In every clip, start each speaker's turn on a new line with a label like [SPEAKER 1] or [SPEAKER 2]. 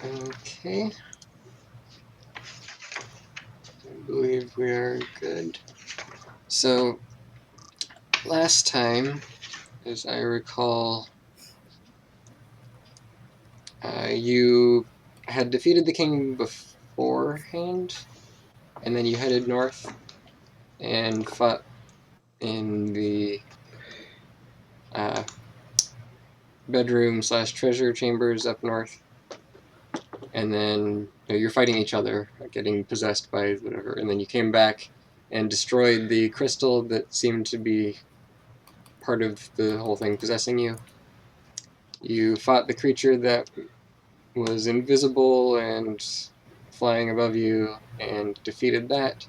[SPEAKER 1] Okay. I believe we are good. So, last time, as I recall, you had defeated the king beforehand, and then you headed north and fought in the bedroom/treasure chambers up north. And then you're fighting each other, getting possessed by whatever, and then you came back and destroyed the crystal that seemed to be part of the whole thing possessing you. You fought the creature that was invisible and flying above you and defeated that.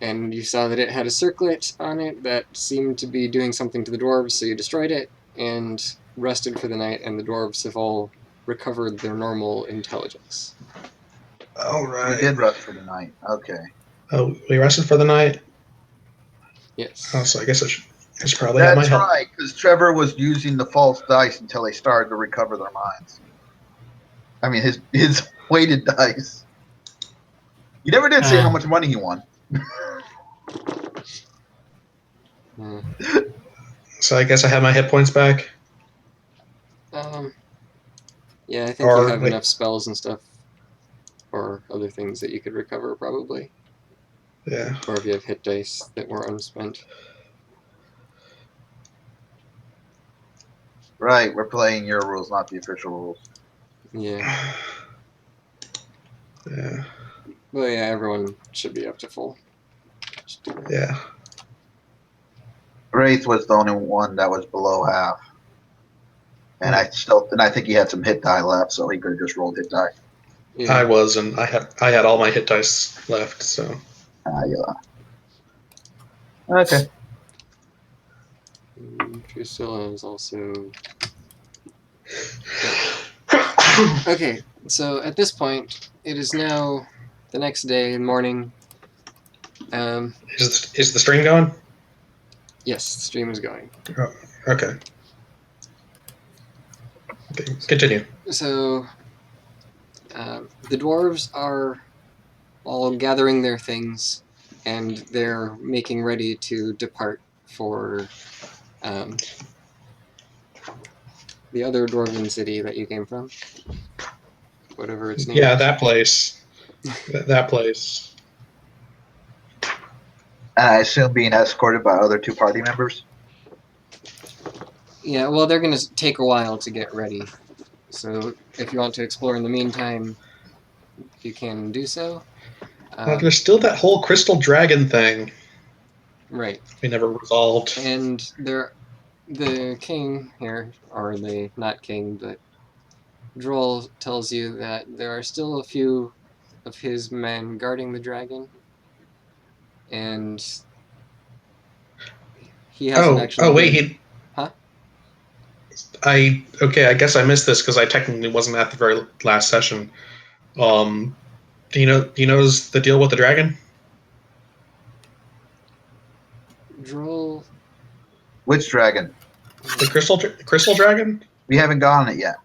[SPEAKER 1] And you saw that it had a circlet on it that seemed to be doing something to the dwarves, so you destroyed it and rested for the night, and the dwarves have all recovered their normal intelligence.
[SPEAKER 2] All
[SPEAKER 3] We
[SPEAKER 2] right.
[SPEAKER 3] did rest for the night. Okay.
[SPEAKER 2] Oh, we rested for the night.
[SPEAKER 1] Yes.
[SPEAKER 2] Oh, so I guess I should probably have my
[SPEAKER 3] That's
[SPEAKER 2] help.
[SPEAKER 3] right, because Trevor was using the false dice until they started to recover their minds. I mean, his weighted dice. You never did say how much money he won.
[SPEAKER 2] So I guess I have my hit points back.
[SPEAKER 1] Yeah, I think you have enough spells and stuff, or other things that you could recover, probably.
[SPEAKER 2] Yeah.
[SPEAKER 1] Or if you have hit dice that were unspent.
[SPEAKER 3] Right, we're playing your rules, not the official rules.
[SPEAKER 1] Yeah.
[SPEAKER 2] Yeah.
[SPEAKER 1] Well, yeah, everyone should be up to full.
[SPEAKER 2] Yeah.
[SPEAKER 3] Wraith was the only one that was below half. And I think he had some hit die left, so he could have just rolled hit die.
[SPEAKER 2] Yeah. I was, and I had all my hit dice left, so.
[SPEAKER 3] Yeah. Okay.
[SPEAKER 1] Drusilla is also. Okay, so at this point, it is now the next day, morning.
[SPEAKER 2] Is the stream going?
[SPEAKER 1] Yes, the stream is going.
[SPEAKER 2] Oh, okay. Continue.
[SPEAKER 1] So, the dwarves are all gathering their things, and they're making ready to depart for the other dwarven city that you came from. Whatever its name is.
[SPEAKER 2] Yeah, that place. that place.
[SPEAKER 3] And I assume being escorted by other two party members?
[SPEAKER 1] Yeah, well, they're going to take a while to get ready. So if you want to explore in the meantime, you can do so.
[SPEAKER 2] There's still that whole crystal dragon thing.
[SPEAKER 1] Right.
[SPEAKER 2] We never resolved.
[SPEAKER 1] And the king here, or the not king, but Droll tells you that there are still a few of his men guarding the dragon. And he hasn't actually.
[SPEAKER 2] Oh, wait,
[SPEAKER 1] Huh?
[SPEAKER 2] I guess I missed this because I technically wasn't at the very last session. Do you know the deal with the dragon?
[SPEAKER 1] Droll.
[SPEAKER 3] Which dragon?
[SPEAKER 2] The crystal dragon?
[SPEAKER 3] We haven't gone on it yet.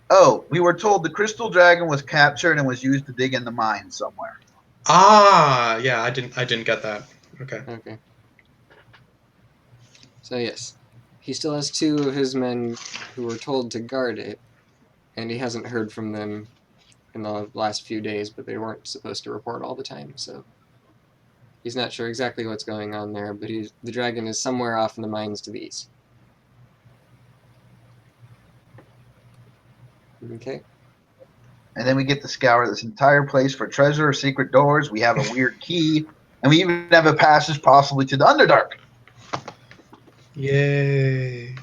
[SPEAKER 3] Oh, we were told the crystal dragon was captured and was used to dig in the mine somewhere.
[SPEAKER 2] Ah, yeah, I didn't get that. Okay.
[SPEAKER 1] Okay. So yes, he still has two of his men who were told to guard it, and he hasn't heard from them in the last few days, but they weren't supposed to report all the time, so he's not sure exactly what's going on there, but the dragon is somewhere off in the mines to the east. Okay.
[SPEAKER 3] And then we get to scour this entire place for treasure or secret doors. We have a weird key, and we even have a passage possibly to the Underdark.
[SPEAKER 2] Yay.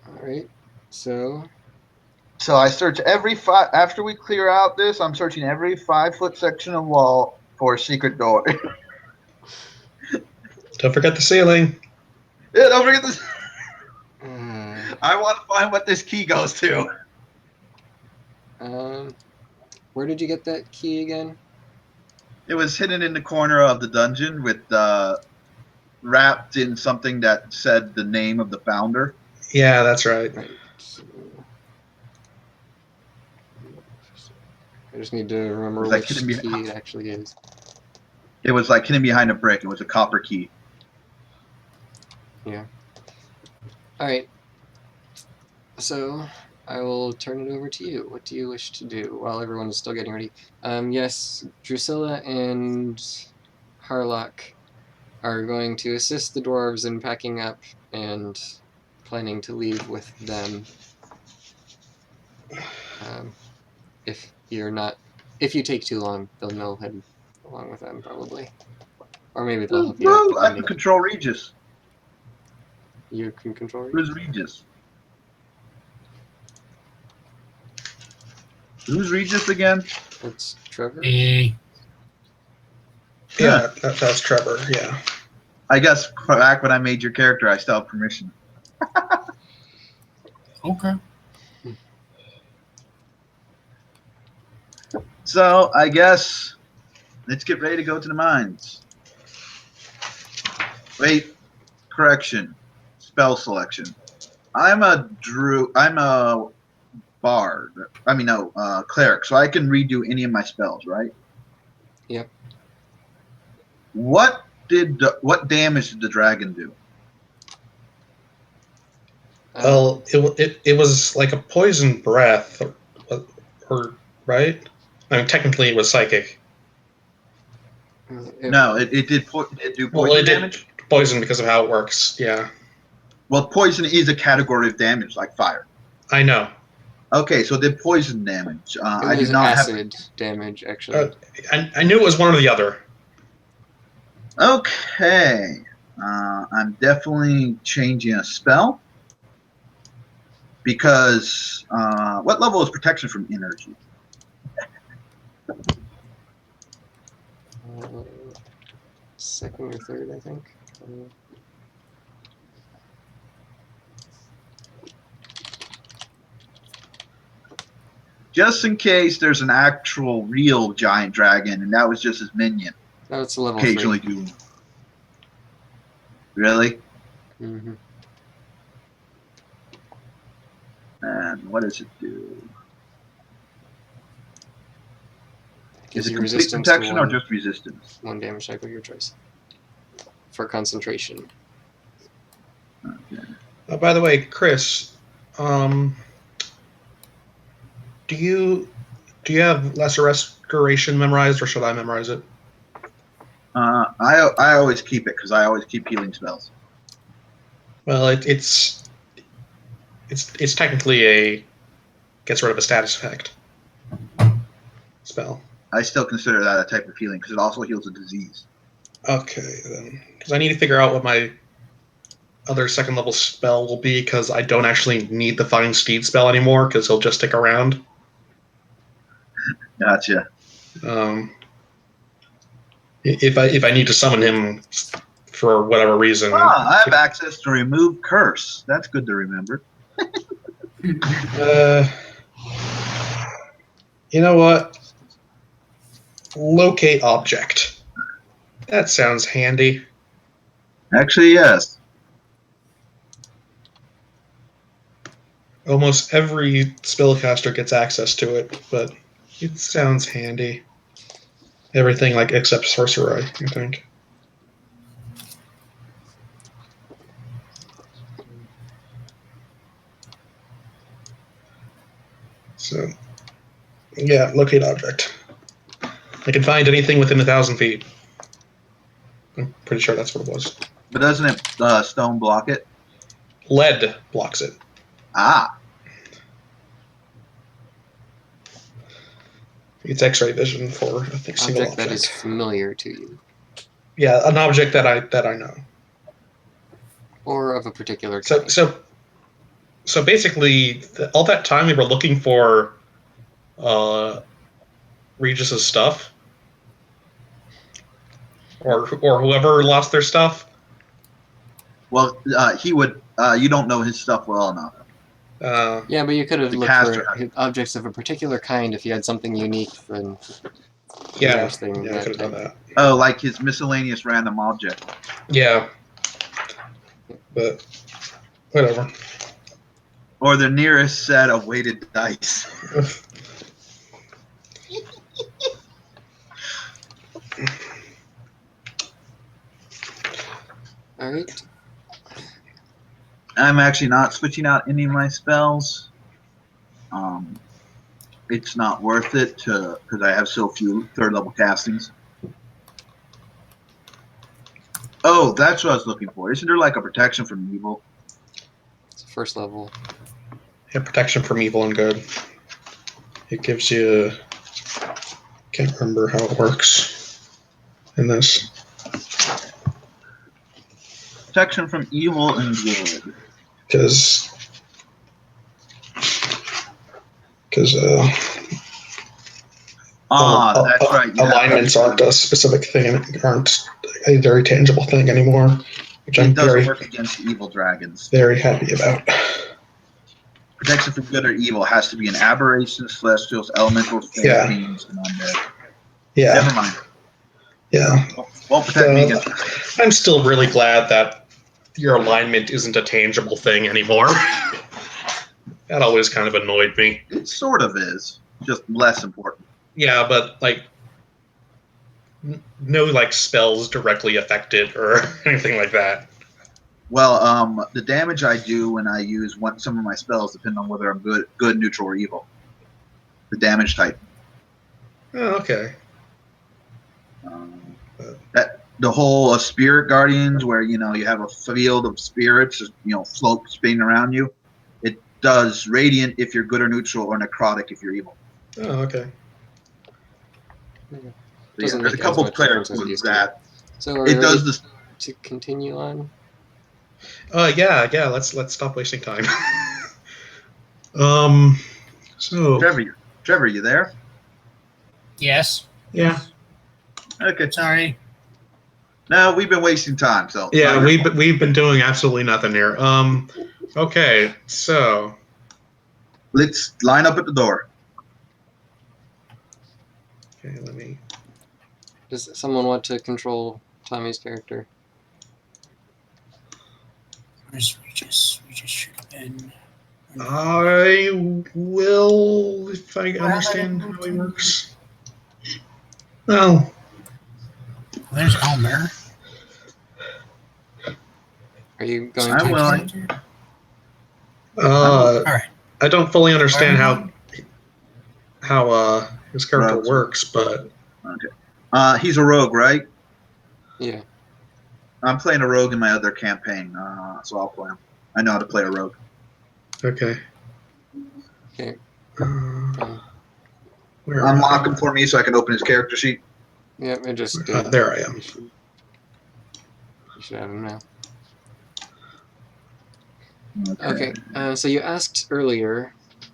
[SPEAKER 1] All right. So
[SPEAKER 3] I search every after we clear out this, I'm searching every 5-foot section of wall for a secret door.
[SPEAKER 2] Don't forget the ceiling.
[SPEAKER 3] Yeah, don't forget this. I want to find what this key goes to.
[SPEAKER 1] Where did you get that key again?
[SPEAKER 3] It was hidden in the corner of the dungeon with wrapped in something that said the name of the founder.
[SPEAKER 2] Yeah, that's right.
[SPEAKER 1] Right. So, I just need to remember
[SPEAKER 3] Was that
[SPEAKER 1] which
[SPEAKER 3] hidden behind-
[SPEAKER 1] key it actually is.
[SPEAKER 3] It was like hidden behind a brick. It was a copper key.
[SPEAKER 1] Yeah. All right. So I will turn it over to you. What do you wish to do while everyone is still getting ready? Yes, Drusilla and Harlock are going to assist the dwarves in packing up and planning to leave with them. If you take too long, they'll head along with them probably, or maybe they'll help you out
[SPEAKER 3] Well, I can
[SPEAKER 1] depending.
[SPEAKER 3] control Regis.
[SPEAKER 1] You can control it.
[SPEAKER 3] Who's Regis? Who's Regis again?
[SPEAKER 1] It's Trevor.
[SPEAKER 4] Eh,
[SPEAKER 2] Yeah, that's Trevor. Yeah.
[SPEAKER 3] I guess back when I made your character, I still have permission.
[SPEAKER 4] okay.
[SPEAKER 3] So I guess let's get ready to go to the mines. Wait, correction. Spell selection. I'm a bard. I mean, no, cleric. So I can redo any of my spells, right?
[SPEAKER 1] Yep.
[SPEAKER 3] What damage did the dragon do?
[SPEAKER 2] Well, it was like a poison breath, or right? I mean, technically it was psychic.
[SPEAKER 3] No, it did do poison
[SPEAKER 2] Well, it
[SPEAKER 3] damage.
[SPEAKER 2] did poison because of how it works. Yeah,
[SPEAKER 3] Well, poison is a category of damage, like fire.
[SPEAKER 2] I know.
[SPEAKER 3] Okay, so it did poison damage.
[SPEAKER 1] It
[SPEAKER 3] I
[SPEAKER 1] was
[SPEAKER 3] do not have.
[SPEAKER 1] acid damage, actually.
[SPEAKER 2] I knew it was one or the other.
[SPEAKER 3] Okay, I'm definitely changing a spell because what level is protection from energy?
[SPEAKER 1] Second or third, I think.
[SPEAKER 3] Just in case there's an actual real giant dragon, and that was just his minion.
[SPEAKER 1] No, it's level
[SPEAKER 3] Occasionally
[SPEAKER 1] 3.
[SPEAKER 3] do. Really?
[SPEAKER 1] Mm-hmm.
[SPEAKER 3] And what does it do?
[SPEAKER 1] Gives
[SPEAKER 3] Is it
[SPEAKER 1] you
[SPEAKER 3] complete
[SPEAKER 1] resistance
[SPEAKER 3] protection
[SPEAKER 1] to
[SPEAKER 3] or just resistance?
[SPEAKER 1] one damage cycle, your choice. For concentration.
[SPEAKER 3] Okay.
[SPEAKER 2] By the way, Chris, do you have Lesser Restoration memorized, or should I memorize it?
[SPEAKER 3] I always keep it because I always keep healing spells.
[SPEAKER 2] Well, it's technically gets rid of a status effect spell.
[SPEAKER 3] I still consider that a type of healing because it also heals a disease.
[SPEAKER 2] Okay, then, because I need to figure out what my other second level spell will be, because I don't actually need the Flying Steed spell anymore, because he'll just stick around.
[SPEAKER 3] Gotcha.
[SPEAKER 2] If I need to summon him for whatever reason.
[SPEAKER 3] I have access to remove curse. That's good to remember.
[SPEAKER 2] You know what? Locate object. That sounds handy.
[SPEAKER 3] Actually, yes.
[SPEAKER 2] Almost every spellcaster gets access to it, but it sounds handy. Everything like except sorcerer, I think. So, yeah, locate object. I can find anything within 1,000 feet. I'm pretty sure that's what it was.
[SPEAKER 3] But doesn't it stone block it?
[SPEAKER 2] Lead blocks it.
[SPEAKER 3] Ah.
[SPEAKER 2] It's X-ray vision for, I think, single
[SPEAKER 1] Object that is
[SPEAKER 2] object.
[SPEAKER 1] familiar to you.
[SPEAKER 2] Yeah, an object that I know.
[SPEAKER 1] Or of a particular kind.
[SPEAKER 2] So basically, all that time we were looking for Regis's stuff, or whoever lost their stuff.
[SPEAKER 3] Well, he would. You don't know his stuff well enough.
[SPEAKER 1] Yeah, but you could have
[SPEAKER 3] The
[SPEAKER 1] looked
[SPEAKER 3] caster.
[SPEAKER 1] for objects of a particular kind if you had something unique than
[SPEAKER 2] Yeah,
[SPEAKER 1] rarest thing
[SPEAKER 2] I
[SPEAKER 1] that
[SPEAKER 2] could have done
[SPEAKER 1] type.
[SPEAKER 2] that.
[SPEAKER 3] Oh, like his miscellaneous random object.
[SPEAKER 2] Yeah, but whatever.
[SPEAKER 3] Or the nearest set of weighted dice.
[SPEAKER 1] All right.
[SPEAKER 3] I'm actually not switching out any of my spells. It's not worth it because I have so few third level castings. Oh, that's what I was looking for. Isn't there like a protection from evil?
[SPEAKER 1] It's first level.
[SPEAKER 2] Yeah, protection from evil and good. It gives you. Can't remember how it works in this.
[SPEAKER 3] Protection from evil and good.
[SPEAKER 2] Because
[SPEAKER 3] That's right.
[SPEAKER 2] alignments aren't a specific thing, aren't a very tangible thing anymore, which
[SPEAKER 3] It
[SPEAKER 2] I'm
[SPEAKER 3] doesn't work against evil dragons.
[SPEAKER 2] very happy about.
[SPEAKER 3] Protection from good or evil has to be an aberration, celestials, elementals,
[SPEAKER 2] Yeah.
[SPEAKER 3] fiends, and undead.
[SPEAKER 2] Yeah.
[SPEAKER 3] Never mind.
[SPEAKER 2] Yeah.
[SPEAKER 3] Won't protect me against.
[SPEAKER 2] I'm still really glad that your alignment isn't a tangible thing anymore. That always kind of annoyed me.
[SPEAKER 3] It sort of is, just less important.
[SPEAKER 2] Yeah, but like no like spells directly affected or anything like that.
[SPEAKER 3] Well, the damage I do when I use some of my spells depend on whether I'm good, neutral, or evil. The damage type.
[SPEAKER 2] Oh, okay.
[SPEAKER 3] That the whole spirit guardians, where you have a field of spirits, float spinning around you. It does radiant if you're good or neutral, or necrotic if you're evil.
[SPEAKER 2] Oh, okay.
[SPEAKER 3] There's a couple of clerics with that.
[SPEAKER 1] So
[SPEAKER 3] it does this.
[SPEAKER 1] To continue on.
[SPEAKER 2] Yeah. Let's stop wasting time. So
[SPEAKER 3] Trevor, you there?
[SPEAKER 4] Yes.
[SPEAKER 2] Yeah.
[SPEAKER 3] Okay.
[SPEAKER 4] Sorry.
[SPEAKER 3] No, we've been wasting time. So
[SPEAKER 2] yeah, we've been doing absolutely nothing here. Okay, so
[SPEAKER 3] let's line up at the door.
[SPEAKER 2] Okay, let me.
[SPEAKER 1] Does someone want to control Tommy's character?
[SPEAKER 4] Where's Regis? Regis should have been.
[SPEAKER 2] I will if I understand how he works. Well,
[SPEAKER 4] There's Elmer.
[SPEAKER 1] Are you going
[SPEAKER 3] I will.
[SPEAKER 4] All right.
[SPEAKER 2] I don't fully understand how his character works, but
[SPEAKER 3] okay. He's a rogue, right?
[SPEAKER 1] Yeah.
[SPEAKER 3] I'm playing a rogue in my other campaign, so I'll play him. I know how to play a rogue.
[SPEAKER 2] Okay.
[SPEAKER 1] Okay.
[SPEAKER 3] Unlock him for me so I can open his character sheet.
[SPEAKER 1] Yeah, I just
[SPEAKER 2] there I am.
[SPEAKER 1] You should have him now. Okay. So you asked earlier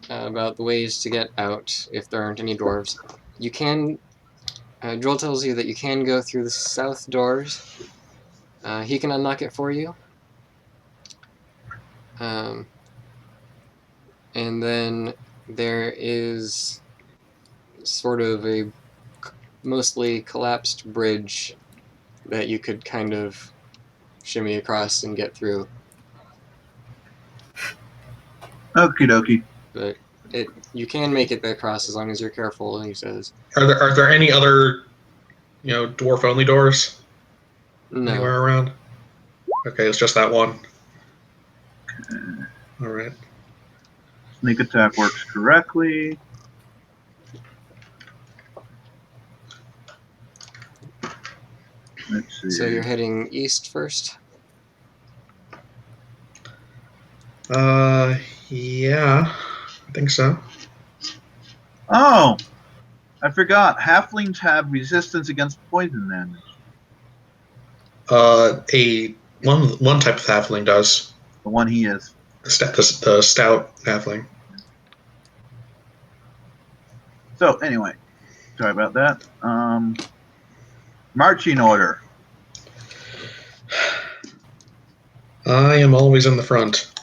[SPEAKER 1] about the ways to get out if there aren't any dwarves. You can. Joel tells you that you can go through the south doors. He can unlock it for you. And then there is sort of a mostly collapsed bridge that you could kind of shimmy across and get through.
[SPEAKER 3] Okie dokie.
[SPEAKER 1] But you can make it across as long as you're careful, he says.
[SPEAKER 2] Are there any other dwarf only doors anywhere around? Okay, it's just that one. All right.
[SPEAKER 3] Sneak attack works correctly. Let's see.
[SPEAKER 1] So you're heading east first?
[SPEAKER 2] Yeah, I think so.
[SPEAKER 3] Oh, I forgot. Halflings have resistance against poison damage.
[SPEAKER 2] One type of halfling does.
[SPEAKER 3] The one he is.
[SPEAKER 2] The stout halfling.
[SPEAKER 3] So anyway, sorry about that. Marching order.
[SPEAKER 2] I am always in the front.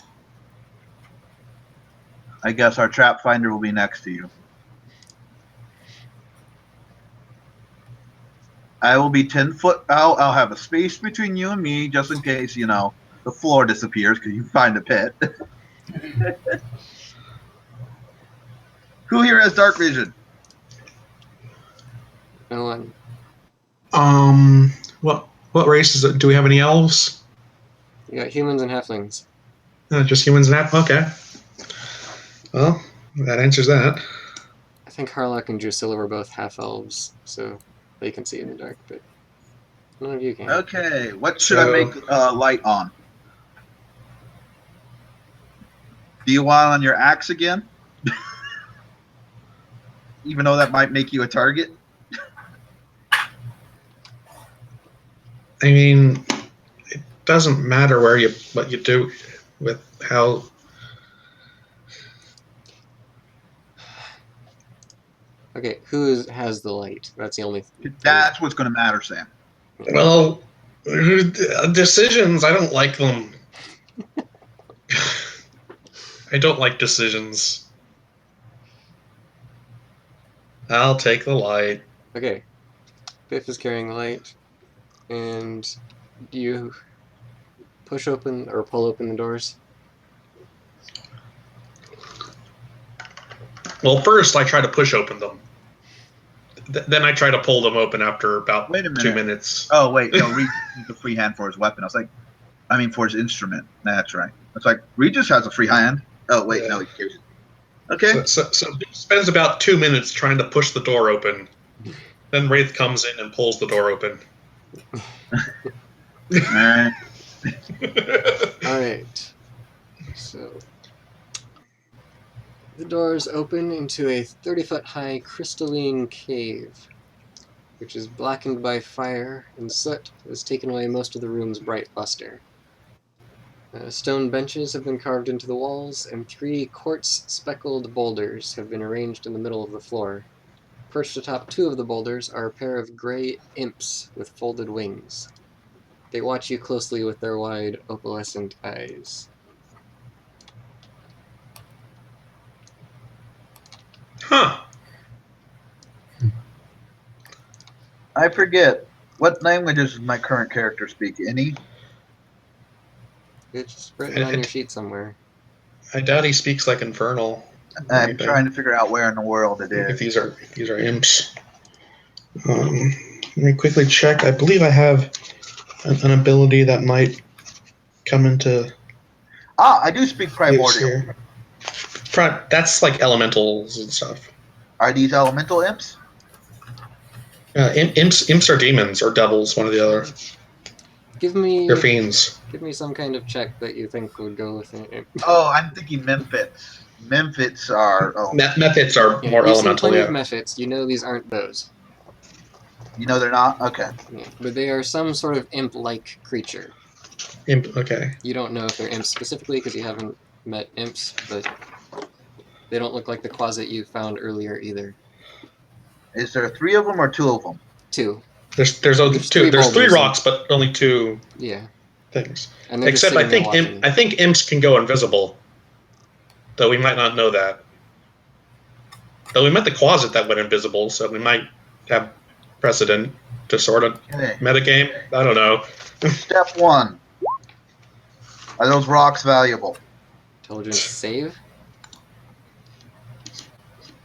[SPEAKER 3] I guess our trap finder will be next to you. I will be 10 foot. I'll have a space between you and me just in case, the floor disappears because you find a pit. Who here has dark vision?
[SPEAKER 1] No one.
[SPEAKER 2] What race is it? Do we have any elves?
[SPEAKER 1] You got humans and halflings.
[SPEAKER 2] Just humans and half. Okay. Well, that answers that.
[SPEAKER 1] I think Harlock and Drusilla were both half elves, so they can see in the dark, but none of you can.
[SPEAKER 3] Okay, what should I make light on? Do you want on your axe again? Even though that might make you a target?
[SPEAKER 2] I mean, it doesn't matter what you do with how.
[SPEAKER 1] Okay, who has the light? That's the only thing.
[SPEAKER 3] That's what's going to matter, Sam.
[SPEAKER 2] Well, decisions. I don't like them. I don't like decisions. I'll take the light.
[SPEAKER 1] Okay. Biff is carrying the light, and do you push open or pull open the doors?
[SPEAKER 2] Well, first I try to push open them. Then I try to pull them open after about
[SPEAKER 3] Wait a minute.
[SPEAKER 2] 2 minutes.
[SPEAKER 3] Oh, wait. No, Regis needs a free hand for his weapon. For his instrument. That's right. It's like, Regis has a free hand. Oh, wait.
[SPEAKER 2] Yeah.
[SPEAKER 3] No, he gives it. Okay.
[SPEAKER 2] So he spends about 2 minutes trying to push the door open. Then Wraith comes in and pulls the door open.
[SPEAKER 3] All right.
[SPEAKER 1] Alright. So the doors open into a 30-foot high crystalline cave, which is blackened by fire and soot that has taken away most of the room's bright luster. Stone benches have been carved into the walls, and 3 quartz-speckled boulders have been arranged in the middle of the floor. Perched atop 2 of the boulders are a pair of gray imps with folded wings. They watch you closely with their wide, opalescent eyes.
[SPEAKER 2] Huh.
[SPEAKER 3] I forget. What languages does my current character speak? Any?
[SPEAKER 1] It's just written on your sheet somewhere.
[SPEAKER 2] I doubt he speaks like Infernal.
[SPEAKER 3] I'm trying to figure out where in the world it
[SPEAKER 2] If
[SPEAKER 3] is.
[SPEAKER 2] these are imps. Let me quickly check. I believe I have an ability that might come into
[SPEAKER 3] I do speak
[SPEAKER 2] use
[SPEAKER 3] primordial.
[SPEAKER 2] here. That's like elementals and stuff.
[SPEAKER 3] Are these elemental imps?
[SPEAKER 2] Imps are demons or devils, one or the other.
[SPEAKER 1] Give me
[SPEAKER 2] They're fiends.
[SPEAKER 1] Give me some kind of check that you think would go with it.
[SPEAKER 3] Oh, I'm thinking Memphits. Memphits are. Oh,
[SPEAKER 2] Methods are
[SPEAKER 1] Yeah,
[SPEAKER 2] more
[SPEAKER 1] you've seen
[SPEAKER 2] elemental,
[SPEAKER 1] plenty
[SPEAKER 2] yeah.
[SPEAKER 1] of Mephits. You know these aren't those.
[SPEAKER 3] you know they're not? Okay.
[SPEAKER 1] Yeah, but they are some sort of imp-like creature.
[SPEAKER 2] Imp, okay.
[SPEAKER 1] You don't know if they're imps specifically because you haven't met imps, but they don't look like the closet you found earlier either.
[SPEAKER 3] Is there 3 of them or 2 of them?
[SPEAKER 1] 2.
[SPEAKER 2] There's
[SPEAKER 1] three
[SPEAKER 2] There's 3
[SPEAKER 1] boulders
[SPEAKER 2] rocks, but only 2
[SPEAKER 1] Yeah.
[SPEAKER 2] things.
[SPEAKER 1] And they're
[SPEAKER 2] Except
[SPEAKER 1] just
[SPEAKER 2] I
[SPEAKER 1] sitting there
[SPEAKER 2] think
[SPEAKER 1] watching.
[SPEAKER 2] I think imps can go invisible. Though we might not know that. Though we met the closet that went invisible, so we might have precedent to sort of
[SPEAKER 3] Okay.
[SPEAKER 2] metagame. I don't know.
[SPEAKER 3] Step 1. Are those rocks valuable?
[SPEAKER 1] Intelligence save.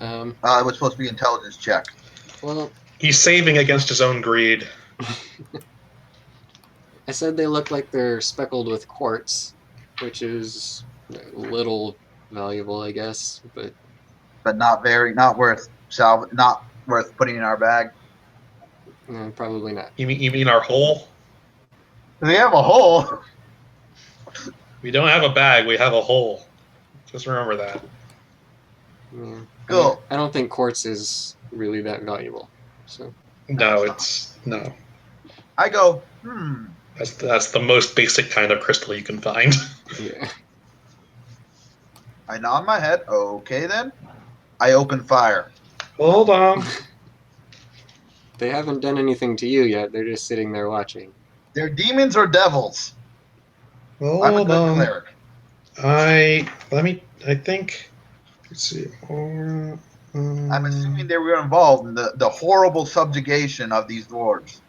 [SPEAKER 3] It was supposed to be intelligence check.
[SPEAKER 1] Well,
[SPEAKER 2] He's saving against his own greed.
[SPEAKER 1] I said they look like they're speckled with quartz, which is a little valuable, I guess, but
[SPEAKER 3] But not worth putting in our bag.
[SPEAKER 1] probably not.
[SPEAKER 2] You mean our hole?
[SPEAKER 3] They have a hole.
[SPEAKER 2] We don't have a bag. We have a hole. Just remember that.
[SPEAKER 1] Yeah.
[SPEAKER 3] Cool.
[SPEAKER 1] I don't think quartz is really that valuable. So
[SPEAKER 2] No, it's no.
[SPEAKER 3] I go,
[SPEAKER 2] That's the most basic kind of crystal you can find.
[SPEAKER 1] yeah.
[SPEAKER 3] I nod my head. Okay, then. I open fire.
[SPEAKER 2] Hold on.
[SPEAKER 1] They haven't done anything to you yet. They're just sitting there watching.
[SPEAKER 3] They're demons or devils. I'm a
[SPEAKER 2] Hold
[SPEAKER 3] good
[SPEAKER 2] on.
[SPEAKER 3] cleric.
[SPEAKER 2] I think. Let's see.
[SPEAKER 3] I'm assuming they were involved in the horrible subjugation of these dwarves.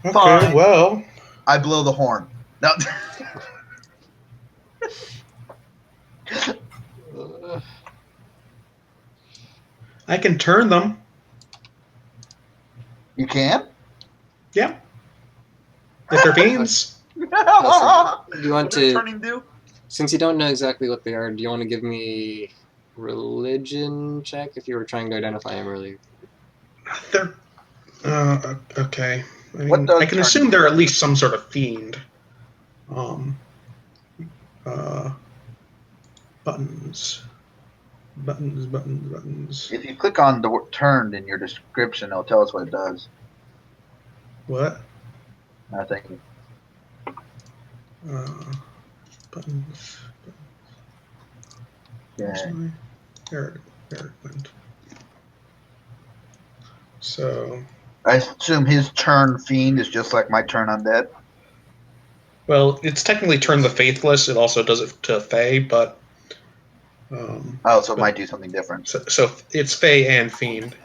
[SPEAKER 2] Okay,
[SPEAKER 3] Fine.
[SPEAKER 2] well.
[SPEAKER 3] I blow the horn. No.
[SPEAKER 2] I can turn them.
[SPEAKER 3] You can?
[SPEAKER 2] Yeah. If they're fiends.
[SPEAKER 1] Do you
[SPEAKER 3] What
[SPEAKER 1] want
[SPEAKER 3] does
[SPEAKER 1] to,
[SPEAKER 3] turning do?
[SPEAKER 1] since you don't know exactly what they are, do you want to give me religion check if you were trying to identify them earlier?
[SPEAKER 2] They're okay. I
[SPEAKER 3] What
[SPEAKER 2] mean,
[SPEAKER 3] does
[SPEAKER 2] I can
[SPEAKER 3] turning
[SPEAKER 2] assume
[SPEAKER 3] do?
[SPEAKER 2] they're at least some sort of fiend. Buttons. Buttons.
[SPEAKER 3] If you click on the word turned in your description, it'll tell us what it does.
[SPEAKER 2] What?
[SPEAKER 3] I think.
[SPEAKER 2] Buttons.
[SPEAKER 3] Yeah.
[SPEAKER 2] There it went. So,
[SPEAKER 3] I assume his turn fiend is just like my turn undead.
[SPEAKER 2] well, it's technically turn the faithless. It also does it to Fae, but
[SPEAKER 3] Oh, so it might do something different.
[SPEAKER 2] so it's Fae and fiend.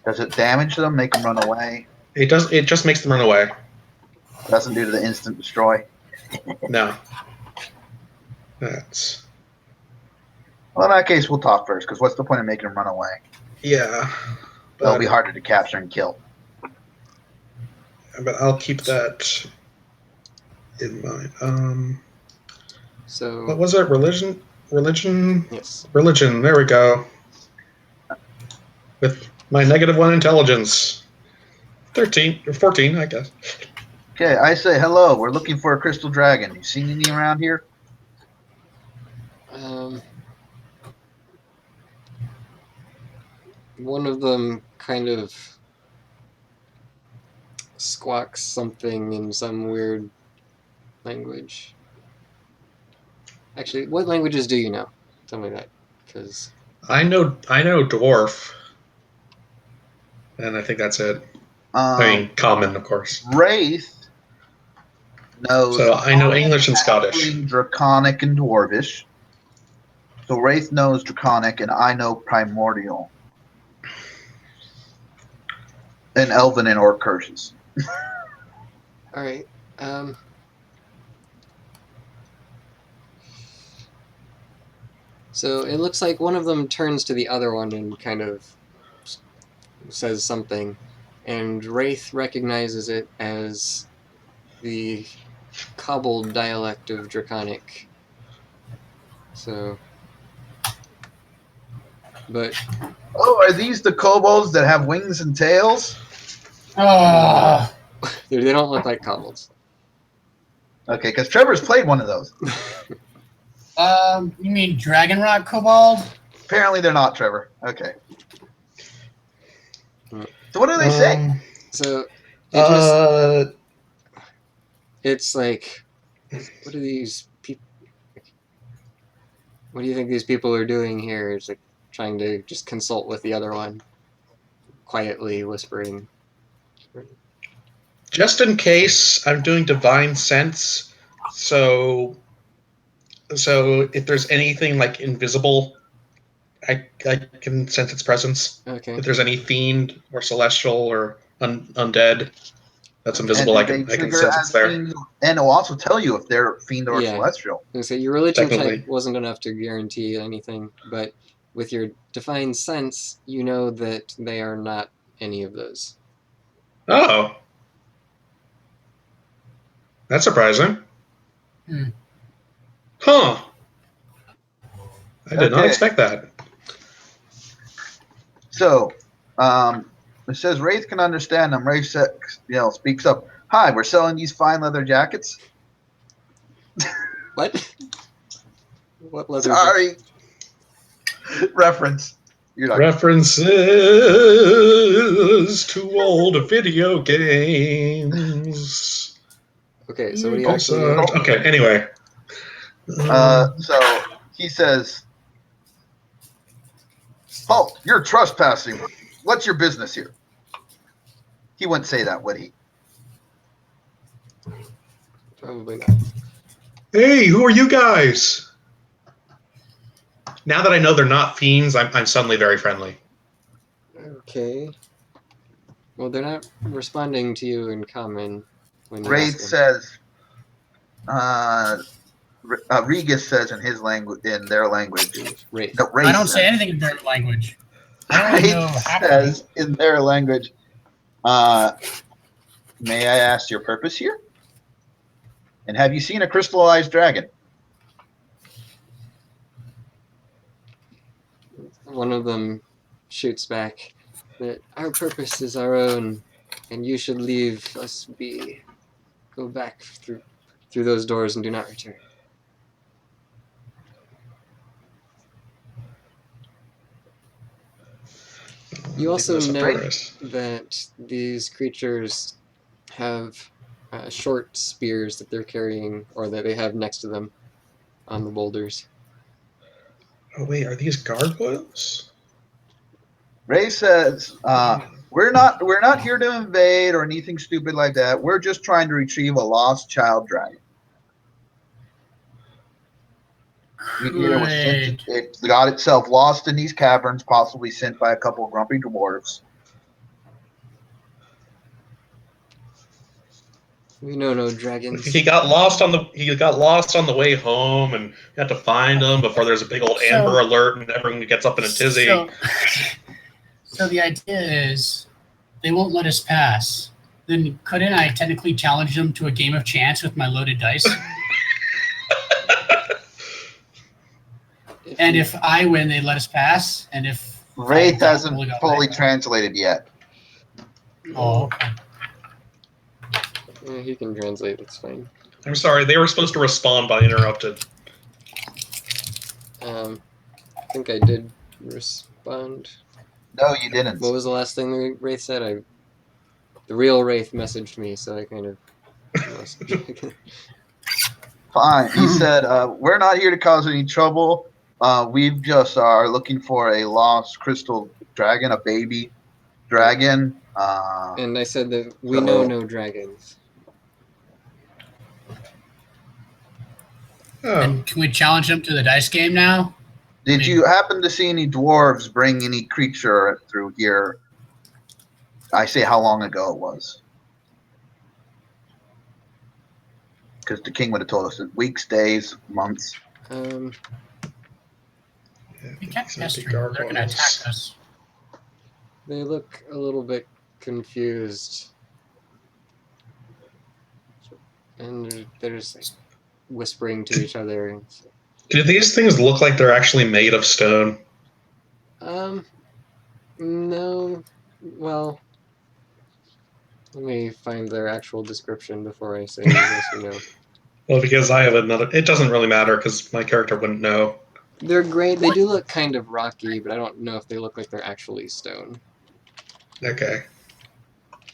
[SPEAKER 3] Does it damage them, make them run away?
[SPEAKER 2] It does. It just makes them run away.
[SPEAKER 3] Doesn't do to the instant destroy.
[SPEAKER 2] No. That's
[SPEAKER 3] Well, in that case, we'll talk first, because what's the point of making them run away?
[SPEAKER 2] yeah.
[SPEAKER 3] They'll
[SPEAKER 2] But,
[SPEAKER 3] be harder to capture and kill.
[SPEAKER 2] but I'll keep that in mind.
[SPEAKER 1] So,
[SPEAKER 2] What was it? Religion.
[SPEAKER 1] yes.
[SPEAKER 2] Religion. There we go. With my -1 intelligence, 13 or 14, I guess.
[SPEAKER 3] Okay, I say hello. We're looking for a crystal dragon. You seen any around here?
[SPEAKER 1] One of them kind of squawks something in some weird language. Actually, what languages do you know? Tell me that, because
[SPEAKER 2] I know dwarf, and I think that's it. I mean, common, of course.
[SPEAKER 3] Wraith knows
[SPEAKER 2] So I know
[SPEAKER 3] Common,
[SPEAKER 2] English and Scottish.
[SPEAKER 3] Halfling, Draconic, and Dwarvish. So Wraith knows Draconic, and I know Primordial. And Elven and Orc curses.
[SPEAKER 1] all right. So it looks like one of them turns to the other one and kind of says something, and Wraith recognizes it as the cobbled dialect of Draconic. So, but
[SPEAKER 3] Oh, are these the kobolds that have wings and tails?
[SPEAKER 1] they don't look like kobolds.
[SPEAKER 3] Okay, because Trevor's played one of those.
[SPEAKER 4] You mean Dragon Rock Kobold?
[SPEAKER 3] Apparently they're not, Trevor. Okay. So what do they say?
[SPEAKER 1] So it just it's like, what are these people? What do you think these people are doing here? It's like trying to just consult with the other one, quietly whispering.
[SPEAKER 2] Just in case, I'm doing divine sense. So if there's anything like invisible, I can sense its presence.
[SPEAKER 1] Okay.
[SPEAKER 2] If there's any fiend or celestial or undead that's invisible, I can sense it's there.
[SPEAKER 3] Fiend, and it'll also tell you if they're fiend or
[SPEAKER 1] Yeah.
[SPEAKER 3] celestial.
[SPEAKER 1] So your religion
[SPEAKER 2] Technically.
[SPEAKER 1] check wasn't enough to guarantee anything, but with your divine sense, you know that they are not any of those.
[SPEAKER 2] Oh. That's surprising. Huh. I did not expect that.
[SPEAKER 3] So, it says Wraith can understand them. Wraith speaks up. Hi, we're selling these fine leather jackets.
[SPEAKER 1] What? What leather?
[SPEAKER 3] Sorry. Reference. You're not
[SPEAKER 2] References to old video games.
[SPEAKER 1] Okay, so what do you actually do?
[SPEAKER 2] Okay, anyway.
[SPEAKER 3] So he says, "Halt! You're trespassing. What's your business here?" He wouldn't say that, would he?
[SPEAKER 1] Probably not.
[SPEAKER 2] Hey, who are you guys? Now that I know they're not fiends, I'm suddenly very friendly.
[SPEAKER 1] Okay. Well, they're not responding to you in common when you
[SPEAKER 3] Wraith
[SPEAKER 1] ask them.
[SPEAKER 3] says, Regis says in his language, in their language.
[SPEAKER 1] Wraith.
[SPEAKER 3] No, Wraith
[SPEAKER 4] I don't say
[SPEAKER 3] says,
[SPEAKER 4] anything in their language. I don't know
[SPEAKER 3] It
[SPEAKER 4] half
[SPEAKER 3] says in their language, may I ask your purpose here? And have you seen a crystallized dragon?
[SPEAKER 1] One of them shoots back that our purpose is our own, and you should leave us be. Go back through those doors and do not return. You also
[SPEAKER 2] Leaving us
[SPEAKER 1] note
[SPEAKER 2] upraised.
[SPEAKER 1] that these creatures have short spears that they're carrying, or that they have next to them on the boulders.
[SPEAKER 2] Oh wait, are these gargoyles?
[SPEAKER 3] Ray says, we're not here to invade or anything stupid like that. We're just trying to retrieve a lost child dragon. It got itself lost in these caverns, possibly sent by a couple of grumpy dwarves.
[SPEAKER 1] We know no dragons.
[SPEAKER 2] He got lost on the way home, and you have to find him before there's a big old Amber Alert, and everyone gets up in a tizzy.
[SPEAKER 4] So the idea is they won't let us pass. Then couldn't I technically challenge them to a game of chance with my loaded dice? And if I win, they let us pass. And if
[SPEAKER 3] Wraith hasn't fully translated yet.
[SPEAKER 4] Oh, okay.
[SPEAKER 1] Yeah, he can translate. It's fine.
[SPEAKER 2] I'm sorry, they were supposed to respond, but I interrupted.
[SPEAKER 1] I think I did respond.
[SPEAKER 3] No, you didn't.
[SPEAKER 1] What was the last thing the Wraith said? The real Wraith messaged me, so I kind of lost.
[SPEAKER 3] Fine. He said, we're not here to cause any trouble. We just are looking for a lost crystal dragon, a baby dragon.
[SPEAKER 1] And I said that we know no dragons.
[SPEAKER 2] Oh.
[SPEAKER 4] And can we challenge them to the dice game now?
[SPEAKER 3] Did you happen to see any dwarves bring any creature through here? I say how long ago it was. Because the king would have told us in weeks, days, months.
[SPEAKER 4] We can't pester them. They're going to attack us.
[SPEAKER 1] They look a little bit confused. And they're just like whispering to each other.
[SPEAKER 2] Do these things look like they're actually made of stone?
[SPEAKER 1] No. Well, let me find their actual description before I say yes or no.
[SPEAKER 2] Well, because I have another... It doesn't really matter, because my character wouldn't know.
[SPEAKER 1] They're great. They do look kind of rocky, but I don't know if they look like they're actually stone.
[SPEAKER 2] Okay.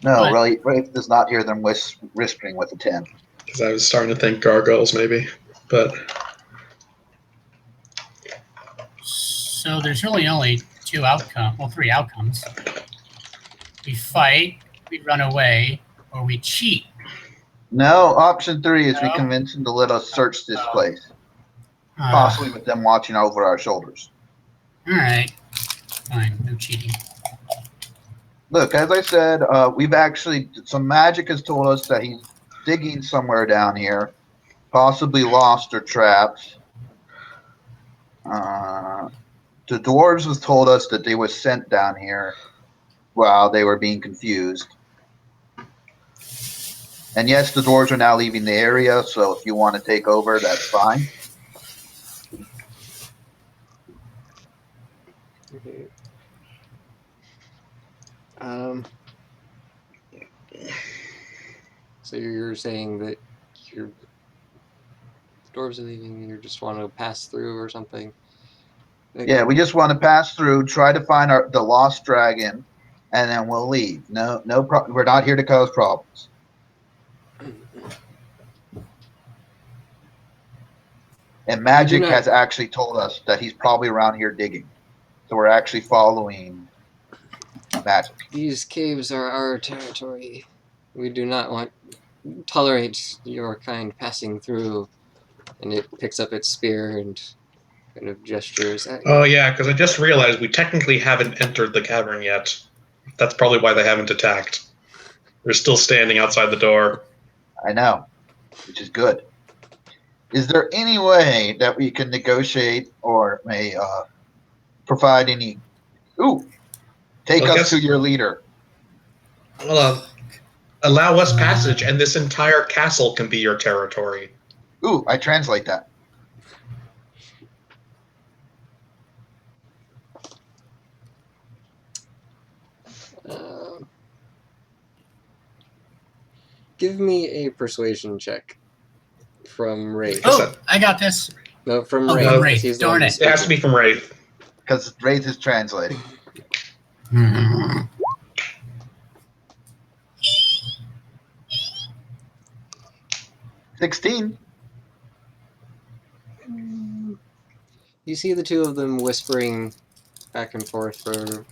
[SPEAKER 3] No, really, Rafe does not hear them whispering with a 10.
[SPEAKER 2] Because I was starting to think gargoyles, maybe. But...
[SPEAKER 4] So there's really only three outcomes. We fight, we run away, or we cheat.
[SPEAKER 3] No, option 3 is we convince them to let us search this place. Possibly with them watching over our shoulders.
[SPEAKER 4] Alright. Fine, no cheating.
[SPEAKER 3] Look, as I said, we've actually... Some magic has told us that he's digging somewhere down here. Possibly lost or trapped. The dwarves have told us that they were sent down here while they were being confused. And yes, the dwarves are now leaving the area, so if you want to take over, that's fine.
[SPEAKER 1] Okay. So you're saying that the dwarves are leaving, you just want to pass through or something?
[SPEAKER 3] Yeah, we just want to pass through, try to find the lost dragon, and then we'll leave. We're not here to cause problems. And Magic has actually told us that he's probably around here digging. So we're actually following Magic.
[SPEAKER 1] These caves are our territory. We do not tolerate your kind passing through. And it picks up its spear and kind of gestures at you.
[SPEAKER 2] Oh, yeah, because I just realized we technically haven't entered the cavern yet. That's probably why they haven't attacked. They're still standing outside the door.
[SPEAKER 3] I know, which is good. Is there any way that we can negotiate or may provide any... Ooh, Take
[SPEAKER 2] Well, I
[SPEAKER 3] us
[SPEAKER 2] guess-
[SPEAKER 3] to your leader.
[SPEAKER 2] Well, allow us passage, and this entire castle can be your territory.
[SPEAKER 3] Ooh, I translate that.
[SPEAKER 1] Uh, give me a persuasion check from Wraith.
[SPEAKER 4] Oh, I got this.
[SPEAKER 1] No, from
[SPEAKER 4] Oh,
[SPEAKER 1] Wraith.
[SPEAKER 2] from
[SPEAKER 1] 'cause
[SPEAKER 4] Wraith.
[SPEAKER 1] he's the
[SPEAKER 4] Darn
[SPEAKER 1] one
[SPEAKER 4] it.
[SPEAKER 1] who's
[SPEAKER 2] It has to be
[SPEAKER 1] speaking.
[SPEAKER 2] from Wraith.
[SPEAKER 3] Because Wraith is translating. 16.
[SPEAKER 1] You see the two of them whispering back and forth for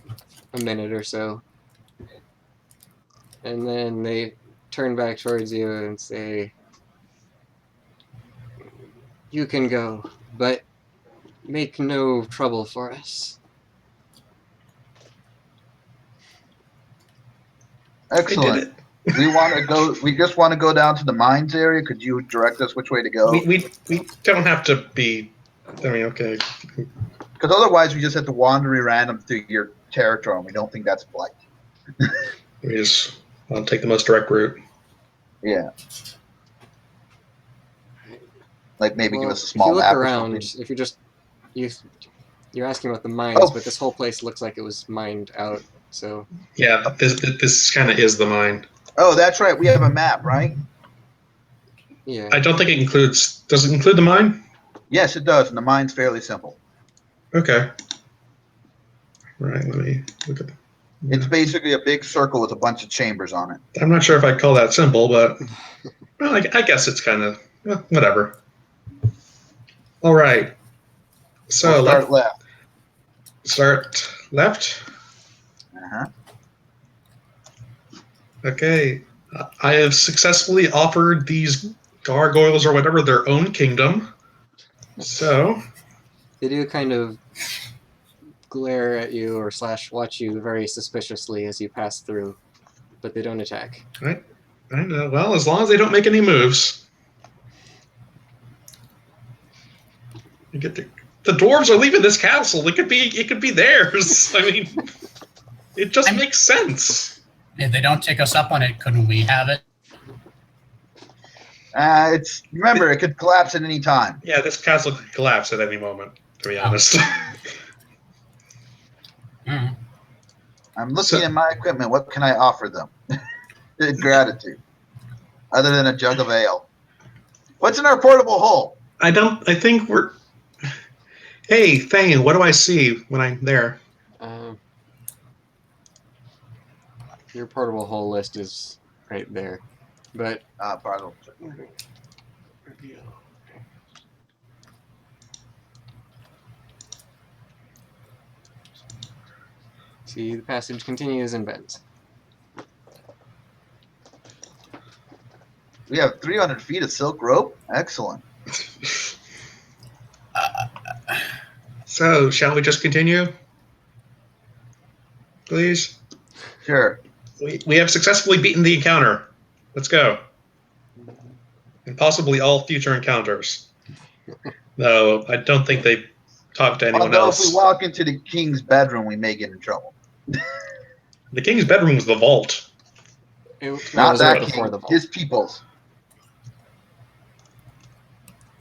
[SPEAKER 1] a minute or so. And then they turn back towards you and say, "You can go, but make no trouble for us."
[SPEAKER 2] They did
[SPEAKER 3] Excellent.
[SPEAKER 2] it.
[SPEAKER 3] We want to go. We just want to go down to the mines area. Could you direct us which way to go?
[SPEAKER 2] We don't have to be. I mean, okay.
[SPEAKER 3] Because otherwise, we just have to wander random through your territory, and we don't think that's polite.
[SPEAKER 2] We just want to take the most direct route.
[SPEAKER 3] Yeah. Like maybe give
[SPEAKER 1] Well,
[SPEAKER 3] us a
[SPEAKER 1] if
[SPEAKER 3] small
[SPEAKER 1] you look
[SPEAKER 3] map or
[SPEAKER 1] around,
[SPEAKER 3] something.
[SPEAKER 1] if you're asking about the mines,
[SPEAKER 3] Oh.
[SPEAKER 1] but this whole place looks like it was mined out. So
[SPEAKER 2] Yeah, this kind of is the mine.
[SPEAKER 3] Oh, that's right. We have a map, right?
[SPEAKER 1] yeah,
[SPEAKER 2] I don't think it includes. Does it include the mine?
[SPEAKER 3] Yes, it does, and the mine's fairly simple.
[SPEAKER 2] Okay. Right. Let me look at.
[SPEAKER 3] It's basically a big circle with a bunch of chambers on it.
[SPEAKER 2] I'm not sure if I'd call that simple, but well, I guess it's kind of whatever. All right. So
[SPEAKER 3] We'll
[SPEAKER 2] let's
[SPEAKER 3] start left.
[SPEAKER 2] start left.
[SPEAKER 3] Uh-huh.
[SPEAKER 2] Okay. I have successfully offered these gargoyles or whatever their own kingdom. So
[SPEAKER 1] they do kind of glare at you or watch you very suspiciously as you pass through, but they don't attack.
[SPEAKER 2] I know. Well, as long as they don't make any moves. You get the dwarves are leaving this castle. It could be theirs. I mean, it just makes sense.
[SPEAKER 4] If they don't take us up on it, couldn't we have it?
[SPEAKER 3] Remember, it could collapse at any time.
[SPEAKER 2] Yeah, this castle could collapse at any moment, to be honest.
[SPEAKER 4] Hmm.
[SPEAKER 3] I'm looking at my equipment. What can I offer them? In gratitude, other than a jug of ale. What's in our portable hole?
[SPEAKER 2] I think we're. Hey, Thane, what do I see when I'm there?
[SPEAKER 1] Your portable hole list is right there, but
[SPEAKER 3] Pardon.
[SPEAKER 1] see the passage continues and bends.
[SPEAKER 3] We have 300 feet of silk rope. Excellent.
[SPEAKER 2] So, shall we just continue? Please?
[SPEAKER 3] Sure.
[SPEAKER 2] We have successfully beaten the encounter. Let's go. And possibly all future encounters. No, I don't think they talked to anyone
[SPEAKER 3] Although
[SPEAKER 2] else.
[SPEAKER 3] if we walk into the king's bedroom, we may get in trouble.
[SPEAKER 2] The king's bedroom was the vault.
[SPEAKER 1] It
[SPEAKER 3] Not
[SPEAKER 1] was
[SPEAKER 3] that
[SPEAKER 1] right
[SPEAKER 3] king.
[SPEAKER 1] before the vault.
[SPEAKER 3] His people's.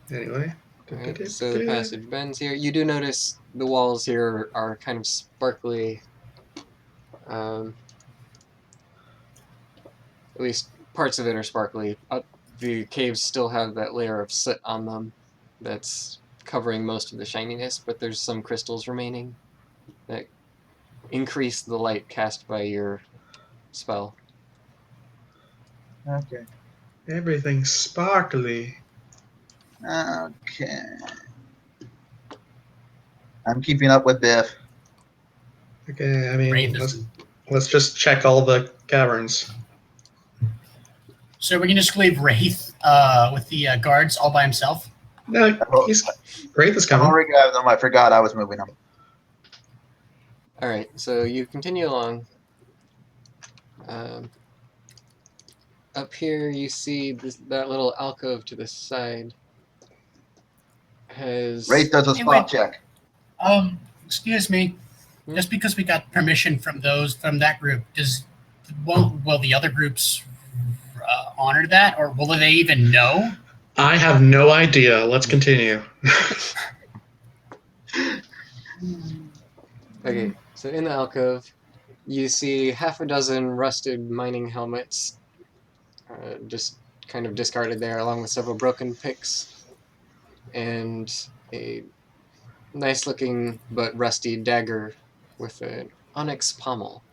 [SPEAKER 2] Anyway.
[SPEAKER 1] Alright, so the passage bends here. You do notice the walls here are kind of sparkly. At least parts of it are sparkly. The caves still have that layer of soot on them that's covering most of the shininess, but there's some crystals remaining that increase the light cast by your spell.
[SPEAKER 3] Okay.
[SPEAKER 2] Everything's sparkly.
[SPEAKER 3] Okay. I'm keeping up with Biff.
[SPEAKER 2] Okay, I mean,
[SPEAKER 4] Wraith
[SPEAKER 2] let's,
[SPEAKER 4] is-
[SPEAKER 2] let's just check all the caverns.
[SPEAKER 4] So we can just leave Wraith with the guards all by himself.
[SPEAKER 2] No, Wraith is
[SPEAKER 3] I'm
[SPEAKER 2] coming.
[SPEAKER 3] already grabbing them. I forgot I was moving them.
[SPEAKER 1] Alright, so you continue along. Up here you see that little alcove to the side has...
[SPEAKER 3] Wraith does a
[SPEAKER 4] Hey,
[SPEAKER 3] spot
[SPEAKER 4] wait.
[SPEAKER 3] check.
[SPEAKER 4] Excuse me. Just because we got permission from that group, will the other groups honor that, or will they even know?
[SPEAKER 2] I have no idea. Let's continue.
[SPEAKER 1] Okay, so in the alcove, you see half a dozen rusted mining helmets, just kind of discarded there, along with several broken picks, and a nice-looking but rusty dagger with an onyx pommel.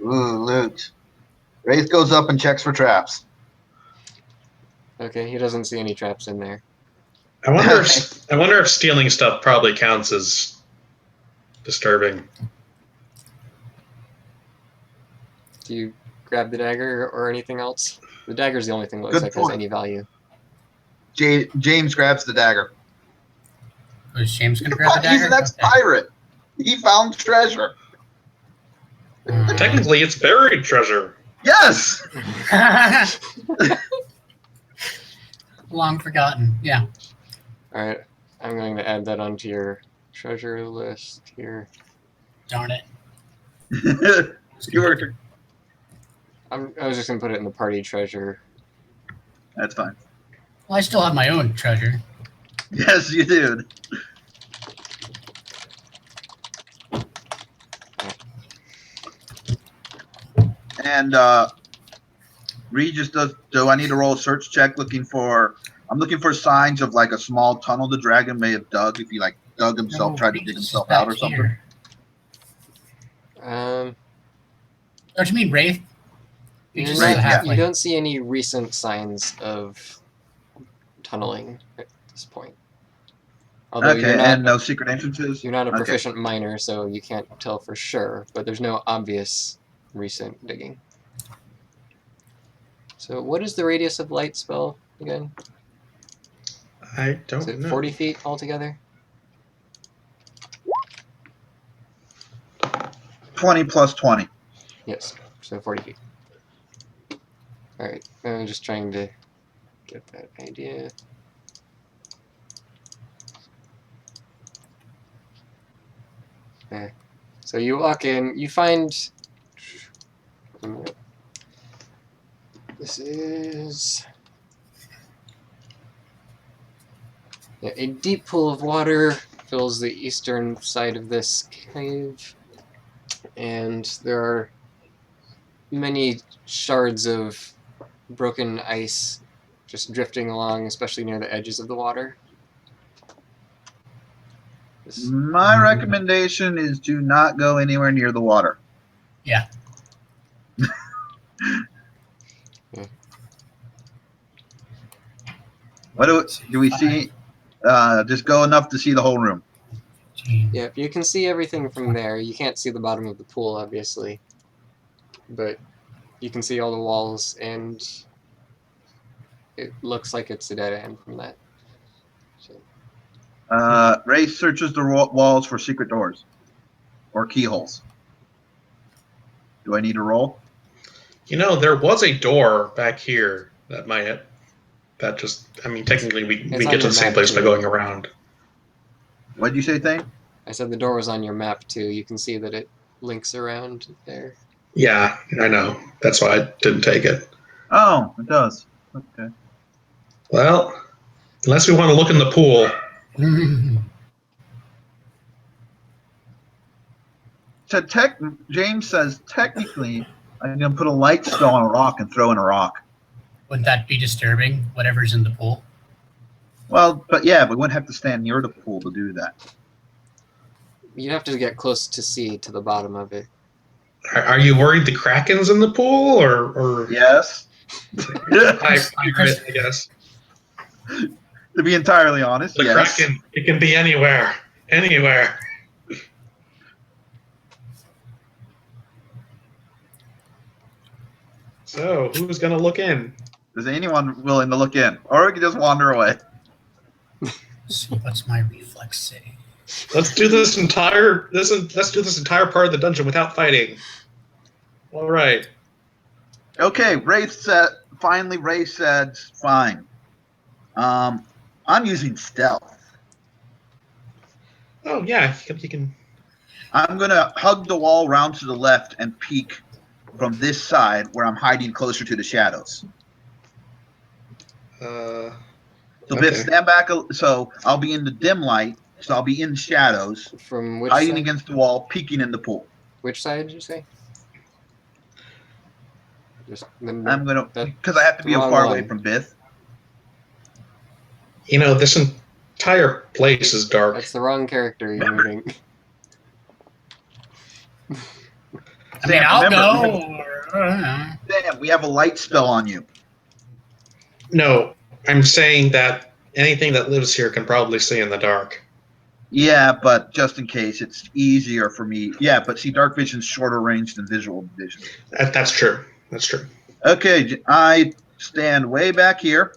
[SPEAKER 3] Ooh, loot. Wraith goes up and checks for traps.
[SPEAKER 1] Okay, he doesn't see any traps in there.
[SPEAKER 2] I wonder if stealing stuff probably counts as disturbing.
[SPEAKER 1] Do you grab the dagger or anything else? The dagger's the only thing that looks
[SPEAKER 3] Good
[SPEAKER 1] like has
[SPEAKER 3] point.
[SPEAKER 1] any value.
[SPEAKER 3] James grabs the dagger.
[SPEAKER 4] Was James going to grab the dagger?
[SPEAKER 3] He's an ex-pirate. He found treasure.
[SPEAKER 2] Technically, it's buried treasure.
[SPEAKER 3] Yes!
[SPEAKER 4] Long forgotten. Yeah.
[SPEAKER 1] Alright, I'm going to add that onto your treasure list here.
[SPEAKER 4] Darn it.
[SPEAKER 3] You were.
[SPEAKER 1] I was just going to put it in the party treasure.
[SPEAKER 3] That's fine.
[SPEAKER 4] Well, I still have my own treasure.
[SPEAKER 3] Yes, you do. And Regis does. Do I need to roll a search check looking for? I'm looking for signs of like a small tunnel the dragon may have dug if he like dug himself, tried to dig himself out or something.
[SPEAKER 1] Um,
[SPEAKER 4] Don't you mean Wraith?
[SPEAKER 1] you
[SPEAKER 3] Right,
[SPEAKER 1] don't see any recent signs of tunneling at this point. Although
[SPEAKER 3] Okay, and no secret entrances.
[SPEAKER 1] You're not a
[SPEAKER 3] Okay.
[SPEAKER 1] proficient miner, so you can't tell for sure, but there's no obvious recent digging. So what is the radius of light spell again?
[SPEAKER 2] I don't
[SPEAKER 1] Is it
[SPEAKER 2] know.
[SPEAKER 1] 40 feet altogether?
[SPEAKER 3] 20 plus 20.
[SPEAKER 1] Yes, so 40 feet. Alright, I'm just trying to get that idea. Okay. So you walk in, you find... This is... Yeah, a deep pool of water fills the eastern side of this cave, and there are many shards of broken ice just drifting along, especially near the edges of the water.
[SPEAKER 3] My recommendation is do not go anywhere near the water.
[SPEAKER 4] Yeah.
[SPEAKER 3] What do we see? Just go enough to see the whole room.
[SPEAKER 1] Yeah, you can see everything from there. You can't see the bottom of the pool, obviously, but you can see all the walls, and it looks like it's a dead end from that. So.
[SPEAKER 3] Ray searches the walls for secret doors or keyholes. Do I need to roll?
[SPEAKER 2] You know, there was a door back here that might have, that just, I mean, technically we get to the same place by going around.
[SPEAKER 3] What did you say, Thane?
[SPEAKER 1] I said the door was on your map, too. You can see that it links around there.
[SPEAKER 2] Yeah, I know. That's why I didn't take it.
[SPEAKER 3] Oh, it does. Okay.
[SPEAKER 2] Well, unless we want to look in the pool.
[SPEAKER 3] So James says technically I'm gonna put a light spell on a rock and throw in a rock.
[SPEAKER 4] Would that be disturbing? Whatever's in the pool.
[SPEAKER 3] Well, but yeah, we wouldn't have to stand near the pool to do that.
[SPEAKER 1] You'd have to get close to see to the bottom of it.
[SPEAKER 2] Are you worried the Kraken's in the pool, or
[SPEAKER 3] Yes.
[SPEAKER 2] I guess.
[SPEAKER 3] To be entirely honest,
[SPEAKER 2] The
[SPEAKER 3] yes.
[SPEAKER 2] Kraken, it can be anywhere. Anywhere. So, who's going to look in?
[SPEAKER 3] Is anyone willing to look in? Or we can just wander away.
[SPEAKER 4] So what's my reflex say?
[SPEAKER 2] Let's do this entire part of the dungeon without fighting. All right.
[SPEAKER 3] Okay, Ray said fine. I'm using stealth.
[SPEAKER 2] Oh yeah, you can.
[SPEAKER 3] I'm gonna hug the wall round to the left and peek from this side where I'm hiding closer to the shadows. So Biff,
[SPEAKER 2] Okay.
[SPEAKER 3] stand back. So I'll be in the dim light. So I'll be in the shadows,
[SPEAKER 1] From which
[SPEAKER 3] hiding
[SPEAKER 1] side?
[SPEAKER 3] against the wall, peeking in the pool.
[SPEAKER 1] Which side did you say? Just
[SPEAKER 3] I'm gonna
[SPEAKER 1] that's
[SPEAKER 3] because I have to
[SPEAKER 1] the
[SPEAKER 3] be
[SPEAKER 1] wrong
[SPEAKER 3] far
[SPEAKER 1] one.
[SPEAKER 3] away from Biff.
[SPEAKER 2] You know, this entire place is dark.
[SPEAKER 1] That's the wrong character you're
[SPEAKER 3] Remember-
[SPEAKER 1] moving.
[SPEAKER 4] I mean,
[SPEAKER 3] Sam,
[SPEAKER 4] I'll
[SPEAKER 3] remember,
[SPEAKER 4] go.
[SPEAKER 3] Sam, we have a light spell on you.
[SPEAKER 2] No, I'm saying that anything that lives here can probably see in the dark.
[SPEAKER 3] Yeah, but just in case, it's easier for me. Yeah, but see, dark vision's shorter range than visual vision.
[SPEAKER 2] That's true. That's true.
[SPEAKER 3] Okay, I stand way back here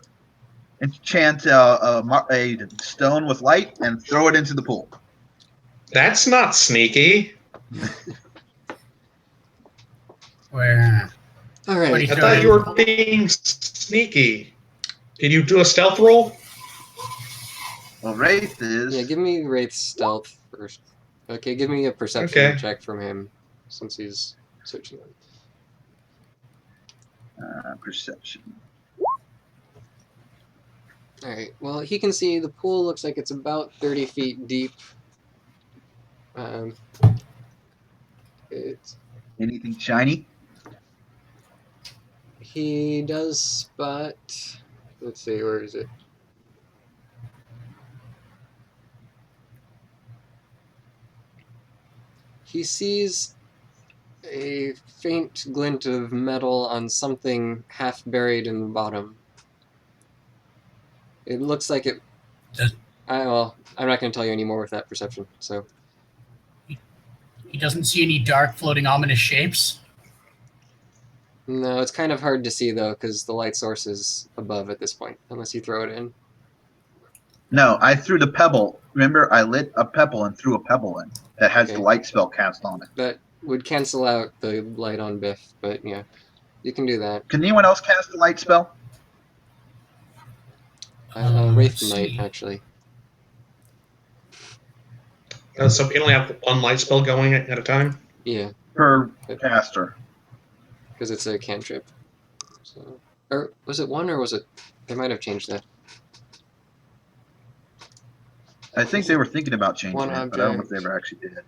[SPEAKER 3] and chant a stone with light and throw it into the pool.
[SPEAKER 2] That's not sneaky.
[SPEAKER 4] Where?
[SPEAKER 1] All
[SPEAKER 4] What do
[SPEAKER 1] right.
[SPEAKER 4] you
[SPEAKER 2] I
[SPEAKER 4] throw
[SPEAKER 2] thought
[SPEAKER 4] in?
[SPEAKER 2] you were being sneaky. Did you do a stealth roll?
[SPEAKER 3] Well, Wraith is.
[SPEAKER 1] Yeah, give me Wraith's stealth first. Okay, give me a perception
[SPEAKER 2] Okay.
[SPEAKER 1] check from him since he's searching them.
[SPEAKER 3] Perception.
[SPEAKER 1] All right. Well, he can see the pool looks like it's about 30 feet deep. It's
[SPEAKER 3] Anything shiny?
[SPEAKER 1] He does spot. Let's see, where is it? He sees a faint glint of metal on something half buried in the bottom. It looks like it. Well, I'm not going to tell you any more with that perception. So
[SPEAKER 4] He doesn't see any dark, floating, ominous shapes.
[SPEAKER 1] no, it's kind of hard to see though because the light source is above at this point, unless you throw it in.
[SPEAKER 3] No, I threw the pebble. Remember, I lit a pebble and threw a pebble in that has
[SPEAKER 1] Okay.
[SPEAKER 3] the light spell cast on it.
[SPEAKER 1] That would cancel out the light on Biff, but yeah, you can do that.
[SPEAKER 3] Can anyone else cast a light spell?
[SPEAKER 1] Wraith
[SPEAKER 4] Let's
[SPEAKER 1] might
[SPEAKER 4] see.
[SPEAKER 1] actually.
[SPEAKER 2] So we only have one light spell going at a time?
[SPEAKER 1] Yeah,
[SPEAKER 3] Per caster.
[SPEAKER 1] because it's a cantrip. So, or was it one, or was it? They might have changed that.
[SPEAKER 3] I think they were thinking about changing
[SPEAKER 1] One
[SPEAKER 3] it, but I don't know if
[SPEAKER 1] object.
[SPEAKER 3] they ever actually did.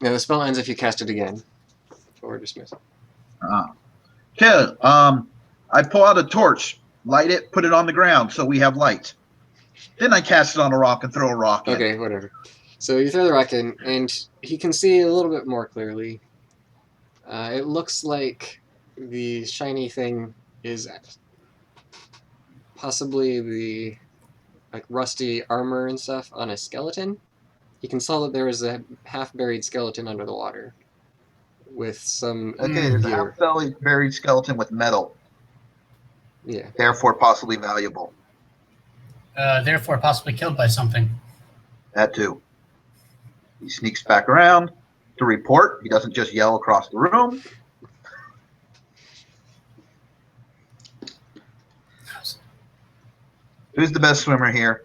[SPEAKER 1] Yeah, the spell ends if you cast it again, or dismiss.
[SPEAKER 3] Okay, I pull out a torch, light it, put it on the ground so we have light. Then I cast it on a rock and throw a rock in.
[SPEAKER 1] Okay, whatever. So you throw the rock in, and he can see a little bit more clearly. It looks like the shiny thing is possibly the like rusty armor and stuff on a skeleton. You can saw that there is a half-buried skeleton under the water with some
[SPEAKER 3] Okay, there's a
[SPEAKER 1] gear.
[SPEAKER 3] half buried skeleton with metal,
[SPEAKER 1] Yeah.
[SPEAKER 3] therefore possibly valuable.
[SPEAKER 4] Therefore, possibly killed by something.
[SPEAKER 3] That too. He sneaks back around to report. He doesn't just yell across the room. Who's the best swimmer here?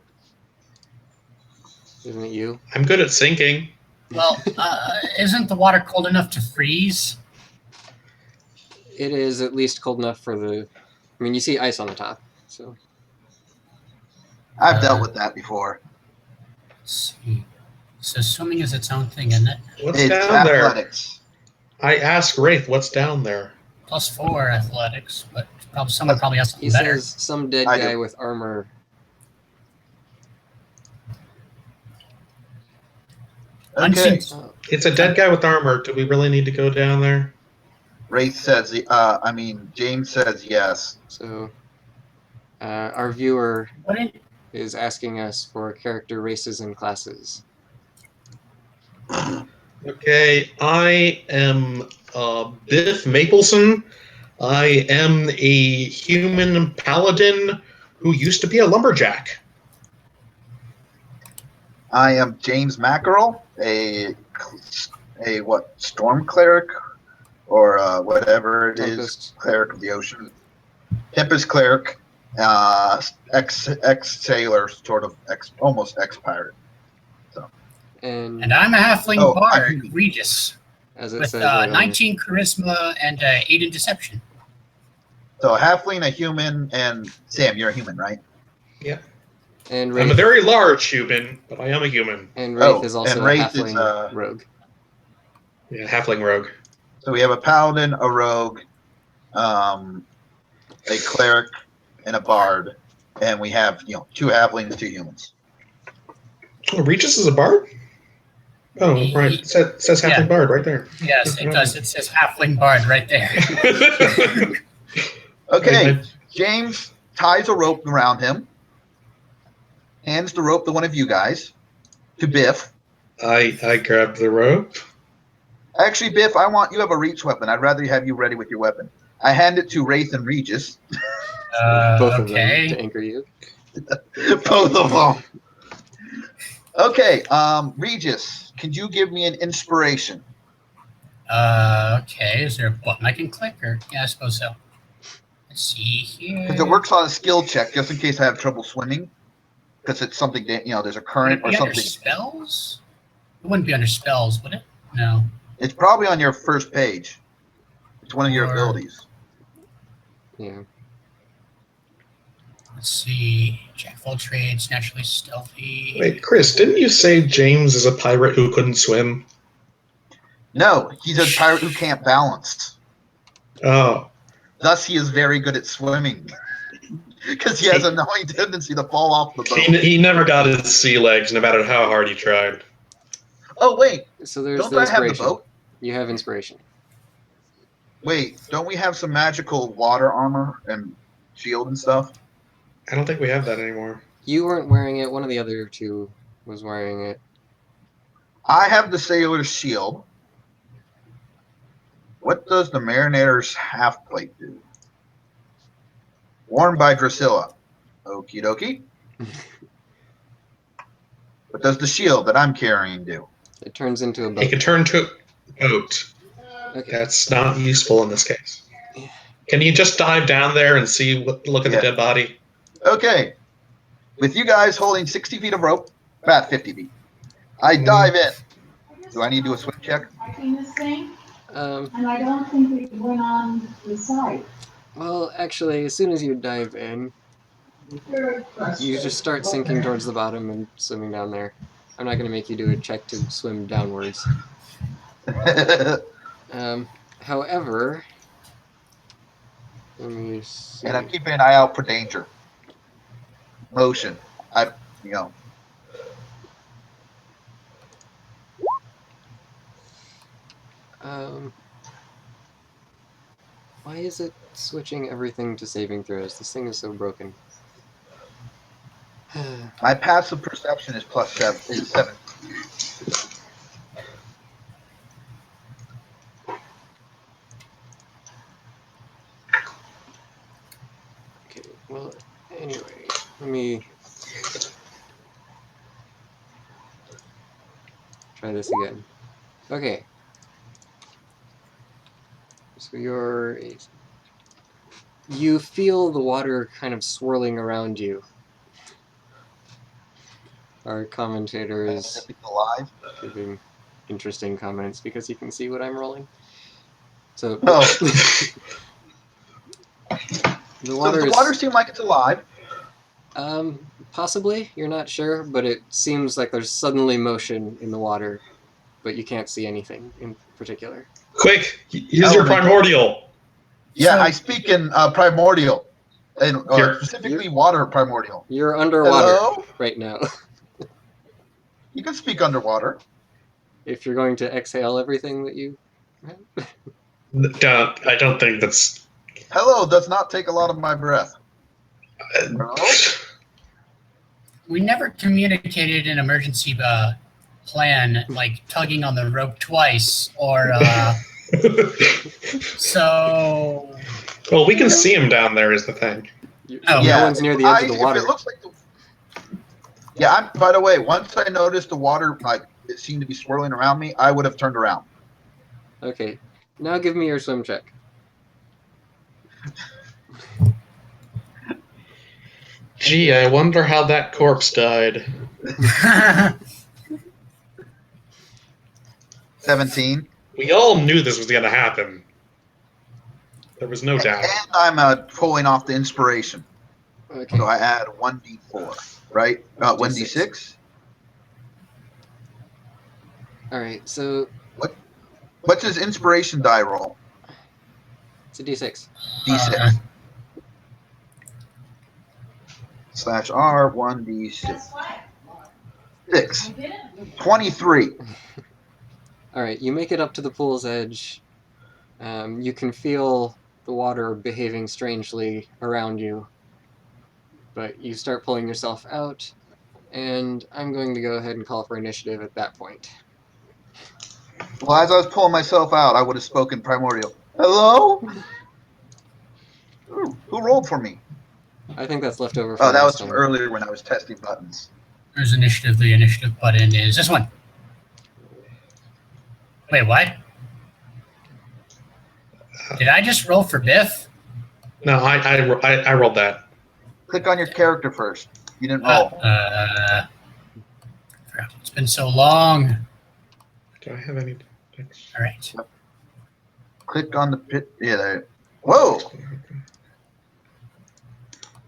[SPEAKER 1] Isn't it you?
[SPEAKER 2] I'm good at sinking.
[SPEAKER 4] Well, isn't the water cold enough to freeze?
[SPEAKER 1] It is at least cold enough for the. I mean, you see ice on the top, so.
[SPEAKER 3] I've dealt with that before.
[SPEAKER 4] Let's see. So swimming is its own thing, isn't it?
[SPEAKER 2] What's
[SPEAKER 3] It's
[SPEAKER 2] down there?
[SPEAKER 3] athletics.
[SPEAKER 2] I asked Wraith, what's down there?
[SPEAKER 4] +4 athletics, but someone probably has something
[SPEAKER 1] He
[SPEAKER 4] better.
[SPEAKER 1] says some dead
[SPEAKER 3] I
[SPEAKER 1] guy
[SPEAKER 3] do.
[SPEAKER 1] with armor.
[SPEAKER 3] Okay.
[SPEAKER 1] Oh,
[SPEAKER 2] It's a dead guy with armor. Do we really need to go down there?
[SPEAKER 3] Wraith says, James says yes.
[SPEAKER 1] so, our viewer
[SPEAKER 4] What in,
[SPEAKER 1] is asking us for character races and classes.
[SPEAKER 2] Okay, I am Biff Mapleson. I am a human paladin who used to be a lumberjack.
[SPEAKER 3] I am James Mackerel, a storm cleric or whatever it is,
[SPEAKER 1] Tempest.
[SPEAKER 3] cleric of the ocean, Tempest cleric, ex sailor, sort of almost ex pirate.
[SPEAKER 1] And
[SPEAKER 4] And I'm a halfling
[SPEAKER 3] Oh,
[SPEAKER 4] bard, Regis,
[SPEAKER 1] as it
[SPEAKER 4] with
[SPEAKER 1] says right on
[SPEAKER 4] 19 charisma and 8 in deception.
[SPEAKER 3] So a halfling, a human, and Sam, you're a human, right?
[SPEAKER 1] there. And
[SPEAKER 2] I'm a
[SPEAKER 1] Wraith,
[SPEAKER 2] very large human, but I am a human.
[SPEAKER 1] and Wraith
[SPEAKER 3] Oh,
[SPEAKER 1] is also
[SPEAKER 3] and
[SPEAKER 1] a
[SPEAKER 3] Wraith is,
[SPEAKER 1] halfling rogue.
[SPEAKER 2] Yeah, halfling rogue.
[SPEAKER 3] So we have a paladin, a rogue, a cleric, and a bard, and we have 2 halflings, 2 humans.
[SPEAKER 2] Oh, Regis is a bard? Oh, right. It says halfling
[SPEAKER 4] Yeah.
[SPEAKER 2] bard right there.
[SPEAKER 4] Yes, it does. It says halfling bard right there.
[SPEAKER 3] Okay, James ties a rope around him, hands the rope to one of you guys, to Biff.
[SPEAKER 2] I grabbed the rope.
[SPEAKER 3] Actually, Biff, you have a reach weapon. I'd rather have you ready with your weapon. I hand it to Wraith and Regis.
[SPEAKER 1] Both of them
[SPEAKER 4] Okay.
[SPEAKER 1] to anchor you.
[SPEAKER 3] Both of them. Okay, Regis, can you give me an inspiration?
[SPEAKER 4] Okay. Is there a button I can click? Or yeah, I suppose so. Let's see here.
[SPEAKER 3] Because it works on a skill check, just in case I have trouble swimming. Because it's something that, there's a
[SPEAKER 4] Would
[SPEAKER 3] current
[SPEAKER 4] it
[SPEAKER 3] or
[SPEAKER 4] be under
[SPEAKER 3] something.
[SPEAKER 4] spells? It wouldn't be under spells, would it? No.
[SPEAKER 3] It's probably on your first page. It's one of your
[SPEAKER 4] Or-
[SPEAKER 3] abilities.
[SPEAKER 1] Yeah.
[SPEAKER 4] Let's see. Jack of all trades, naturally stealthy.
[SPEAKER 2] Wait, Chris, didn't you say James is a pirate who couldn't swim?
[SPEAKER 3] No, he's a pirate who can't balance.
[SPEAKER 2] Oh,
[SPEAKER 3] Thus, he is very good at swimming. Because he has an annoying tendency to fall off the boat.
[SPEAKER 2] he never got his sea legs, no matter how hard he tried.
[SPEAKER 3] Oh, wait.
[SPEAKER 1] So there's
[SPEAKER 3] Don't
[SPEAKER 1] the
[SPEAKER 3] I have the
[SPEAKER 1] inspiration.
[SPEAKER 3] boat?
[SPEAKER 1] You have inspiration.
[SPEAKER 3] Wait, don't we have some magical water armor and shield and stuff?
[SPEAKER 2] I don't think we have that anymore.
[SPEAKER 1] You weren't wearing it. One of the other 2 was wearing it.
[SPEAKER 3] I have the sailor's shield. What does the marinator's half plate do? Worn by Drusilla. Okie dokie. What does the shield that I'm carrying do?
[SPEAKER 1] It turns into a
[SPEAKER 2] He
[SPEAKER 1] boat.
[SPEAKER 2] can turn to a boat.
[SPEAKER 1] Okay.
[SPEAKER 2] That's not useful in this case. Can you just dive down there and look at the dead body?
[SPEAKER 3] Okay. With you guys holding 60 feet of rope, about 50 feet, I dive in. Do I need to do a swim check?
[SPEAKER 5] This thing,
[SPEAKER 1] Um,
[SPEAKER 5] and I don't think we went on the site.
[SPEAKER 1] well, actually, as soon as you dive in, you just start sinking towards the bottom and swimming down there. I'm not going to make you do a check to swim downwards. However, let me see.
[SPEAKER 3] And I'm keeping an eye out for danger. Motion.
[SPEAKER 1] Why is it switching everything to saving throws? This thing is so broken.
[SPEAKER 3] My passive perception is +7.
[SPEAKER 1] Okay, well, anyway, let me try this again. Okay. So you feel the water kind of swirling around you. Our commentator is
[SPEAKER 3] Alive.
[SPEAKER 1] giving interesting comments because he can see what I'm rolling. So
[SPEAKER 3] Oh.
[SPEAKER 1] the water
[SPEAKER 3] Does the water seem like it's alive?
[SPEAKER 1] possibly, you're not sure, but it seems like there's suddenly motion in the water, but you can't see anything in particular.
[SPEAKER 2] Quick, use your primordial.
[SPEAKER 3] Yeah,
[SPEAKER 4] So-
[SPEAKER 3] I speak in primordial. And,
[SPEAKER 2] Here.
[SPEAKER 3] specifically water primordial.
[SPEAKER 1] You're underwater
[SPEAKER 3] Hello?
[SPEAKER 1] right now.
[SPEAKER 3] You can speak underwater.
[SPEAKER 1] If you're going to exhale everything that you
[SPEAKER 2] I don't think that's.
[SPEAKER 3] Hello does not take a lot of my breath. Hello?
[SPEAKER 4] We never communicated an emergency plan, like tugging on the rope twice, or so.
[SPEAKER 2] Well, we can see him down there. Is the thing.
[SPEAKER 4] Oh.
[SPEAKER 1] no one's near the edge of the
[SPEAKER 3] If
[SPEAKER 1] water.
[SPEAKER 3] it looks like by the way, once I noticed the water, it seemed to be swirling around me, I would have turned around.
[SPEAKER 1] Okay, now give me your swim check.
[SPEAKER 2] Gee, I wonder how that corpse died.
[SPEAKER 3] 17.
[SPEAKER 2] We all knew this was going to happen. There was no doubt.
[SPEAKER 3] And I'm pulling off the inspiration.
[SPEAKER 1] Okay.
[SPEAKER 3] So I add 1d4, right? 1d6.
[SPEAKER 1] All right. So
[SPEAKER 3] What's his inspiration die roll?
[SPEAKER 1] it's a D6.
[SPEAKER 3] D6. Slash R 1d6. 6. 23.
[SPEAKER 1] All right. You make it up to the pool's edge. You can feel the water behaving strangely around you, but you start pulling yourself out, and I'm going to go ahead and call for initiative at that point.
[SPEAKER 3] Well, as I was pulling myself out, I would have spoken primordial. Hello? Who rolled for me?
[SPEAKER 1] I think that's left over from
[SPEAKER 3] Oh, that was
[SPEAKER 1] last
[SPEAKER 3] from
[SPEAKER 1] time.
[SPEAKER 3] earlier when I was testing buttons.
[SPEAKER 4] There's initiative. The initiative button is this one. Wait, what? Did I just roll for Biff?
[SPEAKER 2] No, I rolled that.
[SPEAKER 3] Click on your character first. You didn't roll.
[SPEAKER 4] It's been so long.
[SPEAKER 2] Do I have any?
[SPEAKER 4] All right.
[SPEAKER 3] Click on the pit. Yeah, there. Whoa!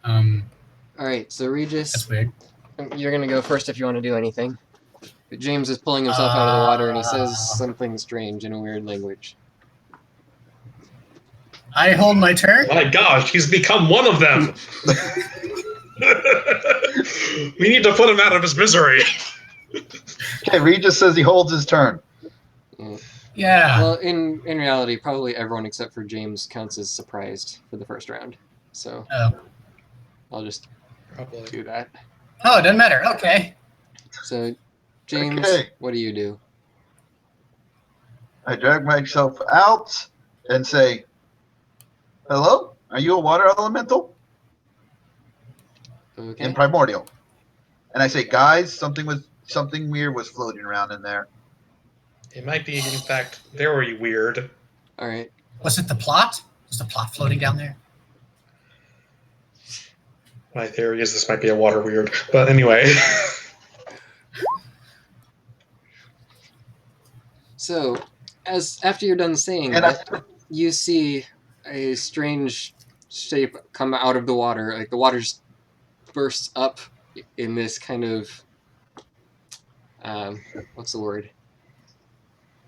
[SPEAKER 1] All right. So Regis,
[SPEAKER 4] That's weird.
[SPEAKER 1] you're going to go first if you want to do anything. But James is pulling himself out of the water, and he says something strange in a weird language.
[SPEAKER 4] I hold my turn.
[SPEAKER 2] My gosh, he's become one of them. We need to put him out of his misery.
[SPEAKER 3] Okay, Regis says he holds his turn.
[SPEAKER 4] Yeah.
[SPEAKER 1] Well, in reality, probably everyone except for James counts as surprised for the first round. So
[SPEAKER 4] Oh.
[SPEAKER 1] I'll just
[SPEAKER 2] Probably.
[SPEAKER 1] do that.
[SPEAKER 4] Oh, it doesn't matter. Okay.
[SPEAKER 1] So, James,
[SPEAKER 3] Okay.
[SPEAKER 1] what do you do?
[SPEAKER 3] I drag myself out and say, hello? Are you a water elemental?
[SPEAKER 1] Okay.
[SPEAKER 3] In primordial. And I say, guys, something weird was floating around in there.
[SPEAKER 2] It might be, in fact, very weird.
[SPEAKER 1] All right.
[SPEAKER 4] Was it the plot? Was the plot floating down there?
[SPEAKER 2] My theory is this might be a water weird. But anyway.
[SPEAKER 1] So, after you're done saying
[SPEAKER 3] And
[SPEAKER 1] that, you see a strange shape come out of the water. Like the water just bursts up in this kind of what's the word?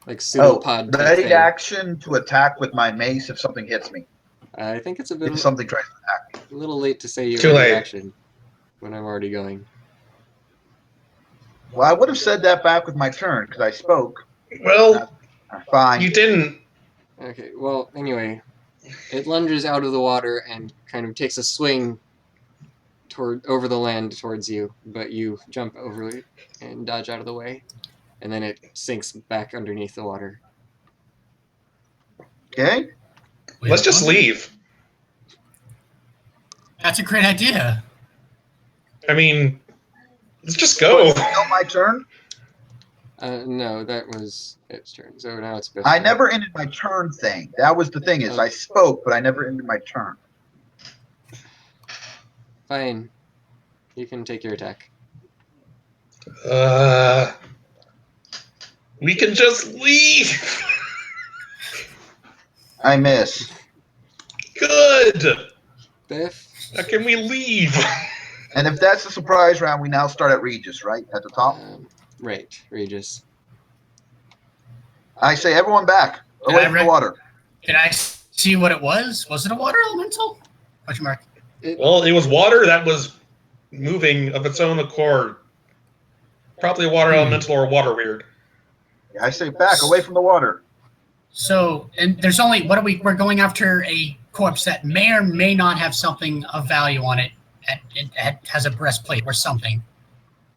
[SPEAKER 1] Like pseudopod type
[SPEAKER 3] ready
[SPEAKER 1] thing.
[SPEAKER 3] action to attack with my mace if something hits me.
[SPEAKER 1] I think it's a bit
[SPEAKER 3] If something tries to attack.
[SPEAKER 1] a little late to say you
[SPEAKER 2] Too
[SPEAKER 1] have
[SPEAKER 2] late.
[SPEAKER 1] action when I'm already going.
[SPEAKER 3] Well, I would have said that back with my turn because I spoke.
[SPEAKER 2] Well,
[SPEAKER 3] Fine.
[SPEAKER 2] you didn't.
[SPEAKER 1] Okay, well, anyway, it lunges out of the water and kind of takes a swing over the land towards you, but you jump over it and dodge out of the way, and then it sinks back underneath the water.
[SPEAKER 3] Okay.
[SPEAKER 2] Let's just leave.
[SPEAKER 4] That's a great idea.
[SPEAKER 2] I mean, let's just go.
[SPEAKER 3] Still my turn.
[SPEAKER 1] No, that was its turn. So now it's Biff's
[SPEAKER 3] I
[SPEAKER 1] turn.
[SPEAKER 3] never ended my turn thing. That was the thing is I spoke, but I never ended my turn.
[SPEAKER 1] Fine. You can take your attack.
[SPEAKER 2] We can just leave.
[SPEAKER 3] I miss.
[SPEAKER 2] Good.
[SPEAKER 1] Biff?
[SPEAKER 2] Now can we leave?
[SPEAKER 3] And if that's the surprise round, we now start at Regis, right? At the top.
[SPEAKER 1] Right, Regis.
[SPEAKER 3] I say everyone back. Away from the water.
[SPEAKER 4] Did I see what it was? Was it a water elemental? Question mark.
[SPEAKER 2] Well, it was water that was moving of its own accord. Probably a water elemental or a water weird.
[SPEAKER 3] I say back, away from the water.
[SPEAKER 4] So, and there's only, we're going after a corpse that may or may not have something of value on it. It has a breastplate or something.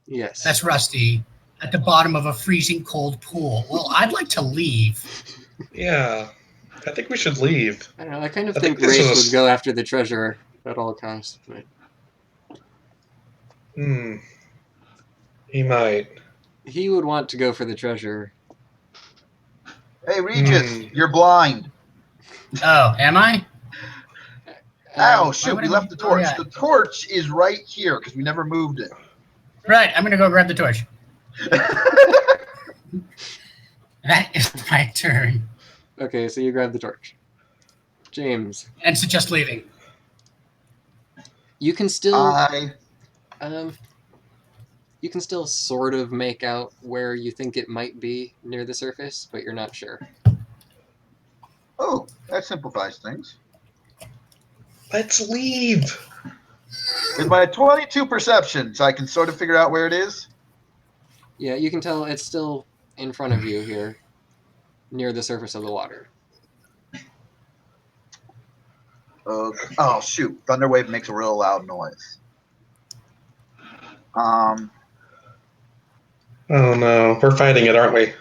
[SPEAKER 1] Yes.
[SPEAKER 4] That's rusty at the bottom of a freezing cold pool. Well, I'd like to leave.
[SPEAKER 2] Yeah, I think we should leave.
[SPEAKER 1] I don't know, I kind of
[SPEAKER 2] I
[SPEAKER 1] think
[SPEAKER 2] think this
[SPEAKER 1] Rafe
[SPEAKER 2] was-
[SPEAKER 1] would go after the treasure at all costs, but
[SPEAKER 2] He might.
[SPEAKER 1] he would want to go for the treasure.
[SPEAKER 3] Hey, Regis, you're blind.
[SPEAKER 4] Oh, am I?
[SPEAKER 3] Oh, shoot,
[SPEAKER 4] would
[SPEAKER 3] we
[SPEAKER 4] I
[SPEAKER 3] left
[SPEAKER 4] be-
[SPEAKER 3] the torch.
[SPEAKER 4] oh, yeah.
[SPEAKER 3] The torch is right here because we never moved it.
[SPEAKER 4] Right, I'm going to go grab the torch. That is my turn.
[SPEAKER 1] Okay, so you grab the torch. James,
[SPEAKER 4] And suggest leaving.
[SPEAKER 1] you can still
[SPEAKER 3] I
[SPEAKER 1] you can still sort of make out where you think it might be near the surface, but you're not sure.
[SPEAKER 3] oh, that simplifies things.
[SPEAKER 2] Let's leave.
[SPEAKER 3] With my 22 perceptions, I can sort of figure out where it is.
[SPEAKER 1] Yeah, you can tell it's still in front of you here, near the surface of the water.
[SPEAKER 3] Oh shoot! Thunderwave makes a real loud noise.
[SPEAKER 2] Oh no, we're fighting it, aren't we?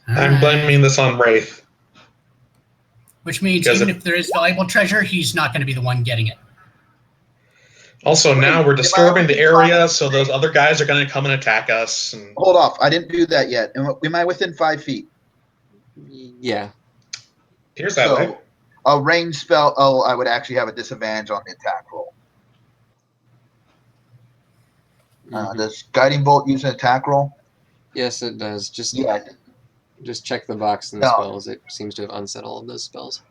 [SPEAKER 2] I'm blaming this on Wraith.
[SPEAKER 4] Which means
[SPEAKER 2] Because
[SPEAKER 4] even if there is valuable treasure, he's not going to be the one getting it.
[SPEAKER 2] Also, now we're
[SPEAKER 3] If I
[SPEAKER 2] disturbing the
[SPEAKER 3] only
[SPEAKER 2] area,
[SPEAKER 3] find-
[SPEAKER 2] so those other guys are going to come and attack us. And
[SPEAKER 3] Hold off! I didn't do that yet. Am I within 5 feet?
[SPEAKER 1] Yeah.
[SPEAKER 2] here's that way.
[SPEAKER 3] So a range spell. Oh, I would actually have a disadvantage on the attack roll.
[SPEAKER 1] Mhm.
[SPEAKER 3] Does guiding bolt use an attack roll?
[SPEAKER 1] Yes, it does. Just check the box in the
[SPEAKER 3] No.
[SPEAKER 1] spells. It seems to have unset all of those spells.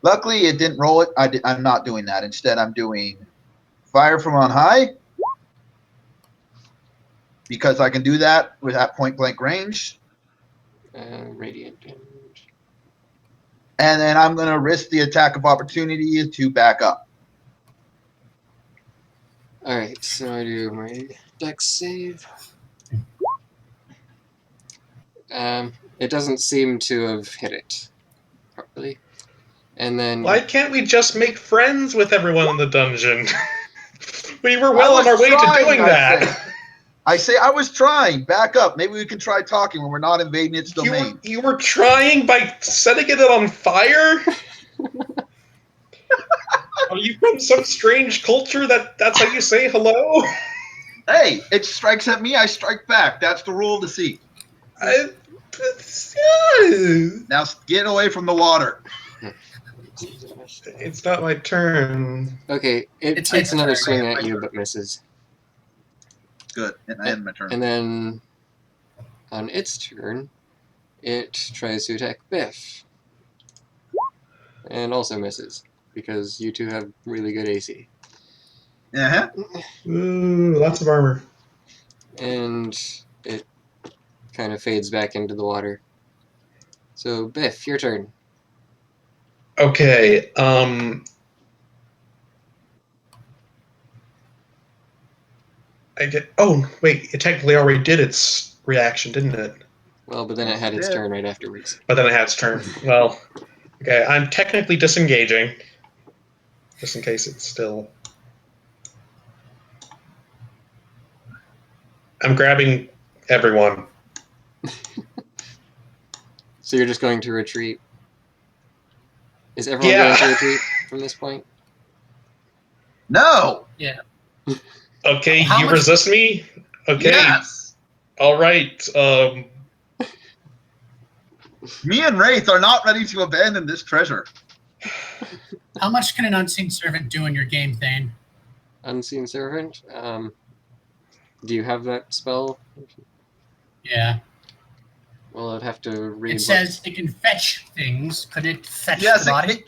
[SPEAKER 3] Luckily, it didn't roll it. I'm not doing that. Instead, I'm doing fire from on high because I can do that with that point blank range.
[SPEAKER 1] Radiant damage.
[SPEAKER 3] And then I'm going to risk the attack of opportunity to back up.
[SPEAKER 1] Alright, so I do my dex save. It doesn't seem to have hit it properly. And then
[SPEAKER 2] Why can't we just make friends with everyone in the dungeon? We were
[SPEAKER 3] I
[SPEAKER 2] well
[SPEAKER 3] was
[SPEAKER 2] on our way
[SPEAKER 3] trying,
[SPEAKER 2] to doing that.
[SPEAKER 3] I say I was trying. Back up. Maybe we can try talking when we're not invading its domain.
[SPEAKER 2] You were trying by setting it on fire? Are you from some strange culture that's how you say hello?
[SPEAKER 3] Hey, it strikes at me, I strike back. That's the rule of the sea. Now get away from the water.
[SPEAKER 2] It's not my turn.
[SPEAKER 1] okay, it
[SPEAKER 4] It's
[SPEAKER 1] takes
[SPEAKER 4] its
[SPEAKER 1] another
[SPEAKER 4] turn.
[SPEAKER 1] swing at you, but misses.
[SPEAKER 3] Good. And I end my turn.
[SPEAKER 1] And then on its turn, it tries to attack Biff. And also misses, because you two have really good AC.
[SPEAKER 3] Uh-huh.
[SPEAKER 2] Ooh, lots of armor.
[SPEAKER 1] And it kind of fades back into the water. So, Biff, your turn.
[SPEAKER 2] Okay, oh, wait, it technically already did its reaction, didn't it?
[SPEAKER 1] Well, but then it had its
[SPEAKER 3] Yeah.
[SPEAKER 1] turn right afterwards.
[SPEAKER 2] But then it had its turn. Well, okay, I'm technically disengaging. Just in case it's still... I'm grabbing everyone.
[SPEAKER 1] So you're just going to retreat? Is everyone going to retreat from this point?
[SPEAKER 3] No.
[SPEAKER 2] Okay,
[SPEAKER 4] How
[SPEAKER 2] you
[SPEAKER 4] much-
[SPEAKER 2] resist me? Okay,
[SPEAKER 3] Yes.
[SPEAKER 2] all right.
[SPEAKER 3] Me and Wraith are not ready to abandon this treasure.
[SPEAKER 4] How much can an unseen servant do in your game, Thane?
[SPEAKER 1] Unseen Servant? Do you have that spell?
[SPEAKER 4] Yeah.
[SPEAKER 1] Well, I'd have to read
[SPEAKER 4] It says it can fetch things. Could it fetch
[SPEAKER 3] Yes,
[SPEAKER 4] the
[SPEAKER 3] it
[SPEAKER 4] body?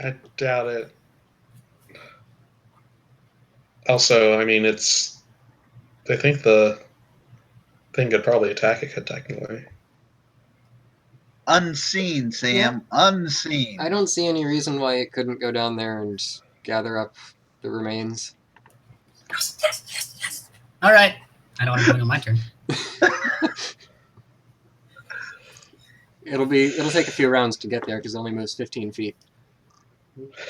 [SPEAKER 2] I doubt it. Also, I mean, it's... I think the thing could probably attack it technically.
[SPEAKER 3] Unseen, Sam. Unseen.
[SPEAKER 1] I don't see any reason why it couldn't go down there and gather up the remains.
[SPEAKER 4] Yes. All right. I know what I'm doing on my turn.
[SPEAKER 1] It'll take a few rounds to get there because it only moves 15 feet.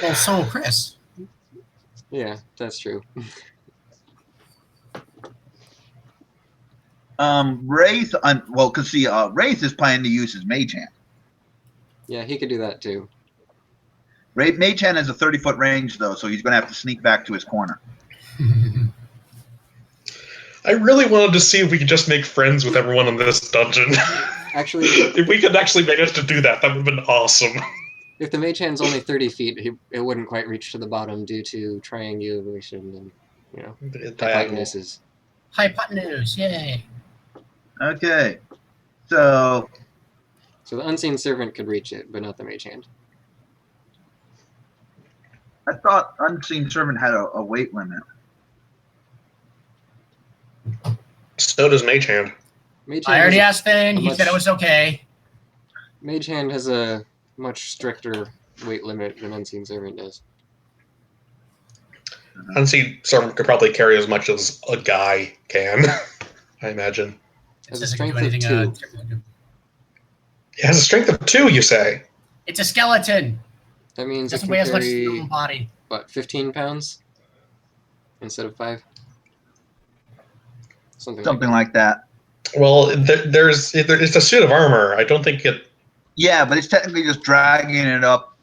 [SPEAKER 4] Well, so will Chris.
[SPEAKER 1] Yeah, that's true.
[SPEAKER 3] Wraith. Well, because see, Wraith is planning to use his mage hand.
[SPEAKER 1] Yeah, he could do that too.
[SPEAKER 3] Mage hand has a 30-foot range though, so he's going to have to sneak back to his corner.
[SPEAKER 2] I really wanted to see if we could just make friends with everyone in this dungeon.
[SPEAKER 1] Actually,
[SPEAKER 2] If we could actually manage to do that, that would have been awesome.
[SPEAKER 1] If the mage hand's only 30 feet, it wouldn't quite reach to the bottom due to triangulation and
[SPEAKER 2] Diagonal.
[SPEAKER 1] hypotenuses.
[SPEAKER 4] Hypotenuse, yay.
[SPEAKER 3] Okay. So
[SPEAKER 1] So the unseen servant could reach it, but not the mage hand.
[SPEAKER 3] I thought Unseen Servant had a weight limit.
[SPEAKER 2] So does Mage Hand.
[SPEAKER 1] Mage
[SPEAKER 4] I
[SPEAKER 1] hand
[SPEAKER 4] already
[SPEAKER 1] has
[SPEAKER 4] asked Finn.
[SPEAKER 1] a
[SPEAKER 4] He said it
[SPEAKER 1] much-
[SPEAKER 4] was okay.
[SPEAKER 1] Mage hand has a much stricter weight limit than unseen servant does.
[SPEAKER 2] Unseen Servant could probably carry as much as a guy can, I imagine.
[SPEAKER 4] It
[SPEAKER 1] Has a
[SPEAKER 4] says it can
[SPEAKER 1] strength
[SPEAKER 4] do
[SPEAKER 1] of
[SPEAKER 4] anything.
[SPEAKER 1] 2.
[SPEAKER 2] It has a strength of 2, you say?
[SPEAKER 4] It's a skeleton.
[SPEAKER 1] That means it
[SPEAKER 4] Doesn't
[SPEAKER 1] can
[SPEAKER 4] weigh as much as the
[SPEAKER 1] carry,
[SPEAKER 4] normal body.
[SPEAKER 1] what, 15 pounds instead of 5?
[SPEAKER 3] Something like that.
[SPEAKER 2] Well, it's a suit of armor. I don't think it.
[SPEAKER 3] Yeah, but it's technically just dragging it up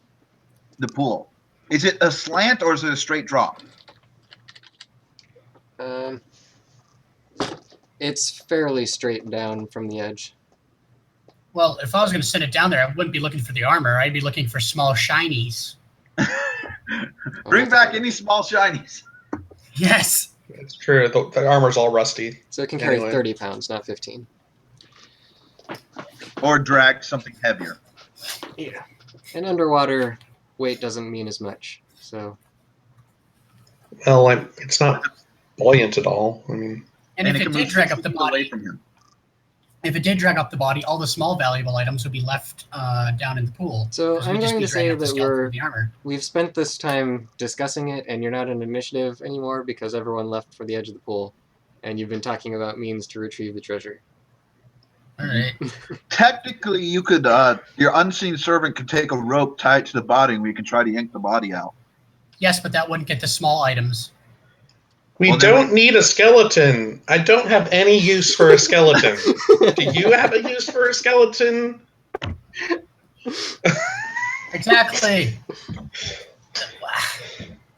[SPEAKER 3] the pool. Is it a slant or is it a straight drop?
[SPEAKER 1] It's fairly straight down from the edge.
[SPEAKER 4] Well, if I was going to send it down there, I wouldn't be looking for the armor. I'd be looking for small shinies.
[SPEAKER 3] Bring back any small shinies.
[SPEAKER 4] Yes.
[SPEAKER 2] It's true. The armor's all rusty.
[SPEAKER 1] So it can carry
[SPEAKER 2] Anyway.
[SPEAKER 1] 30 pounds, not 15.
[SPEAKER 3] Or drag something heavier.
[SPEAKER 1] Yeah. And underwater, weight doesn't mean as much. So
[SPEAKER 2] Well, it's not buoyant at all. I mean,
[SPEAKER 4] And if it
[SPEAKER 3] can
[SPEAKER 4] did
[SPEAKER 3] move
[SPEAKER 4] drag
[SPEAKER 3] 6
[SPEAKER 4] up the
[SPEAKER 3] feet away
[SPEAKER 4] body,
[SPEAKER 3] from him.
[SPEAKER 4] if it did drag up the body, all the small valuable items would be left down in the pool.
[SPEAKER 1] So
[SPEAKER 4] 'Cause
[SPEAKER 1] I'm
[SPEAKER 4] we'd just
[SPEAKER 1] going
[SPEAKER 4] be
[SPEAKER 1] to
[SPEAKER 4] dragging
[SPEAKER 1] say
[SPEAKER 4] up the
[SPEAKER 1] that
[SPEAKER 4] skeleton with the armor.
[SPEAKER 1] we've spent this time discussing it, and you're not in initiative anymore because everyone left for the edge of the pool, and you've been talking about means to retrieve the treasure.
[SPEAKER 4] All right.
[SPEAKER 3] Technically, you could, your Unseen Servant could take a rope, tie it to the body, and we can try to yank the body out.
[SPEAKER 4] Yes, but that wouldn't get the small items.
[SPEAKER 2] we
[SPEAKER 3] Well, then
[SPEAKER 2] don't need a skeleton. I don't have any use for a skeleton. Do you have a use for a skeleton?
[SPEAKER 4] Exactly.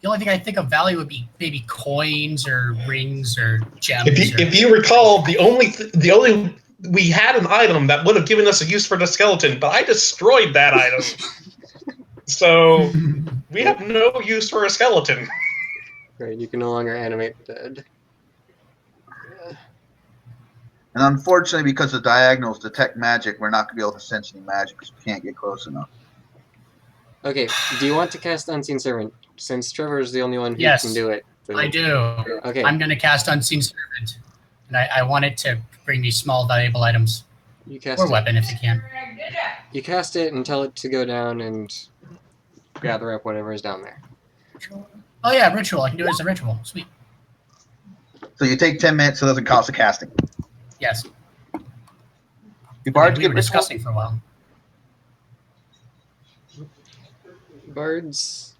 [SPEAKER 4] The only thing I think of value would be maybe coins or rings or gems.
[SPEAKER 2] If you recall, the only we had an item that would have given us a use for the skeleton, but I destroyed that item. So we have no use for a skeleton.
[SPEAKER 1] Right, you can no longer animate the dead.
[SPEAKER 3] And unfortunately, because the diagonals detect magic, we're not going to be able to sense any magic because we can't get close enough.
[SPEAKER 1] Okay, do you want to cast Unseen Servant? Since Trevor is the only one who
[SPEAKER 4] Yes,
[SPEAKER 1] can do it. then-
[SPEAKER 4] I do.
[SPEAKER 1] Okay,
[SPEAKER 4] I'm going to cast Unseen Servant. And I want it to bring me small valuable items.
[SPEAKER 1] you cast
[SPEAKER 4] Or
[SPEAKER 1] it.
[SPEAKER 4] weapon if you can.
[SPEAKER 1] You cast it and tell it to go down and gather up whatever is down there.
[SPEAKER 4] Oh yeah, ritual. I can do it as a ritual. Sweet.
[SPEAKER 3] So you take 10 minutes, so it doesn't cost a casting.
[SPEAKER 4] Yes.
[SPEAKER 3] Do
[SPEAKER 4] We
[SPEAKER 3] bards
[SPEAKER 4] were
[SPEAKER 3] get ritual?
[SPEAKER 4] discussing for a while.
[SPEAKER 1] Bards.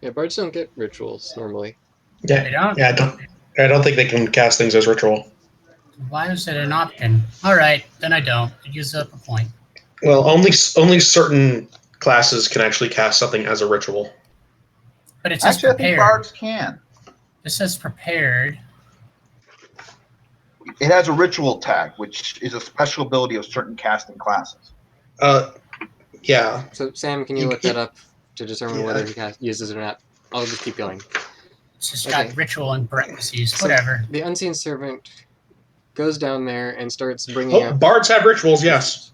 [SPEAKER 1] Yeah, bards don't get rituals normally.
[SPEAKER 4] They don't?
[SPEAKER 2] Yeah, I don't think they can cast things as ritual.
[SPEAKER 4] Why is it an option? All right, then I don't. It uses up a point.
[SPEAKER 2] Well, only certain classes can actually cast something as a ritual.
[SPEAKER 4] But it says
[SPEAKER 3] Actually, I think
[SPEAKER 4] prepared.
[SPEAKER 3] bards can.
[SPEAKER 4] This says prepared.
[SPEAKER 3] It has a ritual tag, which is a special ability of certain casting classes.
[SPEAKER 2] Yeah.
[SPEAKER 1] So, Sam, can you look that up to determine whether he uses it or not? I'll just keep going.
[SPEAKER 4] It's just
[SPEAKER 1] Okay.
[SPEAKER 4] got ritual in parentheses.
[SPEAKER 1] So-
[SPEAKER 4] Whatever.
[SPEAKER 1] The Unseen Servant goes down there and starts bringing
[SPEAKER 2] Oh,
[SPEAKER 1] up.
[SPEAKER 2] bards have rituals, yes.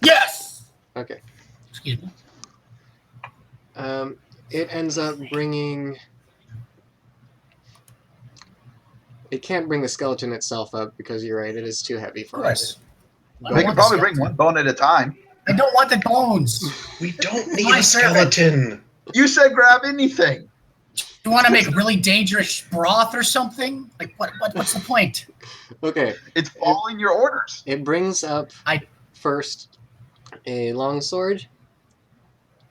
[SPEAKER 4] Yes!
[SPEAKER 1] Okay.
[SPEAKER 4] Excuse me.
[SPEAKER 1] It ends up bringing. It can't bring the skeleton itself up because you're right, it is too heavy
[SPEAKER 4] Of
[SPEAKER 1] for
[SPEAKER 4] course.
[SPEAKER 1] it.
[SPEAKER 4] I don't
[SPEAKER 3] They can
[SPEAKER 4] want the
[SPEAKER 3] probably bring
[SPEAKER 4] skeleton.
[SPEAKER 3] one bone at a time.
[SPEAKER 4] I don't want the bones.
[SPEAKER 2] We don't need
[SPEAKER 4] My
[SPEAKER 2] a
[SPEAKER 4] servant.
[SPEAKER 2] skeleton.
[SPEAKER 3] You said grab anything.
[SPEAKER 4] You want to make really dangerous broth or something? Like what's the point?
[SPEAKER 1] Okay,
[SPEAKER 3] It's following your orders.
[SPEAKER 1] it brings up
[SPEAKER 4] I-
[SPEAKER 1] first a longsword.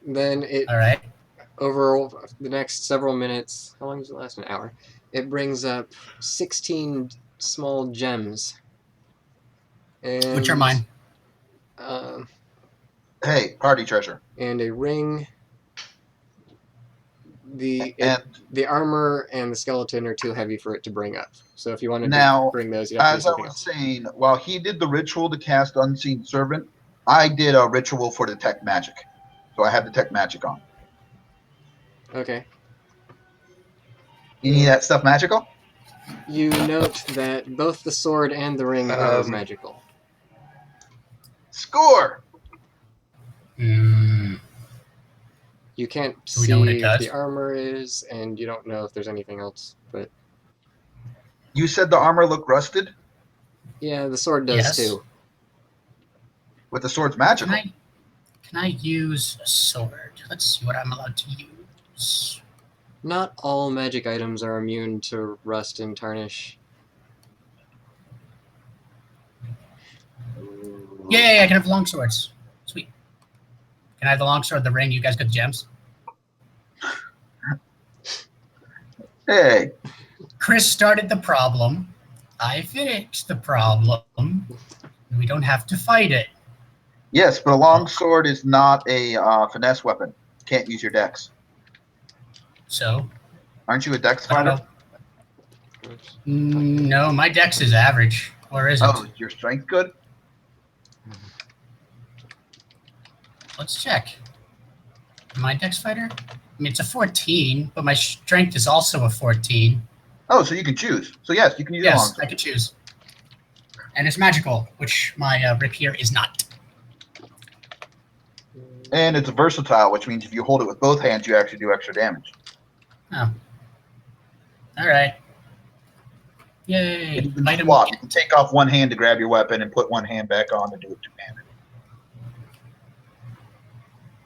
[SPEAKER 1] Then it
[SPEAKER 4] All right.
[SPEAKER 1] over the next several minutes. How long does it last? An hour. It brings up 16 small gems. And,
[SPEAKER 4] Which are mine.
[SPEAKER 3] Hey, party treasure.
[SPEAKER 1] And a ring. The
[SPEAKER 3] And
[SPEAKER 1] armor and the skeleton are too heavy for it to bring up. So if you wanted
[SPEAKER 3] Now,
[SPEAKER 1] to bring those, you have to do
[SPEAKER 3] as I
[SPEAKER 1] something
[SPEAKER 3] was
[SPEAKER 1] else.
[SPEAKER 3] saying, while he did the ritual to cast Unseen Servant, I did a ritual for detect magic. So I have detect magic on.
[SPEAKER 1] Okay.
[SPEAKER 3] Any of that stuff magical?
[SPEAKER 1] You note that both the sword and the ring are magical.
[SPEAKER 3] Score!
[SPEAKER 4] Hmm.
[SPEAKER 1] You can't
[SPEAKER 4] Do we know what it
[SPEAKER 1] see
[SPEAKER 4] does?
[SPEAKER 1] if the armor is, and you don't know if there's anything else. But
[SPEAKER 3] You said the armor looked rusted?
[SPEAKER 1] yeah, the sword does
[SPEAKER 4] Yes.
[SPEAKER 1] too.
[SPEAKER 3] But the sword's magical.
[SPEAKER 4] Can I use a sword? Let's see what I'm allowed to use.
[SPEAKER 1] Not all magic items are immune to rust and tarnish.
[SPEAKER 4] Yay, I can have long swords. Sweet. Can I have the long sword, the ring? You guys got the gems?
[SPEAKER 3] Hey,
[SPEAKER 4] Chris started the problem. I fixed the problem. We don't have to fight it.
[SPEAKER 3] yes, but a long sword is not a finesse weapon. Can't use your dex.
[SPEAKER 4] So,
[SPEAKER 3] Aren't you a dex
[SPEAKER 4] I don't
[SPEAKER 3] fighter?
[SPEAKER 4] know. No, my dex is average. Or isn't?
[SPEAKER 3] Oh, is your strength good?
[SPEAKER 4] Let's check. Am I a dex fighter? I mean, it's a 14, but my strength is also a 14.
[SPEAKER 3] Oh, so you can choose. So yes, you can use a long
[SPEAKER 4] Yes,
[SPEAKER 3] sword.
[SPEAKER 4] I could choose. And it's magical, which my rapier is not.
[SPEAKER 3] And it's versatile, which means if you hold it with both hands, you actually do extra damage.
[SPEAKER 4] Oh. All right.
[SPEAKER 3] And
[SPEAKER 4] Yay.
[SPEAKER 3] you can
[SPEAKER 4] Item.
[SPEAKER 3] swap. You can take off one hand to grab your weapon and put one hand back on to do it two-handed.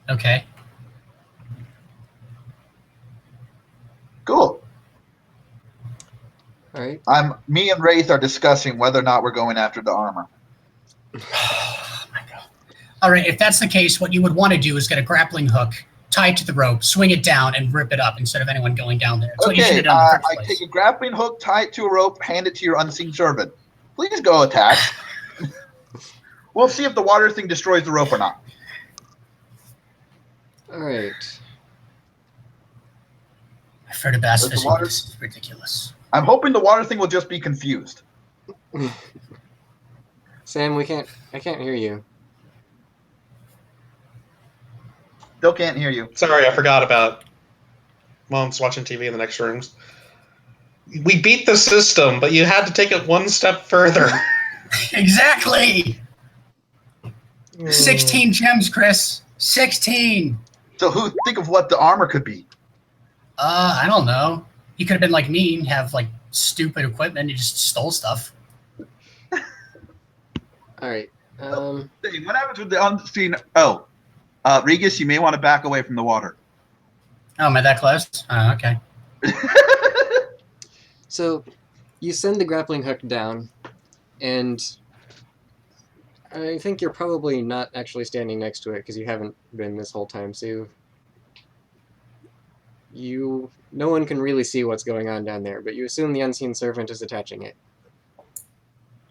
[SPEAKER 4] Okay.
[SPEAKER 3] Cool.
[SPEAKER 1] All right.
[SPEAKER 3] Me and Wraith are discussing whether or not we're going after the armor.
[SPEAKER 4] Oh my god. All right, if that's the case, what you would want to do is get a grappling hook, tie it to the rope, swing it down, and rip it up instead of anyone going down there. That's what you should
[SPEAKER 3] Okay,
[SPEAKER 4] have done in the first
[SPEAKER 3] I
[SPEAKER 4] place.
[SPEAKER 3] take a grappling hook, tie it to a rope, hand it to your unseen servant. Please go attack. We'll see if the water thing destroys the rope or not.
[SPEAKER 1] All right.
[SPEAKER 4] I've heard of bass
[SPEAKER 3] Does the
[SPEAKER 4] fishing.
[SPEAKER 3] water-
[SPEAKER 4] This is ridiculous.
[SPEAKER 3] I'm hoping the water thing will just be confused.
[SPEAKER 1] Sam, I can't hear you.
[SPEAKER 3] Still can't hear you.
[SPEAKER 2] Sorry, I forgot about Mom's watching TV in the next rooms. We beat the system, but you had to take it one step further.
[SPEAKER 4] Exactly! 16 gems, Chris. 16!
[SPEAKER 3] So think of what the armor could be.
[SPEAKER 4] I don't know. He could have been like me and have like stupid equipment. He just stole stuff.
[SPEAKER 1] All right.
[SPEAKER 3] Hey, what happens with the unseen? Oh, Regis, you may want to back away from the water.
[SPEAKER 4] Oh, am I that close? Oh, okay.
[SPEAKER 1] So you send the grappling hook down, and I think you're probably not actually standing next to it because you haven't been this whole time. So no one can really see what's going on down there, but you assume the unseen servant is attaching it.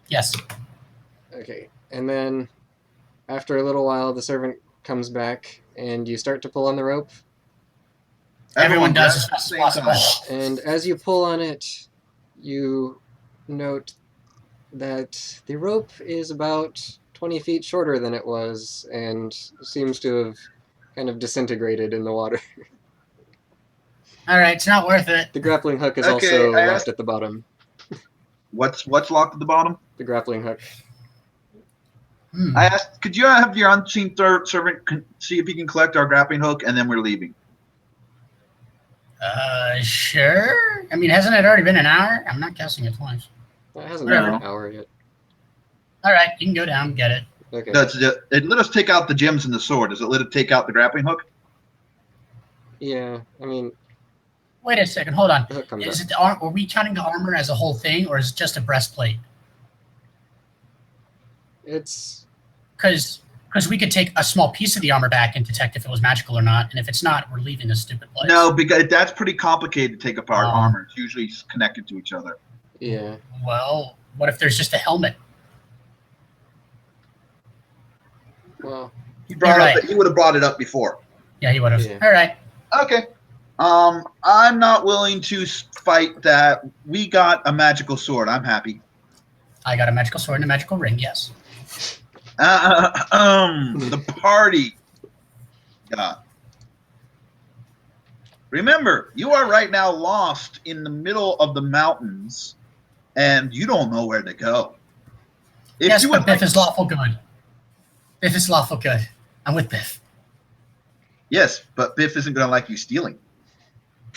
[SPEAKER 4] Yes.
[SPEAKER 1] Okay, and then after a little while, the servant comes back, and you start to pull on the rope.
[SPEAKER 4] Everyone does
[SPEAKER 3] grabs
[SPEAKER 4] as fast as
[SPEAKER 3] at the same
[SPEAKER 4] possible.
[SPEAKER 3] time.
[SPEAKER 1] And as you pull on it, you note that the rope is about 20 feet shorter than it was and seems to have kind of disintegrated in the water.
[SPEAKER 4] All right, it's not worth it.
[SPEAKER 1] The grappling hook is
[SPEAKER 3] Okay,
[SPEAKER 1] also
[SPEAKER 3] I
[SPEAKER 1] locked
[SPEAKER 3] asked-
[SPEAKER 1] at the bottom.
[SPEAKER 3] What's locked at the bottom?
[SPEAKER 1] The grappling hook.
[SPEAKER 3] I asked, could you have your unseen servant see if he can collect our grappling hook, and then we're leaving.
[SPEAKER 4] Sure. I mean, hasn't it already been an hour? I'm not guessing it twice.
[SPEAKER 1] It hasn't been
[SPEAKER 4] Whatever.
[SPEAKER 1] an hour yet.
[SPEAKER 4] All right, you can go down, get it.
[SPEAKER 1] Okay.
[SPEAKER 3] No, it let us take out the gems in the sword. Does it let it take out the grappling hook?
[SPEAKER 1] Yeah, I mean,
[SPEAKER 4] Wait a second, hold on.
[SPEAKER 1] the hook comes
[SPEAKER 4] Is
[SPEAKER 1] up.
[SPEAKER 4] it are we counting the armor as a whole thing, or is it just a breastplate?
[SPEAKER 1] It's
[SPEAKER 4] Because we could take a small piece of the armor back and detect if it was magical or not, and if it's not, we're leaving this stupid place.
[SPEAKER 3] No, because that's pretty complicated to take apart
[SPEAKER 4] Oh.
[SPEAKER 3] armor. It's usually connected to each other.
[SPEAKER 1] yeah.
[SPEAKER 4] Well, what if there's just a helmet?
[SPEAKER 1] Well,
[SPEAKER 3] He brought
[SPEAKER 4] You're
[SPEAKER 3] up
[SPEAKER 4] right.
[SPEAKER 3] that he would have brought it up before.
[SPEAKER 4] Yeah, he would have.
[SPEAKER 1] Yeah.
[SPEAKER 4] All right.
[SPEAKER 3] Okay. I'm not willing to fight that. We got a magical sword. I'm happy.
[SPEAKER 4] I got a magical sword and a magical ring. Yes.
[SPEAKER 3] The party got. Remember, you are right now lost in the middle of the mountains, and you don't know where to go. If
[SPEAKER 4] Yes,
[SPEAKER 3] you
[SPEAKER 4] but
[SPEAKER 3] would
[SPEAKER 4] Biff
[SPEAKER 3] like-
[SPEAKER 4] is lawful good. Biff is lawful good. I'm with Biff.
[SPEAKER 3] Yes, but Biff isn't going to like you stealing.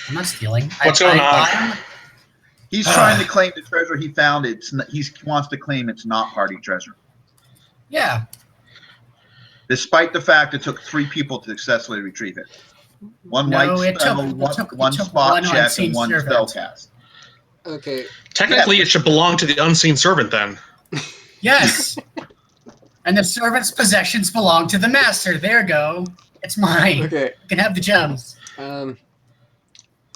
[SPEAKER 4] I'm not stealing.
[SPEAKER 2] What's going on?
[SPEAKER 3] He's trying to claim the treasure he found. He wants to claim it's not party treasure,
[SPEAKER 4] Yeah.
[SPEAKER 3] despite the fact it took 3 people to successfully retrieve it. One
[SPEAKER 4] No,
[SPEAKER 3] light
[SPEAKER 4] it
[SPEAKER 3] spell,
[SPEAKER 4] took
[SPEAKER 3] one spot
[SPEAKER 4] one
[SPEAKER 3] check,
[SPEAKER 4] unseen
[SPEAKER 3] and one
[SPEAKER 4] servant.
[SPEAKER 3] spell cast.
[SPEAKER 1] Okay.
[SPEAKER 2] Technically, it should belong to the unseen servant then.
[SPEAKER 4] Yes. And the servant's possessions belong to the master. There you go. It's mine.
[SPEAKER 1] Okay.
[SPEAKER 4] You can have the gems.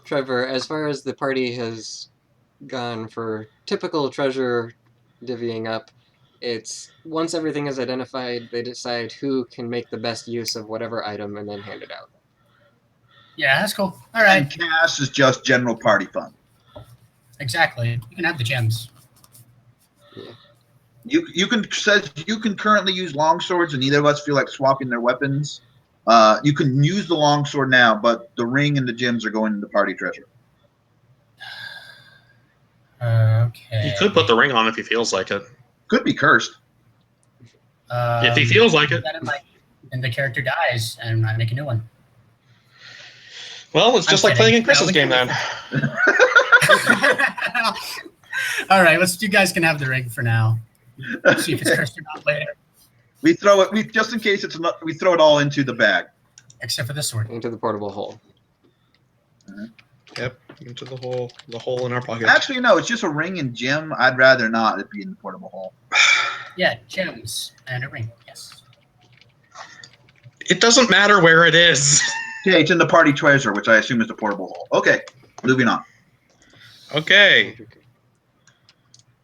[SPEAKER 1] Trevor, as far as the party has gone for typical treasure divvying up, it's once everything is identified, they decide who can make the best use of whatever item and then hand it out.
[SPEAKER 4] Yeah, that's cool. All
[SPEAKER 3] And
[SPEAKER 4] right.
[SPEAKER 3] cash is just general party fun.
[SPEAKER 4] Exactly. You can have the gems.
[SPEAKER 3] You can currently use long swords, and neither of us feel like swapping their weapons. You can use the long sword now, but the ring and the gems are going into party treasure.
[SPEAKER 4] Okay.
[SPEAKER 2] He could put the ring on if he feels like it.
[SPEAKER 3] Could be cursed.
[SPEAKER 2] If he feels like it.
[SPEAKER 4] And the character dies, and I make a new one.
[SPEAKER 2] Well, it's just
[SPEAKER 4] I'm
[SPEAKER 2] like playing
[SPEAKER 4] kidding.
[SPEAKER 2] in Chris's
[SPEAKER 4] No,
[SPEAKER 2] game then.
[SPEAKER 4] All right, you guys can have the ring for now. See if it's cursed or not later.
[SPEAKER 3] We throw it. We just in case it's not. We throw it all into the bag.
[SPEAKER 4] Except for this sword.
[SPEAKER 1] Into the portable hole.
[SPEAKER 2] Yep, into the hole in our pocket.
[SPEAKER 3] Actually, no. It's just a ring and gem. I'd rather not it be in the portable hole.
[SPEAKER 4] Yeah, gems and a ring. Yes.
[SPEAKER 2] It doesn't matter where it is.
[SPEAKER 3] Okay, it's in the party treasure, which I assume is the portable hole. Okay, moving on.
[SPEAKER 2] Okay.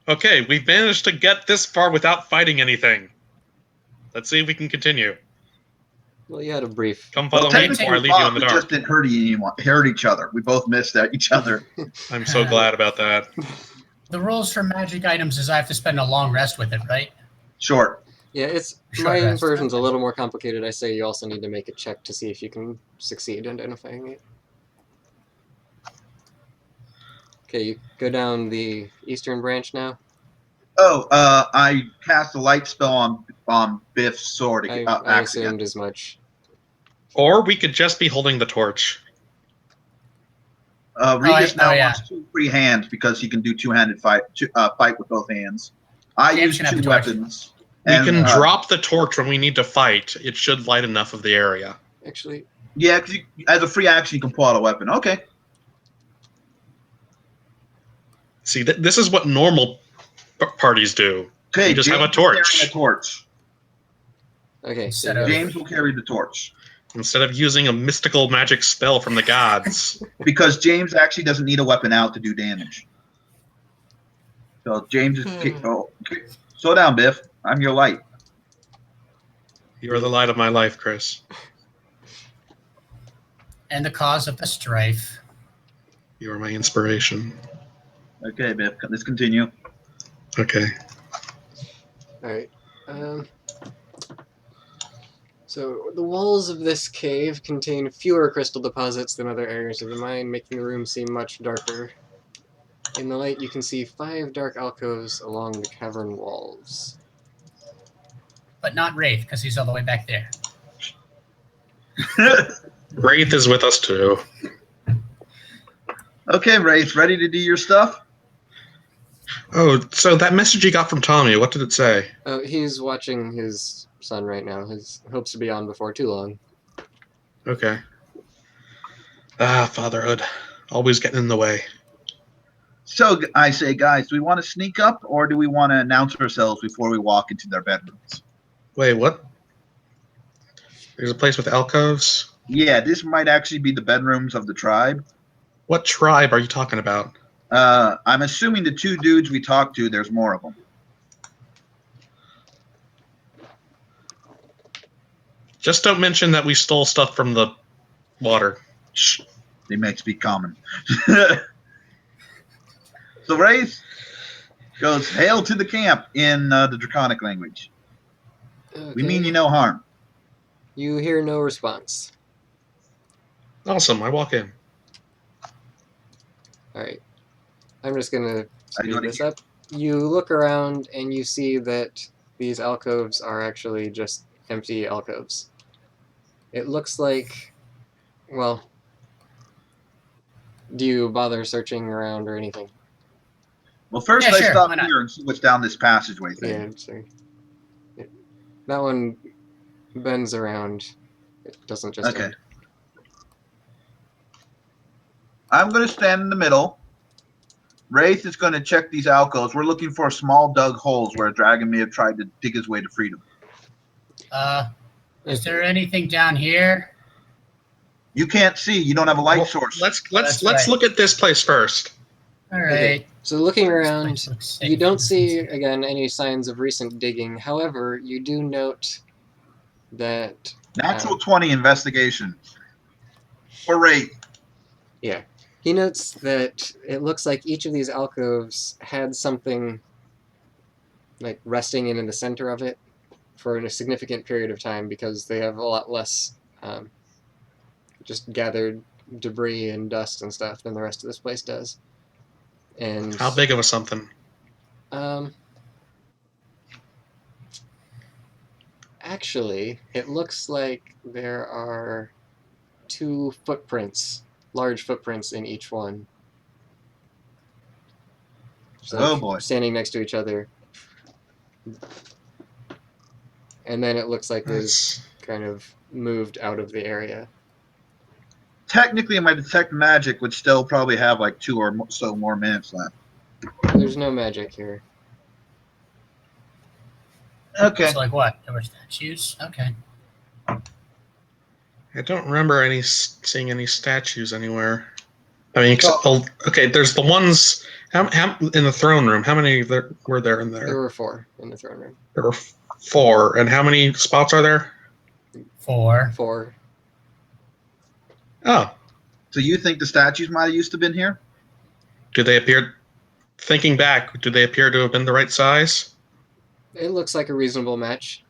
[SPEAKER 2] Okay, we've managed to get this far without fighting anything. Let's see if we can continue.
[SPEAKER 1] Well, you had a brief.
[SPEAKER 2] Come follow me before I leave you in the
[SPEAKER 3] we
[SPEAKER 2] dark.
[SPEAKER 3] just didn't hurt each other. We both missed at each other.
[SPEAKER 2] I'm so glad about that.
[SPEAKER 4] The rules for magic items is I have to spend a long rest with it, right?
[SPEAKER 3] Short.
[SPEAKER 1] Yeah, it's
[SPEAKER 4] Sure,
[SPEAKER 1] my
[SPEAKER 4] that's-
[SPEAKER 1] version's a little more complicated. I say you also need to make a check to see if you can succeed identifying it. Okay, you go down the eastern branch now.
[SPEAKER 3] Oh, I cast a light spell on Biff's sword.
[SPEAKER 1] I
[SPEAKER 3] Axe
[SPEAKER 1] assumed
[SPEAKER 3] again.
[SPEAKER 1] as much.
[SPEAKER 2] Or we could just be holding the torch.
[SPEAKER 3] Regis now
[SPEAKER 4] yeah.
[SPEAKER 3] wants 2 free hands because he can do two-handed fight with both hands. I
[SPEAKER 4] James
[SPEAKER 3] use
[SPEAKER 4] can have
[SPEAKER 3] 2
[SPEAKER 4] the torch.
[SPEAKER 3] weapons.
[SPEAKER 2] We
[SPEAKER 3] and,
[SPEAKER 2] can drop the torch when we need to fight. It should light enough of the area.
[SPEAKER 1] Actually,
[SPEAKER 3] Yeah, because as a free action, you can pull out a weapon. Okay.
[SPEAKER 2] See, this is what normal parties do.
[SPEAKER 3] Okay.
[SPEAKER 2] You just have a
[SPEAKER 3] James will carry
[SPEAKER 2] torch.
[SPEAKER 3] a torch.
[SPEAKER 1] okay. So
[SPEAKER 4] Instead
[SPEAKER 1] you
[SPEAKER 4] of-
[SPEAKER 1] go-
[SPEAKER 3] James will carry the torch
[SPEAKER 2] Instead of using a mystical magic spell from the gods.
[SPEAKER 3] because James actually doesn't need a weapon out to do damage. So James is. Okay. Slow down, Biff. I'm your light.
[SPEAKER 2] You are the light of my life, Chris.
[SPEAKER 4] And the cause of the strife.
[SPEAKER 2] You are my inspiration.
[SPEAKER 3] Okay, Biff. Let's continue.
[SPEAKER 2] Okay.
[SPEAKER 1] All right. So the walls of this cave contain fewer crystal deposits than other areas of the mine, making the room seem much darker. In the light, you can see 5 dark alcoves along the cavern walls.
[SPEAKER 4] But not Wraith, because he's all the way back there.
[SPEAKER 2] Wraith is with us too.
[SPEAKER 3] Okay, Wraith, ready to do your stuff?
[SPEAKER 2] Oh, so that message you got from Tommy, what did it say?
[SPEAKER 1] Oh, he's watching his son right now. His hopes to be on before too long.
[SPEAKER 2] Okay. Ah, fatherhood. Always getting in the way.
[SPEAKER 3] So I say, guys, do we want to sneak up or do we want to announce ourselves before we walk into their bedrooms?
[SPEAKER 2] Wait, what? There's a place with alcoves?
[SPEAKER 3] Yeah, this might actually be the bedrooms of the tribe.
[SPEAKER 2] What tribe are you talking about?
[SPEAKER 3] I'm assuming the 2 dudes we talked to, there's more of them.
[SPEAKER 2] Just don't mention that we stole stuff from the water.
[SPEAKER 3] Shh, they may speak common. So Wraith goes, hail to the camp in the Draconic language.
[SPEAKER 1] Okay.
[SPEAKER 3] We mean you no harm.
[SPEAKER 1] You hear no response.
[SPEAKER 2] Awesome. I walk in.
[SPEAKER 1] All right. I'm just gonna
[SPEAKER 3] Are you
[SPEAKER 1] speed
[SPEAKER 3] doing
[SPEAKER 1] this
[SPEAKER 3] it?
[SPEAKER 1] up. You look around and you see that these alcoves are actually just empty alcoves. It looks like, well, do you bother searching around or anything?
[SPEAKER 3] Well, first
[SPEAKER 4] Yeah,
[SPEAKER 3] I
[SPEAKER 4] sure,
[SPEAKER 3] stop
[SPEAKER 4] why not?
[SPEAKER 3] here and see what's down this passageway thing.
[SPEAKER 1] Yeah, sorry. Yeah. That one bends around. It doesn't just
[SPEAKER 3] Okay.
[SPEAKER 1] end.
[SPEAKER 3] I'm going to stand in the middle. Wraith is going to check these alcoves. We're looking for small dug holes where a dragon may have tried to dig his way to freedom.
[SPEAKER 4] Is there anything down here?
[SPEAKER 3] You can't see. You don't have a light
[SPEAKER 2] Well,
[SPEAKER 3] source.
[SPEAKER 2] Let's
[SPEAKER 4] That's
[SPEAKER 2] let's
[SPEAKER 4] right.
[SPEAKER 2] look at this place first.
[SPEAKER 4] All right.
[SPEAKER 1] Okay, so looking
[SPEAKER 4] This
[SPEAKER 1] around,
[SPEAKER 4] place looks safe.
[SPEAKER 1] you don't see, again, any signs of recent digging. However, you do note that,
[SPEAKER 3] Natural 20 investigation. For Wraith.
[SPEAKER 1] yeah, he notes that it looks like each of these alcoves had something like resting in the center of it for a significant period of time because they have a lot less just gathered debris and dust and stuff than the rest of this place does. And
[SPEAKER 2] How big of a something?
[SPEAKER 1] Actually, it looks like there are two footprints, large footprints in each one. Just
[SPEAKER 3] Oh
[SPEAKER 1] like
[SPEAKER 3] boy.
[SPEAKER 1] standing next to each other. And then it looks like they've
[SPEAKER 2] That's
[SPEAKER 1] kind of moved out of the area.
[SPEAKER 3] Technically, my detect magic would still probably have like 2 or so more minutes left.
[SPEAKER 1] There's no magic here.
[SPEAKER 3] Okay.
[SPEAKER 4] So like what? There were statues? Okay.
[SPEAKER 2] I don't remember seeing any statues anywhere. I mean,
[SPEAKER 3] So-
[SPEAKER 2] okay, there's the ones how in the throne room. How many were there in
[SPEAKER 1] There
[SPEAKER 2] there?
[SPEAKER 1] were 4 in the throne room.
[SPEAKER 2] There were 4. And how many spots are there?
[SPEAKER 4] 4.
[SPEAKER 1] 4.
[SPEAKER 2] Oh,
[SPEAKER 3] So you think the statues might have used to been here?
[SPEAKER 2] do they appear? Thinking back, do they appear to have been the right size?
[SPEAKER 1] It looks like a reasonable match.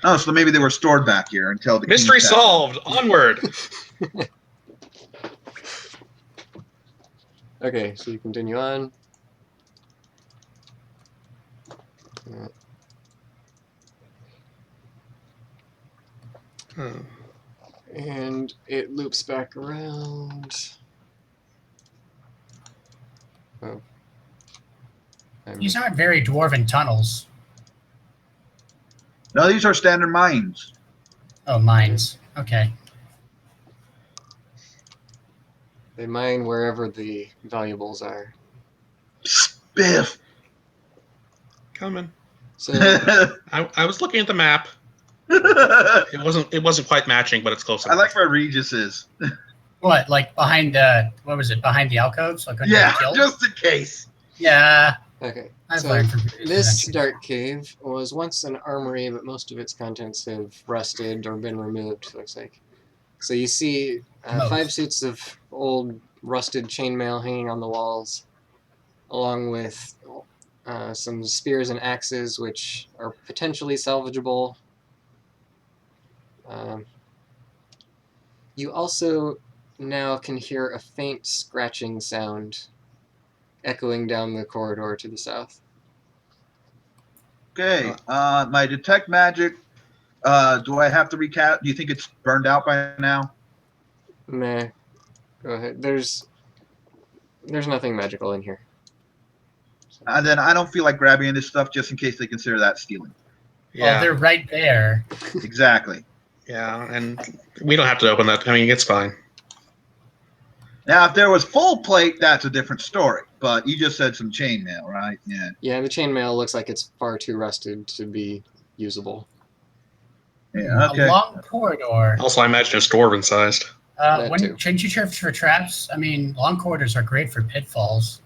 [SPEAKER 3] Oh, so maybe they were stored back here until the
[SPEAKER 2] Mystery
[SPEAKER 3] king's death.
[SPEAKER 2] solved. Onward.
[SPEAKER 1] Okay, so you continue on.
[SPEAKER 2] Oh.
[SPEAKER 1] And it loops back around. Oh.
[SPEAKER 4] These aren't very dwarven tunnels.
[SPEAKER 3] No, these are standard mines.
[SPEAKER 4] Oh, mines. Okay.
[SPEAKER 1] They mine wherever the valuables are.
[SPEAKER 3] Biff.
[SPEAKER 2] Coming.
[SPEAKER 1] So
[SPEAKER 2] I was looking at the map. It wasn't quite matching, but it's close
[SPEAKER 3] I
[SPEAKER 2] enough.
[SPEAKER 3] like where Regis is.
[SPEAKER 4] What? Like behind the what was it? Behind the alcoves? Like
[SPEAKER 3] Yeah,
[SPEAKER 4] killed?
[SPEAKER 3] just in case.
[SPEAKER 4] Yeah.
[SPEAKER 1] okay.
[SPEAKER 4] I've
[SPEAKER 1] So
[SPEAKER 4] learned from previous
[SPEAKER 1] this
[SPEAKER 4] adventures.
[SPEAKER 1] dark cave was once an armory, but most of its contents have rusted or been removed, looks like. So you see 5 suits of old rusted chainmail hanging on the walls, along with some spears and axes, which are potentially salvageable. You also now can hear a faint scratching sound echoing down the corridor to the south.
[SPEAKER 3] Okay. My detect magic. Do I have to recap? Do you think it's burned out by now?
[SPEAKER 1] Nah, go ahead. There's nothing magical in here.
[SPEAKER 3] Then I don't feel like grabbing this stuff just in case they consider that stealing.
[SPEAKER 4] Well,
[SPEAKER 2] Yeah,
[SPEAKER 4] they're right there.
[SPEAKER 3] Exactly.
[SPEAKER 2] yeah, and we don't have to open that. I mean, it's fine.
[SPEAKER 3] Now, if there was full plate, that's a different story. But you just said some chainmail, right? Yeah.
[SPEAKER 1] Yeah, the chainmail looks like it's far too rusted to be usable.
[SPEAKER 3] Yeah. Okay.
[SPEAKER 4] A long corridor.
[SPEAKER 2] Also, I imagine it's dwarven sized.
[SPEAKER 1] That too.
[SPEAKER 4] Shouldn't you search for traps? I mean, long corridors are great for pitfalls.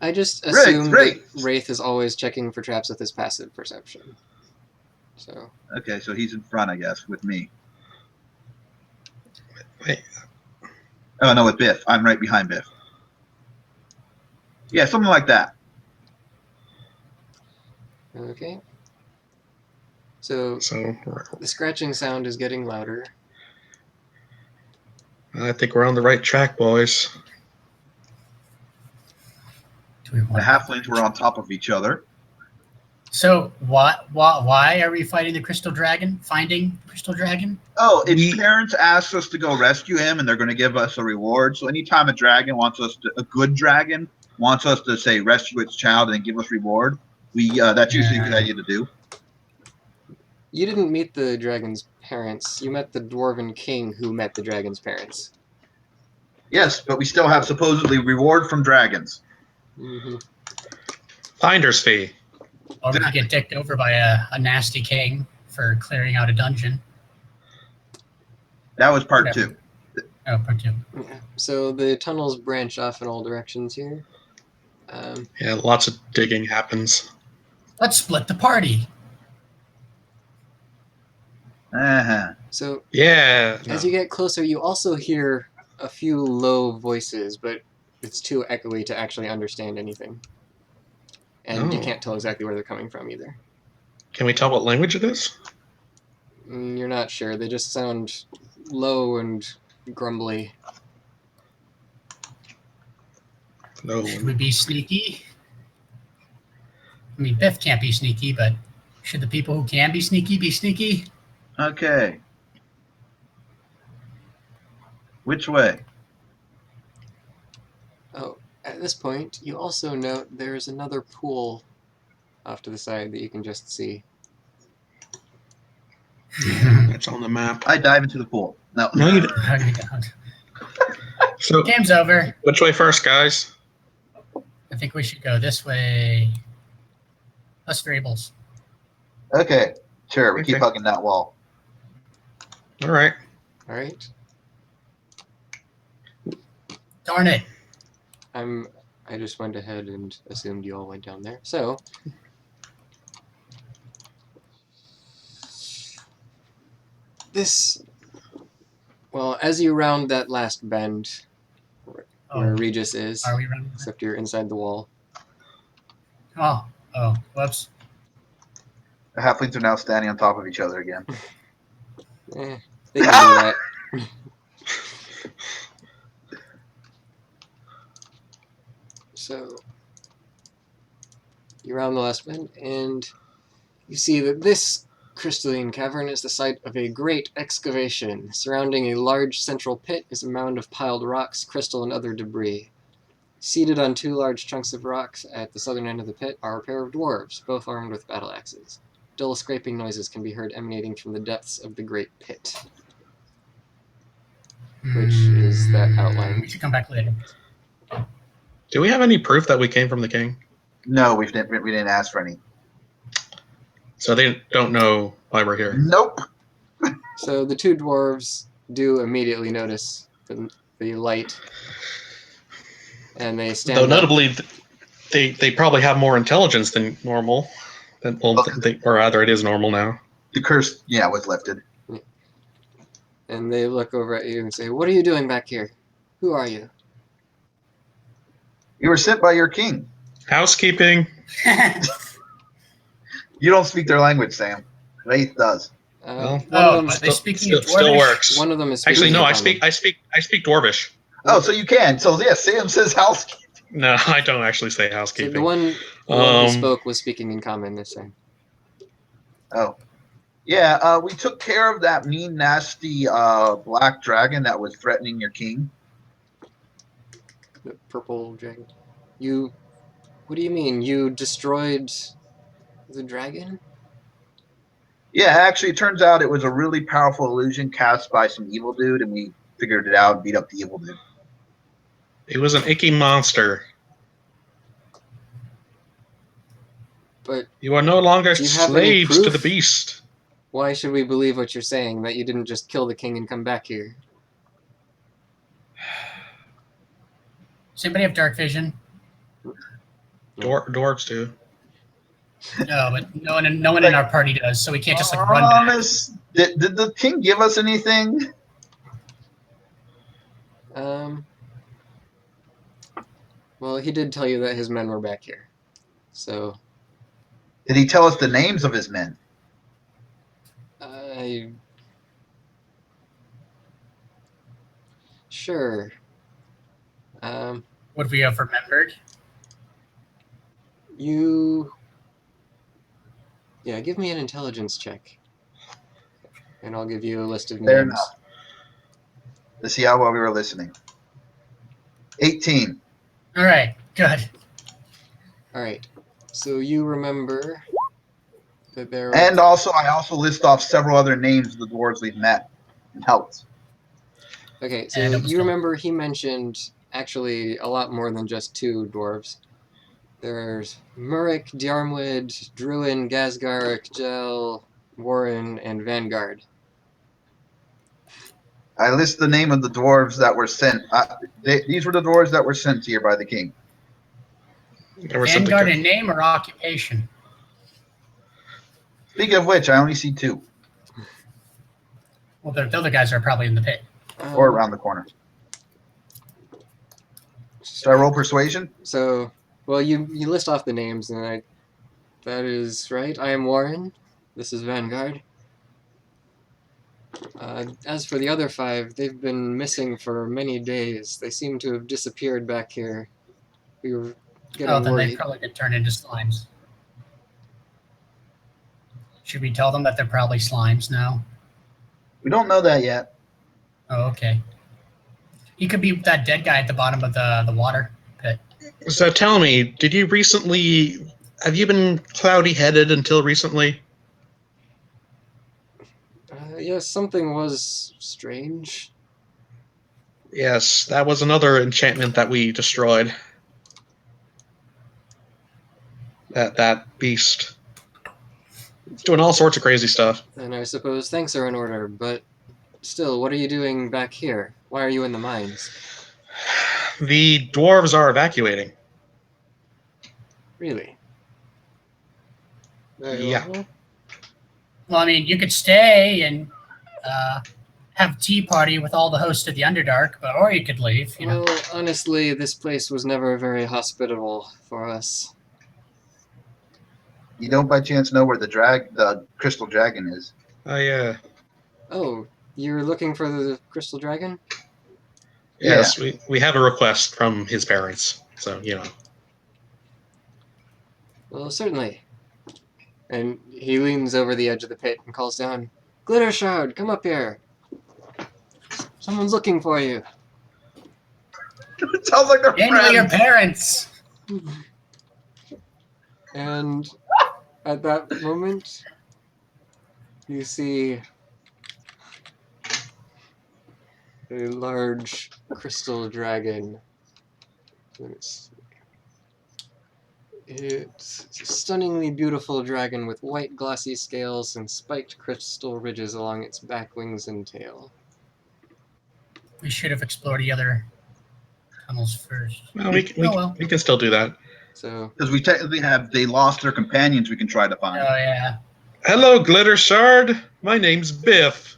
[SPEAKER 1] I just assume
[SPEAKER 3] Wraith.
[SPEAKER 1] that Wraith is always checking for traps with his passive perception. So
[SPEAKER 3] Okay, so he's in front, I guess, with me.
[SPEAKER 2] Wait.
[SPEAKER 3] Oh no, with Biff. I'm right behind Biff. Yeah, something like that.
[SPEAKER 1] okay. So
[SPEAKER 2] So
[SPEAKER 1] the scratching sound is getting louder,
[SPEAKER 2] I think we're on the right track, boys.
[SPEAKER 4] Do we
[SPEAKER 3] The
[SPEAKER 4] want
[SPEAKER 3] halflings were on top of each other.
[SPEAKER 4] So why are we fighting the crystal dragon? Finding the crystal dragon?
[SPEAKER 3] Oh, its parents asked us to go rescue him, and they're going to give us a reward. So anytime a dragon wants us to, a good dragon wants us to say rescue its child and give us reward, that's usually a good idea to do.
[SPEAKER 1] You didn't meet the dragon's parents. You met the dwarven king who met the dragon's parents.
[SPEAKER 3] Yes, but we still have supposedly reward from dragons.
[SPEAKER 1] Mm-hmm.
[SPEAKER 2] Finder's fee.
[SPEAKER 4] Or we could get dicked over by a nasty king for clearing out a dungeon.
[SPEAKER 3] That was part 2.
[SPEAKER 4] Oh, part 2.
[SPEAKER 1] Yeah. So the tunnels branch off in all directions here.
[SPEAKER 2] Yeah, lots of digging happens.
[SPEAKER 4] Let's split the party.
[SPEAKER 3] Uh-huh.
[SPEAKER 1] So
[SPEAKER 2] Yeah.
[SPEAKER 1] as you get closer, you also hear a few low voices, but it's too echoey to actually understand anything. And you can't tell exactly where they're coming from either.
[SPEAKER 2] Can we tell what language it is?
[SPEAKER 1] You're not sure. They just sound low and grumbly.
[SPEAKER 2] No.
[SPEAKER 4] Should we be sneaky? I mean, Biff can't be sneaky, but should the people who can be sneaky?
[SPEAKER 3] Okay. Which way?
[SPEAKER 1] Oh, at this point, you also note there's another pool off to the side that you can just see.
[SPEAKER 2] It's on the map.
[SPEAKER 3] I dive into the pool. No.
[SPEAKER 2] No, you don't.
[SPEAKER 4] No, you don't.
[SPEAKER 2] So,
[SPEAKER 4] Game's over.
[SPEAKER 2] which way first, guys?
[SPEAKER 4] I think we should go this way. Less variables.
[SPEAKER 3] Okay. Sure, we keep
[SPEAKER 2] Okay.
[SPEAKER 3] hugging that wall.
[SPEAKER 2] All right.
[SPEAKER 1] All right.
[SPEAKER 4] Darn it.
[SPEAKER 1] I just went ahead and assumed you all went down there. So as you round that last bend where Regis is,
[SPEAKER 4] Are we running?
[SPEAKER 1] except you're inside the wall.
[SPEAKER 4] Oh, whoops.
[SPEAKER 3] The halflings are now standing on top of each other again.
[SPEAKER 1] They can do that. So you round the last bend, and you see that this crystalline cavern is the site of a great excavation. Surrounding a large central pit is a mound of piled rocks, crystal, and other debris. Seated on 2 large chunks of rocks at the southern end of the pit are a pair of dwarves, both armed with battle axes. Dull scraping noises can be heard emanating from the depths of the great pit. Which is that outline.
[SPEAKER 4] We should come back later.
[SPEAKER 2] Do we have any proof that we came from the king?
[SPEAKER 3] No, we didn't ask for any.
[SPEAKER 2] So they don't know why we're here.
[SPEAKER 3] Nope.
[SPEAKER 1] So the 2 dwarves do immediately notice the light, and they stand
[SPEAKER 2] Though
[SPEAKER 1] up.
[SPEAKER 2] notably, they probably have more intelligence than normal. Or rather, it is normal now.
[SPEAKER 3] The curse, was lifted.
[SPEAKER 1] And they look over at you and say, "What are you doing back here? Who are you?"
[SPEAKER 3] You were sent by your king.
[SPEAKER 2] Housekeeping.
[SPEAKER 3] You don't speak their language, Sam. Faith does.
[SPEAKER 1] One
[SPEAKER 4] Oh,
[SPEAKER 1] of them
[SPEAKER 4] but they speaking in
[SPEAKER 2] still
[SPEAKER 4] Dwarvish?
[SPEAKER 2] works.
[SPEAKER 1] One of them is
[SPEAKER 2] Actually,
[SPEAKER 1] speaking
[SPEAKER 2] no.
[SPEAKER 1] in
[SPEAKER 2] I
[SPEAKER 1] common.
[SPEAKER 2] speak Dwarvish.
[SPEAKER 3] Oh, so you can. So yeah, Sam says housekeeping.
[SPEAKER 2] No, I don't actually say
[SPEAKER 1] So
[SPEAKER 2] housekeeping.
[SPEAKER 1] the one who spoke was speaking in common this time.
[SPEAKER 3] Oh. Yeah, we took care of that mean, nasty black dragon that was threatening your king.
[SPEAKER 1] The purple dragon. What do you mean? You destroyed the dragon?
[SPEAKER 3] Yeah, actually, it turns out it was a really powerful illusion cast by some evil dude, and we figured it out and beat up the evil dude.
[SPEAKER 2] It was an icky monster.
[SPEAKER 1] But
[SPEAKER 2] You are no longer
[SPEAKER 1] Do you have any
[SPEAKER 2] slaves to
[SPEAKER 1] proof?
[SPEAKER 2] the beast.
[SPEAKER 1] why should we believe what you're saying, that you didn't just kill the king and come back here?
[SPEAKER 4] Does anybody have dark vision?
[SPEAKER 2] Dwarves do.
[SPEAKER 4] No, but no one in our party does, so we can't just run back.
[SPEAKER 3] Honest, did the king give us anything?
[SPEAKER 1] Well, he did tell you that his men were back here. So,
[SPEAKER 3] Did he tell us the names of his men?
[SPEAKER 1] Sure.
[SPEAKER 4] Would we have remembered?
[SPEAKER 1] Yeah, give me an intelligence check. And I'll give you a list of
[SPEAKER 3] Fair
[SPEAKER 1] names.
[SPEAKER 3] enough. To see how well we were listening. 18.
[SPEAKER 4] All right, good.
[SPEAKER 1] Alright. So you remember that there
[SPEAKER 3] And also, I also list off several other names of the dwarves we've met and helped.
[SPEAKER 1] Okay, so
[SPEAKER 4] And it was
[SPEAKER 1] you
[SPEAKER 4] good.
[SPEAKER 1] remember he mentioned actually a lot more than just 2 dwarves. There's Murik, Diarmwood, Druin, Gazgarik, Gel, Warren, and Vanguard.
[SPEAKER 3] I list the name of the dwarves that were sent. These were the dwarves that were sent here by the king.
[SPEAKER 2] There was something
[SPEAKER 4] Vanguard
[SPEAKER 2] good.
[SPEAKER 4] in name or occupation?
[SPEAKER 3] Speaking of which, I only see 2,
[SPEAKER 4] Well, the other guys are probably in the pit.
[SPEAKER 3] or around the corner. Should I roll persuasion?
[SPEAKER 1] So, well, you list off the names, and that is right. I am Warren. This is Vanguard. As for the other 5, they've been missing for many days. They seem to have disappeared back here. We were getting
[SPEAKER 4] Oh, then they
[SPEAKER 1] worried.
[SPEAKER 4] probably get turned into slimes. Should we tell them that they're probably slimes now?
[SPEAKER 3] We don't know that yet.
[SPEAKER 4] Oh, okay. He could be that dead guy at the bottom of the water pit.
[SPEAKER 2] So tell me, have you been cloudy-headed until recently?
[SPEAKER 1] Yes, something was strange.
[SPEAKER 2] Yes, that was another enchantment that we destroyed. That beast. It's doing all sorts of crazy stuff.
[SPEAKER 1] And I suppose thanks are in order, but still, what are you doing back here? Why are you in the mines?
[SPEAKER 2] The dwarves are evacuating.
[SPEAKER 1] Really? Very
[SPEAKER 2] Yeah.
[SPEAKER 1] well.
[SPEAKER 4] Well, I mean, you could stay and have a tea party with all the hosts of the Underdark, or you could leave. You know.
[SPEAKER 1] Well, honestly, this place was never very hospitable for us.
[SPEAKER 3] You don't by chance know where the crystal dragon is?
[SPEAKER 1] Oh, you're looking for the crystal dragon?
[SPEAKER 2] Yes, we have a request from his parents, so,
[SPEAKER 1] Well, certainly. And he leans over the edge of the pit and calls down, Glittershard, come up here. Someone's looking for you.
[SPEAKER 3] It sounds like they're
[SPEAKER 4] Handle
[SPEAKER 3] friends.
[SPEAKER 4] your parents.
[SPEAKER 1] And at that moment, you see a large crystal dragon. It's a stunningly beautiful dragon with white glossy scales and spiked crystal ridges along its back, wings, and tail.
[SPEAKER 4] We should have explored the other tunnels first.
[SPEAKER 2] Well, we can still do that.
[SPEAKER 1] So,
[SPEAKER 3] Because we technically they lost their companions we can try to
[SPEAKER 4] Oh
[SPEAKER 3] find.
[SPEAKER 4] yeah.
[SPEAKER 2] Hello, Glittershard. My name's Biff.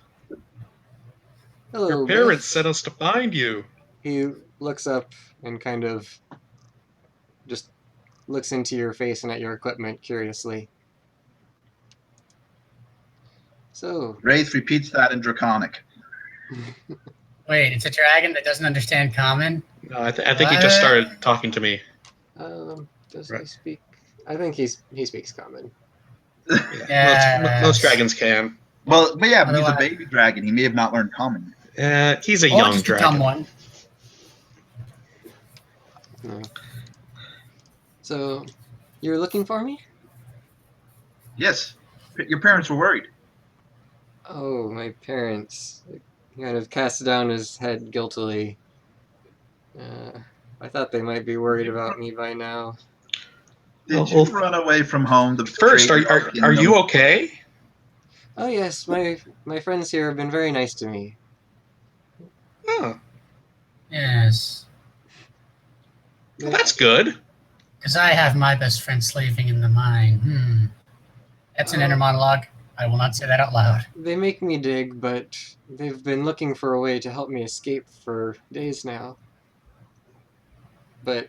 [SPEAKER 1] hello,
[SPEAKER 2] Your parents
[SPEAKER 1] Biff.
[SPEAKER 2] sent us to find you.
[SPEAKER 1] He looks up and kind of just looks into your face and at your equipment curiously. So,
[SPEAKER 3] Wraith repeats that in Draconic.
[SPEAKER 4] Wait, it's a dragon that doesn't understand common?
[SPEAKER 2] No, I think he just started talking to me.
[SPEAKER 1] does
[SPEAKER 2] Right.
[SPEAKER 1] he speak? I think he speaks common.
[SPEAKER 4] Yes.
[SPEAKER 2] Most dragons can.
[SPEAKER 3] Well, but yeah, but he's a
[SPEAKER 4] Otherwise-
[SPEAKER 3] baby dragon. He may have not learned common.
[SPEAKER 2] He's a
[SPEAKER 4] Or
[SPEAKER 2] young
[SPEAKER 4] just a dumb
[SPEAKER 2] dragon.
[SPEAKER 4] one.
[SPEAKER 1] No. So, you're looking for me?
[SPEAKER 3] Yes, your parents were worried.
[SPEAKER 1] Oh, my parents. He kind of casts down his head guiltily. I thought they might be worried about me by now.
[SPEAKER 3] Did you run away from home?
[SPEAKER 2] First, are you okay?
[SPEAKER 1] Oh yes, my friends here have been very nice to me.
[SPEAKER 2] Oh,
[SPEAKER 4] Yes.
[SPEAKER 2] well, that's good.
[SPEAKER 4] Because I have my best friend slaving in the mine. That's an inner monologue. I will not say that out loud.
[SPEAKER 1] They make me dig, but they've been looking for a way to help me escape for days now. But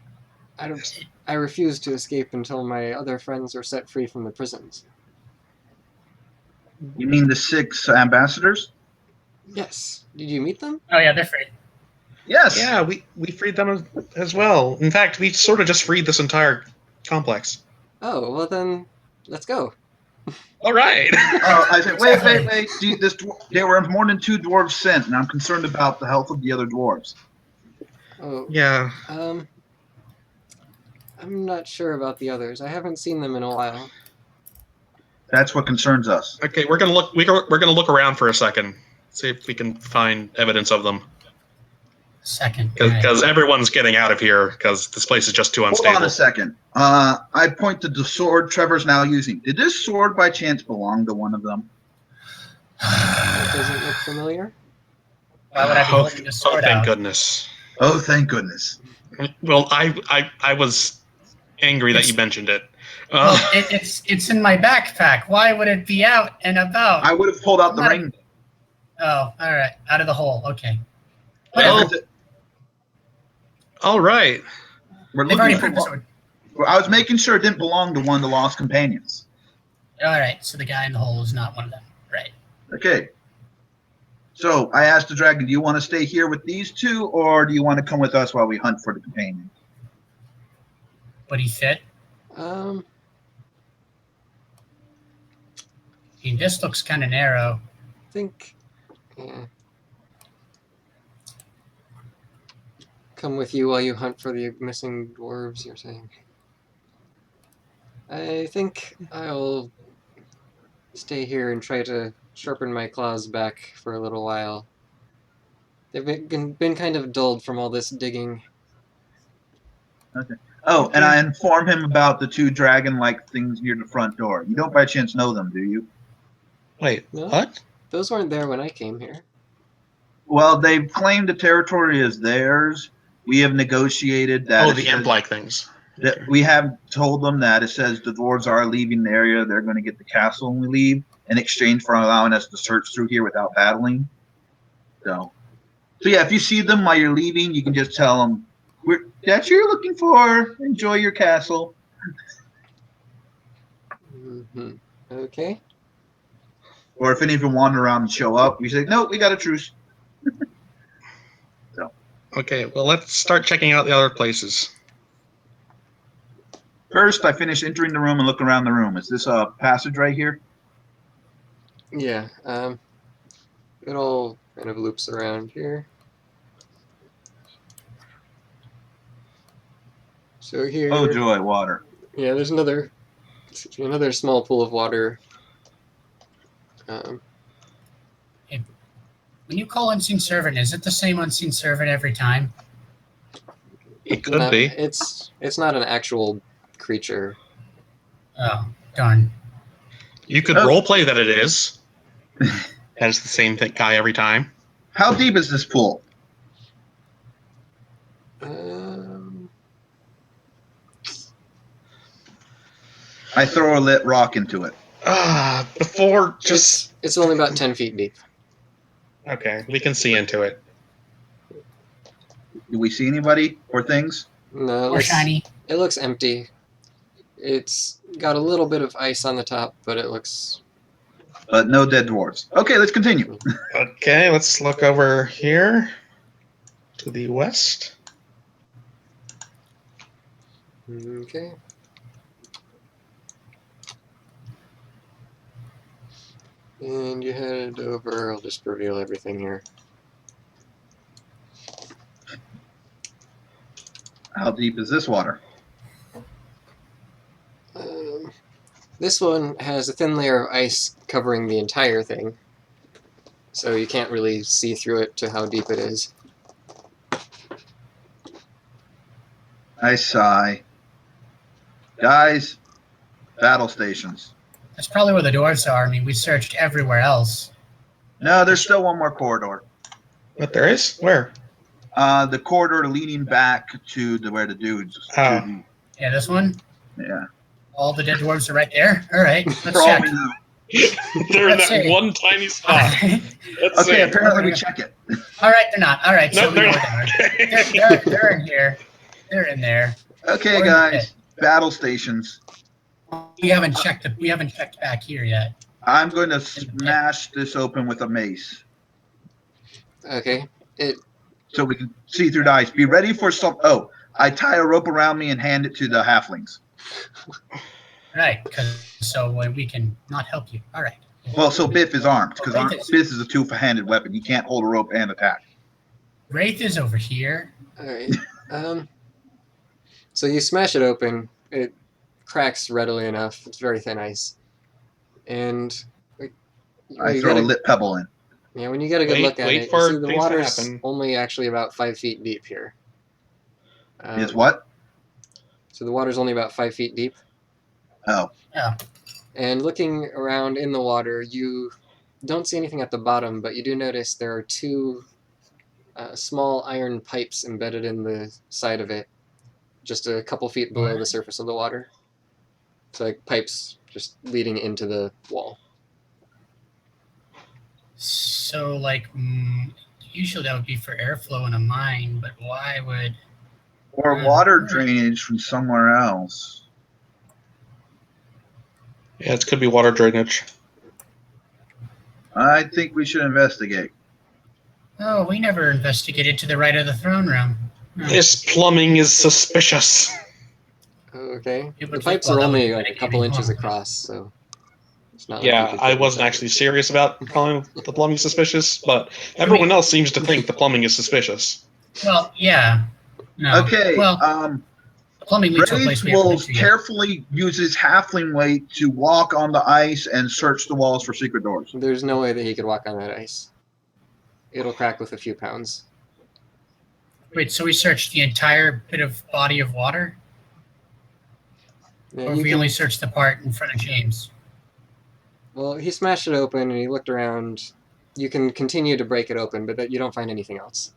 [SPEAKER 1] I refuse to escape until my other friends are set free from the prisons.
[SPEAKER 3] You mean the 6 ambassadors?
[SPEAKER 1] Yes. Did you meet them?
[SPEAKER 4] Oh yeah, they're free.
[SPEAKER 3] Yes.
[SPEAKER 2] Yeah, we freed them as well. In fact, we sort of just freed this entire complex.
[SPEAKER 1] Oh, well then, let's go.
[SPEAKER 2] All right.
[SPEAKER 3] Oh, I said, wait.
[SPEAKER 4] Exactly.
[SPEAKER 3] There were more than 2 dwarves sent, and I'm concerned about the health of the other dwarves.
[SPEAKER 1] Oh,
[SPEAKER 2] Yeah.
[SPEAKER 1] I'm not sure about the others. I haven't seen them in a while.
[SPEAKER 3] That's what concerns us.
[SPEAKER 2] Okay, we're gonna look. We're gonna look around for a second, see if we can find evidence of them.
[SPEAKER 4] Second. Right.
[SPEAKER 2] Because everyone's getting out of here because this place is just too
[SPEAKER 3] Hold
[SPEAKER 2] unstable.
[SPEAKER 3] on a second. I point to the sword Trevor's now using. Did this sword by chance belong to one of them?
[SPEAKER 1] That doesn't look familiar.
[SPEAKER 4] Why would I be holding the sword
[SPEAKER 2] thank
[SPEAKER 4] out?
[SPEAKER 2] goodness.
[SPEAKER 3] Oh, thank goodness.
[SPEAKER 2] Well, I was angry that you mentioned it.
[SPEAKER 4] Well, it's in my backpack. Why would it be out and about?
[SPEAKER 3] I would have pulled out the ring.
[SPEAKER 4] Oh, all right. Out of the hole. Okay.
[SPEAKER 2] Well,
[SPEAKER 4] Whatever.
[SPEAKER 2] all right.
[SPEAKER 3] We're
[SPEAKER 4] They've already
[SPEAKER 3] looking
[SPEAKER 4] put the
[SPEAKER 3] for.
[SPEAKER 4] sword.
[SPEAKER 3] I was making sure it didn't belong to one of the lost companions.
[SPEAKER 4] All right. So the guy in the hole is not one of them. Right.
[SPEAKER 3] Okay. So I asked the dragon, do you want to stay here with these two, or do you want to come with us while we hunt for the companion?
[SPEAKER 4] Would he fit?
[SPEAKER 1] Um,
[SPEAKER 4] I mean, this looks kind of narrow.
[SPEAKER 1] I think. Yeah. Come with you while you hunt for the missing dwarves, you're saying? I think I'll stay here and try to sharpen my claws back for a little while. They've been kind of dulled from all this digging.
[SPEAKER 3] Okay. Oh, and I inform him about the 2 dragon-like things near the front door. You don't by chance know them, do you?
[SPEAKER 2] Wait,
[SPEAKER 1] No?
[SPEAKER 2] what?
[SPEAKER 1] Those weren't there when I came here.
[SPEAKER 3] Well, they've claimed the territory as theirs. We have negotiated that.
[SPEAKER 2] Oh, the imp-like things.
[SPEAKER 3] That we have told them that it says the dwarves are leaving the area. They're going to get the castle when we leave in exchange for allowing us to search through here without battling. So yeah, if you see them while you're leaving, you can just tell them, that's what you're looking for. Enjoy your castle.
[SPEAKER 1] Mm-hmm. Okay.
[SPEAKER 3] Or if any of them wander around and show up, we say, no, we got a truce.
[SPEAKER 2] Okay, well, let's start checking out the other places.
[SPEAKER 3] First, I finish entering the room and look around the room. Is this a passage right here?
[SPEAKER 1] Yeah. It all kind of loops around here. So here.
[SPEAKER 3] Oh joy, water.
[SPEAKER 1] Yeah, there's another small pool of water.
[SPEAKER 4] When you call unseen servant, is it the same unseen servant every time?
[SPEAKER 2] It could be.
[SPEAKER 1] It's not an actual creature.
[SPEAKER 4] Oh, darn.
[SPEAKER 2] You could roleplay that it is. That is the same guy every time.
[SPEAKER 3] How deep is this pool? I throw a lit rock into it.
[SPEAKER 2] Before just...
[SPEAKER 1] It's only about 10 feet deep.
[SPEAKER 2] Okay, we can see into it.
[SPEAKER 3] Do we see anybody or things?
[SPEAKER 1] No,
[SPEAKER 4] Or shiny.
[SPEAKER 1] It looks empty. It's got a little bit of ice on the top, but it looks...
[SPEAKER 3] But no dead dwarves. Okay, let's continue.
[SPEAKER 2] Okay, let's look over here to the west.
[SPEAKER 1] Okay. And you head over, I'll just reveal everything here.
[SPEAKER 3] How deep is this water?
[SPEAKER 1] This one has a thin layer of ice covering the entire thing, so you can't really see through it to how deep it is.
[SPEAKER 3] I sigh. Guys, battle stations.
[SPEAKER 4] That's probably where the dwarves are. I mean, we searched everywhere else.
[SPEAKER 3] No, there's still one more corridor.
[SPEAKER 2] What, there is? Where?
[SPEAKER 3] The corridor leading back to where the dudes.
[SPEAKER 2] Oh.
[SPEAKER 4] Yeah, this one?
[SPEAKER 3] Yeah.
[SPEAKER 4] All the dead dwarves are right there? All right, let's
[SPEAKER 3] For all
[SPEAKER 4] check.
[SPEAKER 3] we know.
[SPEAKER 2] They're in
[SPEAKER 4] Let's
[SPEAKER 2] that
[SPEAKER 4] see.
[SPEAKER 2] one tiny spot. Let's
[SPEAKER 3] Okay,
[SPEAKER 2] see.
[SPEAKER 3] apparently we check it.
[SPEAKER 4] All right, they're not. All right,
[SPEAKER 2] No,
[SPEAKER 4] so we know
[SPEAKER 2] they're
[SPEAKER 4] where they
[SPEAKER 2] not.
[SPEAKER 4] are. They're in here. They're in there.
[SPEAKER 3] Okay,
[SPEAKER 4] Or
[SPEAKER 3] guys, battle stations.
[SPEAKER 4] We haven't checked back here yet.
[SPEAKER 3] I'm going to smash this open with a mace.
[SPEAKER 1] Okay.
[SPEAKER 3] so we can see through the ice. Be ready for some. Oh, I tie a rope around me and hand it to the halflings.
[SPEAKER 4] Right, because so we can not help you. All right.
[SPEAKER 3] Well, so Biff is armed because
[SPEAKER 4] Wraith
[SPEAKER 3] Biff is a two-handed weapon. He can't hold a rope and attack.
[SPEAKER 4] Wraith is over here.
[SPEAKER 1] All right. So you smash it open. It cracks readily enough. It's very thin ice, and
[SPEAKER 3] I throw a lit pebble in.
[SPEAKER 1] Yeah, when you get a good look at it, you see the water's only actually about 5 feet deep here.
[SPEAKER 3] Is what?
[SPEAKER 1] So the water's only about 5 feet deep.
[SPEAKER 3] Oh.
[SPEAKER 4] Yeah.
[SPEAKER 1] And looking around in the water, you don't see anything at the bottom, but you do notice there are two small iron pipes embedded in the side of it, just a couple feet below the surface of the water. So like pipes just leading into the wall.
[SPEAKER 4] So, like, usually that would be for airflow in a mine, but why would...
[SPEAKER 3] Or water drainage from somewhere else.
[SPEAKER 2] Yeah, it could be water drainage.
[SPEAKER 3] I think we should investigate.
[SPEAKER 4] Oh, we never investigated to the right of the throne room.
[SPEAKER 2] This plumbing is suspicious.
[SPEAKER 1] Okay. The pipes are only like a couple inches across, so... It's not
[SPEAKER 2] Yeah, I wasn't actually serious about calling the plumbing suspicious, but everyone else seems to think the plumbing is suspicious.
[SPEAKER 4] Well, yeah. No.
[SPEAKER 3] Okay,
[SPEAKER 4] Well, plumbing leads to a place we haven't
[SPEAKER 3] will
[SPEAKER 4] been to yet.
[SPEAKER 3] carefully use his halfling weight to walk on the ice and search the walls for secret doors.
[SPEAKER 1] There's no way that he could walk on that ice. It'll crack with a few pounds.
[SPEAKER 4] Wait, so we searched the entire bit of body of water?
[SPEAKER 1] Yeah,
[SPEAKER 4] Or
[SPEAKER 1] you
[SPEAKER 4] we
[SPEAKER 1] can-
[SPEAKER 4] only searched the part in front of James?
[SPEAKER 1] Well, he smashed it open and he looked around. You can continue to break it open, but you don't find anything else.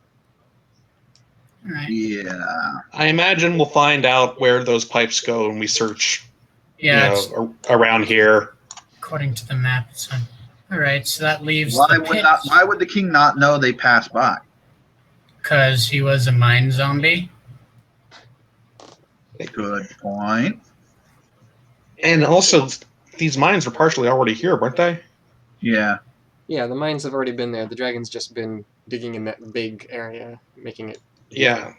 [SPEAKER 4] All right.
[SPEAKER 3] Yeah.
[SPEAKER 2] I imagine we'll find out where those pipes go when we search
[SPEAKER 4] Yeah, it's
[SPEAKER 2] around here.
[SPEAKER 4] according to the map. It's on. All right, so that leaves
[SPEAKER 3] Why
[SPEAKER 4] the
[SPEAKER 3] would
[SPEAKER 4] pit
[SPEAKER 3] not? Why would the king not know they passed by?
[SPEAKER 4] because he was a mine zombie.
[SPEAKER 3] Good point.
[SPEAKER 2] And also, these mines were partially already here, weren't they?
[SPEAKER 3] Yeah.
[SPEAKER 1] Yeah, the mines have already been there. The dragon's just been digging in that big area, making it...
[SPEAKER 2] Yeah.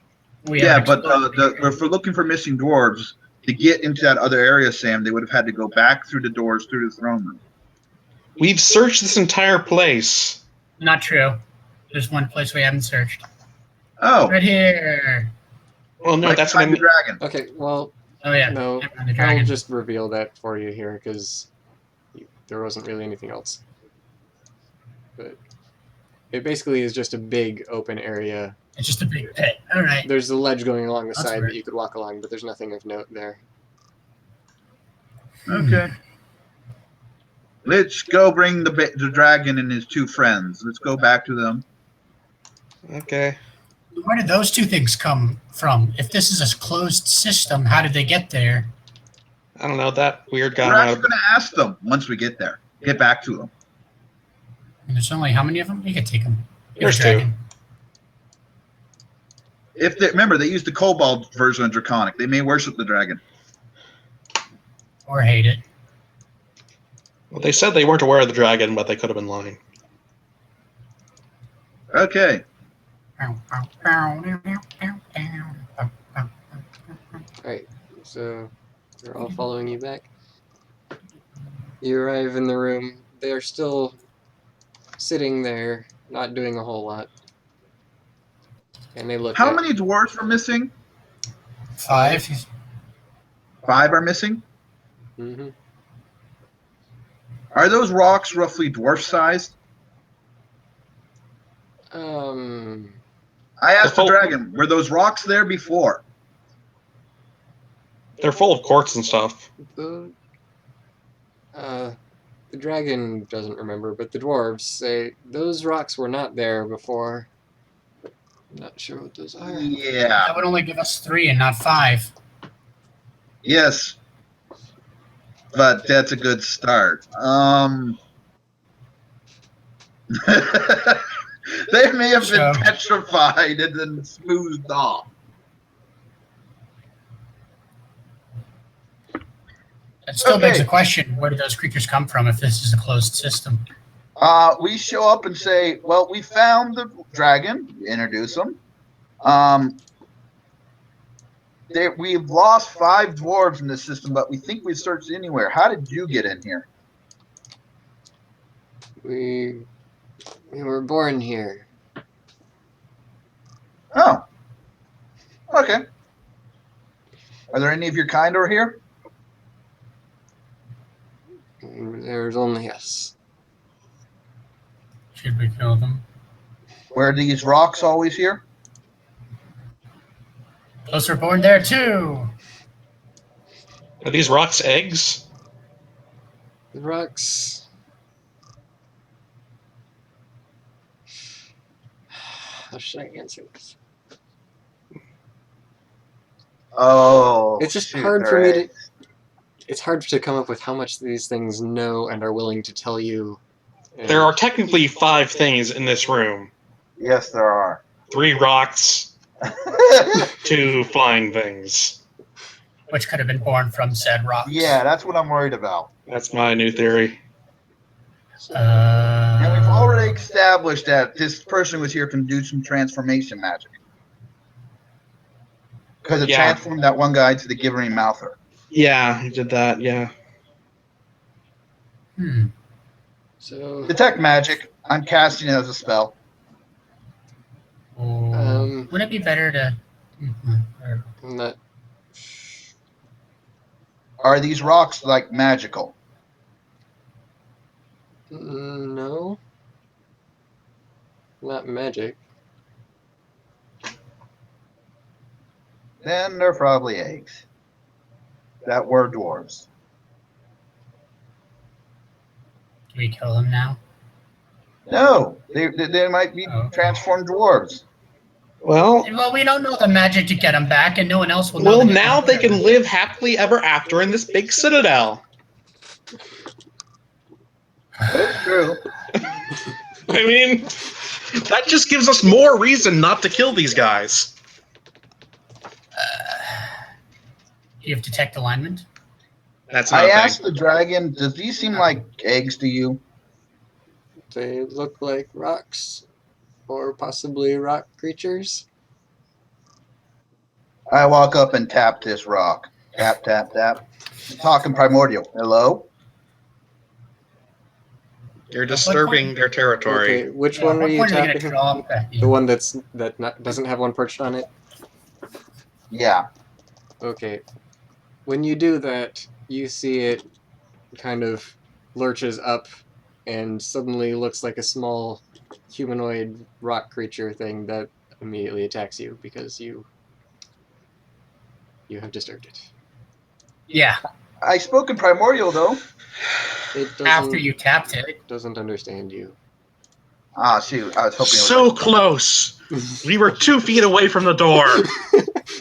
[SPEAKER 4] We
[SPEAKER 3] Yeah,
[SPEAKER 4] have
[SPEAKER 3] but
[SPEAKER 4] explored
[SPEAKER 3] if we're looking for missing dwarves, to get into that other area, Sam, they would have had to go back through the doors through the throne room.
[SPEAKER 2] We've searched this entire place.
[SPEAKER 4] Not true. There's one place we haven't searched.
[SPEAKER 3] Oh,
[SPEAKER 4] Right here.
[SPEAKER 2] Well, no,
[SPEAKER 3] like
[SPEAKER 2] that's what I
[SPEAKER 3] behind the
[SPEAKER 2] mean.
[SPEAKER 3] dragon.
[SPEAKER 1] Okay, well,
[SPEAKER 4] Oh yeah.
[SPEAKER 1] no,
[SPEAKER 4] Never mind, the
[SPEAKER 1] I'll
[SPEAKER 4] dragon.
[SPEAKER 1] just reveal that for you here, because there wasn't really anything else. But it basically is just a big open area.
[SPEAKER 4] It's just a big pit. All right.
[SPEAKER 1] There's a ledge going along the
[SPEAKER 4] That's
[SPEAKER 1] side
[SPEAKER 4] weird.
[SPEAKER 1] that you could walk along, but there's nothing of note there.
[SPEAKER 3] Okay. Let's go bring the dragon and his two friends. Let's go back to them.
[SPEAKER 2] Okay.
[SPEAKER 4] Where did those two things come from? If this is a closed system, how did they get there?
[SPEAKER 2] I don't know, that weird
[SPEAKER 3] We're
[SPEAKER 2] guy.
[SPEAKER 3] actually going to ask them once we get there. Get back to them.
[SPEAKER 4] And there's only how many of them? You can take them.
[SPEAKER 2] There's two.
[SPEAKER 3] If they, remember, they used the Kobold version of Draconic. They may worship the dragon.
[SPEAKER 4] Or hate it.
[SPEAKER 2] Well, they said they weren't aware of the dragon, but they could have been lying.
[SPEAKER 3] Okay.
[SPEAKER 1] Alright, so they're all following you back. You arrive in the room. They're still sitting there, not doing a whole lot. And they look
[SPEAKER 3] How
[SPEAKER 1] at...
[SPEAKER 3] many dwarves are missing?
[SPEAKER 4] 5.
[SPEAKER 3] 5 are missing?
[SPEAKER 1] Mhm.
[SPEAKER 3] Are those rocks roughly dwarf-sized? I asked the dragon, were those rocks there before?
[SPEAKER 2] They're full of quartz and stuff.
[SPEAKER 1] The dragon doesn't remember, but the dwarves say those rocks were not there before. I'm not sure what those are.
[SPEAKER 3] Yeah.
[SPEAKER 4] That would only give us 3 and not 5.
[SPEAKER 3] Yes. But that's a good start. They may have been
[SPEAKER 4] So-
[SPEAKER 3] petrified and then smoothed off.
[SPEAKER 4] It still begs
[SPEAKER 3] Okay.
[SPEAKER 4] the question, where do those creatures come from if this is a closed system?
[SPEAKER 3] We show up and say, well, we found the dragon, introduce him. We've lost 5 dwarves in this system, but we think we've searched anywhere. How did you get in here?
[SPEAKER 1] We were born here.
[SPEAKER 3] Oh. Okay. Are there any of your kind over here?
[SPEAKER 1] There's only us.
[SPEAKER 4] Should we kill them?
[SPEAKER 3] Were these rocks always here?
[SPEAKER 4] Those were born there too.
[SPEAKER 2] Are these rocks eggs?
[SPEAKER 1] The rocks. How should I answer this?
[SPEAKER 3] Oh,
[SPEAKER 1] It's just
[SPEAKER 3] shoot,
[SPEAKER 1] hard
[SPEAKER 3] they're
[SPEAKER 1] for me to.
[SPEAKER 3] eggs.
[SPEAKER 1] It's hard to come up with how much these things know and are willing to tell you. And
[SPEAKER 2] There are technically 5 things in this room.
[SPEAKER 3] Yes, there are.
[SPEAKER 2] 3 rocks, 2 flying things.
[SPEAKER 4] Which could have been born from said rocks.
[SPEAKER 3] Yeah, that's what I'm worried about.
[SPEAKER 2] That's my new theory.
[SPEAKER 3] And we've already established that this person was here can do some transformation magic. Because it
[SPEAKER 2] Yeah.
[SPEAKER 3] transformed that one guy to the Givering Mouther.
[SPEAKER 2] Yeah, he did that, yeah.
[SPEAKER 1] So.
[SPEAKER 3] Detect magic. I'm casting it as a spell.
[SPEAKER 4] Wouldn't it be better to...
[SPEAKER 1] I'm not.
[SPEAKER 3] Are these rocks like magical?
[SPEAKER 1] No. Not magic.
[SPEAKER 3] Then they're probably eggs. That were dwarves.
[SPEAKER 4] Do we kill them now?
[SPEAKER 3] No, they might be transformed dwarves.
[SPEAKER 2] Well,
[SPEAKER 4] Well, we don't know the magic to get them back, and no one else will know.
[SPEAKER 2] well, now they can live happily ever after in this big citadel.
[SPEAKER 3] That's true.
[SPEAKER 2] I mean, that just gives us more reason not to kill these guys.
[SPEAKER 4] You have detect alignment?
[SPEAKER 2] That's
[SPEAKER 3] I
[SPEAKER 2] not a
[SPEAKER 3] asked
[SPEAKER 2] thing.
[SPEAKER 3] the dragon, does these seem like eggs to you?
[SPEAKER 1] They look like rocks, or possibly rock creatures.
[SPEAKER 3] I walk up and tap this rock. Tap, tap, tap. I'm talking primordial. Hello?
[SPEAKER 2] You're disturbing their territory.
[SPEAKER 1] Okay, which one are you tapping?
[SPEAKER 4] The
[SPEAKER 1] The one doesn't have one perched on it.
[SPEAKER 3] Yeah.
[SPEAKER 1] Okay. When you do that, you see it kind of lurches up and suddenly looks like a small humanoid rock creature thing that immediately attacks you because you have disturbed it.
[SPEAKER 4] Yeah,
[SPEAKER 3] I spoke in primordial, though.
[SPEAKER 1] It doesn't,
[SPEAKER 4] after you tapped it.
[SPEAKER 1] doesn't understand you.
[SPEAKER 3] Ah, shoot. I was hoping it was
[SPEAKER 2] So close! We were 2 feet away from the door.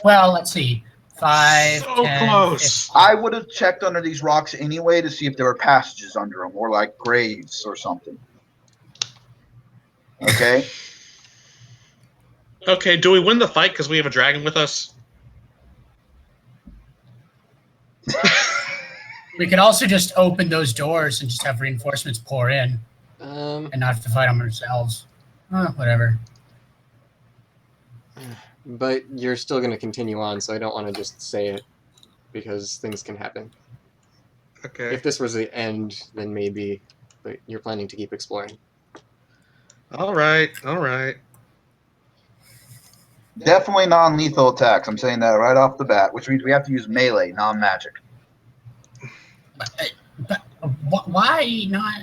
[SPEAKER 4] Well, let's see. 5,
[SPEAKER 2] So
[SPEAKER 4] 10,
[SPEAKER 2] close.
[SPEAKER 4] 15.
[SPEAKER 3] I would have checked under these rocks anyway to see if there were passages under them, or like graves or something. Okay?
[SPEAKER 2] Okay, do we win the fight because we have a dragon with us?
[SPEAKER 4] We could also just open those doors and just have reinforcements pour in and not have to fight them ourselves. Whatever.
[SPEAKER 1] But you're still going to continue on, so I don't want to just say it because things can happen.
[SPEAKER 2] Okay.
[SPEAKER 1] If this was the end, then maybe, but you're planning to keep exploring.
[SPEAKER 2] Alright, alright.
[SPEAKER 3] Definitely non-lethal attacks. I'm saying that right off the bat, which means we have to use melee, non-magic.
[SPEAKER 4] But why not?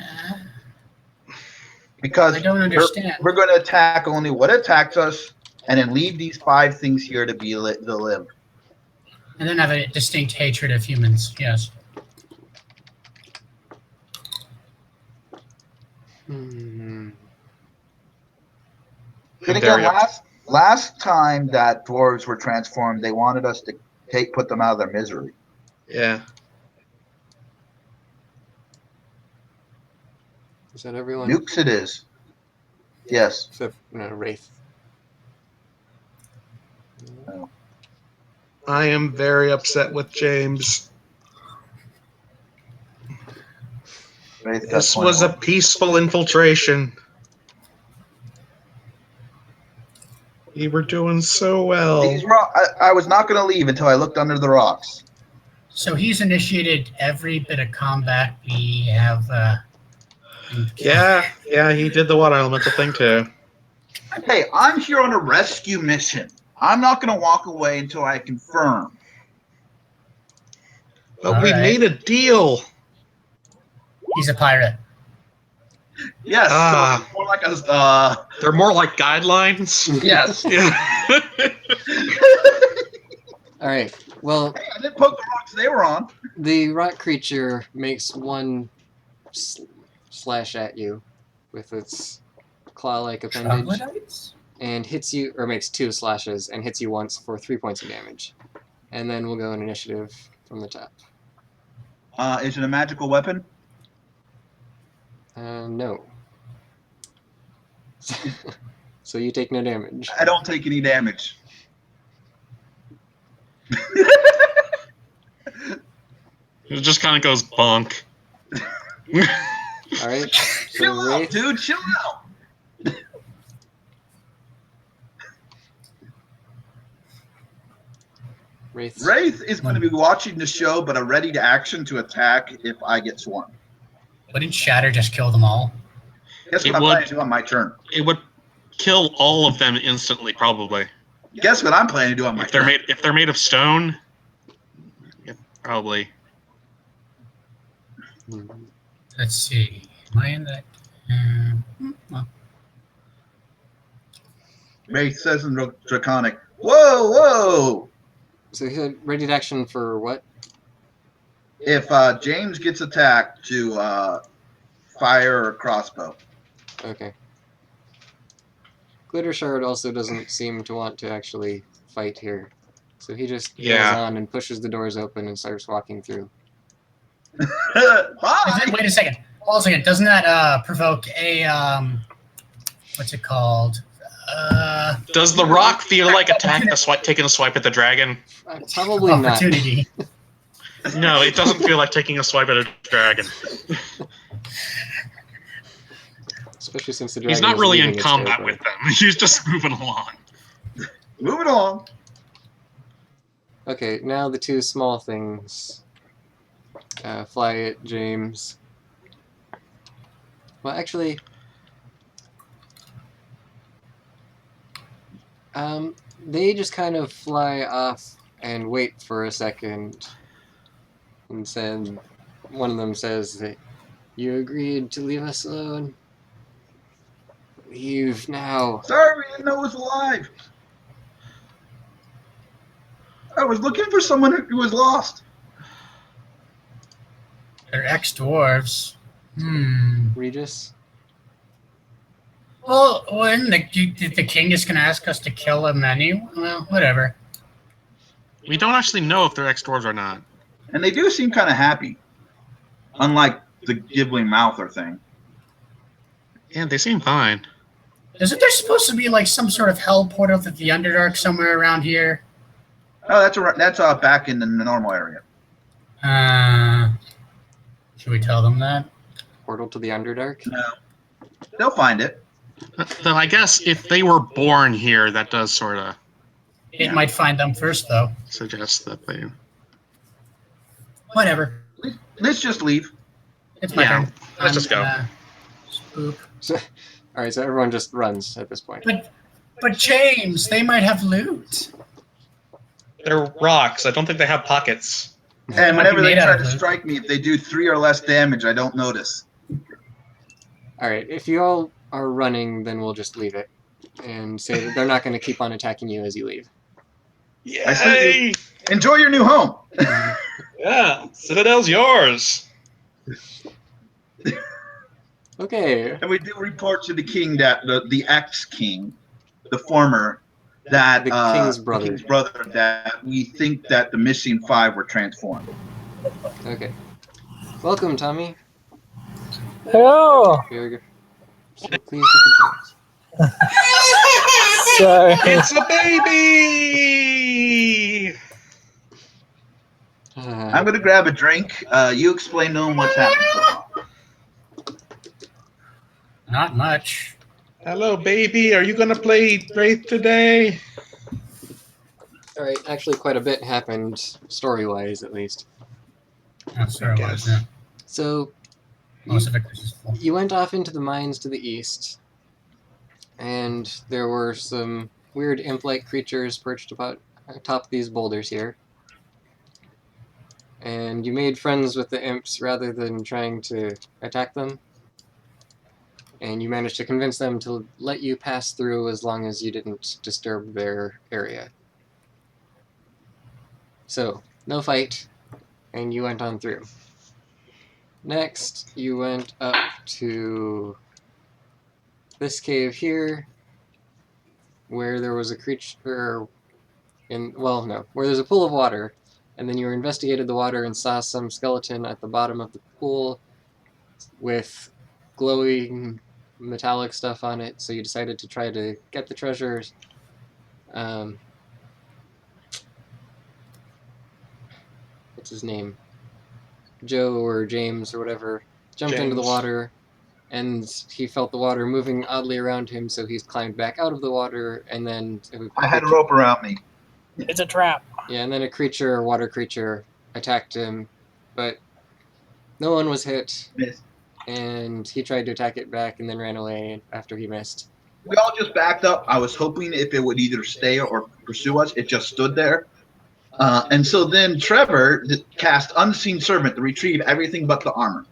[SPEAKER 3] Because
[SPEAKER 4] I don't understand.
[SPEAKER 3] we're going to attack only what attacks us, and then leave these 5 things here to be to live.
[SPEAKER 4] And then have a distinct hatred of humans. Yes.
[SPEAKER 3] Then again, last time that dwarves were transformed, they wanted us to put them out of their misery.
[SPEAKER 2] Yeah.
[SPEAKER 1] Is that everyone?
[SPEAKER 3] Nukes it is. Yes.
[SPEAKER 1] Except Wraith.
[SPEAKER 2] I am very upset with James. This was a peaceful infiltration. You were doing so well.
[SPEAKER 3] These I was not going to leave until I looked under the rocks.
[SPEAKER 4] So he's initiated every bit of combat we have.
[SPEAKER 2] Yeah, he did the water elemental thing too.
[SPEAKER 3] Hey, I'm here on a rescue mission. I'm not going to walk away until I confirm.
[SPEAKER 2] But
[SPEAKER 4] All
[SPEAKER 2] we
[SPEAKER 4] right.
[SPEAKER 2] made a deal.
[SPEAKER 4] He's a pirate.
[SPEAKER 3] Yes,
[SPEAKER 2] Ah.
[SPEAKER 3] so it's more like a
[SPEAKER 2] They're more like guidelines.
[SPEAKER 3] yes.
[SPEAKER 2] Yeah.
[SPEAKER 1] All right. Well,
[SPEAKER 3] Hey, I didn't poke the rocks they were on.
[SPEAKER 1] the rock creature makes one slash at you with its claw-like appendage
[SPEAKER 4] Troglodytes?
[SPEAKER 1] and hits you, or makes 2 slashes and hits you once for 3 points of damage. And then we'll go in initiative from the top.
[SPEAKER 3] Is it a magical weapon?
[SPEAKER 1] No. So you take no damage.
[SPEAKER 3] I don't take any damage.
[SPEAKER 2] It just kind of goes bonk.
[SPEAKER 1] All right.
[SPEAKER 3] Chill
[SPEAKER 1] So
[SPEAKER 3] out,
[SPEAKER 1] Wraith,
[SPEAKER 3] dude. Chill out. Wraith is going to be watching the show, but a ready to action to attack if I get swarmed.
[SPEAKER 4] Wouldn't Shatter just kill them all?
[SPEAKER 3] Guess
[SPEAKER 2] It
[SPEAKER 3] what I'm
[SPEAKER 2] would.
[SPEAKER 3] planning to do on my turn?
[SPEAKER 2] It would kill all of them instantly, probably.
[SPEAKER 3] Guess what I'm planning to do on my turn?
[SPEAKER 2] If they're made of stone, yeah, probably.
[SPEAKER 4] Let's see. Am I in that? Well,
[SPEAKER 3] Wraith says in Draconic, whoa, whoa!
[SPEAKER 1] So he said ready to action for what?
[SPEAKER 3] If James gets attacked, to fire a crossbow.
[SPEAKER 1] Okay. Glittershard also doesn't seem to want to actually fight here. So he just goes on and pushes the doors open and starts walking through.
[SPEAKER 3] Bye!
[SPEAKER 4] wait a second. Hold a second. Doesn't that provoke a what's it called?
[SPEAKER 2] Does the rock feel like taking a swipe at the dragon?
[SPEAKER 1] Probably not.
[SPEAKER 4] Opportunity.
[SPEAKER 2] No, it doesn't feel like taking a swipe at a dragon.
[SPEAKER 1] Especially since the dragon
[SPEAKER 2] He's not
[SPEAKER 1] is
[SPEAKER 2] really
[SPEAKER 1] leaving
[SPEAKER 2] in
[SPEAKER 1] its
[SPEAKER 2] combat
[SPEAKER 1] territory.
[SPEAKER 2] with them. He's just moving along.
[SPEAKER 3] Moving on.
[SPEAKER 1] Okay, now the 2 small things fly at James. Well, actually, they just kind of fly off and wait for a second. And then one of them says that you agreed to leave us alone. Leave now.
[SPEAKER 3] Sorry, we didn't know it was alive. I was looking for someone who was lost.
[SPEAKER 4] They're ex-dwarves.
[SPEAKER 1] Regis?
[SPEAKER 4] Well, when the king is going to ask us to kill him anyway, well, whatever.
[SPEAKER 2] We don't actually know if they're ex-dwarves or not.
[SPEAKER 3] And they do seem kind of happy. Unlike the gibbling mouther thing.
[SPEAKER 2] Yeah, they seem fine.
[SPEAKER 4] Isn't there supposed to be like some sort of hell portal to the Underdark somewhere around here?
[SPEAKER 3] Oh, that's back in the normal area.
[SPEAKER 4] Should we tell them that?
[SPEAKER 1] Portal to the Underdark?
[SPEAKER 3] No. They'll find it.
[SPEAKER 2] Though I guess if they were born here, that does sort of
[SPEAKER 4] It might find them first, though.
[SPEAKER 2] suggest that they...
[SPEAKER 4] Whatever.
[SPEAKER 3] Let's just leave.
[SPEAKER 4] It's my turn.
[SPEAKER 2] Let's just go.
[SPEAKER 4] Spook.
[SPEAKER 1] So, alright, so everyone just runs at this point.
[SPEAKER 4] But James, they might have loot.
[SPEAKER 2] They're rocks. I don't think they have pockets.
[SPEAKER 3] And
[SPEAKER 4] might
[SPEAKER 3] whenever
[SPEAKER 4] be
[SPEAKER 3] they
[SPEAKER 4] made out
[SPEAKER 3] try
[SPEAKER 4] of
[SPEAKER 3] to
[SPEAKER 4] loot.
[SPEAKER 3] strike me, if they do 3 or less damage, I don't notice.
[SPEAKER 1] Alright, if you all are running, then we'll just leave it. And say that they're not going to keep on attacking you as you leave.
[SPEAKER 2] Yay!
[SPEAKER 3] Enjoy your new home.
[SPEAKER 2] Yeah, Citadel's yours.
[SPEAKER 1] Okay.
[SPEAKER 3] And we do report to the king that the ex-king, the former, that
[SPEAKER 1] The king's brother.
[SPEAKER 3] that we think that the missing 5 were transformed.
[SPEAKER 1] Okay. Welcome, Tommy.
[SPEAKER 6] Hello.
[SPEAKER 1] Very good. So please keep it going.
[SPEAKER 6] Sorry.
[SPEAKER 2] It's a baby!
[SPEAKER 3] I'm going to grab a drink. You explain to them what's happening so far.
[SPEAKER 4] Not much.
[SPEAKER 2] Hello, baby. Are you gonna play Wraith today?
[SPEAKER 1] All right, actually, quite a bit happened story-wise, at least.
[SPEAKER 4] That's where it was. Yeah.
[SPEAKER 1] So
[SPEAKER 4] Most of it was just full.
[SPEAKER 1] you went off into the mines to the east, and there were some weird imp-like creatures perched atop these boulders here. And you made friends with the imps rather than trying to attack them. And you managed to convince them to let you pass through as long as you didn't disturb their area. So, no fight, and you went on through. Next, you went up to this cave here, where there was a creature where there's a pool of water, and then you investigated the water and saw some skeleton at the bottom of the pool with glowing metallic stuff on it, so you decided to try to get the treasures. What's his name? Joe or James or whatever jumped into the
[SPEAKER 2] James.
[SPEAKER 1] water, and he felt the water moving oddly around him, so he's climbed back out of the water, and then
[SPEAKER 3] I had a rope around me.
[SPEAKER 6] It's a trap.
[SPEAKER 1] yeah, and then a water creature attacked him, but no one was hit,
[SPEAKER 3] Missed.
[SPEAKER 1] and he tried to attack it back and then ran away after he missed.
[SPEAKER 3] We all just backed up. I was hoping if it would either stay or pursue us. It just stood there. And so then Trevor cast Unseen Servant to retrieve everything but the armor.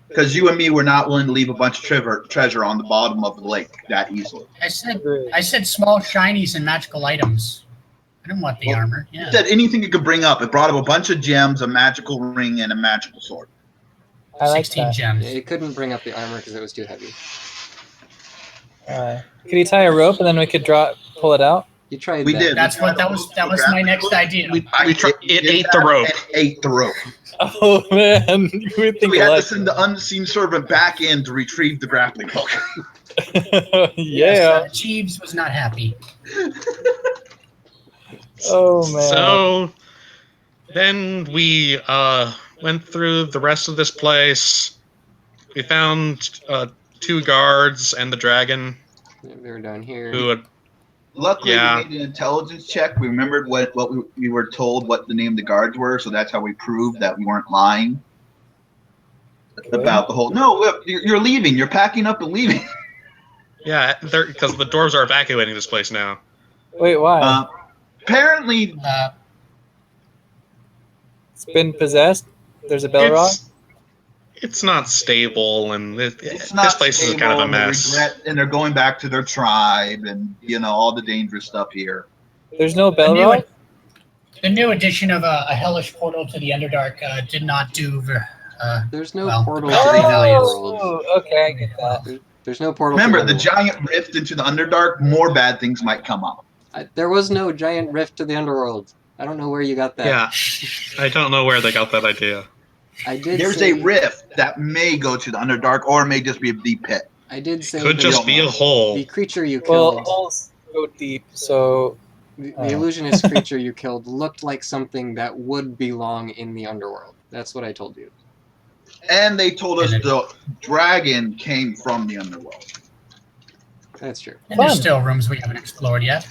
[SPEAKER 3] Because you and me were not willing to leave a bunch of treasure on the bottom of the lake that easily.
[SPEAKER 4] I said small shinies and magical items. I didn't want the armor. Yeah.
[SPEAKER 3] It said anything you could bring up. It brought up a bunch of gems, a magical ring, and a magical sword.
[SPEAKER 6] I like
[SPEAKER 4] 16
[SPEAKER 6] that.
[SPEAKER 4] gems.
[SPEAKER 1] It couldn't bring up the armor because it was too heavy.
[SPEAKER 6] Could you tie a rope and then we could pull it out?
[SPEAKER 1] You tried
[SPEAKER 3] We
[SPEAKER 1] that.
[SPEAKER 3] did.
[SPEAKER 4] That was my next idea.
[SPEAKER 2] It ate the rope.
[SPEAKER 3] It ate the rope.
[SPEAKER 6] Oh man, you would think
[SPEAKER 3] We had to
[SPEAKER 6] alike.
[SPEAKER 3] send the Unseen Servant back in to retrieve the grappling hook.
[SPEAKER 6] Yeah.
[SPEAKER 4] Yes, Jeeves was not happy.
[SPEAKER 6] Oh man.
[SPEAKER 2] So then we went through the rest of this place. We found 2 guards and the dragon
[SPEAKER 1] They were down here.
[SPEAKER 2] who had
[SPEAKER 3] Luckily,
[SPEAKER 2] Yeah.
[SPEAKER 3] we made an intelligence check. We remembered what we were told what the name of the guards were, so that's how we proved that we weren't lying about the whole. No, look, you're leaving. You're packing up and leaving.
[SPEAKER 2] because the dwarves are evacuating this place now.
[SPEAKER 6] Wait, why?
[SPEAKER 3] Apparently,
[SPEAKER 6] It's been possessed. There's a bell rod.
[SPEAKER 2] It's not stable, and
[SPEAKER 3] it's not
[SPEAKER 2] this place is kind of a
[SPEAKER 3] stable, and they
[SPEAKER 2] mess.
[SPEAKER 3] regret- and they're going back to their tribe, and all the dangerous stuff here.
[SPEAKER 6] There's no bell rod.
[SPEAKER 4] The new edition of a hellish portal to the Underdark did not do.
[SPEAKER 1] There's no
[SPEAKER 4] Well,
[SPEAKER 1] portal
[SPEAKER 4] oh,
[SPEAKER 1] to the underworld.
[SPEAKER 6] Oh, okay, I get that.
[SPEAKER 1] There's no portal.
[SPEAKER 3] Remember,
[SPEAKER 1] to
[SPEAKER 3] the giant rift into the Underdark. More bad things might come up.
[SPEAKER 1] There was no giant rift to the underworld. I don't know where you got that.
[SPEAKER 2] Yeah, I don't know where they got that idea.
[SPEAKER 1] I did.
[SPEAKER 3] There's
[SPEAKER 1] say,
[SPEAKER 3] a rift that may go to the Underdark, or it may just be a deep pit.
[SPEAKER 1] I did say
[SPEAKER 2] Could
[SPEAKER 1] that
[SPEAKER 2] just be a hole.
[SPEAKER 1] the creature you
[SPEAKER 6] Well,
[SPEAKER 1] killed.
[SPEAKER 6] holes go deep, so
[SPEAKER 1] The illusionist creature you killed looked like something that would belong in the underworld. That's what I told you.
[SPEAKER 3] And they told us the dragon came from the Underworld.
[SPEAKER 1] That's true.
[SPEAKER 4] And there's
[SPEAKER 6] Fun.
[SPEAKER 4] still rooms we haven't explored yet.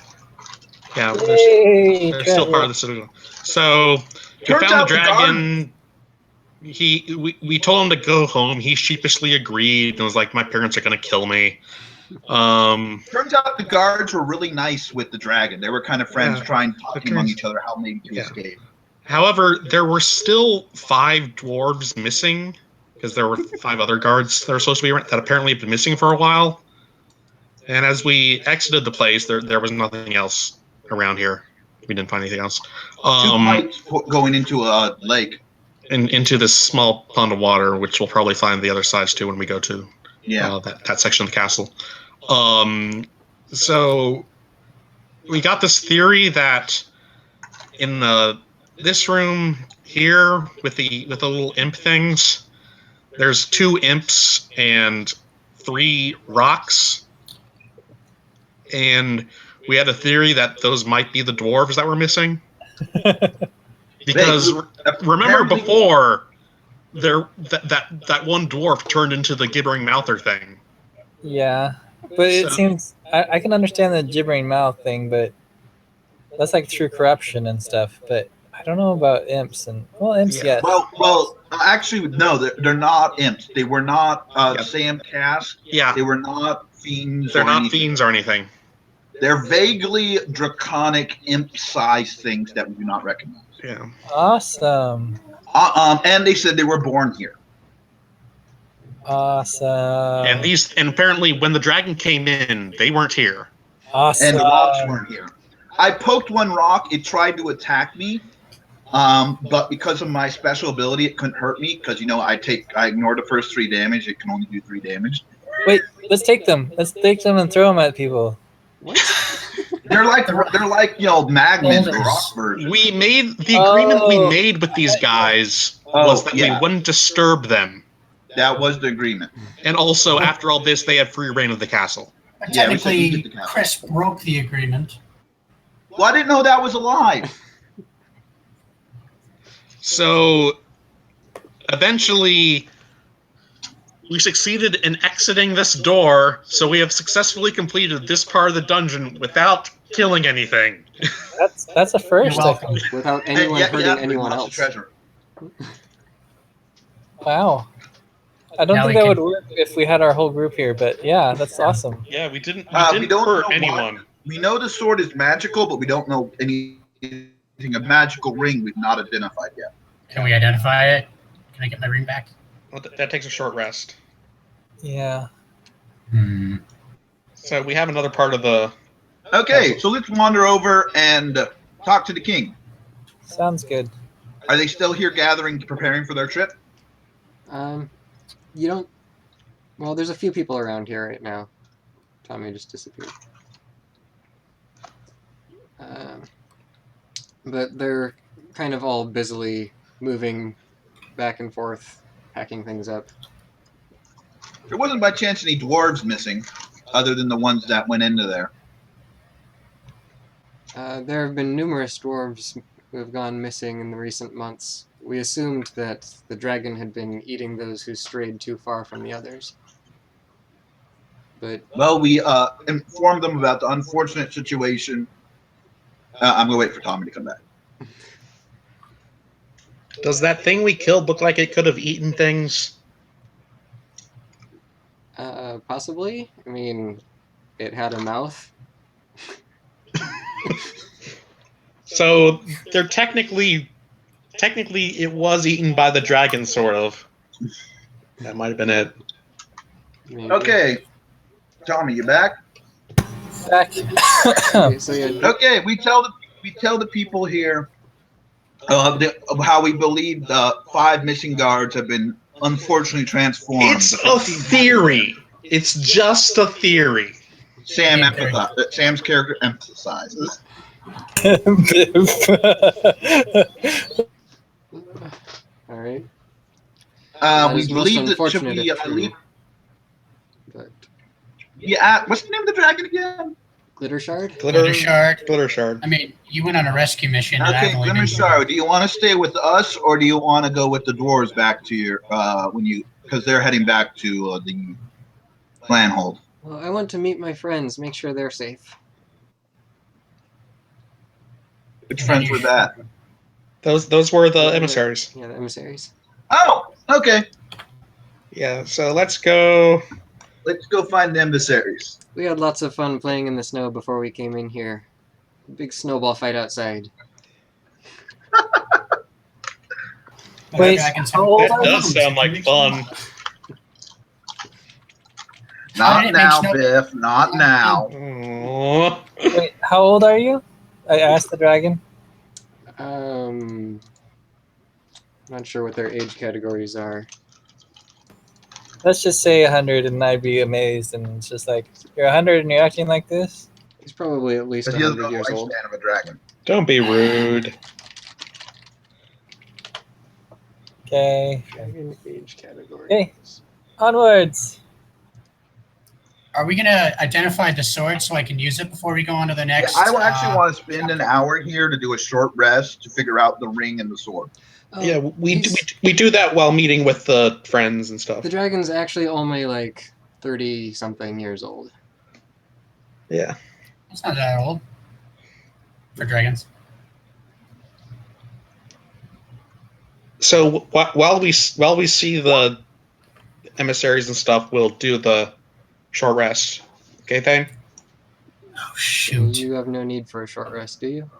[SPEAKER 2] Yeah,
[SPEAKER 6] Yay,
[SPEAKER 2] they're still part of the citadel. So we
[SPEAKER 3] Turns
[SPEAKER 2] found the
[SPEAKER 3] out the
[SPEAKER 2] dragon. We told him to go home. He sheepishly agreed and was like, "My parents are gonna kill me."
[SPEAKER 3] Turns out the guards were really nice with the dragon. They were kind of friends,
[SPEAKER 2] Yeah.
[SPEAKER 3] trying to talk
[SPEAKER 2] Okay.
[SPEAKER 3] among each other how maybe to
[SPEAKER 2] Yeah.
[SPEAKER 3] escape.
[SPEAKER 2] However, there were still 5 dwarves missing because there were 5 other guards that were supposed to be that apparently have been missing for a while. And as we exited the place, there was nothing else around here. We didn't find anything else.
[SPEAKER 3] 2 pipes going into a lake.
[SPEAKER 2] Into this small pond of water, which we'll probably find the other sides too when we go to
[SPEAKER 3] Yeah.
[SPEAKER 2] that section of the castle. So we got this theory that in this room here with the little imp things, there's 2 imps and 3 rocks, and we had a theory that those might be the dwarves that were missing. Because remember
[SPEAKER 3] Apparently-
[SPEAKER 2] before that one dwarf turned into the gibbering mouther thing.
[SPEAKER 6] yeah. But it
[SPEAKER 2] So-
[SPEAKER 6] seems I can understand the gibbering mouth thing, but that's like through corruption and stuff. But I don't know about imps and imps,
[SPEAKER 2] Yeah.
[SPEAKER 6] yes.
[SPEAKER 3] Well, actually, no, they're not imps. They were not
[SPEAKER 2] Yep.
[SPEAKER 3] Sam cast.
[SPEAKER 2] Yeah,
[SPEAKER 3] They were not fiends.
[SPEAKER 2] they're
[SPEAKER 3] or
[SPEAKER 2] not
[SPEAKER 3] anything.
[SPEAKER 2] fiends or anything.
[SPEAKER 3] They're vaguely draconic imp-sized things that we do not recognize.
[SPEAKER 2] Yeah.
[SPEAKER 6] Awesome.
[SPEAKER 3] And they said they were born here.
[SPEAKER 6] Awesome.
[SPEAKER 2] And apparently when the dragon came in, they weren't here.
[SPEAKER 6] Awesome.
[SPEAKER 3] And the rocks weren't here. I poked one rock. It tried to attack me, but because of my special ability, it couldn't hurt me because I ignore the first 3 damage. It can only do 3 damage.
[SPEAKER 6] Wait, let's take them. Let's take them and throw them at people.
[SPEAKER 1] What?
[SPEAKER 3] They're like magnet
[SPEAKER 4] Boulders.
[SPEAKER 3] rock versions.
[SPEAKER 2] We made the agreement we
[SPEAKER 6] Oh.
[SPEAKER 2] made with these guys was that we wouldn't disturb them.
[SPEAKER 3] That was the agreement.
[SPEAKER 2] And also, after all this, they had free reign of the castle.
[SPEAKER 4] But
[SPEAKER 3] Yeah, we said you
[SPEAKER 4] technically,
[SPEAKER 3] get the castle.
[SPEAKER 4] Chris broke the agreement.
[SPEAKER 3] Well, I didn't know that was alive.
[SPEAKER 2] So, eventually, we succeeded in exiting this door, so we have successfully completed this part of the dungeon without killing anything.
[SPEAKER 6] That's a first.
[SPEAKER 4] You're
[SPEAKER 6] I
[SPEAKER 4] welcome.
[SPEAKER 6] think.
[SPEAKER 1] Without anyone hurting anyone
[SPEAKER 3] lost the
[SPEAKER 1] else.
[SPEAKER 3] Treasure.
[SPEAKER 6] Wow. I don't
[SPEAKER 4] Now
[SPEAKER 6] think
[SPEAKER 4] we
[SPEAKER 6] that
[SPEAKER 4] can-
[SPEAKER 6] would work if we had our whole group here, but yeah, that's awesome.
[SPEAKER 2] Yeah, we didn't
[SPEAKER 3] We don't
[SPEAKER 2] hurt
[SPEAKER 3] know
[SPEAKER 2] anyone.
[SPEAKER 3] We know the sword is magical, but we don't know anything. A magical ring we've not identified yet.
[SPEAKER 4] Can we identify it? Can I get my ring back?
[SPEAKER 2] Well, that takes a short rest.
[SPEAKER 6] Yeah.
[SPEAKER 4] Hmm.
[SPEAKER 2] So we have another part of the...
[SPEAKER 3] Okay, so let's wander over and talk to the king.
[SPEAKER 6] Sounds good.
[SPEAKER 3] Are they still here gathering, preparing for their trip?
[SPEAKER 1] You don't. Well, there's a few people around here right now. Tommy just disappeared. But they're kind of all busily moving back and forth, packing things up.
[SPEAKER 3] There wasn't by chance any dwarves missing, other than the ones that went into there.
[SPEAKER 1] There have been numerous dwarves who have gone missing in the recent months. We assumed that the dragon had been eating those who strayed too far from the others. But
[SPEAKER 3] Well, we informed them about the unfortunate situation. I'm going to wait for Tommy to come back.
[SPEAKER 2] Does that thing we killed look like it could have eaten things?
[SPEAKER 1] possibly? I mean, it had a mouth.
[SPEAKER 2] So they're technically it was eaten by the dragon, sort of. That might have been it.
[SPEAKER 1] Maybe.
[SPEAKER 3] Okay, Tommy, you back?
[SPEAKER 6] Back.
[SPEAKER 1] Okay, so yeah,
[SPEAKER 3] Okay, we tell the people here of how we believe the 5 missing guards have been unfortunately transformed.
[SPEAKER 2] It's a theory. It's just a theory.
[SPEAKER 3] Sam's character emphasizes.
[SPEAKER 1] all right.
[SPEAKER 3] We
[SPEAKER 1] is most
[SPEAKER 3] believe that should
[SPEAKER 1] unfortunate
[SPEAKER 3] be.
[SPEAKER 1] if
[SPEAKER 3] I believe.
[SPEAKER 1] But
[SPEAKER 3] Yeah. What's the name of the dragon again?
[SPEAKER 1] Glittershard?
[SPEAKER 4] Glittershard.
[SPEAKER 2] Glittershard.
[SPEAKER 4] I mean, you went on a rescue mission. And
[SPEAKER 3] Okay,
[SPEAKER 4] I've only been-
[SPEAKER 3] Glittershard. Do you want to stay with us, or do you want to go with the dwarves back to your because they're heading back to the clan hold?
[SPEAKER 1] Well, I want to meet my friends, make sure they're safe.
[SPEAKER 3] Which friends were that?
[SPEAKER 2] Those were the emissaries.
[SPEAKER 1] Yeah, the emissaries.
[SPEAKER 3] Oh, okay.
[SPEAKER 2] Yeah, so let's go.
[SPEAKER 3] Let's go find the emissaries.
[SPEAKER 1] We had lots of fun playing in the snow before we came in here. Big snowball fight outside.
[SPEAKER 6] Wait,
[SPEAKER 4] Dragons
[SPEAKER 6] how
[SPEAKER 4] have-
[SPEAKER 6] old
[SPEAKER 2] That
[SPEAKER 6] are
[SPEAKER 2] does sound like fun.
[SPEAKER 4] How
[SPEAKER 3] Not
[SPEAKER 4] did it
[SPEAKER 3] now,
[SPEAKER 4] make
[SPEAKER 3] Biff. Not now.
[SPEAKER 2] Aww.
[SPEAKER 6] Wait, how old are you? I asked the dragon.
[SPEAKER 1] Not sure what their age categories are.
[SPEAKER 6] Let's just say 100, and I'd be amazed. And it's just like, you're 100 and you're acting like this?
[SPEAKER 1] He's probably at least
[SPEAKER 3] But he doesn't know
[SPEAKER 1] 100
[SPEAKER 3] the
[SPEAKER 1] years old.
[SPEAKER 3] lifespan of a dragon.
[SPEAKER 2] Don't be rude.
[SPEAKER 6] Okay,
[SPEAKER 1] Dragon age category.
[SPEAKER 6] Okay. onwards.
[SPEAKER 4] Are we gonna identify the sword so I can use it before we go on to the
[SPEAKER 3] Yeah,
[SPEAKER 4] next?
[SPEAKER 3] I actually want to spend an hour here to do a short rest to figure out the ring and the sword.
[SPEAKER 1] Oh,
[SPEAKER 2] Yeah, we
[SPEAKER 1] he's-
[SPEAKER 2] do that while meeting with the friends and stuff.
[SPEAKER 1] The dragon's actually only like 30-something years old.
[SPEAKER 2] Yeah.
[SPEAKER 4] It's not that old for dragons.
[SPEAKER 2] So while we see the emissaries and stuff, we'll do the short rest. Okay, Thane?
[SPEAKER 4] Oh shoot!
[SPEAKER 1] You have no need for a short rest, do you?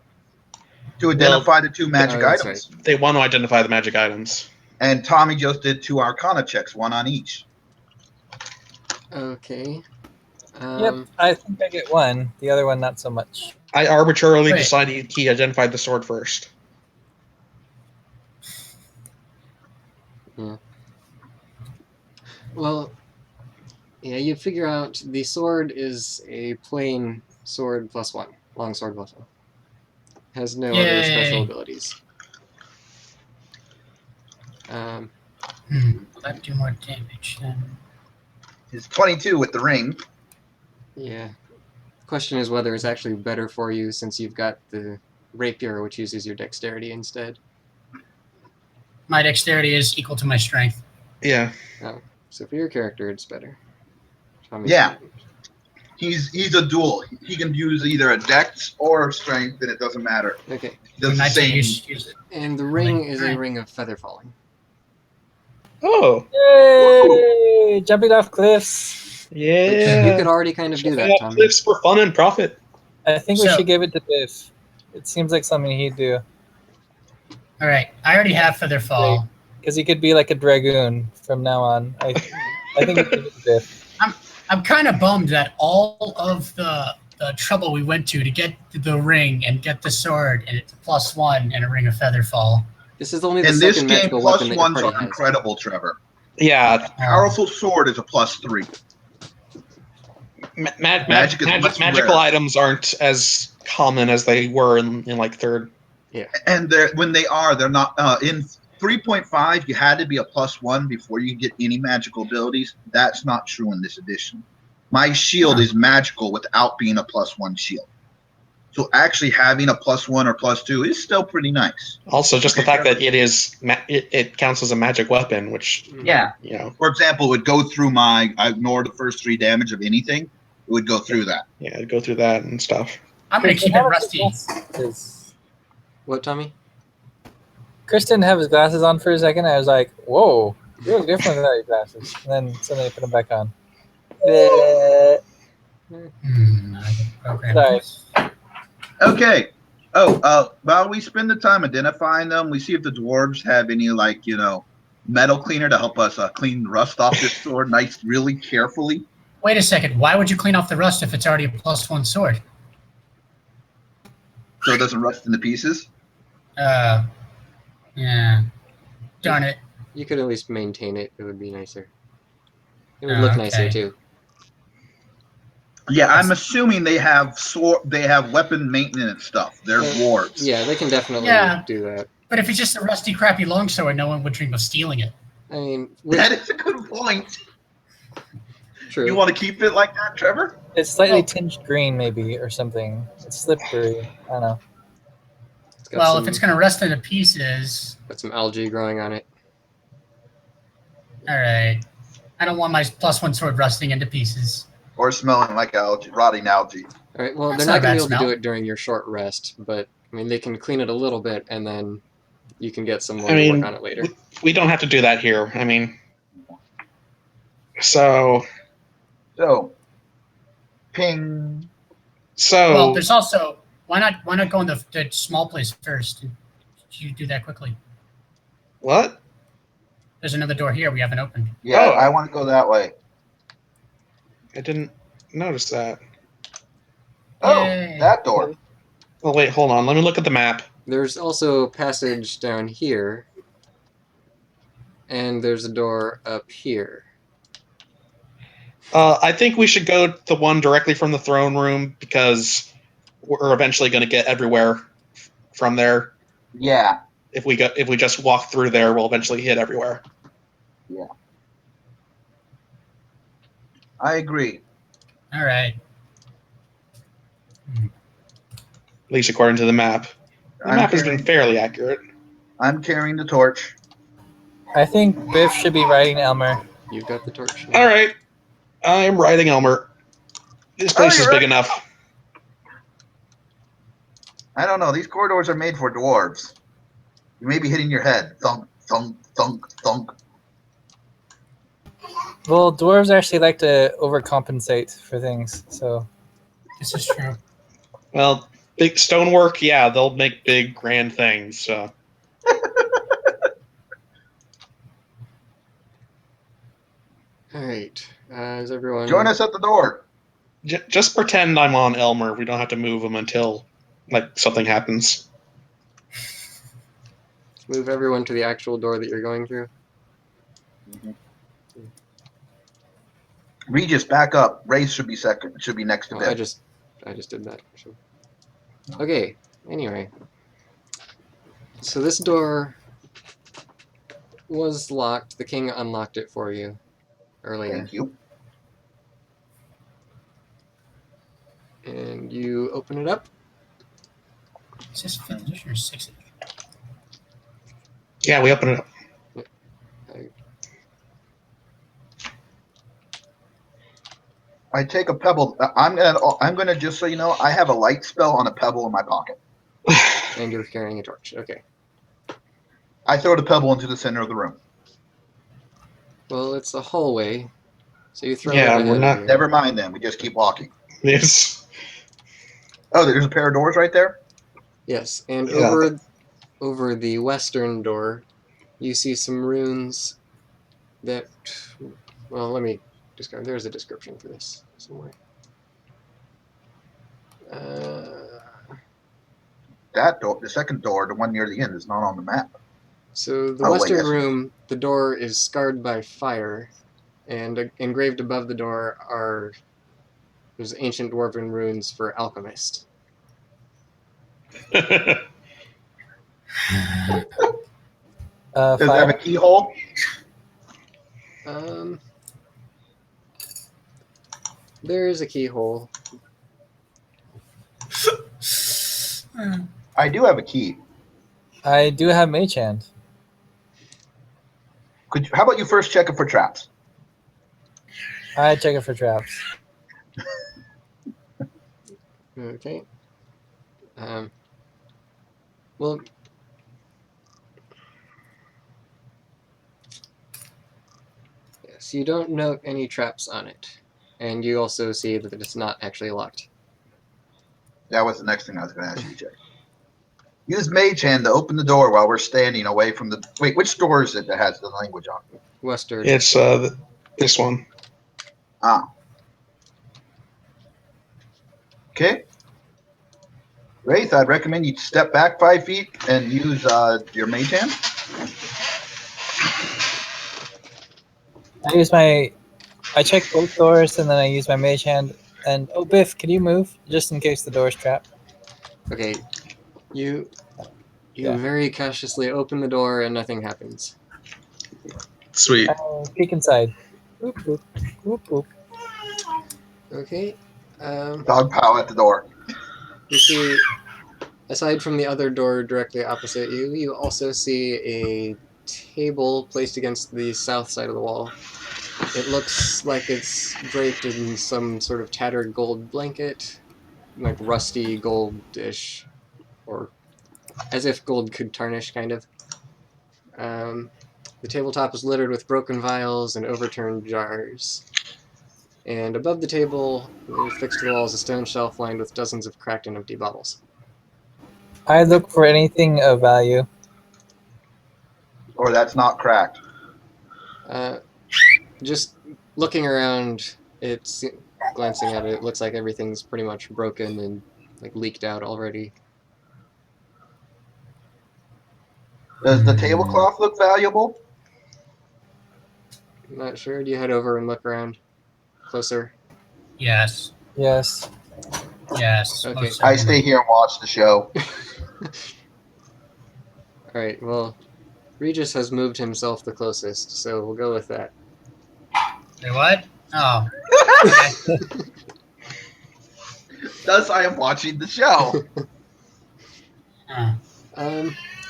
[SPEAKER 3] To identify the two
[SPEAKER 1] Oh,
[SPEAKER 3] magic
[SPEAKER 1] that's
[SPEAKER 3] items.
[SPEAKER 2] They want to identify the magic items.
[SPEAKER 3] And Tommy just did 2 Arcana checks, 1 on each.
[SPEAKER 1] Okay.
[SPEAKER 6] Yep, I think I get 1. The other one, not so much.
[SPEAKER 2] I arbitrarily
[SPEAKER 4] Wait.
[SPEAKER 2] decided he identified the sword first.
[SPEAKER 1] Yeah. Well, yeah, you figure out the sword is a plain sword +1. Long sword +1. Has no other special
[SPEAKER 4] Yay.
[SPEAKER 1] abilities.
[SPEAKER 4] Will that do more damage then?
[SPEAKER 3] It's 22 with the ring.
[SPEAKER 1] Yeah. Question is whether it's actually better for you since you've got the rapier, which uses your dexterity instead.
[SPEAKER 4] My dexterity is equal to my strength.
[SPEAKER 2] Yeah.
[SPEAKER 1] Oh, so for your character, it's better. Tommy's
[SPEAKER 3] Yeah.
[SPEAKER 1] not.
[SPEAKER 3] He's a dual. He can use either a dex or strength, and it doesn't matter.
[SPEAKER 1] Okay.
[SPEAKER 3] He does the
[SPEAKER 4] I'd say
[SPEAKER 3] same.
[SPEAKER 4] use it.
[SPEAKER 1] And the ring is a
[SPEAKER 4] Alright.
[SPEAKER 1] ring of feather falling.
[SPEAKER 2] Oh.
[SPEAKER 6] Yay! Jumping off cliffs.
[SPEAKER 1] Which
[SPEAKER 2] Yeah.
[SPEAKER 1] you could already kind of do
[SPEAKER 2] Jumping
[SPEAKER 1] that,
[SPEAKER 2] off
[SPEAKER 1] Tommy.
[SPEAKER 2] cliffs for fun and profit.
[SPEAKER 6] I think we
[SPEAKER 4] So-
[SPEAKER 6] should give it to Biff. It seems like something he'd do.
[SPEAKER 4] All right, I already have feather fall.
[SPEAKER 6] Because he could be like a dragoon from now on. I think we give it to Biff.
[SPEAKER 4] I'm kind of bummed that all of the trouble we went to get the ring and get the sword, and it's a +1 and a ring of feather fall.
[SPEAKER 1] This is only the
[SPEAKER 3] In this
[SPEAKER 1] second
[SPEAKER 3] game,
[SPEAKER 1] magical weapon that your
[SPEAKER 3] +1s
[SPEAKER 1] party
[SPEAKER 3] are
[SPEAKER 1] has.
[SPEAKER 3] incredible, Trevor.
[SPEAKER 2] Yeah.
[SPEAKER 3] Powerful sword is a +3. Magic is much
[SPEAKER 2] Magical
[SPEAKER 3] rarer.
[SPEAKER 2] items aren't as common as they were in like 3rd.
[SPEAKER 3] And when they're not in 3.5. You had to be a +1 before you get any magical abilities. That's not true in this edition. My shield is magical without being a +1 shield. So actually having a +1 or +2 is still pretty nice.
[SPEAKER 2] Also, just the fact that it counts as a magic weapon, which
[SPEAKER 3] Yeah.
[SPEAKER 2] you know,
[SPEAKER 3] For example, it would go through I ignore the first 3 damage of anything. It would go through that.
[SPEAKER 2] yeah, go through that and stuff.
[SPEAKER 4] I'm gonna keep it rusty.
[SPEAKER 6] What,
[SPEAKER 1] Tommy?
[SPEAKER 6] Chris didn't have his glasses on for a second. I was like, whoa, you look different without your glasses. And then suddenly I put them back on.
[SPEAKER 4] I can program
[SPEAKER 6] Sorry.
[SPEAKER 4] this.
[SPEAKER 3] Okay. While we spend the time identifying them, we see if the dwarves have any metal cleaner to help us clean the rust off this sword really carefully.
[SPEAKER 4] Wait a second. Why would you clean off the rust if it's already a +1 sword?
[SPEAKER 3] So it doesn't rust into pieces.
[SPEAKER 4] Yeah. Darn it.
[SPEAKER 1] You could at least maintain it. It would be nicer. It would look nicer
[SPEAKER 4] Okay.
[SPEAKER 1] too.
[SPEAKER 3] Yeah, I'm assuming they have weapon maintenance stuff. They're dwarves.
[SPEAKER 1] Yeah, they can definitely
[SPEAKER 4] Yeah.
[SPEAKER 1] do that.
[SPEAKER 4] But if it's just a rusty, crappy longsword, no one would dream of stealing it.
[SPEAKER 1] I mean,
[SPEAKER 3] That is a good point.
[SPEAKER 1] true.
[SPEAKER 3] You want to keep it like that, Trevor?
[SPEAKER 6] It's slightly tinged green, maybe, or something. It's slippery. I don't know.
[SPEAKER 1] It's got
[SPEAKER 4] Well,
[SPEAKER 1] some,
[SPEAKER 4] if it's going to rust into pieces,
[SPEAKER 1] got some algae growing on it.
[SPEAKER 4] all right. I don't want my +1 sword rusting into pieces.
[SPEAKER 3] Or smelling like algae, rotting algae.
[SPEAKER 1] All right. Well,
[SPEAKER 4] That's
[SPEAKER 1] they're not
[SPEAKER 4] not a
[SPEAKER 1] going
[SPEAKER 4] bad
[SPEAKER 1] to be able to
[SPEAKER 4] smell.
[SPEAKER 1] do it during your short rest, but I mean, they can clean it a little bit, and then you can get someone
[SPEAKER 2] I
[SPEAKER 1] to
[SPEAKER 2] mean,
[SPEAKER 1] work on it later.
[SPEAKER 2] We don't have to do that here. I mean, so
[SPEAKER 3] Ping.
[SPEAKER 4] Well, there's also why not go in the small place first? You do that quickly.
[SPEAKER 2] What?
[SPEAKER 4] There's another door here we haven't opened.
[SPEAKER 3] Yeah,
[SPEAKER 2] Oh.
[SPEAKER 3] I want to go that way.
[SPEAKER 2] I didn't notice that.
[SPEAKER 3] Oh,
[SPEAKER 4] Yay.
[SPEAKER 3] that door.
[SPEAKER 2] Oh wait, hold on. Let me look at the map.
[SPEAKER 1] There's also a passage down here, and there's a door up here.
[SPEAKER 2] I think we should go to the one directly from the throne room because we're eventually going to get everywhere from there.
[SPEAKER 3] Yeah.
[SPEAKER 2] If we just walk through there, we'll eventually hit everywhere.
[SPEAKER 3] I agree.
[SPEAKER 4] All right.
[SPEAKER 2] At least according to the map. The map has been fairly accurate.
[SPEAKER 3] I'm carrying the torch.
[SPEAKER 6] I think Biff should be riding Elmer.
[SPEAKER 1] You've got the torch now.
[SPEAKER 2] All right, I'm riding Elmer. This place
[SPEAKER 3] you're
[SPEAKER 2] is big
[SPEAKER 3] right.
[SPEAKER 2] enough.
[SPEAKER 3] I don't know. These corridors are made for dwarves. You may be hitting your head. Thunk, thunk, thunk, thunk.
[SPEAKER 6] Well, dwarves actually like to overcompensate for things, so
[SPEAKER 4] This is true.
[SPEAKER 2] Well, big stonework, yeah, they'll make big, grand things. So.
[SPEAKER 1] All right. Is everyone?
[SPEAKER 3] Join us at the door.
[SPEAKER 2] Just pretend I'm on Elmer. We don't have to move him until like something happens.
[SPEAKER 1] Move everyone to the actual door that you're going through.
[SPEAKER 3] Regis, back up. Race should be second. Should be next to
[SPEAKER 1] Oh,
[SPEAKER 3] Biff.
[SPEAKER 1] I just did that. Actually. Okay. Anyway, so this door was locked. The king unlocked it for you earlier,
[SPEAKER 3] Thank you.
[SPEAKER 1] and you open it up.
[SPEAKER 4] Is this 5th edition or 6th edition?
[SPEAKER 2] Yeah, we open it up.
[SPEAKER 3] I take a pebble. I'm gonna just so you know, I have a light spell on a pebble in my pocket.
[SPEAKER 1] And you're carrying a torch. Okay.
[SPEAKER 3] I throw the pebble into the center of the room.
[SPEAKER 1] Well, it's a hallway, so you throw
[SPEAKER 2] Yeah,
[SPEAKER 1] it ahead
[SPEAKER 2] we're not-
[SPEAKER 1] of you.
[SPEAKER 3] Never mind then. We just keep walking.
[SPEAKER 2] It's
[SPEAKER 3] Oh, there's a pair of doors right there.
[SPEAKER 1] Yes, and
[SPEAKER 2] Yeah.
[SPEAKER 1] over the western door, you see some runes that. Well, let me describe. There's a description for this somewhere.
[SPEAKER 3] That door, the second door, the one near the end, is not on the map.
[SPEAKER 1] So the
[SPEAKER 3] Oh, wait,
[SPEAKER 1] western
[SPEAKER 3] yes.
[SPEAKER 1] room, the door is scarred by fire, and engraved above the door there's ancient dwarven runes for alchemist.
[SPEAKER 3] Does it have a
[SPEAKER 6] fire.
[SPEAKER 3] keyhole?
[SPEAKER 1] There is a keyhole.
[SPEAKER 3] I do have a key.
[SPEAKER 6] I do have mage hand.
[SPEAKER 3] How about you first check it for traps?
[SPEAKER 6] I check it for traps.
[SPEAKER 1] Okay. Well, yes, you don't note any traps on it, and you also see that it's not actually locked.
[SPEAKER 3] That was the next thing I was going to ask you to check. Use Mage Hand to open the door while we're standing away from the. Wait, which door is it that has the language on it?
[SPEAKER 1] Western.
[SPEAKER 2] It's this one.
[SPEAKER 3] Ah. Okay. Wraith, I'd recommend you step back 5 feet and use your Mage Hand.
[SPEAKER 6] I check both doors and then I use my mage hand. And oh, Biff, can you move just in case the door's trapped?
[SPEAKER 1] Okay, you
[SPEAKER 6] Yeah.
[SPEAKER 1] very cautiously open the door and nothing happens.
[SPEAKER 2] Sweet.
[SPEAKER 6] Peek inside. Boop, boop, boop, boop.
[SPEAKER 1] Okay.
[SPEAKER 3] Dog pow at the door.
[SPEAKER 1] You see, aside from the other door directly opposite you, you also see a table placed against the south side of the wall. It looks like it's draped in some sort of tattered gold blanket, like rusty goldish, or as if gold could tarnish, kind of. The tabletop is littered with broken vials and overturned jars. And above the table, fixed to the wall, is a stone shelf lined with dozens of cracked and empty bottles.
[SPEAKER 6] I look for anything of value.
[SPEAKER 3] Or that's not cracked.
[SPEAKER 1] Just looking around, glancing at it, it looks like everything's pretty much broken and like leaked out already.
[SPEAKER 3] Does the tablecloth look valuable?
[SPEAKER 1] Not sure. Do you head over and look around closer?
[SPEAKER 4] Yes.
[SPEAKER 6] Yes.
[SPEAKER 4] Yes.
[SPEAKER 1] Okay.
[SPEAKER 4] most
[SPEAKER 3] I
[SPEAKER 4] certainly.
[SPEAKER 3] stay here and watch the show.
[SPEAKER 1] Alright, well, Regis has moved himself the closest, so we'll go with that.
[SPEAKER 4] Wait, what? Oh.
[SPEAKER 3] Thus, I am watching the show.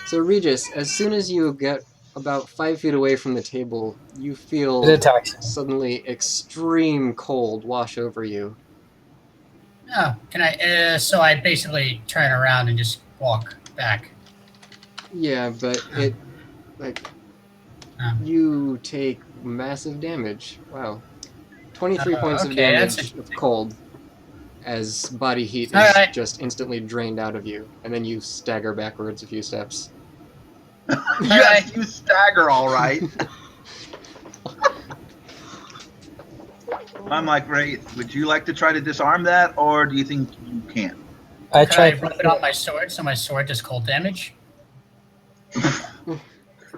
[SPEAKER 1] So Regis, as soon as you get about 5 feet away from the table, you
[SPEAKER 6] It
[SPEAKER 1] feel
[SPEAKER 6] attacks.
[SPEAKER 1] suddenly extreme cold wash over you.
[SPEAKER 4] Oh, can I? So I basically turn around and just walk back.
[SPEAKER 1] Yeah, but it like you take massive damage. Wow, 23 points of
[SPEAKER 4] Okay, that's
[SPEAKER 1] damage of
[SPEAKER 4] interesting.
[SPEAKER 1] cold as body heat
[SPEAKER 4] All
[SPEAKER 1] is
[SPEAKER 4] right.
[SPEAKER 1] just instantly drained out of you, and then you stagger backwards a few steps.
[SPEAKER 3] Yes, you stagger, all right. I'm like, Wraith, would you like to try to disarm that, or do you think you can't?
[SPEAKER 6] I
[SPEAKER 4] Can I
[SPEAKER 6] tried.
[SPEAKER 4] rub it on my sword so my sword does cold damage?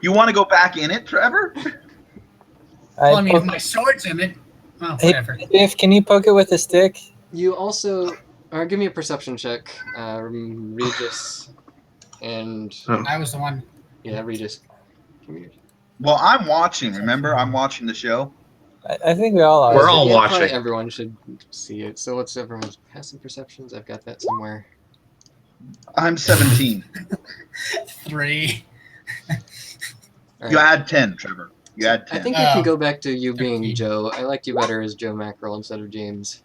[SPEAKER 3] You want to go back in it, Trevor?
[SPEAKER 4] Well, I mean, if
[SPEAKER 6] poke-
[SPEAKER 4] my sword's in it, well,
[SPEAKER 6] Hey,
[SPEAKER 4] whatever.
[SPEAKER 6] Biff, can you poke it with a stick?
[SPEAKER 1] You also, give me a perception check, Regis, and
[SPEAKER 4] I was the one.
[SPEAKER 1] yeah, Regis. Come here.
[SPEAKER 3] Well, I'm watching. Remember, I'm watching the show.
[SPEAKER 6] I think we all are.
[SPEAKER 2] We're all
[SPEAKER 1] yeah, probably
[SPEAKER 2] watching.
[SPEAKER 1] everyone should see it. So what's everyone's passive perceptions? I've got that somewhere.
[SPEAKER 3] I'm 17.
[SPEAKER 4] 3.
[SPEAKER 1] All
[SPEAKER 3] You
[SPEAKER 1] right.
[SPEAKER 3] add 10, Trevor. You add 10.
[SPEAKER 1] I think I can go back to you being
[SPEAKER 4] 13.
[SPEAKER 1] Joe. I liked you better as Joe Mackerel instead of James.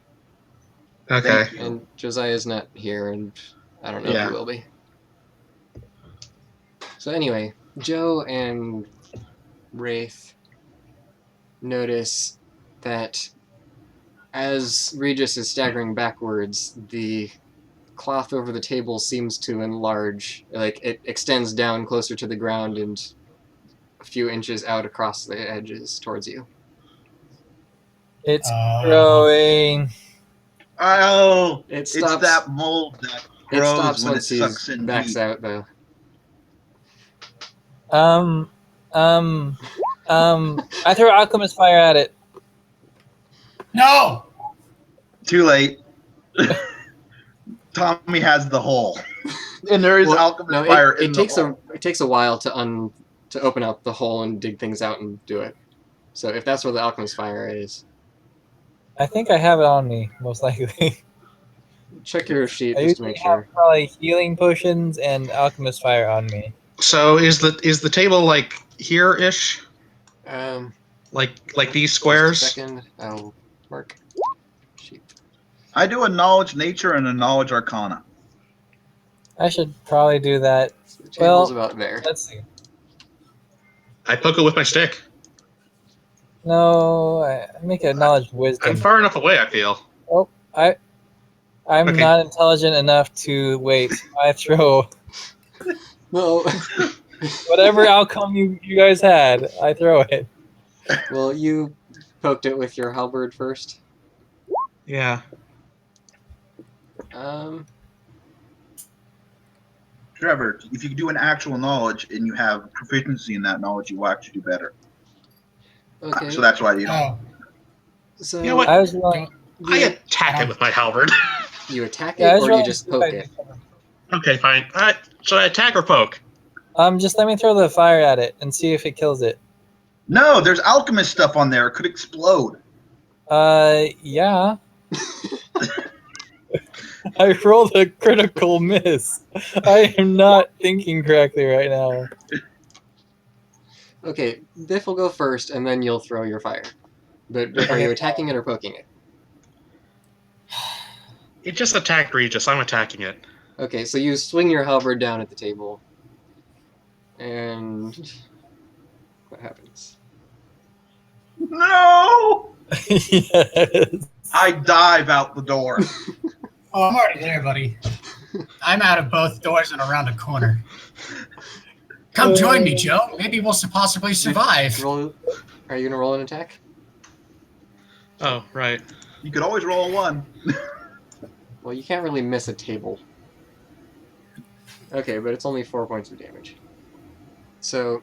[SPEAKER 2] Okay.
[SPEAKER 3] Thank you.
[SPEAKER 1] And Josiah's not here, and I don't know if
[SPEAKER 2] Yeah.
[SPEAKER 1] he will be. So anyway, Joe and Wraith notice that as Regis is staggering backwards, the cloth over the table seems to enlarge. Like, it extends down closer to the ground and a few inches out across the edges towards you.
[SPEAKER 6] It's growing.
[SPEAKER 3] Oh,
[SPEAKER 1] It
[SPEAKER 3] it's
[SPEAKER 1] stops.
[SPEAKER 3] that mold that
[SPEAKER 1] It
[SPEAKER 3] grows
[SPEAKER 1] stops
[SPEAKER 3] when it
[SPEAKER 1] once he
[SPEAKER 3] sucks in
[SPEAKER 1] backs
[SPEAKER 3] heat.
[SPEAKER 1] out, though.
[SPEAKER 6] I throw alchemist fire at it.
[SPEAKER 4] No!
[SPEAKER 3] Too late. Tommy has the hole, and there is
[SPEAKER 1] Well,
[SPEAKER 3] alchemist
[SPEAKER 1] no,
[SPEAKER 3] fire
[SPEAKER 1] it
[SPEAKER 3] in the
[SPEAKER 1] takes
[SPEAKER 3] hole.
[SPEAKER 1] it takes a while to open up the hole and dig things out and do it. So if that's where the alchemist fire is,
[SPEAKER 6] I think I have it on me, most likely.
[SPEAKER 1] check your sheet
[SPEAKER 6] I
[SPEAKER 1] just to
[SPEAKER 6] usually
[SPEAKER 1] make sure.
[SPEAKER 6] have probably healing potions and alchemist fire on me.
[SPEAKER 2] So is the table like here-ish?
[SPEAKER 1] Um,
[SPEAKER 2] Like these
[SPEAKER 1] just a
[SPEAKER 2] squares?
[SPEAKER 1] second. I'll mark sheet.
[SPEAKER 3] I do a knowledge nature and a knowledge arcana.
[SPEAKER 6] I should probably do that.
[SPEAKER 1] So the table's
[SPEAKER 6] Well,
[SPEAKER 1] about there.
[SPEAKER 6] let's see.
[SPEAKER 2] I poke it with my stick.
[SPEAKER 6] No, I make a knowledge wisdom.
[SPEAKER 2] I'm far enough away, I feel.
[SPEAKER 6] I'm
[SPEAKER 2] Okay.
[SPEAKER 6] not intelligent enough to wait. I throw
[SPEAKER 1] No.
[SPEAKER 6] whatever outcome you guys had. I throw it.
[SPEAKER 1] Well, you poked it with your halberd first.
[SPEAKER 2] Yeah.
[SPEAKER 3] Trevor, if you do an actual knowledge and you have proficiency in that knowledge, you will actually do better.
[SPEAKER 1] Okay.
[SPEAKER 3] So that's why you don't.
[SPEAKER 4] Oh,
[SPEAKER 1] So
[SPEAKER 2] You know what?
[SPEAKER 6] I was rolling.
[SPEAKER 2] I attack it with my halberd.
[SPEAKER 1] You attack
[SPEAKER 6] Yeah, I
[SPEAKER 1] it,
[SPEAKER 6] was
[SPEAKER 1] or you
[SPEAKER 6] rolling
[SPEAKER 1] just
[SPEAKER 6] to
[SPEAKER 1] poke
[SPEAKER 6] see
[SPEAKER 1] it?
[SPEAKER 6] if I could-
[SPEAKER 2] Okay, fine. Should I attack or poke?
[SPEAKER 6] Just let me throw the fire at it and see if it kills it.
[SPEAKER 3] No, there's alchemist stuff on there. It could explode.
[SPEAKER 6] Yeah. I rolled a critical miss. I am not thinking correctly right now.
[SPEAKER 1] Okay, Biff will go first, and then you'll throw your fire. But Biff, are you attacking it or poking it?
[SPEAKER 2] It just attacked Regis. I'm attacking it.
[SPEAKER 1] Okay, so you swing your halberd down at the table, and what happens?
[SPEAKER 3] No!
[SPEAKER 6] Yes.
[SPEAKER 3] I dive out the door.
[SPEAKER 4] oh, I'm already there, buddy. I'm out of both doors and around a corner. Come join me, Joe. Maybe we'll possibly survive.
[SPEAKER 1] Roll. Are you gonna roll an attack?
[SPEAKER 2] Oh, right.
[SPEAKER 3] You could always roll a 1.
[SPEAKER 1] Well, you can't really miss a table. Okay, but it's only 4 points of damage. So,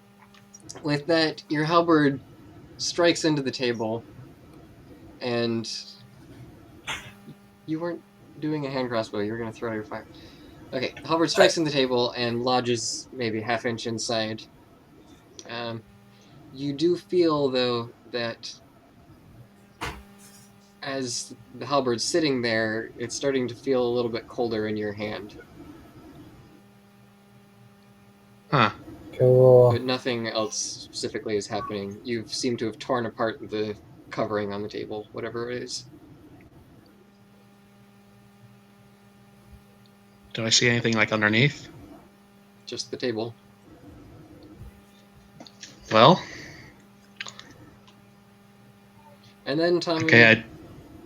[SPEAKER 1] with that, your halberd strikes into the table, and you weren't doing a hand crossbow. You were going to throw your fire. Okay, halberd strikes in the table and lodges maybe half-inch inside. You do feel, though, that as the halberd's sitting there, it's starting to feel a little bit colder in your hand.
[SPEAKER 2] Huh.
[SPEAKER 6] Cool.
[SPEAKER 1] But nothing else specifically is happening. You seem to have torn apart the covering on the table, whatever it is.
[SPEAKER 2] Do I see anything like underneath?
[SPEAKER 1] Just the table.
[SPEAKER 2] Well,
[SPEAKER 1] And then Tommy,
[SPEAKER 2] okay, I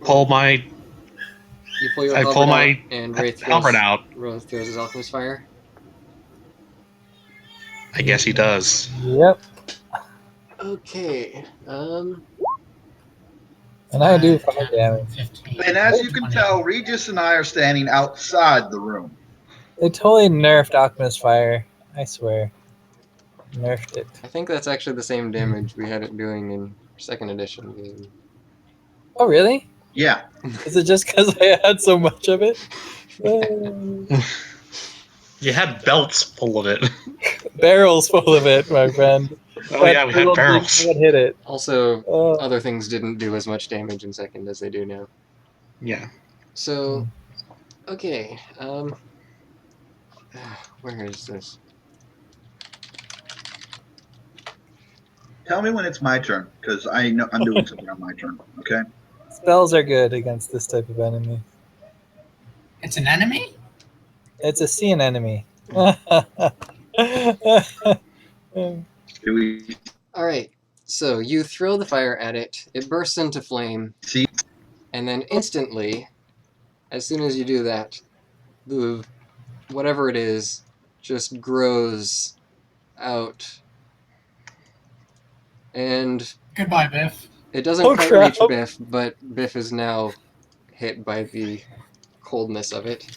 [SPEAKER 2] pull my
[SPEAKER 1] you pull your
[SPEAKER 2] I
[SPEAKER 1] halberd
[SPEAKER 2] pull
[SPEAKER 1] out,
[SPEAKER 2] my
[SPEAKER 1] and Wraith
[SPEAKER 2] halberd out.
[SPEAKER 1] Wraith throws his alchemist fire.
[SPEAKER 2] I guess he does.
[SPEAKER 6] Yep.
[SPEAKER 1] Okay.
[SPEAKER 6] And I do 5 damage.
[SPEAKER 4] 15,
[SPEAKER 3] And as you can
[SPEAKER 4] 20.
[SPEAKER 3] tell, Regis and I are standing outside the room.
[SPEAKER 6] They totally nerfed Alchemist Fire. I swear. Nerfed it.
[SPEAKER 1] I think that's actually the same damage we had it doing in 2nd edition game.
[SPEAKER 6] Oh, really?
[SPEAKER 3] Yeah.
[SPEAKER 6] Is it just because I had so much of it?
[SPEAKER 2] You had belts full of it.
[SPEAKER 6] Barrels full of it, my friend.
[SPEAKER 2] Oh yeah, we had
[SPEAKER 6] little
[SPEAKER 2] barrels.
[SPEAKER 6] demon would hit it.
[SPEAKER 1] Also,
[SPEAKER 6] Oh.
[SPEAKER 1] other things didn't do as much damage in 2nd as they do now.
[SPEAKER 2] Yeah.
[SPEAKER 1] So, okay. Where is this?
[SPEAKER 3] Tell me when it's my turn, because I know I'm doing something on my turn. Okay.
[SPEAKER 6] Spells are good against this type of enemy.
[SPEAKER 4] It's an enemy?
[SPEAKER 6] It's a sea enemy.
[SPEAKER 3] Do we
[SPEAKER 1] All right. So you throw the fire at it. It bursts into flame,
[SPEAKER 3] see?
[SPEAKER 1] and then instantly, as soon as you do that, the whatever it is just grows out, and
[SPEAKER 4] Goodbye, Biff.
[SPEAKER 1] it doesn't
[SPEAKER 6] Oh,
[SPEAKER 1] quite
[SPEAKER 6] crap.
[SPEAKER 1] reach Biff, but Biff is now hit by the coldness of it.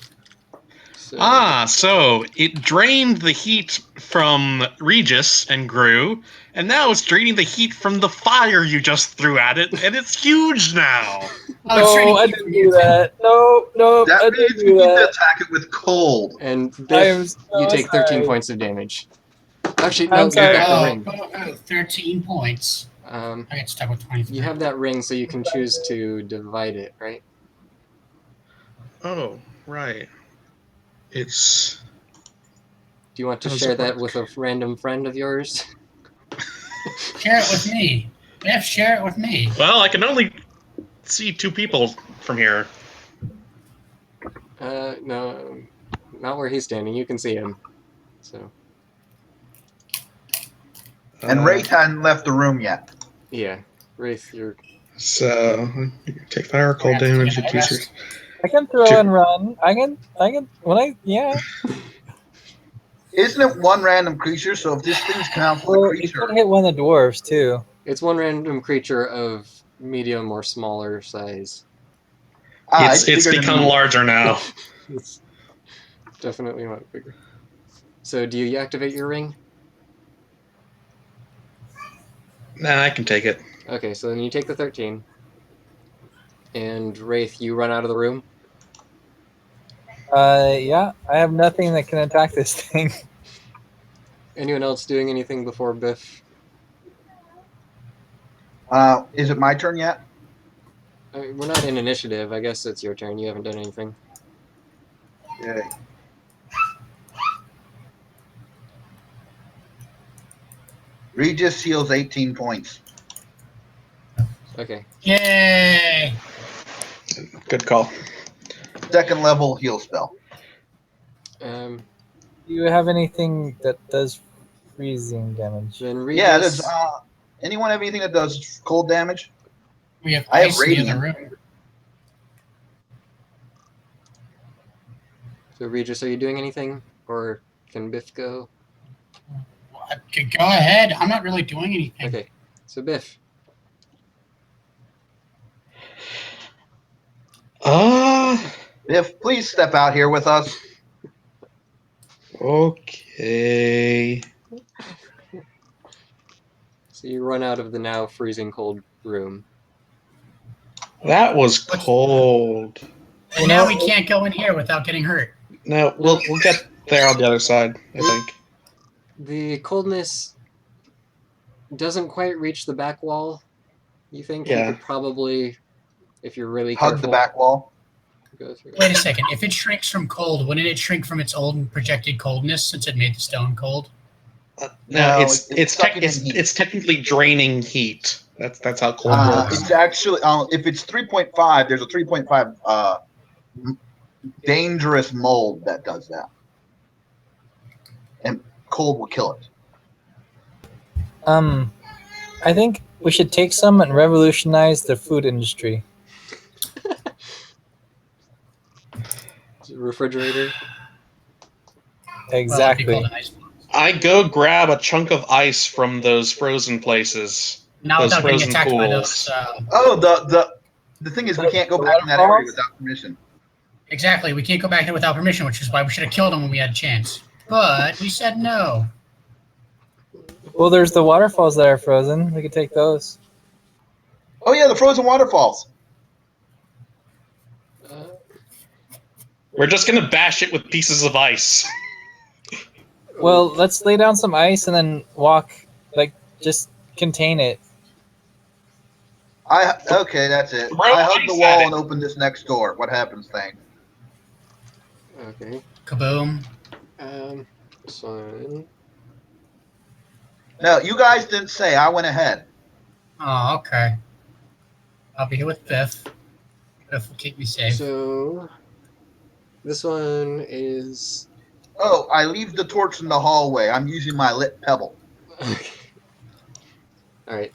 [SPEAKER 1] So,
[SPEAKER 2] So it drained the heat from Regis and grew, and now it's draining the heat from the fire you just threw at it, and it's huge now.
[SPEAKER 4] Oh, it's
[SPEAKER 6] No,
[SPEAKER 4] turning
[SPEAKER 6] I
[SPEAKER 4] heat
[SPEAKER 6] didn't
[SPEAKER 4] from
[SPEAKER 6] do
[SPEAKER 4] you.
[SPEAKER 6] that. No, I
[SPEAKER 3] That
[SPEAKER 6] didn't
[SPEAKER 3] means we
[SPEAKER 6] do
[SPEAKER 3] need to
[SPEAKER 6] that.
[SPEAKER 3] attack it with cold.
[SPEAKER 1] and
[SPEAKER 6] I am
[SPEAKER 1] Biff,
[SPEAKER 6] so
[SPEAKER 1] you take 13
[SPEAKER 6] sorry.
[SPEAKER 1] points of damage. Actually, no,
[SPEAKER 6] I'm
[SPEAKER 1] you
[SPEAKER 6] sorry.
[SPEAKER 1] got the
[SPEAKER 4] Oh,
[SPEAKER 1] ring.
[SPEAKER 4] 13 points. I get stuck with 23.
[SPEAKER 1] You have that ring, so you can choose to divide it, right?
[SPEAKER 2] Oh, right. It's
[SPEAKER 1] Do you want to
[SPEAKER 2] How does
[SPEAKER 1] share
[SPEAKER 2] it
[SPEAKER 1] that
[SPEAKER 2] work?
[SPEAKER 1] with a random friend of yours?
[SPEAKER 4] Share it with me. Biff, share it with me.
[SPEAKER 2] well, I can only see 2 people from here.
[SPEAKER 1] No, not where he's standing. You can see him. So,
[SPEAKER 3] And Wraith hadn't left the room yet.
[SPEAKER 1] yeah. Wraith, you're...
[SPEAKER 2] So take fire, cold
[SPEAKER 4] Have to
[SPEAKER 2] damage,
[SPEAKER 4] get
[SPEAKER 2] and
[SPEAKER 4] my
[SPEAKER 2] 2
[SPEAKER 4] rest.
[SPEAKER 6] I can throw
[SPEAKER 2] Two.
[SPEAKER 6] and run. I can, yeah.
[SPEAKER 3] Isn't it one random creature? So if this thing counts as a
[SPEAKER 6] Well, you
[SPEAKER 3] creature,
[SPEAKER 6] could hit one of the dwarves, too.
[SPEAKER 1] It's one random creature of medium or smaller size.
[SPEAKER 2] It's
[SPEAKER 3] bigger than
[SPEAKER 2] become
[SPEAKER 3] me.
[SPEAKER 2] larger now.
[SPEAKER 1] It's definitely not bigger. So, do you activate your ring?
[SPEAKER 2] Nah, I can take it.
[SPEAKER 1] Okay, so then you take the 13. And Wraith, you run out of the room.
[SPEAKER 6] Yeah, I have nothing that can attack this thing.
[SPEAKER 1] Anyone else doing anything before Biff?
[SPEAKER 3] Is it my turn yet?
[SPEAKER 1] We're not in initiative. I guess it's your turn. You haven't done anything.
[SPEAKER 3] Okay. Regis heals 18 points.
[SPEAKER 1] Okay.
[SPEAKER 4] Yay!
[SPEAKER 2] Good call.
[SPEAKER 3] Second level heal spell.
[SPEAKER 1] Um,
[SPEAKER 6] Do you have anything that does freezing damage?
[SPEAKER 1] then Regis...
[SPEAKER 3] Yeah, there's. Anyone have anything that does cold damage?
[SPEAKER 4] We have
[SPEAKER 3] I have
[SPEAKER 4] ice in the other
[SPEAKER 3] radiant.
[SPEAKER 4] room.
[SPEAKER 1] So Regis, are you doing anything? Or can Biff go?
[SPEAKER 4] Go ahead. I'm not really doing anything.
[SPEAKER 1] Okay. So Biff.
[SPEAKER 3] Biff, please step out here with us.
[SPEAKER 2] Okay.
[SPEAKER 1] So you run out of the now freezing cold room.
[SPEAKER 2] That was cold.
[SPEAKER 4] And now we can't go in here without getting hurt.
[SPEAKER 2] No, we'll get there on the other side, I think.
[SPEAKER 1] The coldness doesn't quite reach the back wall. You think
[SPEAKER 2] Yeah.
[SPEAKER 1] you could probably, if you're really
[SPEAKER 3] Hug
[SPEAKER 1] careful,
[SPEAKER 3] the back wall.
[SPEAKER 1] go through.
[SPEAKER 4] Wait a second. If it shrinks from cold, wouldn't it shrink from its old projected coldness since it made the stone cold?
[SPEAKER 2] No,
[SPEAKER 3] No,
[SPEAKER 2] it's
[SPEAKER 3] it's sucking in heat.
[SPEAKER 2] it's technically draining heat. That's how cold works.
[SPEAKER 3] It's actually if it's 3.5, there's a 3.5 dangerous mold that does that, and cold will kill it.
[SPEAKER 6] I think we should take some and revolutionize the food industry.
[SPEAKER 1] Refrigerator.
[SPEAKER 4] Well, it'd be
[SPEAKER 6] Exactly.
[SPEAKER 4] called an ice box.
[SPEAKER 2] I go grab a chunk of ice from those frozen places.
[SPEAKER 4] Not
[SPEAKER 2] Those
[SPEAKER 4] without getting
[SPEAKER 2] frozen
[SPEAKER 4] attacked by
[SPEAKER 2] pools.
[SPEAKER 4] those.
[SPEAKER 3] Oh, the thing is, we can't go back in that area without permission.
[SPEAKER 4] Exactly. We can't go back there without permission, which is why we should have killed him when we had a chance. But we said no.
[SPEAKER 6] Well, there's the waterfalls that are frozen. We could take those.
[SPEAKER 3] Oh yeah, the frozen waterfalls.
[SPEAKER 2] We're just gonna bash it with pieces of ice.
[SPEAKER 6] Well, let's lay down some ice and then walk. Like, just contain it.
[SPEAKER 3] Okay, that's it.
[SPEAKER 2] Throw
[SPEAKER 3] I hug the
[SPEAKER 2] ice
[SPEAKER 3] wall
[SPEAKER 2] at it.
[SPEAKER 3] and open this next door. What happens, thing?
[SPEAKER 1] Okay.
[SPEAKER 4] Kaboom.
[SPEAKER 1] This one.
[SPEAKER 3] No, you guys didn't say. I went ahead.
[SPEAKER 4] Oh, okay. I'll be here with Biff. Biff will keep me safe.
[SPEAKER 1] So this one is.
[SPEAKER 3] Oh, I leave the torch in the hallway. I'm using my lit pebble.
[SPEAKER 1] Alright.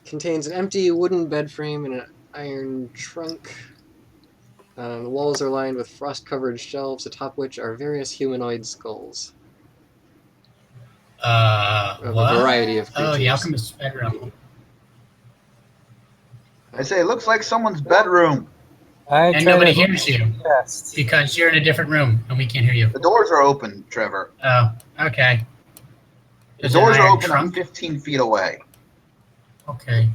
[SPEAKER 1] Contains an empty wooden bed frame and an iron trunk. The walls are lined with frost-covered shelves, atop which are various humanoid skulls. Of
[SPEAKER 4] What?
[SPEAKER 1] a variety of creatures.
[SPEAKER 4] Oh, the alchemist's bedroom.
[SPEAKER 3] I say, it looks like someone's bedroom.
[SPEAKER 6] I
[SPEAKER 4] And
[SPEAKER 6] try
[SPEAKER 4] nobody
[SPEAKER 6] to
[SPEAKER 4] hears you
[SPEAKER 6] test.
[SPEAKER 4] because you're in a different room and we can't hear you.
[SPEAKER 3] The doors are open, Trevor.
[SPEAKER 4] Oh, okay.
[SPEAKER 3] The
[SPEAKER 4] There's an
[SPEAKER 3] doors are
[SPEAKER 4] iron
[SPEAKER 3] open.
[SPEAKER 4] trunk.
[SPEAKER 3] I'm 15 feet away.
[SPEAKER 4] Okay.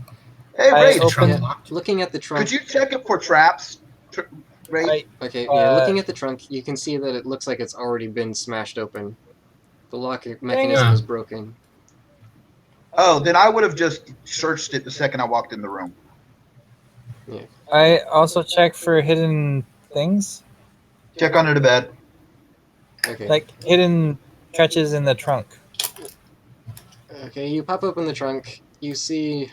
[SPEAKER 3] Hey,
[SPEAKER 6] I
[SPEAKER 3] Ray,
[SPEAKER 6] open
[SPEAKER 4] Trunk
[SPEAKER 6] it.
[SPEAKER 4] locked.
[SPEAKER 1] Looking at the trunk.
[SPEAKER 3] could you check it for traps? Ray?
[SPEAKER 1] Okay, yeah,
[SPEAKER 6] Uh,
[SPEAKER 1] looking at the trunk, you can see that it looks like it's already been smashed open. The lock mechanism
[SPEAKER 4] it.
[SPEAKER 1] is broken.
[SPEAKER 3] Oh, then I would have just searched it the second I walked in the room.
[SPEAKER 6] I also check for hidden things,
[SPEAKER 3] Check under the bed.
[SPEAKER 1] Okay.
[SPEAKER 6] like hidden catches in the trunk.
[SPEAKER 1] Okay, you pop open the trunk, you see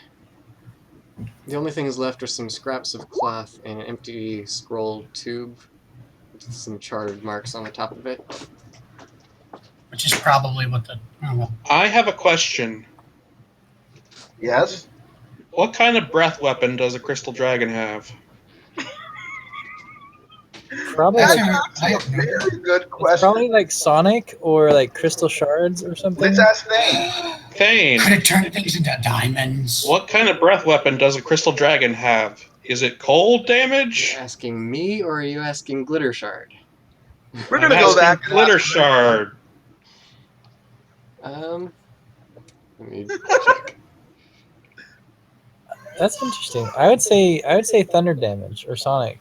[SPEAKER 1] the only things left are some scraps of cloth and an empty scroll tube with some charred marks on the top of it.
[SPEAKER 4] Which is probably what the. Oh, well.
[SPEAKER 2] I have a question.
[SPEAKER 3] Yes?
[SPEAKER 2] What kind of breath weapon does a crystal dragon have?
[SPEAKER 6] Probably
[SPEAKER 3] That's
[SPEAKER 6] like,
[SPEAKER 3] actually a very good
[SPEAKER 6] it's
[SPEAKER 3] question.
[SPEAKER 6] probably like Sonic or like crystal shards or something.
[SPEAKER 3] Let's ask Thane.
[SPEAKER 2] Thane,
[SPEAKER 4] Could it turn things into diamonds?
[SPEAKER 2] what kind of breath weapon does a crystal dragon have? Is it cold
[SPEAKER 1] Are
[SPEAKER 2] damage?
[SPEAKER 1] you asking me or are you asking Glittershard?
[SPEAKER 3] We're
[SPEAKER 2] I'm
[SPEAKER 3] going to go
[SPEAKER 2] asking
[SPEAKER 3] back and ask
[SPEAKER 2] Glittershard.
[SPEAKER 1] Let me check.
[SPEAKER 6] That's interesting. I would say thunder damage or Sonic.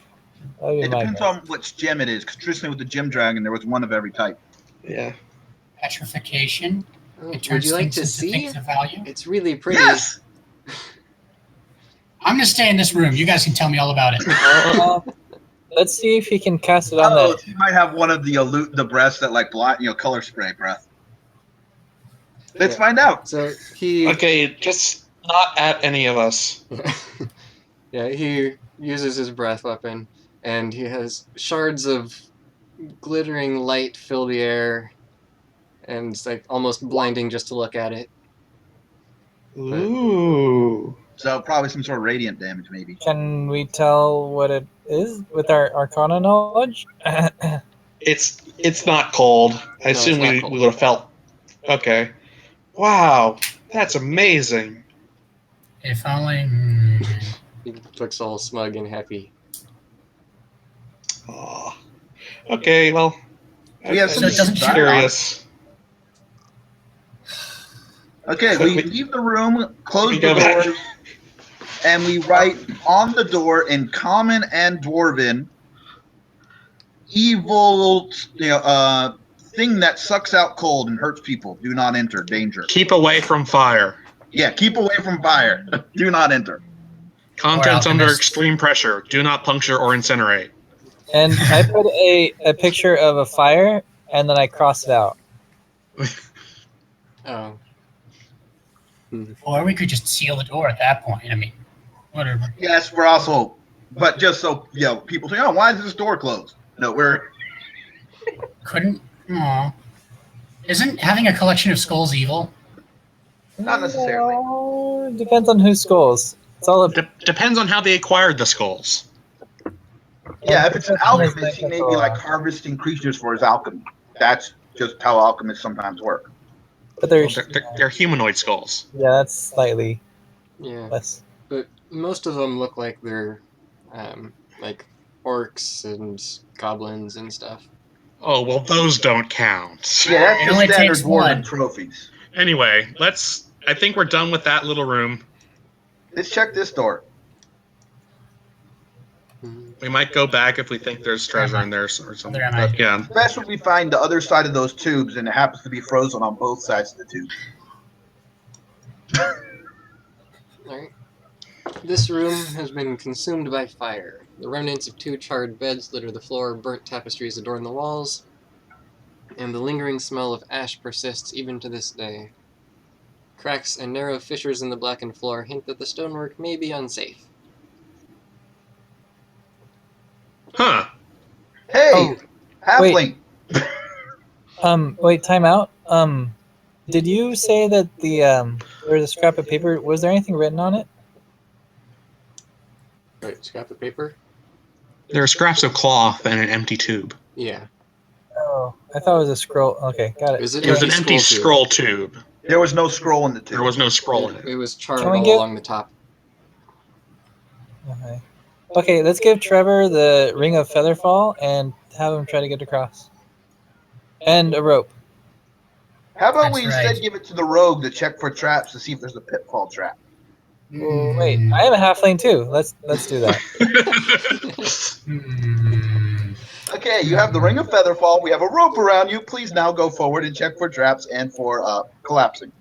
[SPEAKER 6] That would be
[SPEAKER 3] It
[SPEAKER 6] my
[SPEAKER 3] depends
[SPEAKER 6] guess.
[SPEAKER 3] on which gem it is, because traditionally with the gem dragon, there was one of every type.
[SPEAKER 2] Yeah.
[SPEAKER 4] Petrification.
[SPEAKER 1] Oh,
[SPEAKER 4] It
[SPEAKER 1] would
[SPEAKER 4] turns
[SPEAKER 1] you like
[SPEAKER 4] things
[SPEAKER 1] to
[SPEAKER 4] into
[SPEAKER 1] see?
[SPEAKER 4] things of value.
[SPEAKER 1] It's really pretty.
[SPEAKER 3] Yes!
[SPEAKER 4] I'm gonna stay in this room. You guys can tell me all about it.
[SPEAKER 6] Let's see if he can cast it on
[SPEAKER 3] Oh,
[SPEAKER 6] the.
[SPEAKER 3] you might have one of the breaths that like blind, color spray breath. Let's
[SPEAKER 1] Yeah.
[SPEAKER 3] find out.
[SPEAKER 1] So he
[SPEAKER 2] Okay, just not at any of us.
[SPEAKER 1] yeah, he uses his breath weapon and he has shards of glittering light fill the air and it's like almost blinding just to look at it.
[SPEAKER 2] Ooh.
[SPEAKER 3] So probably some sort of radiant damage, maybe.
[SPEAKER 6] Can we tell what it is with our Arcana knowledge?
[SPEAKER 2] It's not cold. I
[SPEAKER 1] it's
[SPEAKER 2] assume
[SPEAKER 1] not
[SPEAKER 2] we
[SPEAKER 1] cold.
[SPEAKER 2] would have felt. Okay. Wow, that's amazing.
[SPEAKER 4] If only.
[SPEAKER 1] He looks all smug and happy.
[SPEAKER 2] Aw. Okay, well.
[SPEAKER 3] We have
[SPEAKER 2] I'm
[SPEAKER 3] some
[SPEAKER 4] So it doesn't
[SPEAKER 2] just
[SPEAKER 4] shine
[SPEAKER 2] curious.
[SPEAKER 3] Okay, we leave the room, close
[SPEAKER 2] We
[SPEAKER 3] the
[SPEAKER 2] go back.
[SPEAKER 3] doors, and we write on the door in Common and Dwarven, evil, thing that sucks out cold and hurts people. Do not enter. Danger.
[SPEAKER 2] Keep away from fire.
[SPEAKER 3] Yeah, keep away from fire. Do not enter.
[SPEAKER 2] Contents under
[SPEAKER 4] alchemist.
[SPEAKER 2] extreme pressure. Do not puncture or incinerate.
[SPEAKER 6] And I put a picture of a fire and then I cross it out.
[SPEAKER 1] Oh.
[SPEAKER 4] Or we could just seal the door at that point. I mean, whatever.
[SPEAKER 3] Yes, we're also, but just so people say, oh, why is this door closed? No, we're
[SPEAKER 4] Couldn't. Aw. Isn't having a collection of skulls evil?
[SPEAKER 3] Not necessarily.
[SPEAKER 6] No, depends on whose skulls. It's all a
[SPEAKER 2] Depends on how they acquired the skulls.
[SPEAKER 3] Yeah, if it's an
[SPEAKER 6] Depends on his
[SPEAKER 3] alchemist, he may
[SPEAKER 6] technical,
[SPEAKER 3] be like harvesting creatures for his alchemy. That's just how alchemists sometimes work.
[SPEAKER 6] But
[SPEAKER 2] Well, they're humanoid skulls.
[SPEAKER 6] yeah, that's slightly
[SPEAKER 1] Yeah,
[SPEAKER 6] less.
[SPEAKER 1] but most of them look like they're like orcs and goblins and stuff.
[SPEAKER 2] Oh, well, those don't count.
[SPEAKER 3] Yeah, that's
[SPEAKER 4] It
[SPEAKER 3] the
[SPEAKER 4] only
[SPEAKER 3] standard
[SPEAKER 4] takes
[SPEAKER 3] dwarven
[SPEAKER 4] one.
[SPEAKER 3] trophies.
[SPEAKER 2] Anyway, I think we're done with that little room.
[SPEAKER 3] Let's check this door.
[SPEAKER 2] We might go back if we think there's treasure in there or something.
[SPEAKER 4] There am I.
[SPEAKER 2] But yeah.
[SPEAKER 3] Best would we find the other side of those tubes, and it happens to be frozen on both sides of the tubes.
[SPEAKER 1] Alright. This room has been consumed by fire. The remnants of 2 charred beds litter the floor, burnt tapestries adorn the walls, and the lingering smell of ash persists even to this day. Cracks and narrow fissures in the blackened floor hint that the stonework may be unsafe.
[SPEAKER 2] Huh.
[SPEAKER 3] Hey, halfling.
[SPEAKER 6] Wait, time out. Did you say that there was a scrap of paper? Was there anything written on it?
[SPEAKER 1] Wait, scrap of paper?
[SPEAKER 2] There are scraps of cloth and an empty tube.
[SPEAKER 1] Yeah.
[SPEAKER 6] Oh, I thought it was a scroll. Okay, got it.
[SPEAKER 1] Is it
[SPEAKER 2] It was an
[SPEAKER 1] empty
[SPEAKER 2] empty
[SPEAKER 1] scroll
[SPEAKER 2] scroll tube.
[SPEAKER 3] There was no scroll in the tube.
[SPEAKER 2] There was no scroll in
[SPEAKER 1] tube?
[SPEAKER 2] it.
[SPEAKER 1] It was charred
[SPEAKER 6] Can we
[SPEAKER 1] all
[SPEAKER 6] get-
[SPEAKER 1] along the top.
[SPEAKER 6] Okay. Okay, let's give Trevor the ring of featherfall and have him try to get across. And a rope.
[SPEAKER 3] How about
[SPEAKER 4] That's
[SPEAKER 3] we
[SPEAKER 4] right.
[SPEAKER 3] instead give it to the rogue to check for traps to see if there's a pitfall trap?
[SPEAKER 6] Well, wait, I am a halfling too. Let's do that.
[SPEAKER 4] Hmm.
[SPEAKER 3] Okay, you have the ring of featherfall. We have a rope around you. Please now go forward and check for traps and for collapsing.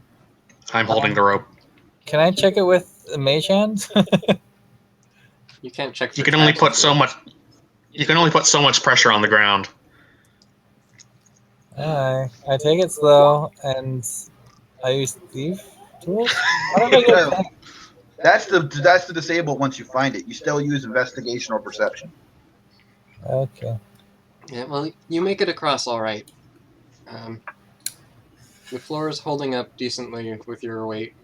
[SPEAKER 2] I'm holding the rope.
[SPEAKER 6] Can I check it with a mage hand?
[SPEAKER 1] You can't check.
[SPEAKER 2] You
[SPEAKER 1] for
[SPEAKER 2] can only
[SPEAKER 1] traps
[SPEAKER 2] put
[SPEAKER 1] with
[SPEAKER 2] so
[SPEAKER 1] it.
[SPEAKER 2] much. You can only put so much pressure on the ground.
[SPEAKER 6] I take it slow and I use thief tools. How did I get that?
[SPEAKER 3] That's the disabled once you find it. You still use investigation or perception.
[SPEAKER 6] Okay.
[SPEAKER 1] Yeah, well, you make it across all right. The floor is holding up decently with your weight.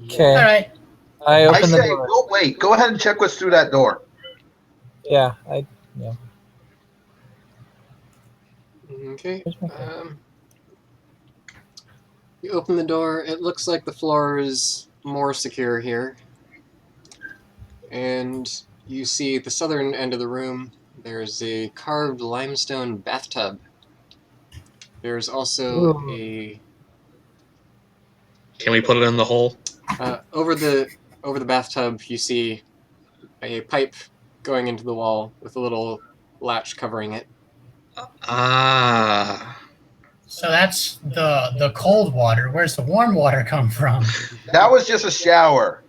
[SPEAKER 6] Okay.
[SPEAKER 4] All right.
[SPEAKER 6] I
[SPEAKER 3] I
[SPEAKER 6] open the
[SPEAKER 3] say,
[SPEAKER 6] door.
[SPEAKER 3] oh, wait, go ahead and check what's through that door.
[SPEAKER 6] Yeah,
[SPEAKER 1] Okay.
[SPEAKER 6] Here's my card.
[SPEAKER 1] You open the door. It looks like the floor is more secure here. And you see at the southern end of the room, there's a carved limestone bathtub. There's also
[SPEAKER 6] Ooh.
[SPEAKER 1] a
[SPEAKER 2] Can we put it in the hole?
[SPEAKER 1] over the bathtub. You see a pipe going into the wall with a little latch covering it.
[SPEAKER 2] Ah.
[SPEAKER 4] So that's the cold water. Where's the warm water come from?
[SPEAKER 3] That was just a shower.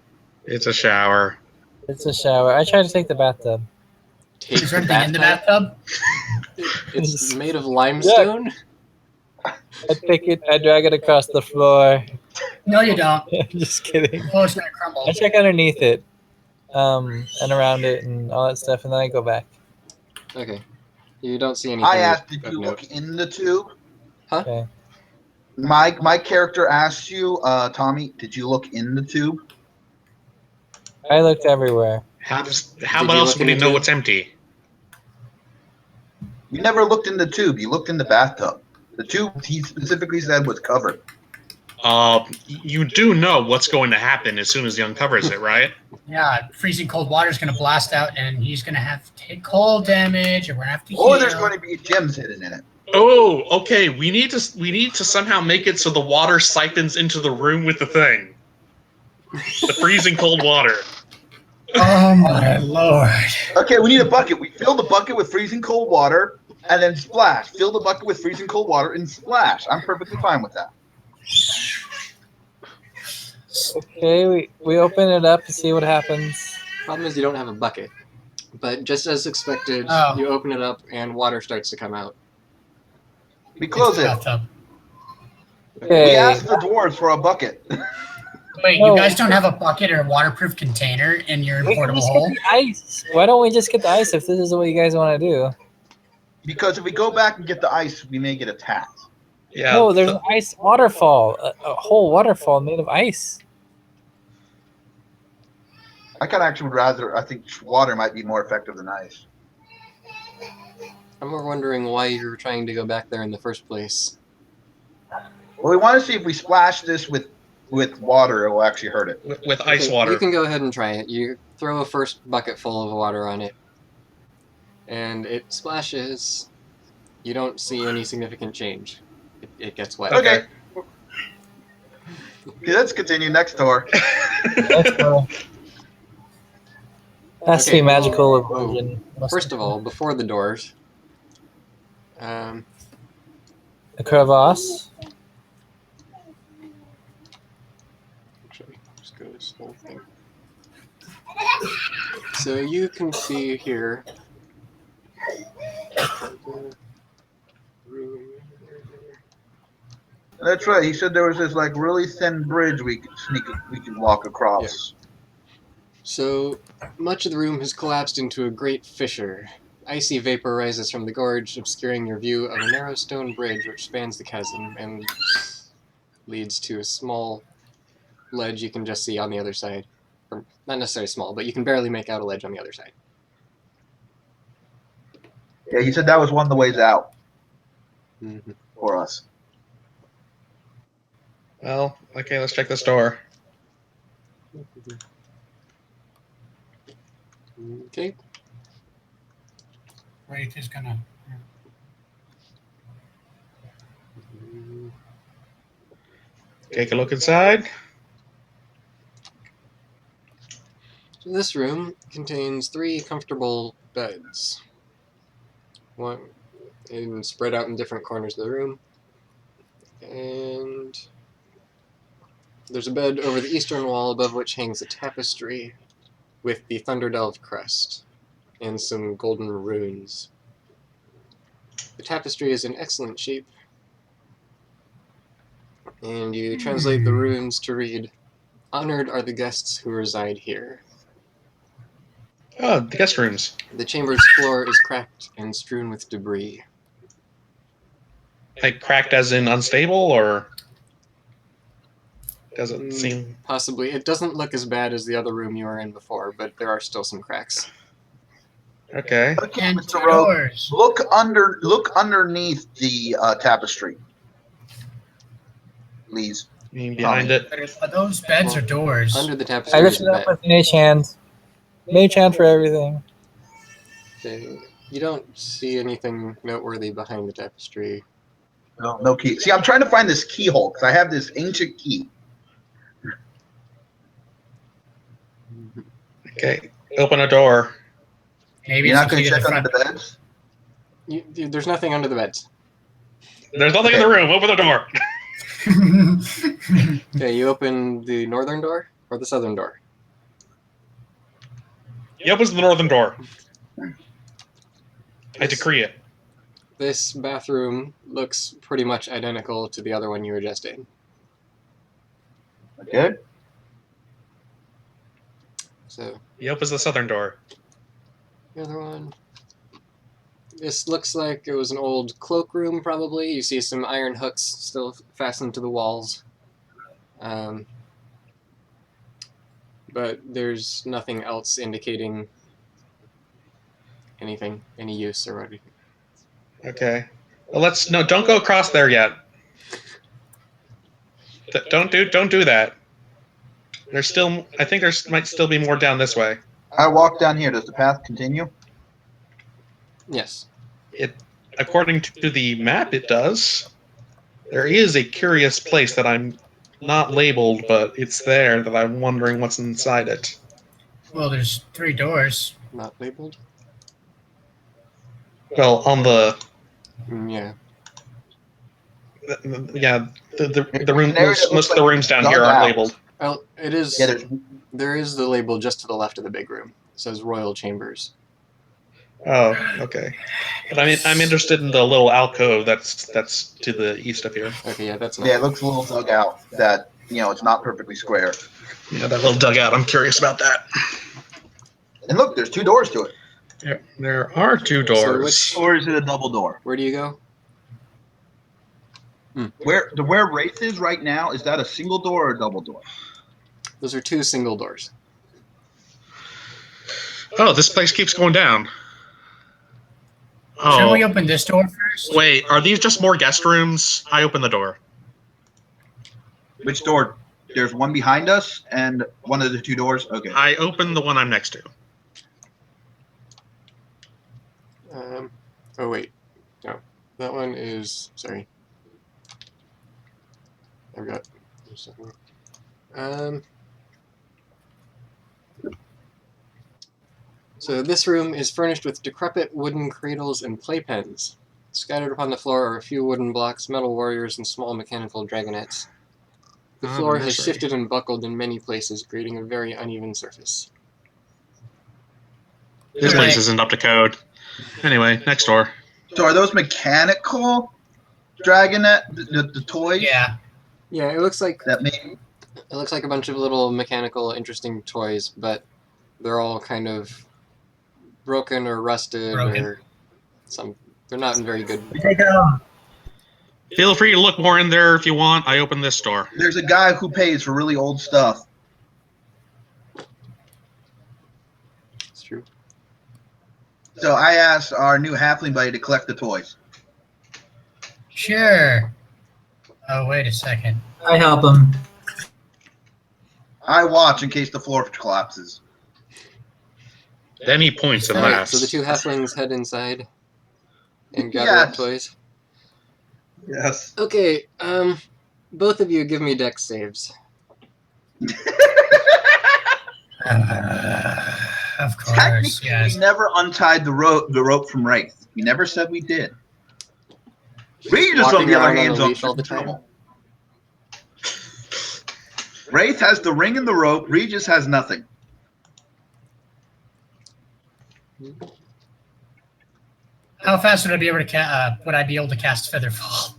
[SPEAKER 2] It's a shower.
[SPEAKER 6] It's a shower. I tried to take the bathtub.
[SPEAKER 1] Take
[SPEAKER 4] Is there
[SPEAKER 1] the
[SPEAKER 4] anything in the
[SPEAKER 1] bathtub.
[SPEAKER 4] bathtub?
[SPEAKER 1] It's made of limestone.
[SPEAKER 6] I pick it, I drag it across the floor.
[SPEAKER 4] No, you don't.
[SPEAKER 6] Just kidding.
[SPEAKER 4] Oh, it's gonna crumble.
[SPEAKER 6] I check underneath it, and around it and all that stuff, and then I go back.
[SPEAKER 1] Okay. You don't see anything.
[SPEAKER 3] I asked, did
[SPEAKER 1] of
[SPEAKER 3] you
[SPEAKER 1] note.
[SPEAKER 3] look in the tube?
[SPEAKER 6] Okay.
[SPEAKER 3] My character asked you, Tommy, did you look in the tube?
[SPEAKER 6] I looked everywhere.
[SPEAKER 2] How
[SPEAKER 1] Did
[SPEAKER 2] else
[SPEAKER 1] you
[SPEAKER 2] would
[SPEAKER 1] look
[SPEAKER 2] we
[SPEAKER 1] in the
[SPEAKER 2] know
[SPEAKER 1] tube?
[SPEAKER 2] what's empty?
[SPEAKER 3] You never looked in the tube. You looked in the bathtub. The tube, he specifically said, was covered.
[SPEAKER 2] You do know what's going to happen as soon as he uncovers it, right?
[SPEAKER 4] Yeah, freezing cold water is gonna blast out, and he's gonna have to take cold damage, and we're gonna have to
[SPEAKER 3] Or
[SPEAKER 4] heal.
[SPEAKER 3] there's going to be gems hidden in it.
[SPEAKER 2] Oh, okay. We need to somehow make it so the water siphons into the room with the thing. The freezing cold water.
[SPEAKER 4] Oh my lord!
[SPEAKER 3] Okay, we need a bucket. We fill the bucket with freezing cold water and then splash. Fill the bucket with freezing cold water and splash. I'm perfectly fine with that.
[SPEAKER 6] Okay, we open it up to see what happens.
[SPEAKER 1] Problem is you don't have a bucket. But just as expected,
[SPEAKER 4] Oh.
[SPEAKER 1] you open it up and water starts to come out.
[SPEAKER 3] We close
[SPEAKER 4] It's
[SPEAKER 3] it.
[SPEAKER 4] bathtub.
[SPEAKER 3] We
[SPEAKER 6] Okay.
[SPEAKER 3] asked the dwarves for a bucket.
[SPEAKER 4] Wait,
[SPEAKER 6] No.
[SPEAKER 4] you guys don't have a bucket or a waterproof container in your
[SPEAKER 6] We can
[SPEAKER 4] portable
[SPEAKER 6] just
[SPEAKER 4] hole?
[SPEAKER 6] get the ice. Why don't we just get the ice if this is what you guys want to do?
[SPEAKER 3] Because if we go back and get the ice, we may get attacked.
[SPEAKER 2] Yeah.
[SPEAKER 6] No, there's an ice waterfall, a whole waterfall made of ice.
[SPEAKER 3] I kind of actually would rather. I think water might be more effective than ice.
[SPEAKER 1] I'm more wondering why you're trying to go back there in the first place.
[SPEAKER 3] Well, we want to see if we splash this with water, it will actually hurt it.
[SPEAKER 2] with ice
[SPEAKER 1] Okay,
[SPEAKER 2] water.
[SPEAKER 1] You can go ahead and try it. You throw a first bucket full of water on it, and it splashes. You don't see any significant change. It gets wet.
[SPEAKER 3] Okay. Okay, let's continue next door.
[SPEAKER 6] Let's go. Has to
[SPEAKER 1] Okay,
[SPEAKER 6] be magical
[SPEAKER 1] well,
[SPEAKER 6] illusion.
[SPEAKER 1] First of all, before the doors,
[SPEAKER 6] a crevasse.
[SPEAKER 1] actually, just go this whole thing. So you can see here.
[SPEAKER 3] That's right. He said there was this like really thin bridge we could walk across.
[SPEAKER 1] So much of the room has collapsed into a great fissure. Icy vapor rises from the gorge, obscuring your view of a narrow stone bridge which spans the chasm and leads to a small ledge you can just see on the other side. Or not necessarily small, but you can barely make out a ledge on the other side.
[SPEAKER 3] Yeah, he said that was one of the ways out
[SPEAKER 1] Mm-hmm.
[SPEAKER 3] for us.
[SPEAKER 2] Well, okay, let's check this door.
[SPEAKER 1] Okay.
[SPEAKER 4] Wraith is gonna.
[SPEAKER 2] Take a look inside.
[SPEAKER 1] So this room contains 3 comfortable beds. One and spread out in different corners of the room. And there's a bed over the eastern wall above which hangs a tapestry with the Thunderdelve crest and some golden runes. The tapestry is in excellent shape, and you translate the runes to read, "Honored are the guests who reside here."
[SPEAKER 2] Oh, the guest rooms.
[SPEAKER 1] The chamber's floor is cracked and strewn with debris.
[SPEAKER 2] Like cracked as in unstable, or does it seem?
[SPEAKER 1] Possibly. It doesn't look as bad as the other room you were in before, but there are still some cracks.
[SPEAKER 2] Okay.
[SPEAKER 3] Okay,
[SPEAKER 4] And
[SPEAKER 3] Mr.
[SPEAKER 4] two
[SPEAKER 3] Rogue,
[SPEAKER 4] doors.
[SPEAKER 3] look underneath the tapestry, please.
[SPEAKER 2] You mean behind it?
[SPEAKER 4] Are those beds or doors?
[SPEAKER 1] Under the tapestry
[SPEAKER 6] I
[SPEAKER 1] is
[SPEAKER 6] lift
[SPEAKER 1] a
[SPEAKER 6] it up
[SPEAKER 1] bed.
[SPEAKER 6] with mage hands. Mage hand for everything.
[SPEAKER 1] Okay. You don't see anything noteworthy behind the tapestry.
[SPEAKER 3] No key. See, I'm trying to find this keyhole because I have this ancient key.
[SPEAKER 2] Okay. Open a door.
[SPEAKER 4] Maybe
[SPEAKER 3] You're
[SPEAKER 4] it's
[SPEAKER 3] not
[SPEAKER 4] the
[SPEAKER 3] going
[SPEAKER 4] key
[SPEAKER 3] to
[SPEAKER 4] to the
[SPEAKER 3] check under
[SPEAKER 4] front.
[SPEAKER 3] the beds?
[SPEAKER 1] There's nothing under the beds.
[SPEAKER 2] There's nothing in the room. Open the door.
[SPEAKER 1] Okay, you open the northern door or the southern door?
[SPEAKER 2] He opens the northern door. I decree it.
[SPEAKER 1] This bathroom looks pretty much identical to the other one you were just in.
[SPEAKER 3] Good.
[SPEAKER 1] So,
[SPEAKER 2] He opens the southern door.
[SPEAKER 1] the other one. This looks like it was an old cloakroom, probably. You see some iron hooks still fastened to the walls. But there's nothing else indicating anything, any use or anything.
[SPEAKER 2] Okay. Well, don't go across there yet. Don't do that. There's still, I think might still be more down this way.
[SPEAKER 3] I walk down here. Does the path continue?
[SPEAKER 1] Yes.
[SPEAKER 2] According to the map, it does. There is a curious place that I'm not labeled, but it's there that I'm wondering what's inside it.
[SPEAKER 4] Well, there's 3 doors.
[SPEAKER 1] Not labeled?
[SPEAKER 2] Well, on the
[SPEAKER 1] Yeah.
[SPEAKER 2] the room, most of the rooms down here aren't labeled.
[SPEAKER 1] Well, it is.
[SPEAKER 3] Yeah,
[SPEAKER 1] There is the label just to the left of the big room. It says Royal Chambers.
[SPEAKER 2] Oh, okay. But I'm interested in the little alcove that's to the east of here.
[SPEAKER 1] Okay, yeah, that's not.
[SPEAKER 3] Yeah, it looks a little dug out. That it's not perfectly square.
[SPEAKER 2] Yeah, that little dugout. I'm curious about that.
[SPEAKER 3] And look, there's 2 doors to it.
[SPEAKER 2] There are 2
[SPEAKER 1] So
[SPEAKER 2] doors.
[SPEAKER 3] Or is it a double door?
[SPEAKER 1] Where do you go?
[SPEAKER 3] Where Wraith is right now, is that a single door or a double door?
[SPEAKER 1] Those are 2 single doors.
[SPEAKER 2] Oh, this place keeps going down.
[SPEAKER 4] Shouldn't we
[SPEAKER 2] Oh,
[SPEAKER 4] open this door first?
[SPEAKER 2] wait. Are these just more guest rooms? I opened the door.
[SPEAKER 3] Which door? There's one behind us and one of the 2 doors? Okay.
[SPEAKER 2] I opened the one I'm next to.
[SPEAKER 1] Oh wait, no, that one is sorry. I've got. So this room is furnished with decrepit wooden cradles and playpens. Scattered upon the floor are a few wooden blocks, metal warriors, and small mechanical dragonettes. The floor has shifted and buckled in many places, creating a very uneven surface.
[SPEAKER 2] This place isn't up to code. Anyway, next door.
[SPEAKER 3] So are those mechanical dragonette, the toys?
[SPEAKER 4] Yeah.
[SPEAKER 1] Yeah, it looks like
[SPEAKER 3] That maybe?
[SPEAKER 1] it looks like a bunch of little mechanical, interesting toys, but they're all kind of broken or rusted or some. They're not in very good.
[SPEAKER 2] Feel free to look more in there if you want. I opened this door.
[SPEAKER 3] There's a guy who pays for really old stuff.
[SPEAKER 1] It's true.
[SPEAKER 3] So I asked our new halfling buddy to collect the toys.
[SPEAKER 4] Sure. Oh, wait a second.
[SPEAKER 7] I help him.
[SPEAKER 3] I watch in case the floor collapses.
[SPEAKER 2] Then he points and
[SPEAKER 1] Alright,
[SPEAKER 2] laughs.
[SPEAKER 1] so the 2 halflings head inside and gather up
[SPEAKER 3] Yes.
[SPEAKER 1] toys.
[SPEAKER 3] Yes.
[SPEAKER 1] Okay, both of you give me dex saves.
[SPEAKER 4] Of course,
[SPEAKER 3] Technically,
[SPEAKER 4] yes.
[SPEAKER 3] we never untied the rope from Wraith. We never said we did. Regis, on
[SPEAKER 1] Walking
[SPEAKER 3] the other
[SPEAKER 1] around on
[SPEAKER 3] hand,
[SPEAKER 1] a leash all the time.
[SPEAKER 3] trouble. Wraith has the ring and the rope. Regis has nothing.
[SPEAKER 4] How fast would I be able to cast Featherfall?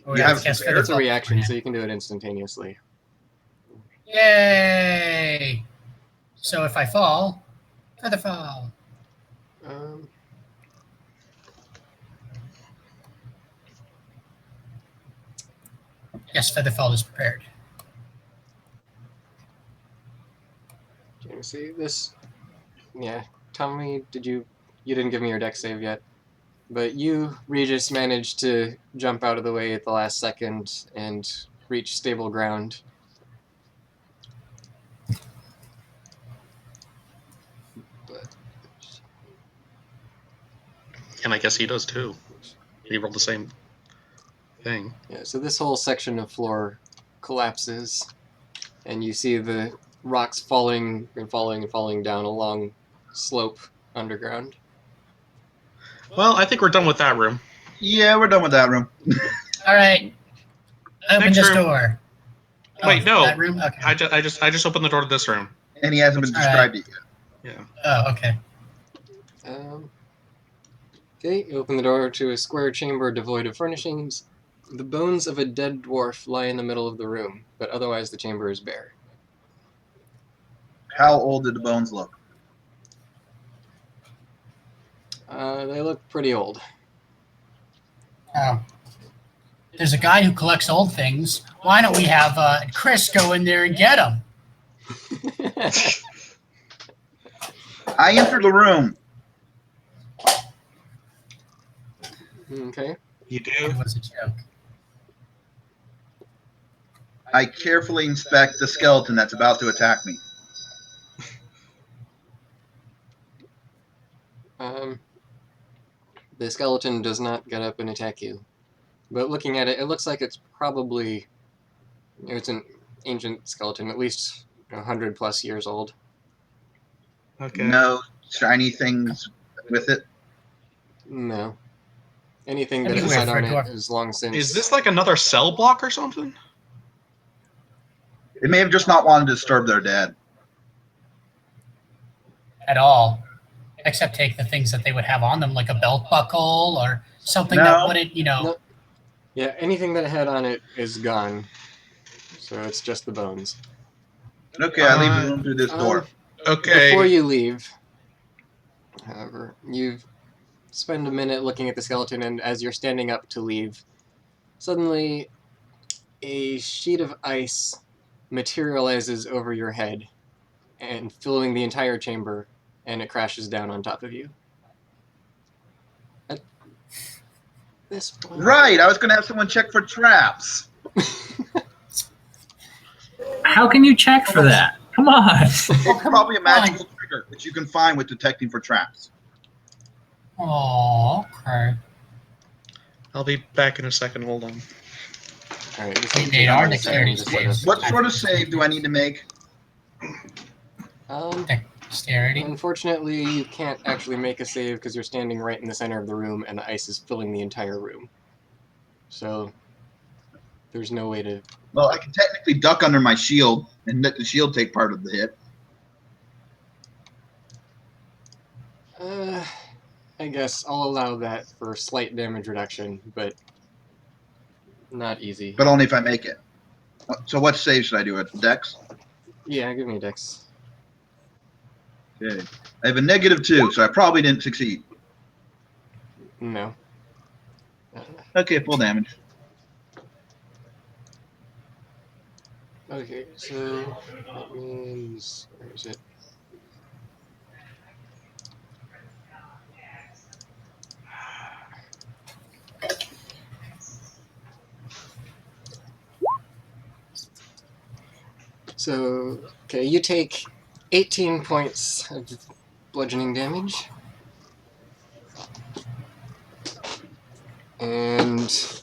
[SPEAKER 4] Or would
[SPEAKER 3] You
[SPEAKER 4] I
[SPEAKER 3] have
[SPEAKER 4] cast
[SPEAKER 3] to
[SPEAKER 1] It's a
[SPEAKER 4] Featherfall?
[SPEAKER 1] reaction, so you can do it instantaneously.
[SPEAKER 4] Yay! So if I fall, Featherfall. Yes, Featherfall is prepared.
[SPEAKER 1] See this? Yeah. Tell me, you didn't give me your dex save yet, but you, Regis, managed to jump out of the way at the last second and reach stable ground.
[SPEAKER 2] And I guess he does too. He rolled the same thing.
[SPEAKER 1] Yeah, so this whole section of floor collapses, and you see the rocks falling and falling and falling down a long slope underground.
[SPEAKER 2] Well, I think we're done with that room.
[SPEAKER 3] Yeah, we're done with that room.
[SPEAKER 4] All right. Open
[SPEAKER 2] Next
[SPEAKER 4] this
[SPEAKER 2] room.
[SPEAKER 4] door.
[SPEAKER 2] Wait, no.
[SPEAKER 4] That room? Okay.
[SPEAKER 2] I just opened the door to this room.
[SPEAKER 3] And he hasn't been described it yet.
[SPEAKER 2] Yeah.
[SPEAKER 4] Oh, okay.
[SPEAKER 1] Okay, you open the door to a square chamber devoid of furnishings. The bones of a dead dwarf lie in the middle of the room, but otherwise the chamber is bare.
[SPEAKER 3] How old did the bones look?
[SPEAKER 1] They look pretty old.
[SPEAKER 4] Oh. There's a guy who collects old things. Why don't we have Chris go in there and get them?
[SPEAKER 3] I entered the room.
[SPEAKER 1] Okay.
[SPEAKER 2] You do?
[SPEAKER 4] It was a joke.
[SPEAKER 3] I carefully inspect the skeleton that's about to attack me.
[SPEAKER 1] The skeleton does not get up and attack you. But looking at it, it looks like it's probably... It's an ancient skeleton, at least 100 plus years old.
[SPEAKER 2] Okay.
[SPEAKER 3] No shiny things with it.
[SPEAKER 1] No. Anything that
[SPEAKER 4] That'd be
[SPEAKER 1] has
[SPEAKER 4] weird
[SPEAKER 1] had
[SPEAKER 4] for
[SPEAKER 1] on
[SPEAKER 4] a dwarf.
[SPEAKER 1] it is long since...
[SPEAKER 2] Is this like another cell block or something?
[SPEAKER 3] It may have just not wanted to disturb their dead.
[SPEAKER 4] At all. Except take the things that they would have on them, like a belt buckle or something
[SPEAKER 3] No.
[SPEAKER 4] that wouldn't,
[SPEAKER 1] No. Yeah, anything that it had on it is gone. So it's just the bones.
[SPEAKER 3] Okay, I leave the room through this door.
[SPEAKER 2] Okay.
[SPEAKER 1] Before you leave, however, you spend a minute looking at the skeleton, and as you're standing up to leave, suddenly a sheet of ice materializes over your head and filling the entire chamber, and it crashes down on top of you. At this point...
[SPEAKER 3] Right, I was going to have someone check for traps.
[SPEAKER 7] How can you check for that? Come on.
[SPEAKER 3] It's probably a magical trigger which you can find with detecting for traps.
[SPEAKER 4] Oh, okay.
[SPEAKER 2] I'll be back in a second. Hold on.
[SPEAKER 1] All right, this
[SPEAKER 4] We
[SPEAKER 1] will
[SPEAKER 4] made
[SPEAKER 1] take
[SPEAKER 4] our
[SPEAKER 1] me a second
[SPEAKER 4] dexterity
[SPEAKER 1] to set up.
[SPEAKER 4] saves.
[SPEAKER 3] What sort of save do I need to make?
[SPEAKER 4] Dexterity.
[SPEAKER 1] Unfortunately, you can't actually make a save because you're standing right in the center of the room and the ice is filling the entire room. So there's no way to...
[SPEAKER 3] Well, I can technically duck under my shield and let the shield take part of the hit.
[SPEAKER 1] I guess I'll allow that for slight damage reduction, but not easy.
[SPEAKER 3] But only if I make it. So what save should I do? At Dex?
[SPEAKER 1] Yeah, give me a dex.
[SPEAKER 3] Okay. I have a -2, so I probably didn't succeed.
[SPEAKER 1] No.
[SPEAKER 3] Okay, full damage.
[SPEAKER 1] Okay, so that means... where is it? So, okay, you take 18 points of bludgeoning damage. And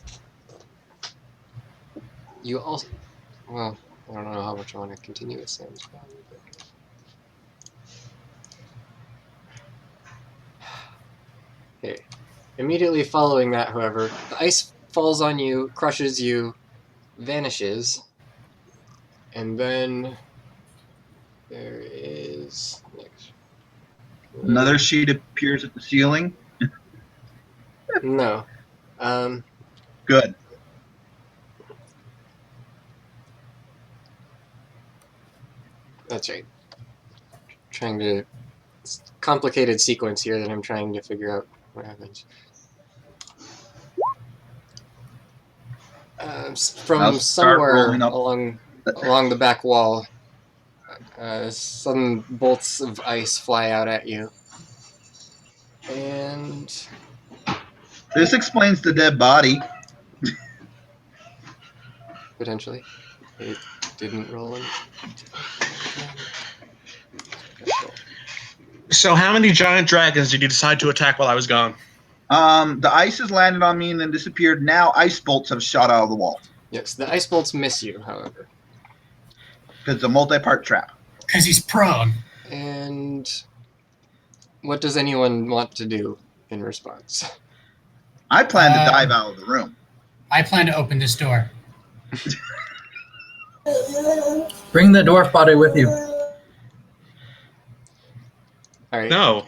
[SPEAKER 1] you also... well, I don't know how much I want to continue with Sam's value, but... okay. Immediately following that, however, the ice falls on you, crushes you, vanishes, and then there is...
[SPEAKER 3] Another sheet appears at the ceiling.
[SPEAKER 1] No.
[SPEAKER 3] Good.
[SPEAKER 1] That's right. Trying to... it's a complicated sequence here that I'm trying to figure out what happens. From
[SPEAKER 3] I'll start
[SPEAKER 1] somewhere
[SPEAKER 3] rolling up.
[SPEAKER 1] along the back wall, sudden bolts of ice fly out at you. And...
[SPEAKER 3] This explains the dead body.
[SPEAKER 1] potentially. It didn't roll in.
[SPEAKER 2] So how many giant dragons did you decide to attack while I was gone?
[SPEAKER 3] The ice has landed on me and then disappeared. Now ice bolts have shot out of the wall.
[SPEAKER 1] Yes, the ice bolts miss you, however.
[SPEAKER 3] Because it's a multi-part trap.
[SPEAKER 4] Because he's prone.
[SPEAKER 1] And what does anyone want to do in response?
[SPEAKER 3] I plan to dive out of the room.
[SPEAKER 4] I plan to open this door.
[SPEAKER 7] Bring the dwarf body with you.
[SPEAKER 1] All right.
[SPEAKER 2] No.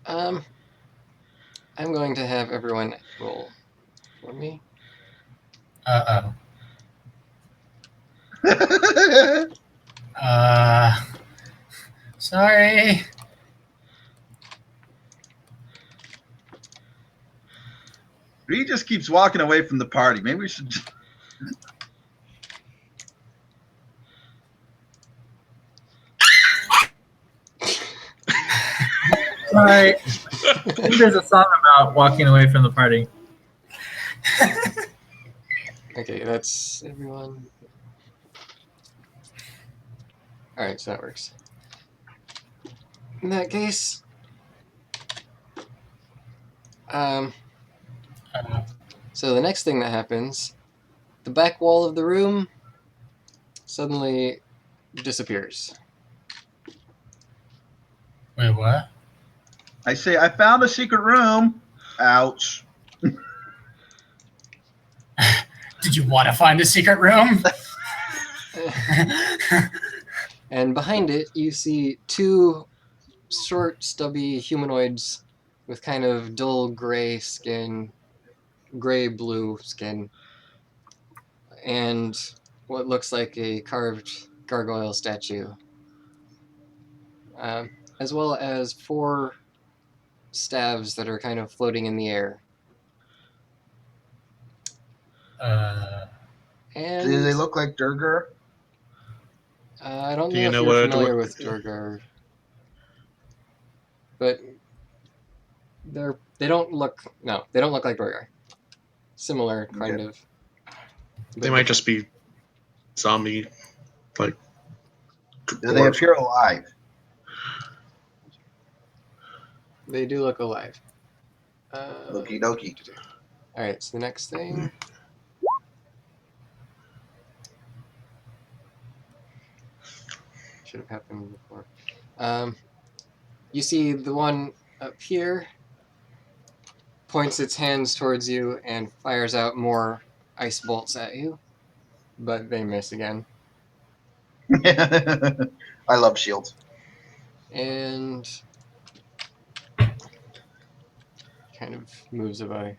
[SPEAKER 1] I'm going to have everyone roll for me.
[SPEAKER 4] Uh-oh. Sorry.
[SPEAKER 3] He just keeps walking away from the party. Maybe we should...
[SPEAKER 7] Sorry. I think there's a song about walking away from the party.
[SPEAKER 1] Okay, that's everyone. Alright, so that works. In that case, so the next thing that happens, the back wall of the room suddenly disappears.
[SPEAKER 4] Wait, what?
[SPEAKER 3] I say, I found a secret room. Ouch.
[SPEAKER 4] Did you want to find the secret room?
[SPEAKER 1] And behind it, you see two short, stubby humanoids with kind of dull gray skin, gray-blue skin. And what looks like a carved gargoyle statue, as well as 4 staves that are kind of floating in the air. And
[SPEAKER 3] Do they look like Durgar?
[SPEAKER 1] I don't
[SPEAKER 2] Do
[SPEAKER 1] know
[SPEAKER 2] you
[SPEAKER 1] if
[SPEAKER 2] know
[SPEAKER 1] you're
[SPEAKER 2] what
[SPEAKER 1] familiar with Durgar, but they don't look like Durgar. Similar, kind
[SPEAKER 3] Okay.
[SPEAKER 1] of.
[SPEAKER 2] They might just be zombie, like.
[SPEAKER 3] Do they
[SPEAKER 2] dwarves.
[SPEAKER 3] appear alive?
[SPEAKER 1] They do look alive.
[SPEAKER 3] Okie dokie.
[SPEAKER 1] All right, so the next thing. Should have happened before. You see the one up here points its hands towards you and fires out more ice bolts at you, but they miss again.
[SPEAKER 3] I love shields.
[SPEAKER 1] And kind of moves away.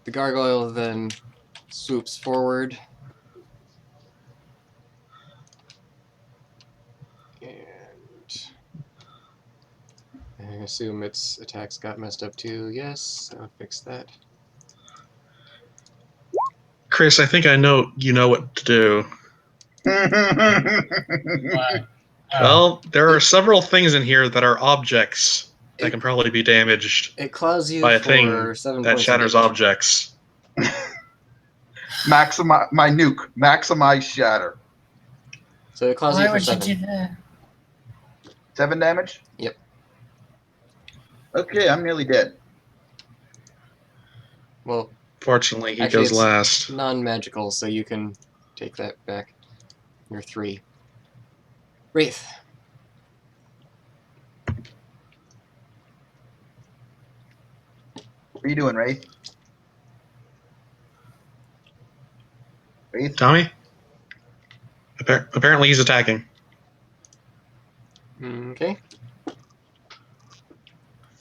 [SPEAKER 1] The gargoyle then swoops forward. And I assume its attacks got messed up too. Yes, I'll fix that.
[SPEAKER 2] Chris, I think I know you know what to do. Well, there are several things in here that are objects that can probably be damaged
[SPEAKER 1] It claws you
[SPEAKER 2] by a
[SPEAKER 1] for
[SPEAKER 2] thing
[SPEAKER 1] 7
[SPEAKER 2] that
[SPEAKER 1] points
[SPEAKER 2] shatters
[SPEAKER 1] of damage.
[SPEAKER 2] objects.
[SPEAKER 3] Maximize my nuke. Maximize shatter.
[SPEAKER 1] So it claws
[SPEAKER 4] Why
[SPEAKER 1] you for
[SPEAKER 4] would you
[SPEAKER 1] 7.
[SPEAKER 4] do that?
[SPEAKER 3] 7 damage?
[SPEAKER 1] Yep.
[SPEAKER 3] Okay, I'm nearly dead.
[SPEAKER 1] Well,
[SPEAKER 2] Fortunately, he
[SPEAKER 1] actually,
[SPEAKER 2] goes
[SPEAKER 1] it's
[SPEAKER 2] last.
[SPEAKER 1] non-magical, so you can take that back. You're 3. Wraith.
[SPEAKER 3] What are you doing, Wraith? Wraith?
[SPEAKER 2] Tommy? Apparently he's attacking.
[SPEAKER 1] Okay.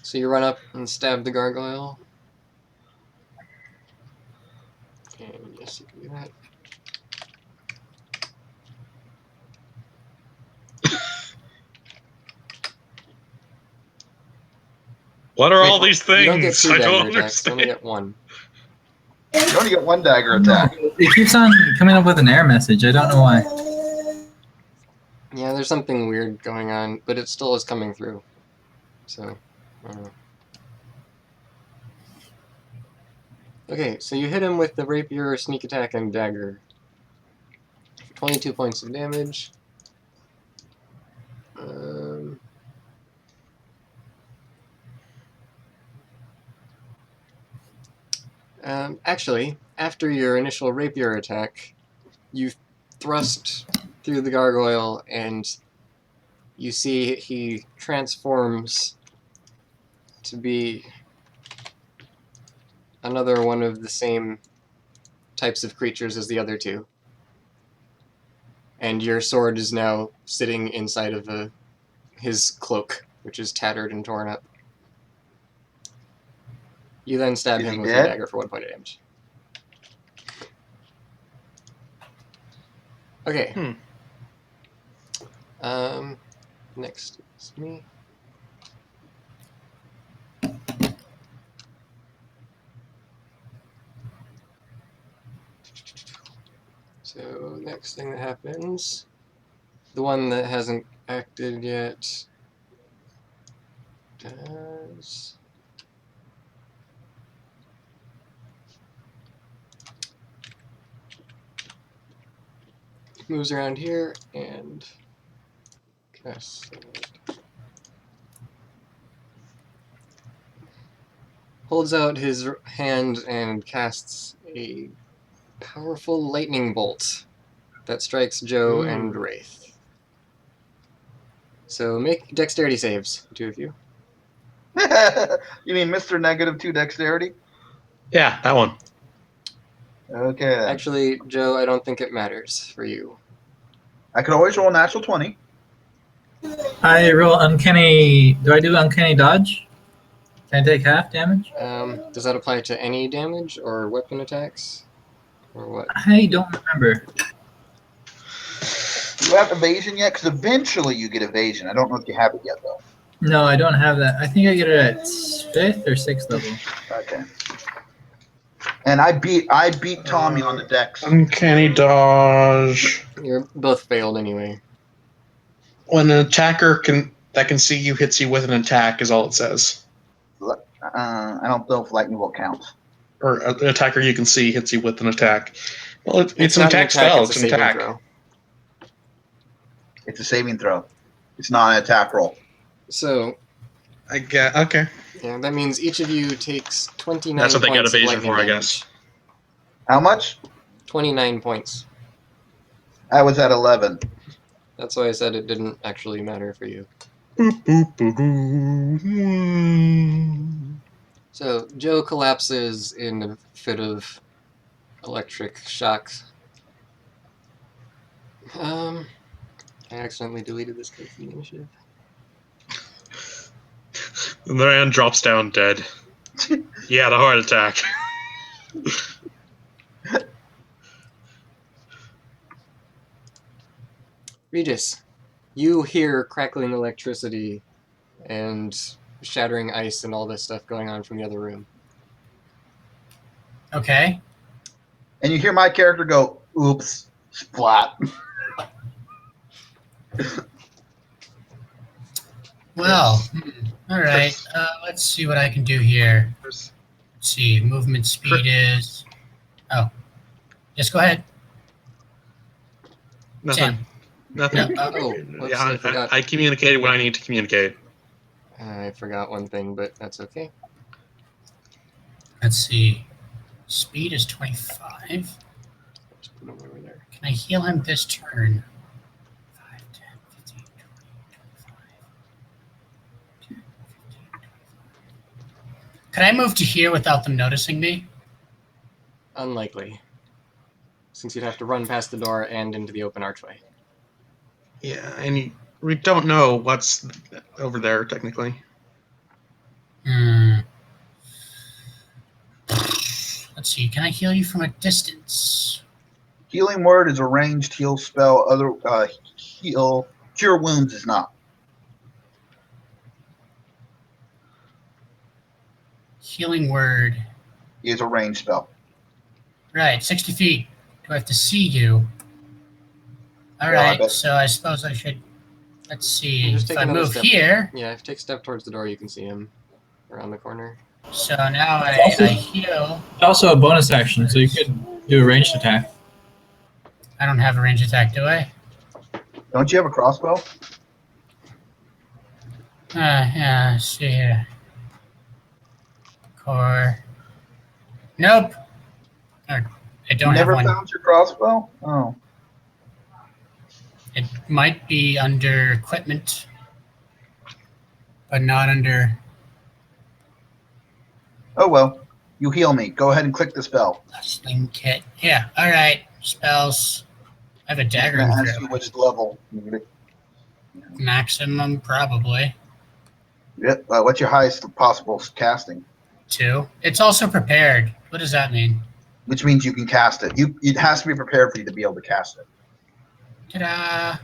[SPEAKER 1] So you run up and stab the gargoyle. And yes, you can do that.
[SPEAKER 2] What are
[SPEAKER 1] Wait,
[SPEAKER 2] all these
[SPEAKER 1] You don't get
[SPEAKER 2] things?
[SPEAKER 1] 2
[SPEAKER 2] I don't
[SPEAKER 1] dagger attacks. You only
[SPEAKER 2] understand.
[SPEAKER 1] get 1.
[SPEAKER 3] You only get 1 dagger attack.
[SPEAKER 7] It keeps on coming up with an error message. I don't know why.
[SPEAKER 1] Yeah, there's something weird going on, but it still is coming through. So, I don't know. Okay, so you hit him with the rapier, sneak attack, and dagger. 22 points of damage. Actually, after your initial rapier attack, you thrust through the gargoyle, and you see he transforms to be another one of the same types of creatures as the other 2. And your sword is now sitting inside of his cloak, which is tattered and torn up. You then stab
[SPEAKER 3] Is
[SPEAKER 1] him
[SPEAKER 3] he
[SPEAKER 1] with your
[SPEAKER 3] dead?
[SPEAKER 1] dagger for 1 point of damage. Okay. Next is me. So next thing that happens, the one that hasn't acted yet does. Moves around here and casts. Holds out his hand and casts a powerful lightning bolt that strikes Joe and Wraith. So make dexterity saves, 2 of you.
[SPEAKER 3] You mean Mr. -2 dexterity?
[SPEAKER 2] Yeah, that one.
[SPEAKER 3] Okay, then.
[SPEAKER 1] Actually, Joe, I don't think it matters for you.
[SPEAKER 3] I could always roll a natural 20.
[SPEAKER 7] I roll uncanny. Do I do uncanny dodge? Can I take half damage?
[SPEAKER 1] Does that apply to any damage or weapon attacks? Or what?
[SPEAKER 7] I don't remember.
[SPEAKER 3] Do you have evasion yet? Because eventually you get evasion. I don't know if you have it yet, though.
[SPEAKER 7] No, I don't have that. I think I get it at 5th or 6th level.
[SPEAKER 3] Okay. And I beat Tommy on the dex.
[SPEAKER 2] Uncanny dodge.
[SPEAKER 1] You're both failed anyway.
[SPEAKER 2] When an attacker that can see you hits you with an attack is all it says.
[SPEAKER 3] I don't know if lightning bolt counts.
[SPEAKER 2] Or an attacker you can see hits you with an attack. Well, it's an
[SPEAKER 1] not
[SPEAKER 2] attack spell.
[SPEAKER 1] It's
[SPEAKER 2] It's
[SPEAKER 1] a
[SPEAKER 2] an
[SPEAKER 1] saving
[SPEAKER 2] attack.
[SPEAKER 1] throw.
[SPEAKER 3] It's a saving throw. It's not an attack roll.
[SPEAKER 1] So,
[SPEAKER 2] I get okay.
[SPEAKER 1] yeah, that means each of you takes 29
[SPEAKER 2] That's what they get
[SPEAKER 1] points of
[SPEAKER 2] evasion
[SPEAKER 1] lightning
[SPEAKER 2] for, I
[SPEAKER 1] damage.
[SPEAKER 2] guess.
[SPEAKER 3] How much?
[SPEAKER 1] 29 points.
[SPEAKER 3] I was at 11.
[SPEAKER 1] That's why I said it didn't actually matter for you.
[SPEAKER 2] Boop, boop, boop, boop.
[SPEAKER 1] So, Joe collapses in a fit of electric shock. I accidentally deleted this code from the initiative.
[SPEAKER 2] And the man drops down dead. He had a heart attack.
[SPEAKER 1] Regis, you hear crackling electricity and shattering ice and all this stuff going on from the other room.
[SPEAKER 4] Okay.
[SPEAKER 3] And you hear my character go, oops, splat.
[SPEAKER 4] Well, all right. Let's see what I can do here. Let's see. Movement speed is. Oh, just go ahead.
[SPEAKER 2] Nothing.
[SPEAKER 4] Sam.
[SPEAKER 2] Nothing.
[SPEAKER 4] No,
[SPEAKER 1] Oh, whoops,
[SPEAKER 2] Yeah,
[SPEAKER 1] I forgot.
[SPEAKER 2] I communicated when I need to communicate.
[SPEAKER 1] I forgot one thing, but that's okay.
[SPEAKER 4] Let's see. Speed is 25.
[SPEAKER 1] Just put him over there.
[SPEAKER 4] Can I heal him this turn? 5, 10, 15, 20, 25. 10, 15, 25. Could I move to here without them noticing me?
[SPEAKER 1] Unlikely. Since you'd have to run past the door and into the open archway.
[SPEAKER 2] Yeah, and we don't know what's over there technically.
[SPEAKER 4] Let's see. Can I heal you from a distance?
[SPEAKER 3] Healing word is a ranged heal spell. Cure wounds is not.
[SPEAKER 4] Healing word.
[SPEAKER 3] Is a ranged spell.
[SPEAKER 4] Right, 60 feet. Do I have to see you? All
[SPEAKER 3] Yeah, I
[SPEAKER 4] right,
[SPEAKER 3] bet.
[SPEAKER 4] so I suppose I should. Let's see.
[SPEAKER 1] Just
[SPEAKER 4] If
[SPEAKER 1] take
[SPEAKER 4] I
[SPEAKER 1] another
[SPEAKER 4] move
[SPEAKER 1] step.
[SPEAKER 4] here,
[SPEAKER 1] Yeah, if you take a step towards the door, you can see him around the corner.
[SPEAKER 4] so now I heal.
[SPEAKER 7] It's also a bonus action, so you could do a ranged attack.
[SPEAKER 4] I don't have a range attack, do I?
[SPEAKER 3] Don't you have a crossbow?
[SPEAKER 4] Yeah, let's see here. Core. Nope. Or, I don't
[SPEAKER 3] You
[SPEAKER 4] have
[SPEAKER 3] never
[SPEAKER 4] one.
[SPEAKER 3] found your crossbow? Oh.
[SPEAKER 4] It might be under equipment, but not under
[SPEAKER 3] Oh well. You heal me. Go ahead and click the spell.
[SPEAKER 4] a sling kit. Yeah, all right. Spells. I have a
[SPEAKER 3] I'm
[SPEAKER 4] dagger
[SPEAKER 3] gonna
[SPEAKER 4] in
[SPEAKER 3] ask you
[SPEAKER 4] throw.
[SPEAKER 3] which level.
[SPEAKER 4] Maximum, probably.
[SPEAKER 3] Yep. What's your highest possible casting?
[SPEAKER 4] 2. It's also prepared. What does that mean?
[SPEAKER 3] Which means you can cast it. It has to be prepared for you to be able to cast it.
[SPEAKER 4] Ta-da!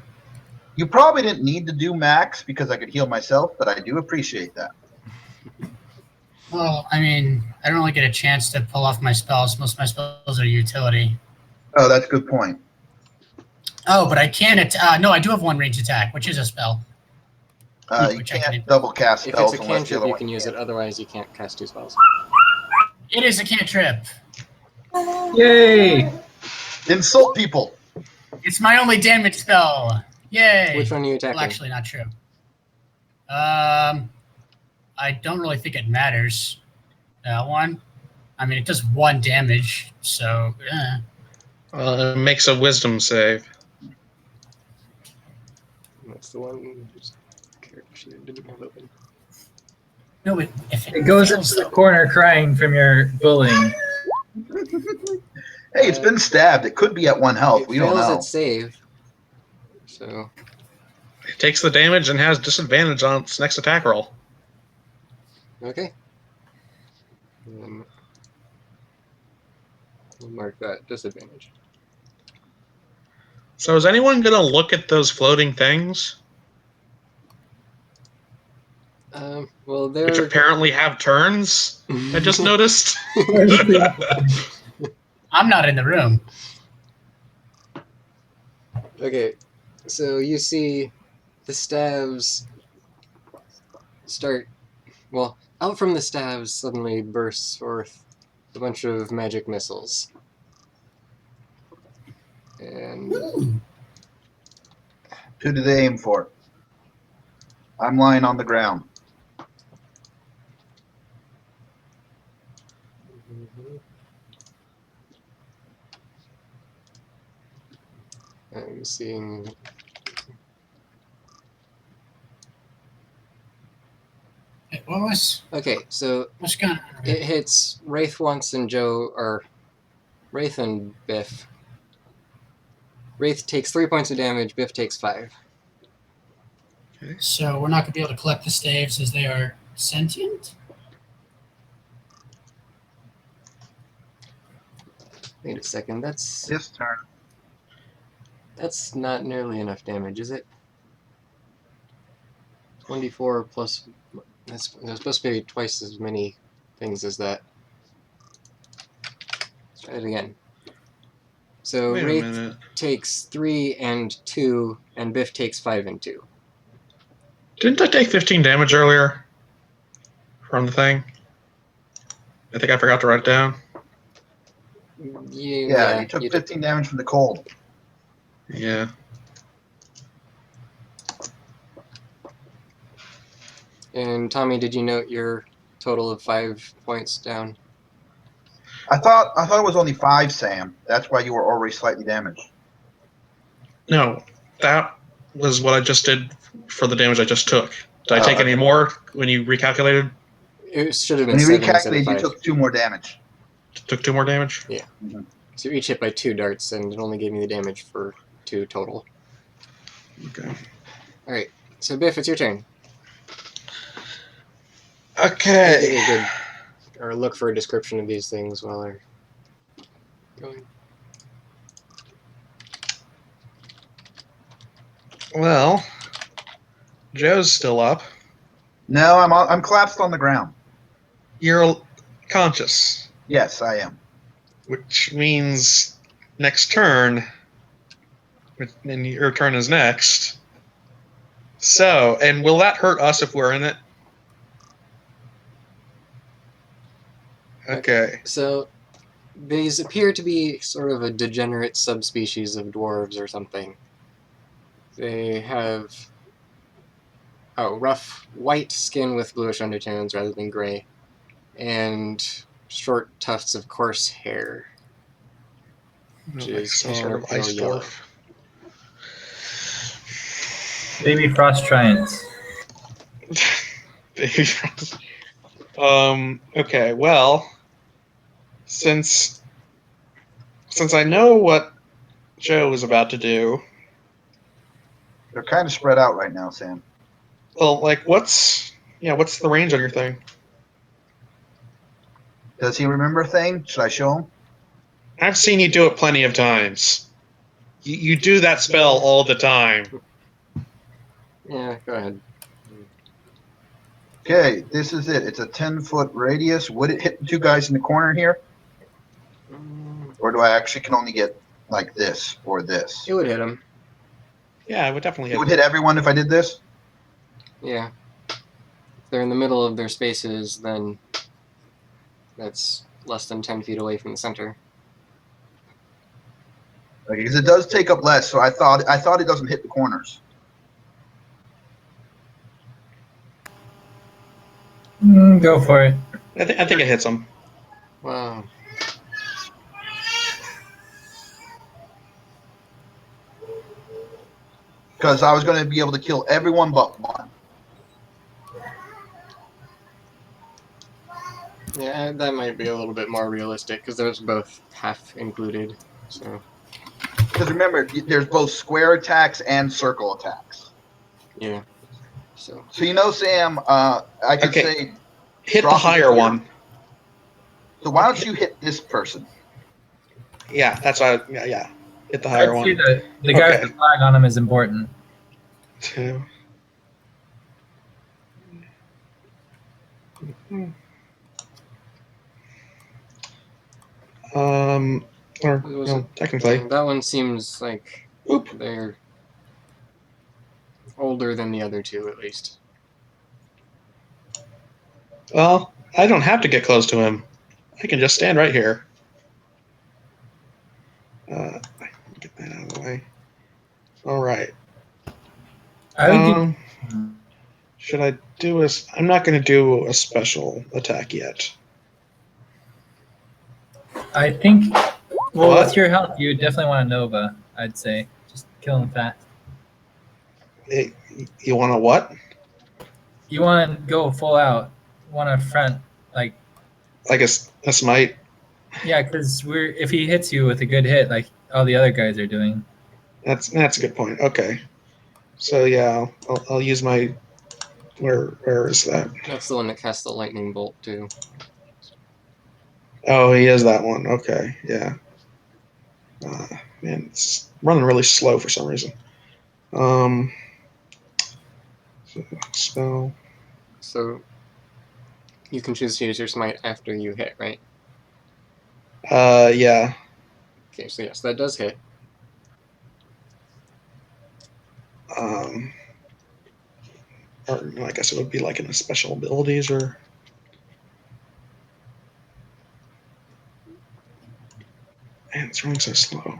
[SPEAKER 3] You probably didn't need to do max because I could heal myself, but I do appreciate that.
[SPEAKER 4] Well, I mean, I don't really get a chance to pull off my spells. Most of my spells are utility.
[SPEAKER 3] Oh, that's a good point.
[SPEAKER 4] Oh, but I can. No, I do have one range attack, which is a spell.
[SPEAKER 3] You
[SPEAKER 4] Which I
[SPEAKER 3] can't
[SPEAKER 4] can-
[SPEAKER 3] double cast
[SPEAKER 1] If
[SPEAKER 3] spells
[SPEAKER 1] it's a
[SPEAKER 3] unless the
[SPEAKER 1] cantrip,
[SPEAKER 3] other
[SPEAKER 1] you
[SPEAKER 3] one
[SPEAKER 1] can use
[SPEAKER 3] can.
[SPEAKER 1] it. Otherwise, you can't cast 2 spells.
[SPEAKER 4] It is a cantrip.
[SPEAKER 7] Yay!
[SPEAKER 3] Insult people.
[SPEAKER 4] It's my only damage spell. Yay!
[SPEAKER 1] Which one are you attacking?
[SPEAKER 4] Well, actually, not true. I don't really think it matters. That one. I mean, it does 1 damage, so.
[SPEAKER 2] It makes a wisdom save.
[SPEAKER 1] That's the one whose character sheet didn't have open.
[SPEAKER 4] No, if
[SPEAKER 7] It goes
[SPEAKER 4] fails,
[SPEAKER 7] into the
[SPEAKER 4] though-
[SPEAKER 7] corner crying from your bullying.
[SPEAKER 3] Hey, it's been stabbed. It could be at 1 health.
[SPEAKER 1] It
[SPEAKER 3] We don't
[SPEAKER 1] fails
[SPEAKER 3] know.
[SPEAKER 1] its save. So,
[SPEAKER 2] It takes the damage and has disadvantage on its next attack roll.
[SPEAKER 1] okay. We'll mark that disadvantage.
[SPEAKER 2] So is anyone going to look at those floating things,
[SPEAKER 1] Well,
[SPEAKER 2] which
[SPEAKER 1] they're
[SPEAKER 2] apparently have turns? I just noticed.
[SPEAKER 4] I'm not in the room.
[SPEAKER 1] Okay, so you see the staves start. Well, out from the staves suddenly bursts forth a bunch of magic missiles. And
[SPEAKER 3] Who do they aim for? I'm lying on the ground.
[SPEAKER 1] I'm seeing.
[SPEAKER 4] Wait, what was?
[SPEAKER 1] Okay, so
[SPEAKER 4] What's going on?
[SPEAKER 1] it hits Wraith once and Joe, or Wraith and Biff. Wraith takes 3 points of damage, Biff takes 5.
[SPEAKER 4] So we're not going to be able to collect the staves as they are sentient?
[SPEAKER 1] Wait a second, that's
[SPEAKER 3] This turn.
[SPEAKER 1] not nearly enough damage, is it? 24 plus. There's supposed to be twice as many things as that. Let's try it again. So
[SPEAKER 2] Wait a
[SPEAKER 1] Wraith
[SPEAKER 2] minute.
[SPEAKER 1] takes 3 and 2, and Biff takes 5 and 2.
[SPEAKER 2] Didn't I take 15 damage earlier from the thing? I think I forgot to write it down.
[SPEAKER 3] Yeah, you took 15 damage from the cold.
[SPEAKER 2] Yeah.
[SPEAKER 1] And Tommy, did you note your total of 5 points down?
[SPEAKER 3] I thought it was only 5, Sam. That's why you were already slightly damaged.
[SPEAKER 2] No, that was what I just did for the damage I just took. Did I take any more when you recalculated?
[SPEAKER 1] It should have been
[SPEAKER 3] When you
[SPEAKER 1] 7 instead of
[SPEAKER 3] recalculated,
[SPEAKER 1] 5.
[SPEAKER 3] you took 2 more damage.
[SPEAKER 2] Took 2 more damage?
[SPEAKER 1] Yeah. So you're each hit by 2 darts, and it only gave me the damage for 2 total.
[SPEAKER 2] Okay.
[SPEAKER 1] Alright, so Biff, it's your turn.
[SPEAKER 2] Okay.
[SPEAKER 1] Give a good, or look for a description of these things while they're going.
[SPEAKER 2] Well, Joe's still up.
[SPEAKER 3] No, I'm collapsed on the ground.
[SPEAKER 2] You're conscious,
[SPEAKER 3] Yes, I am.
[SPEAKER 2] which means next turn, and your turn is next. So, and will that hurt us if we're in it? Okay.
[SPEAKER 1] So these appear to be sort of a degenerate subspecies of dwarves or something. They have rough white skin with bluish undertones rather than gray, and short tufts of coarse hair, which is
[SPEAKER 2] Some
[SPEAKER 1] tan
[SPEAKER 2] sort
[SPEAKER 1] or
[SPEAKER 2] of
[SPEAKER 1] pale
[SPEAKER 2] ice
[SPEAKER 1] yellow.
[SPEAKER 2] dwarf.
[SPEAKER 7] Baby frost giants.
[SPEAKER 2] Baby frost. Okay, well, since I know what Joe is about to do,
[SPEAKER 3] They're kind of spread out right now, Sam.
[SPEAKER 2] well, like, what's the range on your thing?
[SPEAKER 3] Does he remember a thing? Should I show him?
[SPEAKER 2] I've seen you do it plenty of times. You do that spell all the time.
[SPEAKER 1] Yeah, go ahead.
[SPEAKER 3] Okay, this is it. It's a 10-foot radius. Would it hit the 2 guys in the corner here? Or do I actually can only get like this or this?
[SPEAKER 1] It would hit them.
[SPEAKER 2] Yeah, I would definitely
[SPEAKER 3] It
[SPEAKER 2] hit.
[SPEAKER 3] would hit everyone if I did this?
[SPEAKER 1] Yeah. If they're in the middle of their spaces, then that's less than 10 feet away from the center.
[SPEAKER 3] Okay, because it does take up less, so I thought it doesn't hit the corners.
[SPEAKER 7] Go for it.
[SPEAKER 2] I think it hits him.
[SPEAKER 1] Wow.
[SPEAKER 3] Because I was going to be able to kill everyone but one.
[SPEAKER 1] Yeah, that might be a little bit more realistic, because those are both half included, so...
[SPEAKER 3] Because remember, there's both square attacks and circle attacks.
[SPEAKER 1] Yeah. So
[SPEAKER 3] you know, Sam, I could
[SPEAKER 2] Okay.
[SPEAKER 3] say...
[SPEAKER 2] Hit the
[SPEAKER 3] drop it
[SPEAKER 2] higher
[SPEAKER 3] here.
[SPEAKER 2] one.
[SPEAKER 3] So why don't you hit this person?
[SPEAKER 2] Yeah, that's why. Yeah. Hit the
[SPEAKER 7] I'd
[SPEAKER 2] higher
[SPEAKER 7] say
[SPEAKER 2] one.
[SPEAKER 7] the guy
[SPEAKER 2] Okay.
[SPEAKER 7] with the flag on him is important.
[SPEAKER 2] 2. Or
[SPEAKER 1] Was
[SPEAKER 2] no,
[SPEAKER 1] it?
[SPEAKER 2] technically.
[SPEAKER 1] That one seems like
[SPEAKER 2] Oop.
[SPEAKER 1] they're older than the other two, at least.
[SPEAKER 2] Well, I don't have to get close to him. I can just stand right here. Get that out of the way. All right.
[SPEAKER 7] I would do.
[SPEAKER 2] Should I do a? I'm not going to do a special attack yet.
[SPEAKER 7] I think. Well,
[SPEAKER 2] What?
[SPEAKER 7] with your health, you would definitely want a Nova. I'd say just kill him fast.
[SPEAKER 2] You want a what?
[SPEAKER 7] You want to go full out. Want to front like
[SPEAKER 2] Like a smite?
[SPEAKER 7] yeah, because if he hits you with a good hit, like all the other guys are doing.
[SPEAKER 2] That's a good point. Okay. So yeah, I'll use my. Where is that?
[SPEAKER 1] That's the one that casts the lightning bolt too.
[SPEAKER 2] Oh, he is that one. Okay. Yeah. Man, it's running really slow for some reason. Spell.
[SPEAKER 1] So you can choose to use your smite after you hit, right?
[SPEAKER 2] Yeah.
[SPEAKER 1] Okay, so yes, that does hit.
[SPEAKER 2] Or I guess it would be like in the special abilities or. Man, it's running so slow.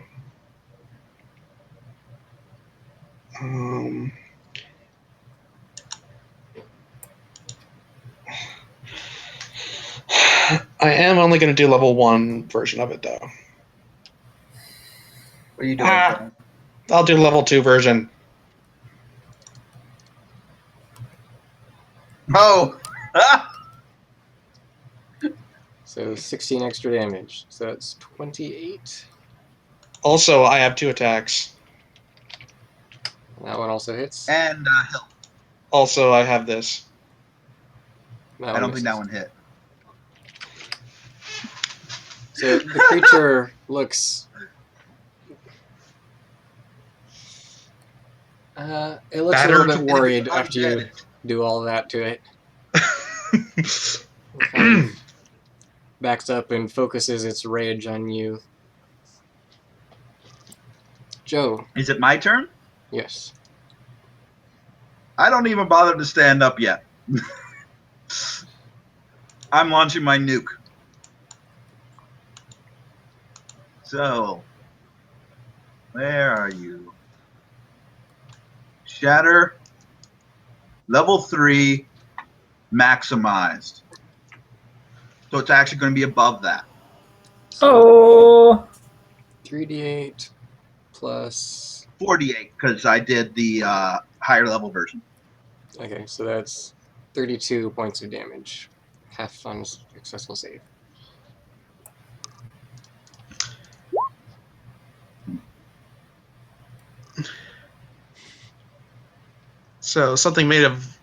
[SPEAKER 2] I am only going to do level 1 version of it though.
[SPEAKER 3] What are you doing? Phil?
[SPEAKER 2] I'll do level 2 version.
[SPEAKER 3] Oh!
[SPEAKER 1] So 16 extra damage. So that's 28.
[SPEAKER 2] Also, I have 2 attacks.
[SPEAKER 1] That one also hits.
[SPEAKER 3] And Hill.
[SPEAKER 2] Also, I have this.
[SPEAKER 1] That
[SPEAKER 3] I
[SPEAKER 1] one
[SPEAKER 3] don't think
[SPEAKER 1] misses.
[SPEAKER 3] that one hit.
[SPEAKER 1] So the creature looks. It looks a little
[SPEAKER 2] Battered.
[SPEAKER 1] bit worried
[SPEAKER 3] It's
[SPEAKER 1] after you
[SPEAKER 3] undead.
[SPEAKER 1] do all that to it. It kind of backs up and focuses its rage on you. Joe,
[SPEAKER 3] Is it my turn?
[SPEAKER 1] yes.
[SPEAKER 3] I don't even bother to stand up yet. I'm launching my nuke. So, where are you? Shatter, level 3, maximized. So it's actually going to be above that.
[SPEAKER 7] Oh,
[SPEAKER 1] 3d8 plus.
[SPEAKER 3] 48, because I did the higher level version.
[SPEAKER 1] Okay, so that's 32 points of damage. Half on successful save.
[SPEAKER 2] So something made of.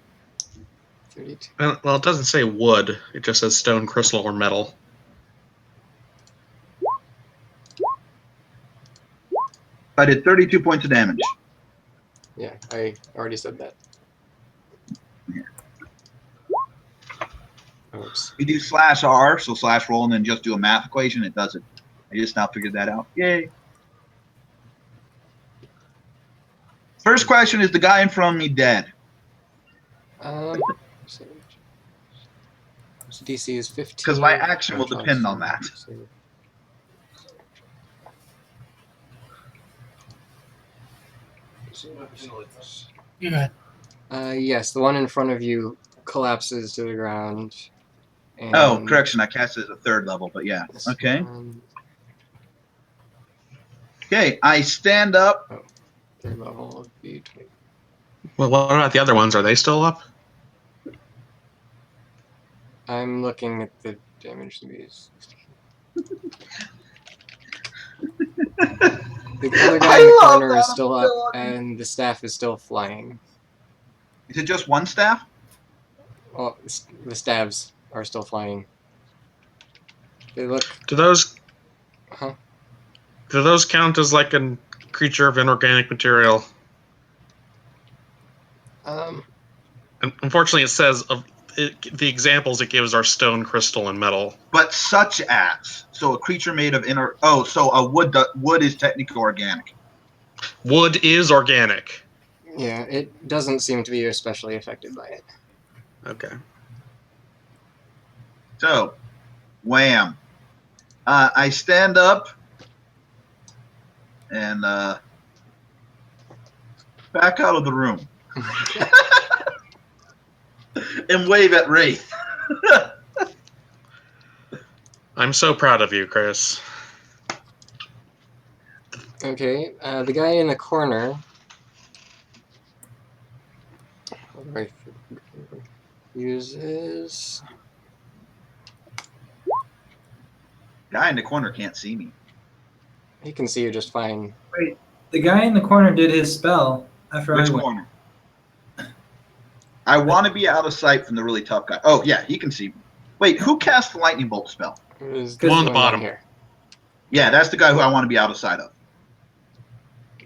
[SPEAKER 1] 32.
[SPEAKER 2] Well, it doesn't say wood. It just says stone, crystal, or metal.
[SPEAKER 3] I did 32 points of damage.
[SPEAKER 1] Yeah, I already said that. Oops.
[SPEAKER 3] You do /R, so /roll, and then just do a math equation. It does it. I just now figured that out. Yay. First question, is the guy in front of me dead?
[SPEAKER 1] So DC is 15.
[SPEAKER 3] Because my action will depend on that.
[SPEAKER 4] You got
[SPEAKER 1] Yes, the one in front of you collapses to the ground. And
[SPEAKER 3] Oh, correction. I cast it as a 3rd level, but yeah. Okay. Okay, I stand up.
[SPEAKER 1] 3rd level would be 20.
[SPEAKER 2] Well, what about the other ones? Are they still up?
[SPEAKER 1] I'm looking at the damage to these. The other guy in the corner is still up, and the staff is still flying.
[SPEAKER 3] Is it just one staff?
[SPEAKER 1] Oh, the stabs are still flying. They look.
[SPEAKER 2] Do those?
[SPEAKER 1] Huh?
[SPEAKER 2] Do those count as like a creature of inorganic material? Unfortunately, it says the examples it gives are stone, crystal, and metal.
[SPEAKER 3] But such as, so a creature made of inner. Oh, so a wood is technically organic.
[SPEAKER 2] Wood is organic.
[SPEAKER 1] Yeah, it doesn't seem to be especially affected by it.
[SPEAKER 2] Okay.
[SPEAKER 3] So, wham! I stand up and back out of the room and wave at Wraith.
[SPEAKER 2] I'm so proud of you, Chris.
[SPEAKER 1] Okay, the guy in the corner. Uses.
[SPEAKER 3] Guy in the corner can't see me.
[SPEAKER 1] He can see you just fine.
[SPEAKER 7] Wait, the guy in the corner did his spell after
[SPEAKER 3] Which
[SPEAKER 7] I went.
[SPEAKER 3] corner? I want to be out of sight from the really tough guy. Oh, yeah, he can see me. Wait, who cast the lightning bolt spell?
[SPEAKER 1] It was
[SPEAKER 2] One on the
[SPEAKER 1] down
[SPEAKER 2] bottom.
[SPEAKER 1] here.
[SPEAKER 3] Yeah, that's the guy who I want to be out of sight of.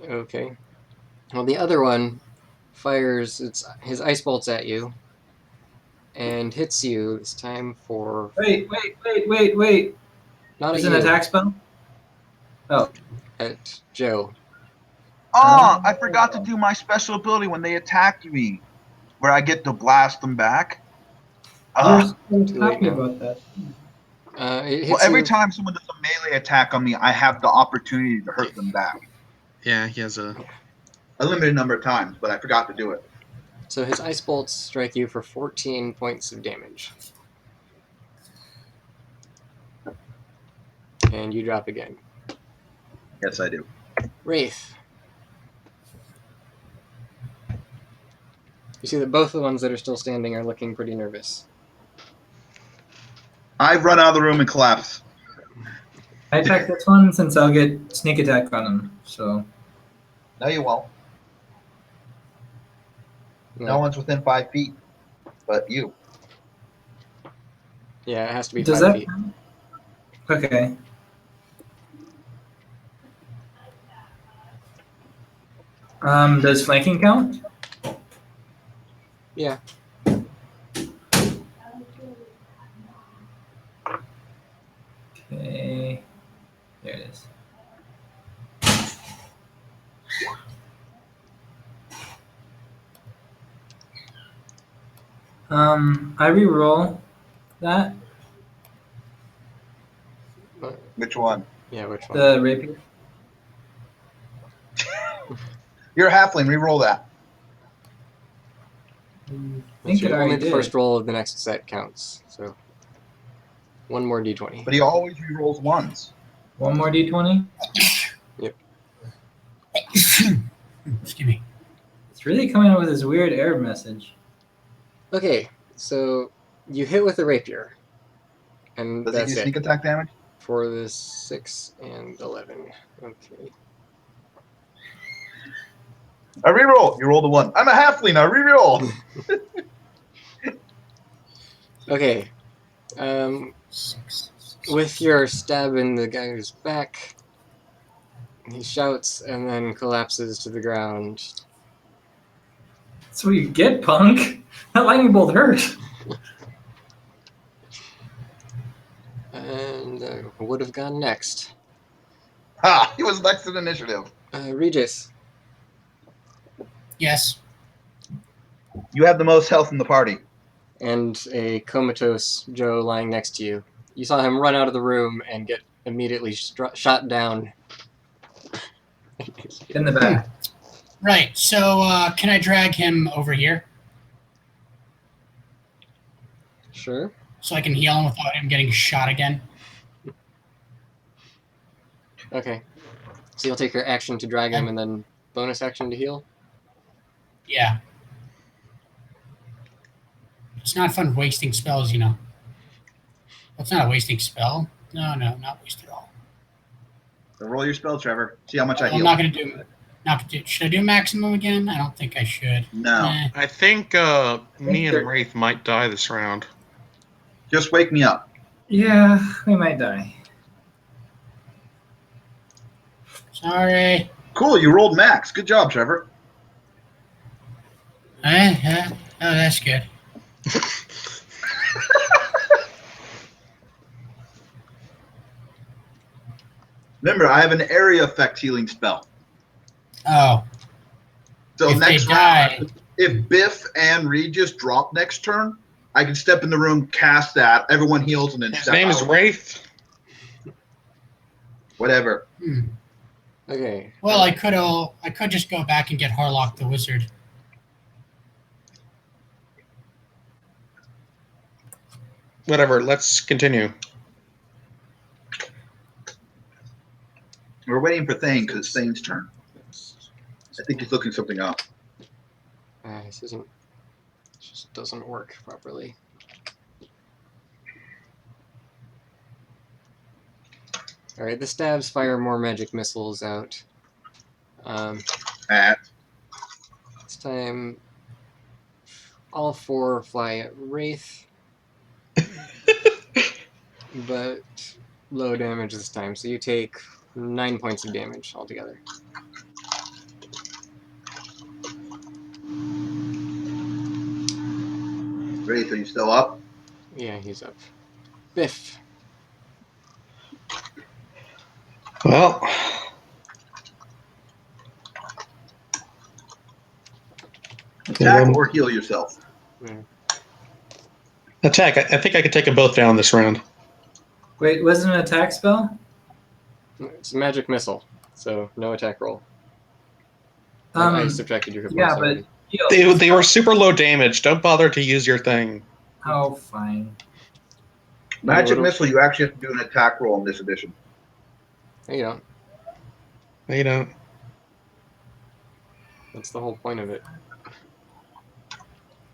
[SPEAKER 1] Okay. Well, the other one fires his ice bolts at you and hits you this time for
[SPEAKER 7] Wait.
[SPEAKER 1] not
[SPEAKER 7] Is
[SPEAKER 1] at
[SPEAKER 7] it
[SPEAKER 1] you,
[SPEAKER 7] an attack spell? Oh.
[SPEAKER 1] at Joe.
[SPEAKER 3] Oh, I forgot to do my special ability when they attack me, where I get to blast them back.
[SPEAKER 7] You're so
[SPEAKER 1] Too late
[SPEAKER 7] happy
[SPEAKER 1] now.
[SPEAKER 7] about that.
[SPEAKER 1] It hits
[SPEAKER 3] Well, every
[SPEAKER 1] you.
[SPEAKER 3] time someone does a melee attack on me, I have the opportunity to hurt them back.
[SPEAKER 2] Yeah, he has a
[SPEAKER 3] limited number of times, but I forgot to do it.
[SPEAKER 1] So his ice bolts strike you for 14 points of damage. And you drop again.
[SPEAKER 3] Yes, I do.
[SPEAKER 1] Wraith. You see that both the ones that are still standing are looking pretty nervous.
[SPEAKER 3] I've run out of the room and collapsed.
[SPEAKER 7] I attack this one since I'll get sneak attack on him. So
[SPEAKER 3] No, you won't. No one's within 5 feet, but you.
[SPEAKER 1] Yeah, it has to be
[SPEAKER 7] does
[SPEAKER 1] 5
[SPEAKER 7] that?
[SPEAKER 1] feet.
[SPEAKER 7] Okay. Does flanking count?
[SPEAKER 1] Yeah.
[SPEAKER 7] Okay. There it is. I re-roll that.
[SPEAKER 3] Which one?
[SPEAKER 1] Yeah, which one?
[SPEAKER 7] The rapier.
[SPEAKER 3] You're a halfling. Re-roll that.
[SPEAKER 7] I
[SPEAKER 1] That's
[SPEAKER 7] think it
[SPEAKER 1] only
[SPEAKER 7] already
[SPEAKER 1] the
[SPEAKER 7] did.
[SPEAKER 1] first roll of the next set counts. So one more d20.
[SPEAKER 3] But he always re-rolls ones.
[SPEAKER 7] One more d20.
[SPEAKER 1] Yep.
[SPEAKER 4] Excuse me.
[SPEAKER 7] It's really coming up with this weird error message.
[SPEAKER 1] Okay, so you hit with the rapier. And
[SPEAKER 3] Does he
[SPEAKER 1] that's
[SPEAKER 3] do
[SPEAKER 1] it.
[SPEAKER 3] sneak attack damage?
[SPEAKER 1] For the 6 and 11. Okay.
[SPEAKER 3] I re-roll. You rolled a 1. I'm a halfling. I re-roll.
[SPEAKER 1] Okay. With your stab in the guy's back, he shouts and then collapses to the ground.
[SPEAKER 7] That's what you get, punk. That lightning bolt hurt.
[SPEAKER 1] And would have gone next.
[SPEAKER 3] Ha! He was next in initiative.
[SPEAKER 1] Regis.
[SPEAKER 4] Yes.
[SPEAKER 3] You have the most health in the party.
[SPEAKER 1] And a comatose Joe lying next to you. You saw him run out of the room and get immediately shot down.
[SPEAKER 7] In the back.
[SPEAKER 4] Right. So can I drag him over here
[SPEAKER 1] Sure.
[SPEAKER 4] so I can heal him without him getting shot again?
[SPEAKER 1] Okay. So you'll take your action to drag him and then bonus action to heal?
[SPEAKER 4] Yeah. It's not fun wasting spells, you know. It's not a wasting spell. No, not waste at all.
[SPEAKER 3] So roll your spell, Trevor. See how much I
[SPEAKER 4] I'm
[SPEAKER 3] heal.
[SPEAKER 4] not gonna do. Should I do maximum again? I don't think I should.
[SPEAKER 3] No.
[SPEAKER 4] Eh.
[SPEAKER 2] I think me and Wraith might die this round.
[SPEAKER 3] Just wake me up.
[SPEAKER 7] Yeah, we might die.
[SPEAKER 4] Sorry.
[SPEAKER 3] Cool, you rolled max. Good job, Trevor.
[SPEAKER 4] Oh, that's good.
[SPEAKER 3] Remember, I have an area effect healing spell.
[SPEAKER 4] Oh,
[SPEAKER 3] So
[SPEAKER 4] if they
[SPEAKER 3] next
[SPEAKER 4] die,
[SPEAKER 3] round, if Biff and Regis drop next turn, I can step in the room, cast that, everyone heals, and then
[SPEAKER 2] His
[SPEAKER 3] step
[SPEAKER 2] name
[SPEAKER 3] out.
[SPEAKER 2] is Wraith.
[SPEAKER 3] Whatever.
[SPEAKER 1] Okay.
[SPEAKER 4] well, I could just go back and get Harlock the Wizard.
[SPEAKER 2] Whatever. Let's continue.
[SPEAKER 3] We're waiting for Thane because it's Thane's turn. I think he's looking something up.
[SPEAKER 1] This just doesn't work properly. All right, the stabs fire more magic missiles out.
[SPEAKER 3] At
[SPEAKER 1] This time, all 4 fly at Wraith, but low damage this time. So you take 9 points of damage altogether.
[SPEAKER 3] Wraith, are you still up?
[SPEAKER 1] Yeah, he's up. Biff.
[SPEAKER 2] Well,
[SPEAKER 3] Attack or heal yourself.
[SPEAKER 1] Yeah.
[SPEAKER 2] attack. I think I could take them both down this round.
[SPEAKER 7] Wait, was it an attack spell?
[SPEAKER 1] It's a magic missile, so no attack roll. I subtracted your hit
[SPEAKER 7] Yeah,
[SPEAKER 1] points
[SPEAKER 7] but
[SPEAKER 1] already.
[SPEAKER 2] They were super low damage. Don't bother to use your thing.
[SPEAKER 7] Oh, fine.
[SPEAKER 3] Magic
[SPEAKER 1] Little-
[SPEAKER 3] missile, you actually have to do an attack roll in this edition.
[SPEAKER 1] No, you don't.
[SPEAKER 2] No, you don't.
[SPEAKER 1] That's the whole point of it.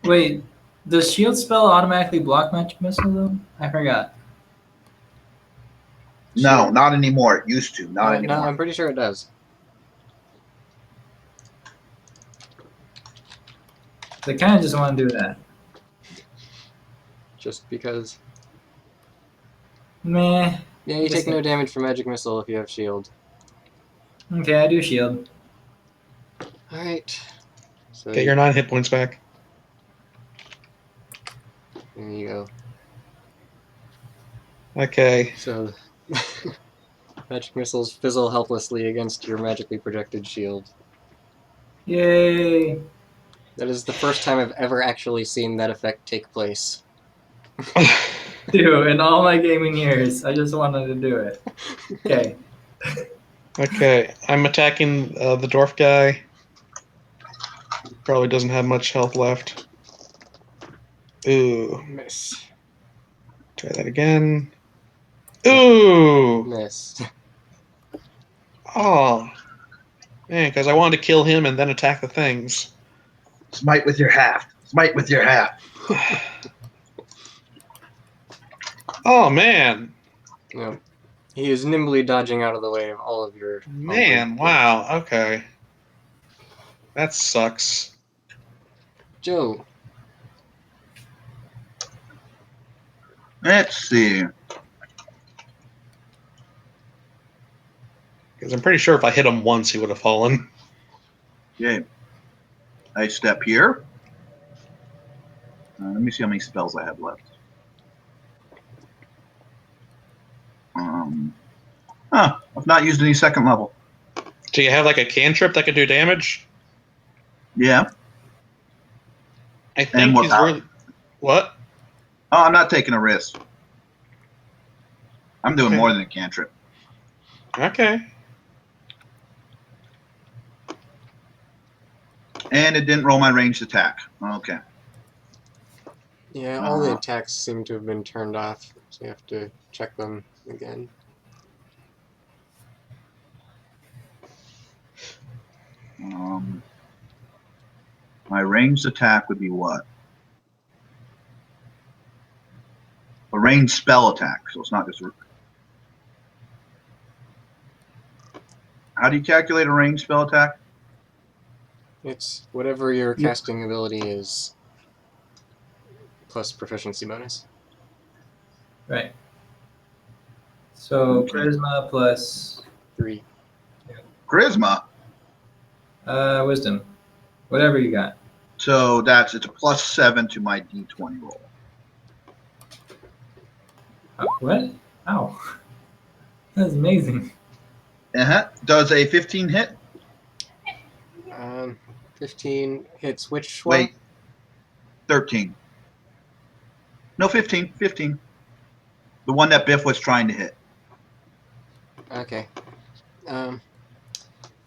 [SPEAKER 7] Wait, does shield spell automatically block magic missile though? I forgot.
[SPEAKER 3] No, not anymore. It used to. Not
[SPEAKER 1] No,
[SPEAKER 3] anymore.
[SPEAKER 1] I'm pretty sure it does.
[SPEAKER 7] They kind of just want to do that.
[SPEAKER 1] Just because.
[SPEAKER 7] Meh.
[SPEAKER 1] Yeah, you
[SPEAKER 7] Just
[SPEAKER 1] take no damage from magic missile if you have shield.
[SPEAKER 7] Okay, I do shield.
[SPEAKER 1] All right. So
[SPEAKER 2] Get your 9 hit points back.
[SPEAKER 1] there you go.
[SPEAKER 2] Okay.
[SPEAKER 1] So magic missiles fizzle helplessly against your magically projected shield.
[SPEAKER 7] Yay!
[SPEAKER 1] That is the first time I've ever actually seen that effect take place.
[SPEAKER 7] Dude, in all my gaming years, I just wanted to do it. Okay.
[SPEAKER 2] Okay. I'm attacking the dwarf guy. Probably doesn't have much health left. Ooh.
[SPEAKER 1] Miss.
[SPEAKER 2] Try that again. Ooh.
[SPEAKER 1] Miss.
[SPEAKER 2] Oh. Man, because I wanted to kill him and then attack the things.
[SPEAKER 3] Smite with your haft. Smite with your haft.
[SPEAKER 2] Oh, man.
[SPEAKER 1] No. He is nimbly dodging out of the way of all of your.
[SPEAKER 2] Man, wow. Okay. That sucks.
[SPEAKER 1] Joe.
[SPEAKER 3] Let's see.
[SPEAKER 2] Because I'm pretty sure if I hit him once, he would have fallen.
[SPEAKER 3] Okay. I step here. Let me see how many spells I have left. I've not used any second level.
[SPEAKER 2] Do you have like a cantrip that could do damage?
[SPEAKER 3] Yeah.
[SPEAKER 2] I think
[SPEAKER 3] more
[SPEAKER 2] he's
[SPEAKER 3] power.
[SPEAKER 2] really. What?
[SPEAKER 3] Oh, I'm not taking a risk. I'm doing
[SPEAKER 2] Okay.
[SPEAKER 3] more than a cantrip.
[SPEAKER 2] Okay.
[SPEAKER 3] And it didn't roll my ranged attack. Okay.
[SPEAKER 1] Yeah, all the attacks seem to have been turned off, so you have to check them again.
[SPEAKER 3] My ranged attack would be what? A ranged spell attack, so it's not just. How do you calculate a ranged spell attack?
[SPEAKER 1] It's whatever your casting ability is, plus proficiency bonus.
[SPEAKER 7] Right. So
[SPEAKER 3] Okay.
[SPEAKER 7] charisma plus.
[SPEAKER 1] 3.
[SPEAKER 3] Charisma.
[SPEAKER 7] Wisdom. Whatever you got.
[SPEAKER 3] So it's a +7 to my D20 roll.
[SPEAKER 7] What? Ow. That's amazing.
[SPEAKER 3] Does a 15 hit?
[SPEAKER 1] 15 hits which one?
[SPEAKER 3] Wait. 13. No, 15. 15. The one that Biff was trying to hit.
[SPEAKER 1] Okay.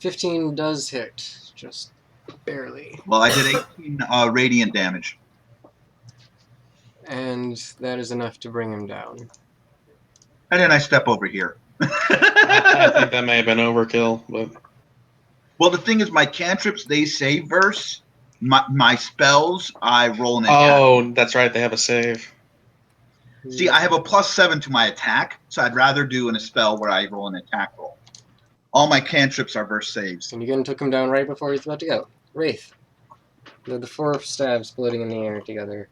[SPEAKER 1] 15 does hit, just barely.
[SPEAKER 3] Well, I did 18 radiant damage.
[SPEAKER 1] And that is enough to bring him down.
[SPEAKER 3] And then I step over here.
[SPEAKER 2] I think that may have been overkill, but
[SPEAKER 3] Well, the thing is, my cantrips, they save verse. My spells, I roll an attack.
[SPEAKER 2] oh, that's right. They have a save.
[SPEAKER 3] See, I have a +7 to my attack, so I'd rather do in a spell where I roll an attack roll. All my cantrips are verse saves.
[SPEAKER 1] And you again took him down right before he's about to go. Wraith. They're the 4 stabs floating in the air together.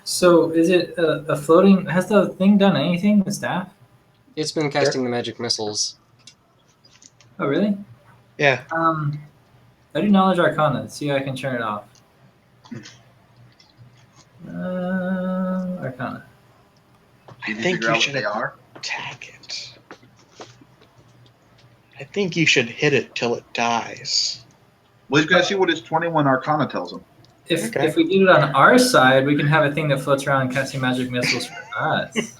[SPEAKER 7] So is it a floating? Has the thing done anything? The staff?
[SPEAKER 1] It's been casting the magic missiles.
[SPEAKER 7] Oh, really?
[SPEAKER 2] Yeah.
[SPEAKER 7] I do knowledge arcana. See if I can turn it off. Arcana.
[SPEAKER 3] Can you
[SPEAKER 2] think
[SPEAKER 3] figure
[SPEAKER 2] you
[SPEAKER 3] out
[SPEAKER 2] should
[SPEAKER 3] what they are?
[SPEAKER 2] Attack it. I think you should hit it till it dies.
[SPEAKER 3] Well, he's going to see what his 21 arcana tells him.
[SPEAKER 7] If we do it on our side, we can have a thing that floats around casting magic missiles for us.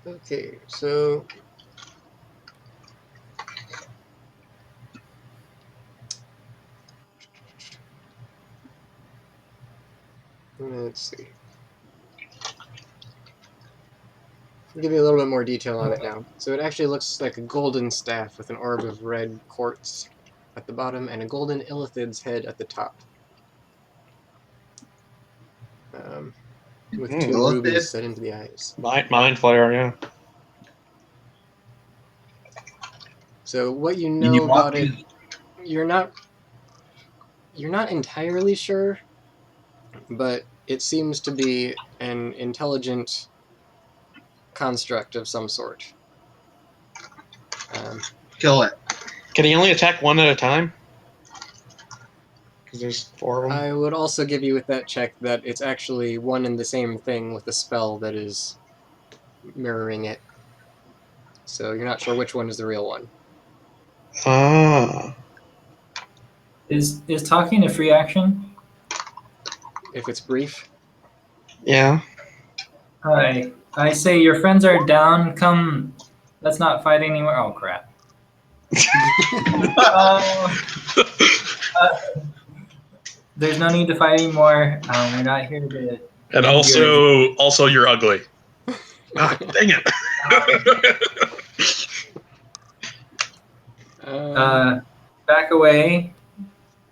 [SPEAKER 1] Okay, so let's see. I'll give you a little bit more detail on it now. So it actually looks like a golden staff with an orb of red quartz at the bottom and a golden illithid's head at the top. With 2 rubies set into the eyes.
[SPEAKER 2] Mind Flayer, yeah.
[SPEAKER 1] So what you know about it, you're not entirely sure, but it seems to be an intelligent construct of some sort.
[SPEAKER 3] Kill it.
[SPEAKER 2] Can he only attack one at a time? Because there's 4 of them.
[SPEAKER 1] I would also give you with that check that it's actually one and the same thing with a spell that is mirroring it. So you're not sure which one is the real one.
[SPEAKER 2] Ah.
[SPEAKER 7] Is talking a free action?
[SPEAKER 1] If it's brief.
[SPEAKER 2] Yeah.
[SPEAKER 7] Hi. I say your friends are down. Come. Let's not fight anymore. Oh crap. There's no need to fight anymore. We're not here to.
[SPEAKER 2] And also you're ugly. Ah, dang it.
[SPEAKER 7] Back away,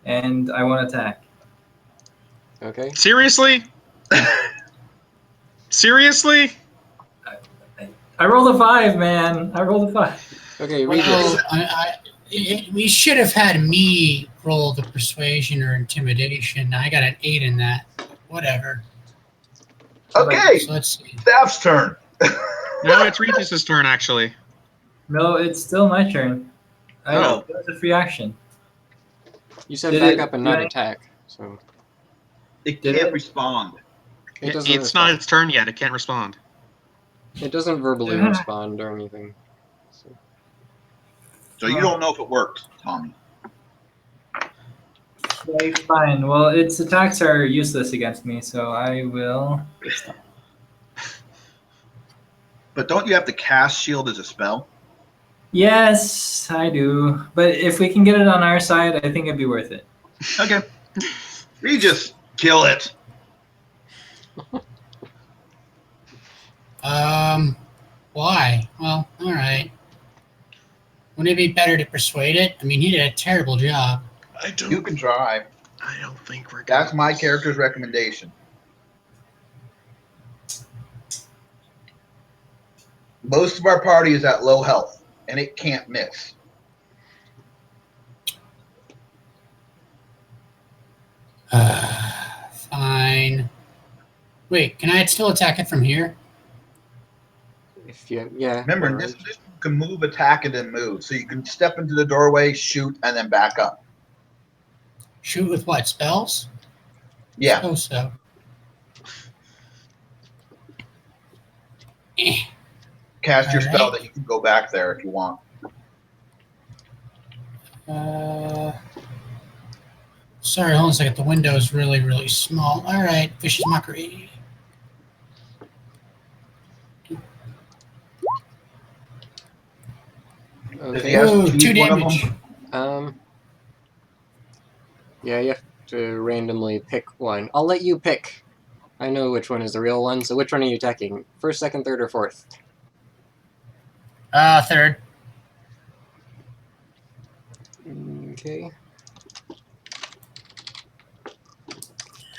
[SPEAKER 7] and I won't attack.
[SPEAKER 1] Okay.
[SPEAKER 2] Seriously? Seriously?
[SPEAKER 7] I rolled a 5, man. I rolled a 5.
[SPEAKER 1] Okay,
[SPEAKER 4] Well, we should have had me roll the persuasion or intimidation. I got an 8 in that. Whatever.
[SPEAKER 3] Okay,
[SPEAKER 4] So let's see.
[SPEAKER 3] Staff's turn.
[SPEAKER 2] No, it's Regis's turn, actually.
[SPEAKER 7] No, it's still my turn.
[SPEAKER 3] Oh.
[SPEAKER 7] It was a free action.
[SPEAKER 1] You said
[SPEAKER 7] Did
[SPEAKER 1] back
[SPEAKER 7] it
[SPEAKER 1] up and
[SPEAKER 7] do
[SPEAKER 1] not
[SPEAKER 7] any-
[SPEAKER 1] attack, so
[SPEAKER 3] It
[SPEAKER 7] Did
[SPEAKER 3] can't
[SPEAKER 7] it?
[SPEAKER 3] respond.
[SPEAKER 1] it doesn't.
[SPEAKER 2] It's not its turn yet. It can't respond.
[SPEAKER 1] It doesn't verbally
[SPEAKER 7] Yeah.
[SPEAKER 1] respond or anything. So.
[SPEAKER 3] So you don't know if it worked, Tommy.
[SPEAKER 7] Okay, fine. Well, its attacks are useless against me, so I will.
[SPEAKER 3] But don't you have to cast shield as a spell?
[SPEAKER 7] Yes, I do. But if we can get it on our side, I think it'd be worth it.
[SPEAKER 3] Okay. Regis, kill it.
[SPEAKER 4] Why? Well, all right. Wouldn't it be better to persuade it? I mean, he did a terrible job.
[SPEAKER 3] You can try.
[SPEAKER 2] I don't think we're.
[SPEAKER 3] That's my character's recommendation. Most of our party is at low health, and it can't miss.
[SPEAKER 4] Fine. Wait, can I still attack it from here?
[SPEAKER 1] If you, yeah.
[SPEAKER 3] Remember,
[SPEAKER 1] never
[SPEAKER 3] this
[SPEAKER 1] mind.
[SPEAKER 3] you can move, attack, and then move. So you can step into the doorway, shoot, and then back up.
[SPEAKER 4] Shoot with what? Spells?
[SPEAKER 3] Yeah.
[SPEAKER 4] Suppose so. Eh.
[SPEAKER 3] Cast your
[SPEAKER 4] All
[SPEAKER 3] spell
[SPEAKER 4] right.
[SPEAKER 3] that you can go back there if you want.
[SPEAKER 4] Sorry, hold on a second. The window is really, really small. All right, Vicious Mockery.
[SPEAKER 3] Does he
[SPEAKER 1] Okay.
[SPEAKER 3] have
[SPEAKER 4] Ooh,
[SPEAKER 3] to
[SPEAKER 4] 2
[SPEAKER 3] use one of
[SPEAKER 4] damage.
[SPEAKER 3] them?
[SPEAKER 1] Yeah, you have to randomly pick one. I'll let you pick. I know which one is the real one, so which one are you attacking? First, second, third, or fourth?
[SPEAKER 4] Third.
[SPEAKER 1] Okay.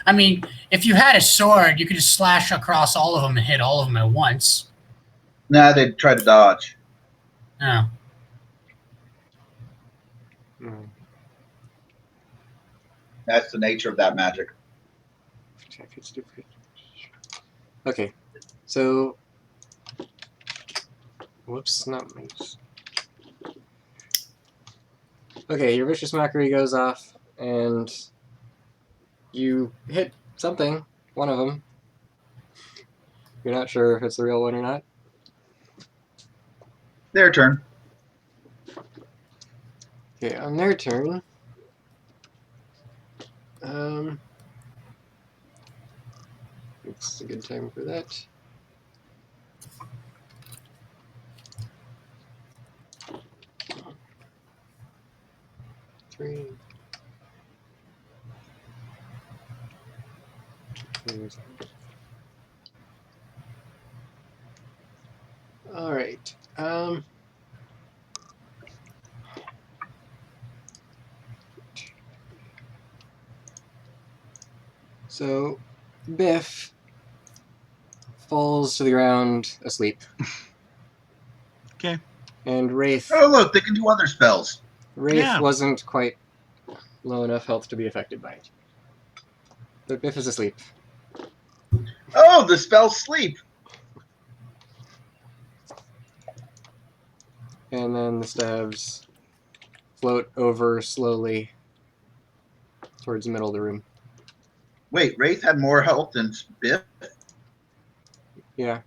[SPEAKER 4] I mean, if you had a sword, you could just slash across all of them and hit all of them at once.
[SPEAKER 3] Nah, they'd try to dodge.
[SPEAKER 4] Oh.
[SPEAKER 1] Hmm.
[SPEAKER 3] That's the nature of that magic.
[SPEAKER 1] Check it's different. Okay, so whoops, not moves. Okay, your vicious mockery goes off, and you hit something, one of them. You're not sure if it's the real one or not.
[SPEAKER 3] Their turn.
[SPEAKER 1] Okay, on their turn, it's a good time for that. Three. All right. So, Biff falls to the ground asleep.
[SPEAKER 8] Okay.
[SPEAKER 1] And Wraith.
[SPEAKER 3] Oh, look, they can do other spells.
[SPEAKER 1] Wraith
[SPEAKER 8] Yeah.
[SPEAKER 1] wasn't quite low enough health to be affected by it. But Biff is asleep.
[SPEAKER 3] Oh, the spell sleep.
[SPEAKER 1] And then the stabs float over slowly towards the middle of the room.
[SPEAKER 3] Wait, Wraith had more health than Biff?
[SPEAKER 1] Yeah.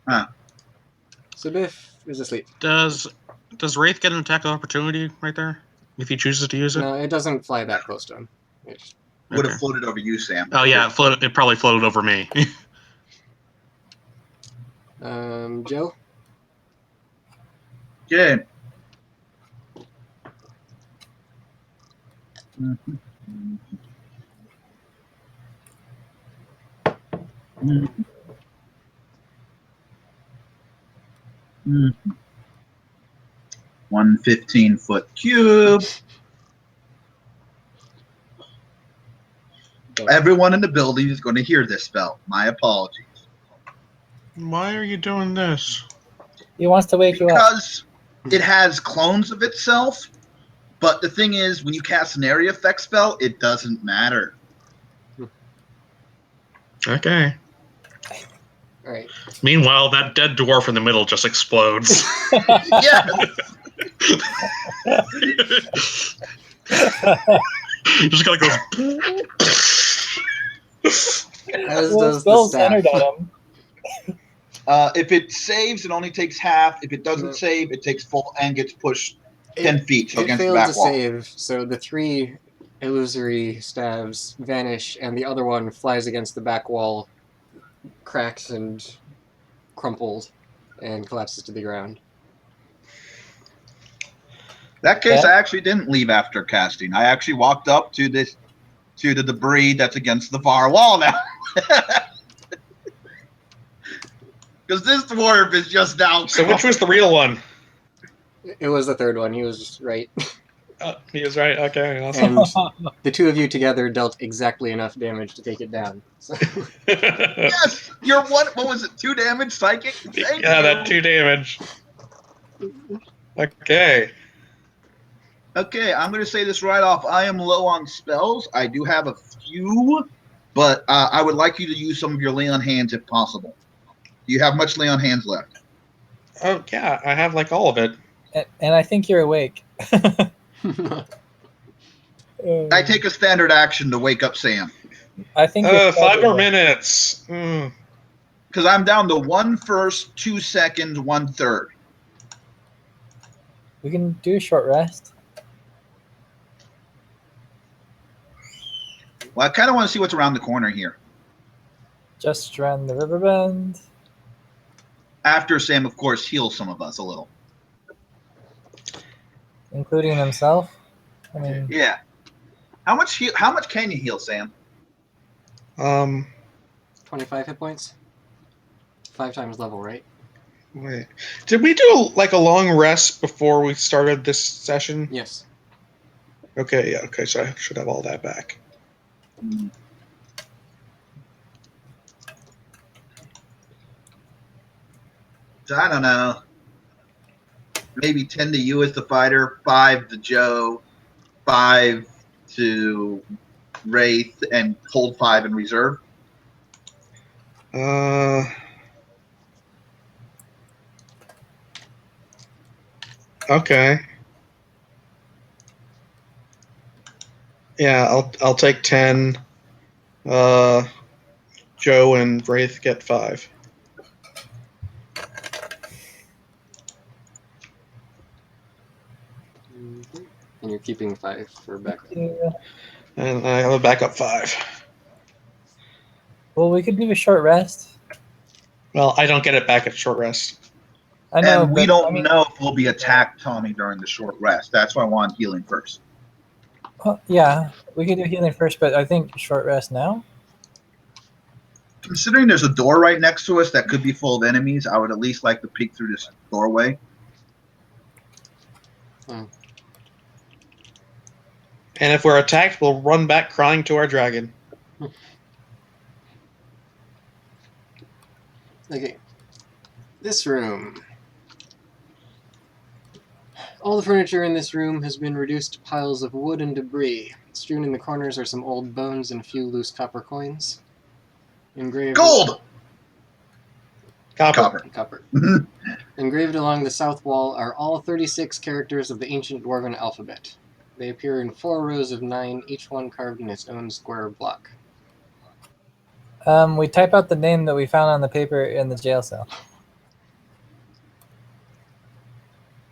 [SPEAKER 3] Huh.
[SPEAKER 1] So Biff is asleep.
[SPEAKER 8] Does Wraith get an attack of opportunity right there if he chooses to use it?
[SPEAKER 1] No, it doesn't fly that close to him.
[SPEAKER 3] Would have
[SPEAKER 8] Okay.
[SPEAKER 3] floated over you, Sam.
[SPEAKER 8] Oh yeah, it probably floated over me.
[SPEAKER 1] Joe?
[SPEAKER 3] Okay. Mm-hmm. 115-foot cube. Everyone in the building is going to hear this spell. My apologies.
[SPEAKER 8] Why are you doing this?
[SPEAKER 6] He wants to wake you up.
[SPEAKER 3] Because it has clones of itself, but the thing is, when you cast an area effect spell, it doesn't matter.
[SPEAKER 8] Okay.
[SPEAKER 1] All right.
[SPEAKER 8] Meanwhile, that dead dwarf in the middle just explodes.
[SPEAKER 3] Yes!
[SPEAKER 8] Just kind of goes.
[SPEAKER 1] As
[SPEAKER 6] Well,
[SPEAKER 1] does the
[SPEAKER 6] spell
[SPEAKER 1] staff.
[SPEAKER 6] centered on him.
[SPEAKER 3] If it saves, it only takes half. If it doesn't
[SPEAKER 1] No.
[SPEAKER 3] save, it takes full and gets pushed 10 feet, so
[SPEAKER 1] It
[SPEAKER 3] against the
[SPEAKER 1] failed
[SPEAKER 3] back
[SPEAKER 1] to
[SPEAKER 3] wall.
[SPEAKER 1] save, so the 3 illusory stabs vanish, and the other one flies against the back wall, cracks and crumpled, and collapses to the ground.
[SPEAKER 3] That case,
[SPEAKER 6] Yeah.
[SPEAKER 3] I actually didn't leave after casting. I actually walked up to the debris that's against the far wall now. Because this dwarf is just now.
[SPEAKER 2] So which was the real one?
[SPEAKER 1] It was the third one, he was right.
[SPEAKER 2] He was right. Okay, awesome.
[SPEAKER 1] And the 2 of you together dealt exactly enough damage to take it down. So.
[SPEAKER 3] Yes, you're what was it? 2 damage psychic? Thank
[SPEAKER 2] Yeah,
[SPEAKER 3] you.
[SPEAKER 2] that 2 damage. Okay.
[SPEAKER 3] Okay, I'm going to say this right off. I am low on spells. I do have a few, but I would like you to use some of your lay on hands if possible. Do you have much lay on hands left?
[SPEAKER 8] Oh yeah, I have like all of it.
[SPEAKER 6] And I think you're awake.
[SPEAKER 3] I take a standard action to wake up Sam.
[SPEAKER 6] I think you're
[SPEAKER 8] 5 more
[SPEAKER 6] awake.
[SPEAKER 8] minutes. Mm.
[SPEAKER 3] Because I'm down to 1 first, 2 seconds, 1 third.
[SPEAKER 6] We can do a short rest.
[SPEAKER 3] Well, I kind of want to see what's around the corner here.
[SPEAKER 6] Just around the river bend.
[SPEAKER 3] After Sam, of course, heals some of us a little.
[SPEAKER 6] Including himself. I mean,
[SPEAKER 3] Yeah. How much can you heal, Sam?
[SPEAKER 1] 25 hit points. 5 times level, right?
[SPEAKER 8] Wait, did we do like a long rest before we started this session?
[SPEAKER 1] Yes.
[SPEAKER 8] Okay, yeah. Okay, so I should have all that back.
[SPEAKER 3] So I don't know. Maybe 10 to you as the fighter, 5 to Joe, 5 to Wraith, and hold 5 in reserve.
[SPEAKER 8] Okay. Yeah, I'll take 10. Joe and Wraith get 5.
[SPEAKER 1] And you're keeping 5 for backup.
[SPEAKER 6] yeah.
[SPEAKER 8] And I have a backup 5.
[SPEAKER 6] Well, we could do a short rest.
[SPEAKER 8] Well, I don't get it back at short rest.
[SPEAKER 6] I know,
[SPEAKER 3] And we
[SPEAKER 6] but,
[SPEAKER 3] don't
[SPEAKER 6] I mean,
[SPEAKER 3] know if we'll be attacked, Tommy, during the short rest. That's why I want healing first.
[SPEAKER 6] yeah, we could do healing first, but I think short rest now.
[SPEAKER 3] Considering there's a door right next to us that could be full of enemies, I would at least like to peek through this doorway.
[SPEAKER 8] And if we're attacked, we'll run back crying to our dragon.
[SPEAKER 1] Okay. This room. All the furniture in this room has been reduced to piles of wood and debris. Strewn in the corners are some old bones and a few loose copper coins. Engraved
[SPEAKER 3] Gold!
[SPEAKER 8] Copper.
[SPEAKER 1] Copper. Engraved along the south wall are all 36 characters of the ancient dwarven alphabet. They appear in 4 rows of 9, each one carved in its own square block.
[SPEAKER 6] We type out the name that we found on the paper in the jail cell.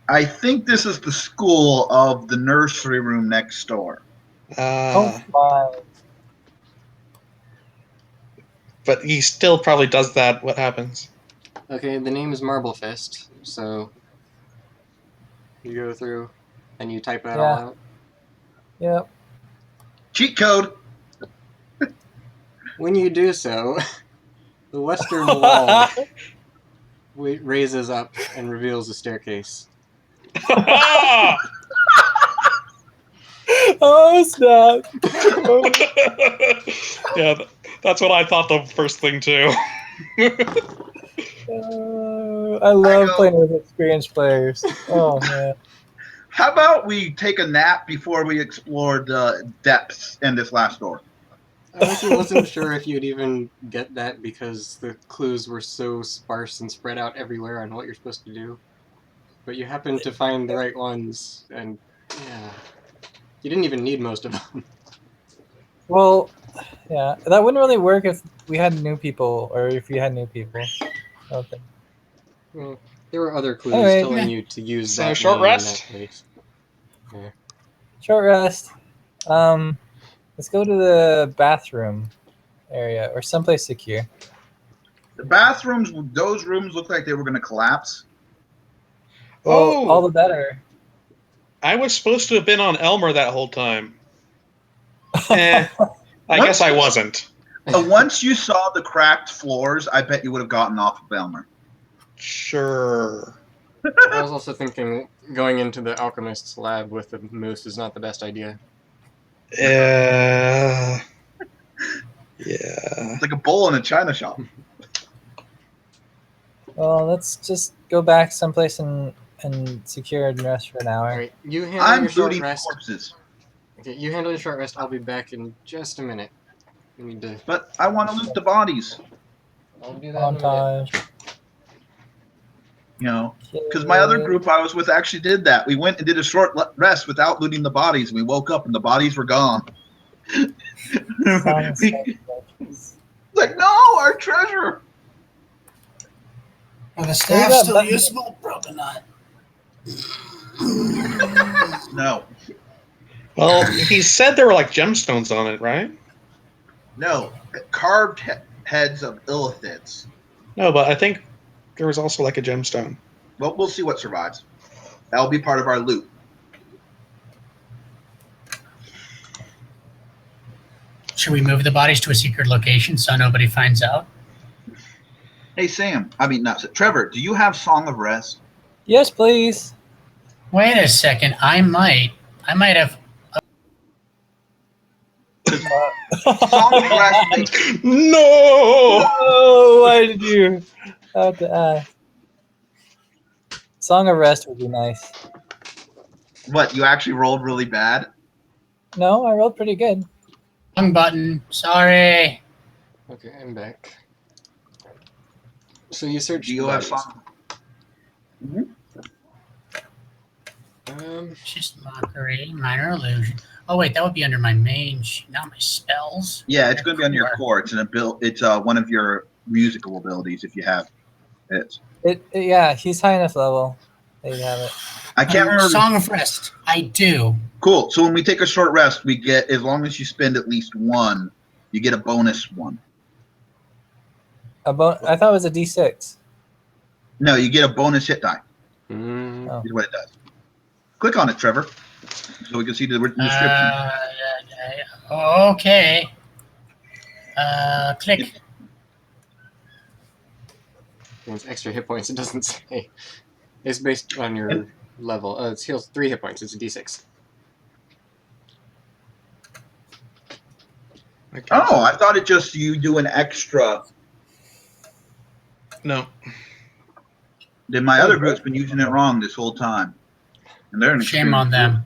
[SPEAKER 3] I think this is the school of the nursery room next door.
[SPEAKER 6] Oh, my.
[SPEAKER 8] But he still probably does that. What happens?
[SPEAKER 1] Okay, the name is Marble Fist, so you go through and you type that all out.
[SPEAKER 6] Yep.
[SPEAKER 3] Cheat code!
[SPEAKER 1] When you do so, the western wall raises up and reveals a staircase.
[SPEAKER 6] Oh, snap.
[SPEAKER 8] Yeah, that's what I thought the first thing too.
[SPEAKER 6] I love playing with experienced players. Oh, man.
[SPEAKER 3] How about we take a nap before we explore the depths in this last door?
[SPEAKER 1] I honestly wasn't sure if you'd even get that because the clues were so sparse and spread out everywhere on what you're supposed to do. But you happened to find the right ones, and yeah, you didn't even need most of them.
[SPEAKER 6] Well, yeah, that wouldn't really work if we had new people, or if you had new people. Okay.
[SPEAKER 1] Well, there were other clues
[SPEAKER 6] Alright.
[SPEAKER 1] telling you to use
[SPEAKER 8] So,
[SPEAKER 1] that
[SPEAKER 8] short
[SPEAKER 1] name
[SPEAKER 8] rest?
[SPEAKER 1] in that place. Yeah.
[SPEAKER 6] Short rest. Let's go to the bathroom area or someplace secure.
[SPEAKER 3] The bathrooms, those rooms look like they were going to collapse.
[SPEAKER 6] Well,
[SPEAKER 8] Oh!
[SPEAKER 6] all the better.
[SPEAKER 8] I was supposed to have been on Elmer that whole time. I guess I wasn't.
[SPEAKER 3] Once you saw the cracked floors, I bet you would have gotten off of Elmer.
[SPEAKER 8] Sure.
[SPEAKER 1] I was also thinking going into the alchemist's lab with the moose is not the best idea.
[SPEAKER 8] Yeah.
[SPEAKER 3] It's like a bowl in a china shop.
[SPEAKER 6] Well, let's just go back someplace and secure and rest for an hour.
[SPEAKER 1] Alright, you handle
[SPEAKER 3] I'm
[SPEAKER 1] your short
[SPEAKER 3] looting
[SPEAKER 1] rest.
[SPEAKER 3] corpses.
[SPEAKER 1] Okay, you handle your short rest. I'll be back in just a minute. We need to.
[SPEAKER 3] But I want to loot the bodies.
[SPEAKER 1] I'll do that in a minute.
[SPEAKER 6] Montage.
[SPEAKER 3] You know, because my other group I was with actually did that. We went and did a short rest without looting the bodies, and we woke up and the bodies were gone.
[SPEAKER 6] Sounds
[SPEAKER 3] Like, no, our treasure.
[SPEAKER 4] Are the
[SPEAKER 6] Maybe
[SPEAKER 4] staff
[SPEAKER 6] that
[SPEAKER 4] still
[SPEAKER 6] button-
[SPEAKER 4] usable? Probably not.
[SPEAKER 3] No,
[SPEAKER 8] Well, he said there were like gemstones on it, right?
[SPEAKER 3] no, carved heads of illithids.
[SPEAKER 8] No, but I think there was also like a gemstone.
[SPEAKER 3] Well, we'll see what survives. That'll be part of our loot.
[SPEAKER 4] Should we move the bodies to a secret location so nobody finds out?
[SPEAKER 3] Hey, Sam. I mean, not Trevor. Do you have Song of Rest?
[SPEAKER 6] Yes, please.
[SPEAKER 4] Wait a second. I might have.
[SPEAKER 3] Song of Rest makes
[SPEAKER 8] No!
[SPEAKER 6] Oh, why did you have to ask? Song of Rest would be nice.
[SPEAKER 3] what? You actually rolled really bad.
[SPEAKER 6] No, I rolled pretty good.
[SPEAKER 4] Wrong button. Sorry.
[SPEAKER 1] Okay, I'm back. So you searched
[SPEAKER 3] Do you
[SPEAKER 1] the
[SPEAKER 3] have
[SPEAKER 1] bodies.
[SPEAKER 3] Song?
[SPEAKER 1] Um,
[SPEAKER 4] It's just mockery, minor illusion. Oh wait, that would be under my main sheet, not my spells.
[SPEAKER 3] Yeah, it's going to be on your
[SPEAKER 4] Core.
[SPEAKER 3] core. It's It's one of your musical abilities if you have it.
[SPEAKER 6] Yeah, he's high enough level. They have it.
[SPEAKER 3] I can't remember.
[SPEAKER 4] Song of Rest. I do.
[SPEAKER 3] Cool. So when we take a short rest, we get, as long as you spend at least one, you get a bonus one.
[SPEAKER 6] I thought it was a D6.
[SPEAKER 3] No, you get a bonus hit die.
[SPEAKER 1] mm,
[SPEAKER 3] Is what it does. Click on it, Trevor, so we can see the description.
[SPEAKER 4] Okay. Click.
[SPEAKER 1] it's extra hit points. It doesn't say. It's based on your level. It's heals 3 hit points. It's a D6.
[SPEAKER 3] Oh, I thought it just you do an extra.
[SPEAKER 8] No.
[SPEAKER 3] Then my other group's been using it wrong this whole time, and they're an
[SPEAKER 4] Shame on them.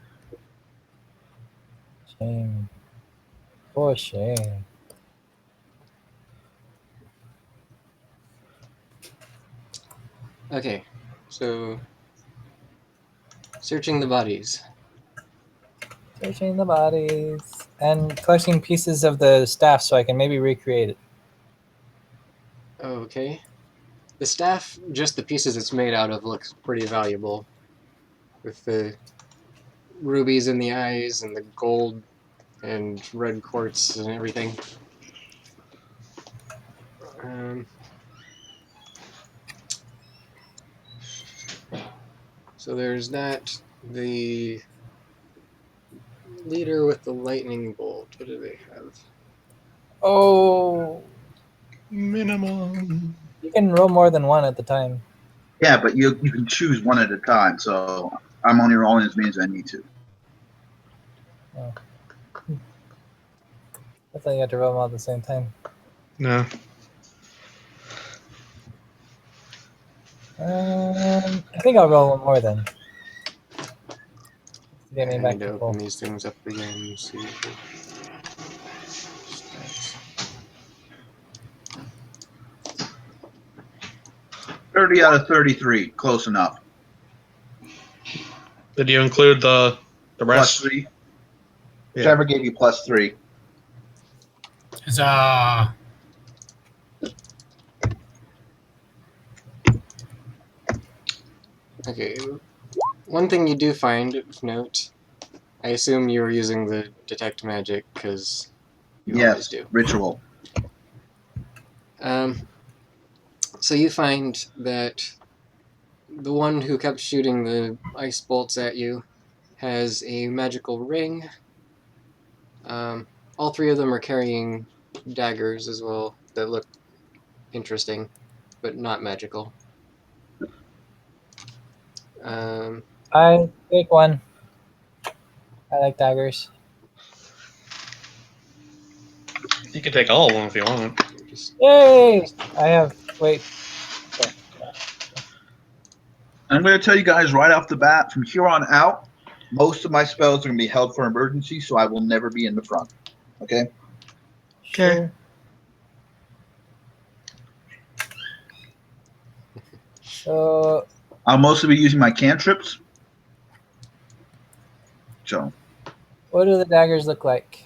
[SPEAKER 6] Shame. For shame.
[SPEAKER 1] Okay, so searching the bodies.
[SPEAKER 6] Searching the bodies and collecting pieces of the staff so I can maybe recreate it.
[SPEAKER 1] Okay. The staff, just the pieces it's made out of, looks pretty valuable. With the rubies in the eyes and the gold and red quartz and everything. So there's that. The leader with the lightning bolt. What do they have?
[SPEAKER 6] Oh,
[SPEAKER 8] Minimum.
[SPEAKER 6] you can roll more than one at the time.
[SPEAKER 3] Yeah, but you can choose one at a time. So I'm only rolling as many as I need to.
[SPEAKER 6] I thought you had to roll them all at the same time.
[SPEAKER 8] No.
[SPEAKER 6] I think I'll roll one more then. Get me
[SPEAKER 1] I
[SPEAKER 6] back
[SPEAKER 1] need to
[SPEAKER 6] to
[SPEAKER 1] open
[SPEAKER 6] full.
[SPEAKER 1] these things up again and see. Stats.
[SPEAKER 3] 30 out of 33, close enough.
[SPEAKER 8] Did you include the
[SPEAKER 3] Plus
[SPEAKER 8] rest?
[SPEAKER 3] 3.
[SPEAKER 8] Yeah.
[SPEAKER 3] Trevor gave you plus 3.
[SPEAKER 4] Huzzah.
[SPEAKER 1] Okay, one thing you do find of note, I assume you were using the detect magic because you always
[SPEAKER 3] Yes,
[SPEAKER 1] do.
[SPEAKER 3] ritual.
[SPEAKER 1] So you find that the one who kept shooting the ice bolts at you has a magical ring. All 3 of them are carrying daggers as well that look interesting, but not magical.
[SPEAKER 6] I take one. I like daggers.
[SPEAKER 8] You can take all of them if you want.
[SPEAKER 1] Just,
[SPEAKER 6] Yay! I have. Wait.
[SPEAKER 3] I'm going to tell you guys right off the bat, from here on out, most of my spells are going to be held for emergency, so I will never be in the front. Okay?
[SPEAKER 6] Sure. So
[SPEAKER 3] I'll mostly be using my cantrips. So
[SPEAKER 6] What do the daggers look like?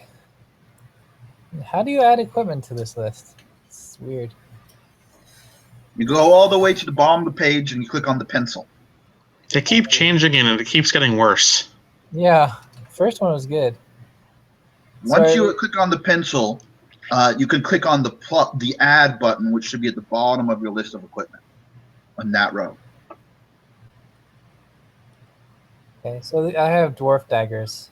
[SPEAKER 6] How do you add equipment to this list? It's weird.
[SPEAKER 3] you go all the way to the bottom of the page and you click on the pencil.
[SPEAKER 8] They keep changing and it keeps getting worse.
[SPEAKER 6] Yeah, first one was good.
[SPEAKER 3] Once
[SPEAKER 6] Sorry.
[SPEAKER 3] you click on the pencil, you can click on the add button, which should be at the bottom of your list of equipment on that row.
[SPEAKER 6] Okay, so I have dwarf daggers,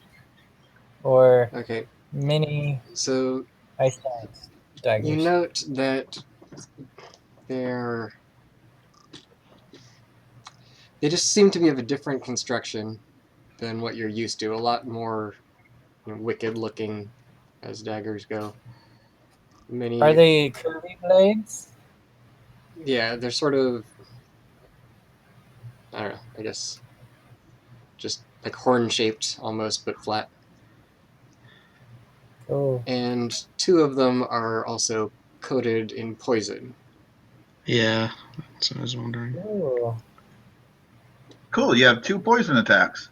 [SPEAKER 6] or
[SPEAKER 1] Okay,
[SPEAKER 6] mini
[SPEAKER 1] so
[SPEAKER 6] ice giant daggers.
[SPEAKER 1] you note that they just seem to be of a different construction than what you're used to. A lot more wicked looking as daggers go. Many
[SPEAKER 6] Are they curvy blades?
[SPEAKER 1] Yeah, they're sort of, I don't know, I guess just like horn shaped almost, but flat.
[SPEAKER 6] Oh,
[SPEAKER 1] And two of them are also coated in poison.
[SPEAKER 8] Yeah, that's what I was wondering.
[SPEAKER 6] cool.
[SPEAKER 3] Cool, you have 2 poison attacks.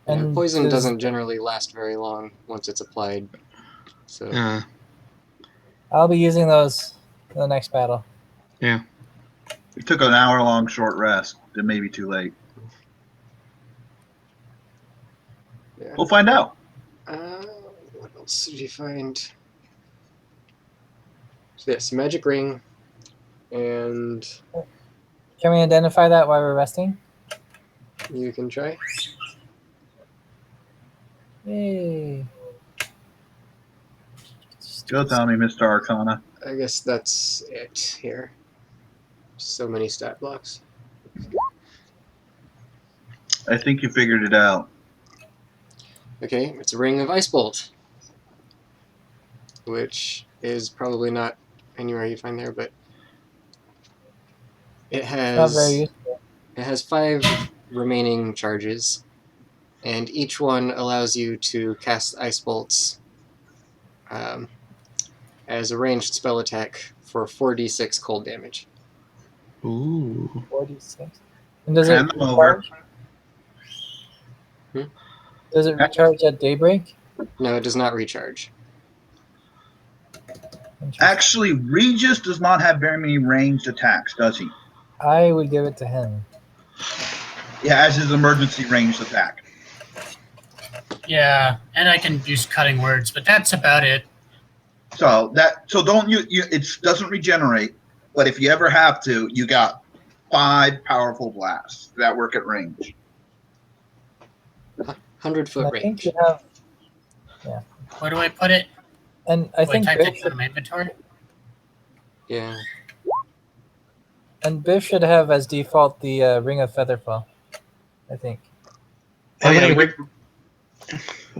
[SPEAKER 6] And
[SPEAKER 1] poison
[SPEAKER 6] does-
[SPEAKER 1] doesn't generally last very long once it's applied. So
[SPEAKER 6] I'll be using those in the next battle.
[SPEAKER 8] yeah.
[SPEAKER 3] You took an hour-long short rest. It may be too late.
[SPEAKER 1] yeah.
[SPEAKER 3] We'll find out.
[SPEAKER 1] What else did you find? So yes, magic ring, and
[SPEAKER 6] Can we identify that while we're resting?
[SPEAKER 1] you can try.
[SPEAKER 6] Yay.
[SPEAKER 3] Go tell me, Mr. Arcana.
[SPEAKER 1] I guess that's it here. So many stat blocks.
[SPEAKER 3] I think you figured it out.
[SPEAKER 1] Okay, it's a ring of ice bolt, which is probably not anywhere you find there, but it
[SPEAKER 6] Not very
[SPEAKER 1] has
[SPEAKER 6] useful.
[SPEAKER 1] 5 remaining charges, and each one allows you to cast ice bolts as a ranged spell attack for 4d6 cold damage.
[SPEAKER 8] Ooh.
[SPEAKER 6] 46. And does it
[SPEAKER 3] Hand them over.
[SPEAKER 6] recharge? Does it recharge at daybreak?
[SPEAKER 1] No, it does not recharge.
[SPEAKER 6] Interesting.
[SPEAKER 3] Actually, Regis does not have very many ranged attacks, does he?
[SPEAKER 6] I would give it to him.
[SPEAKER 3] Yeah, as his emergency ranged attack.
[SPEAKER 4] Yeah, and I can use cutting words, but that's about it.
[SPEAKER 3] So don't it doesn't regenerate, but if you ever have to, you got 5 powerful blasts that work at range.
[SPEAKER 1] 100-foot
[SPEAKER 6] And I think
[SPEAKER 1] range.
[SPEAKER 6] you have,
[SPEAKER 4] Where do I put it?
[SPEAKER 6] and I
[SPEAKER 4] Do
[SPEAKER 6] think
[SPEAKER 4] type
[SPEAKER 6] Biff
[SPEAKER 4] it
[SPEAKER 6] should,
[SPEAKER 4] in my inventory?
[SPEAKER 1] Yeah.
[SPEAKER 6] and Biff should have as default the Ring of Featherfall. I think.
[SPEAKER 3] Oh, yeah,
[SPEAKER 8] Wait.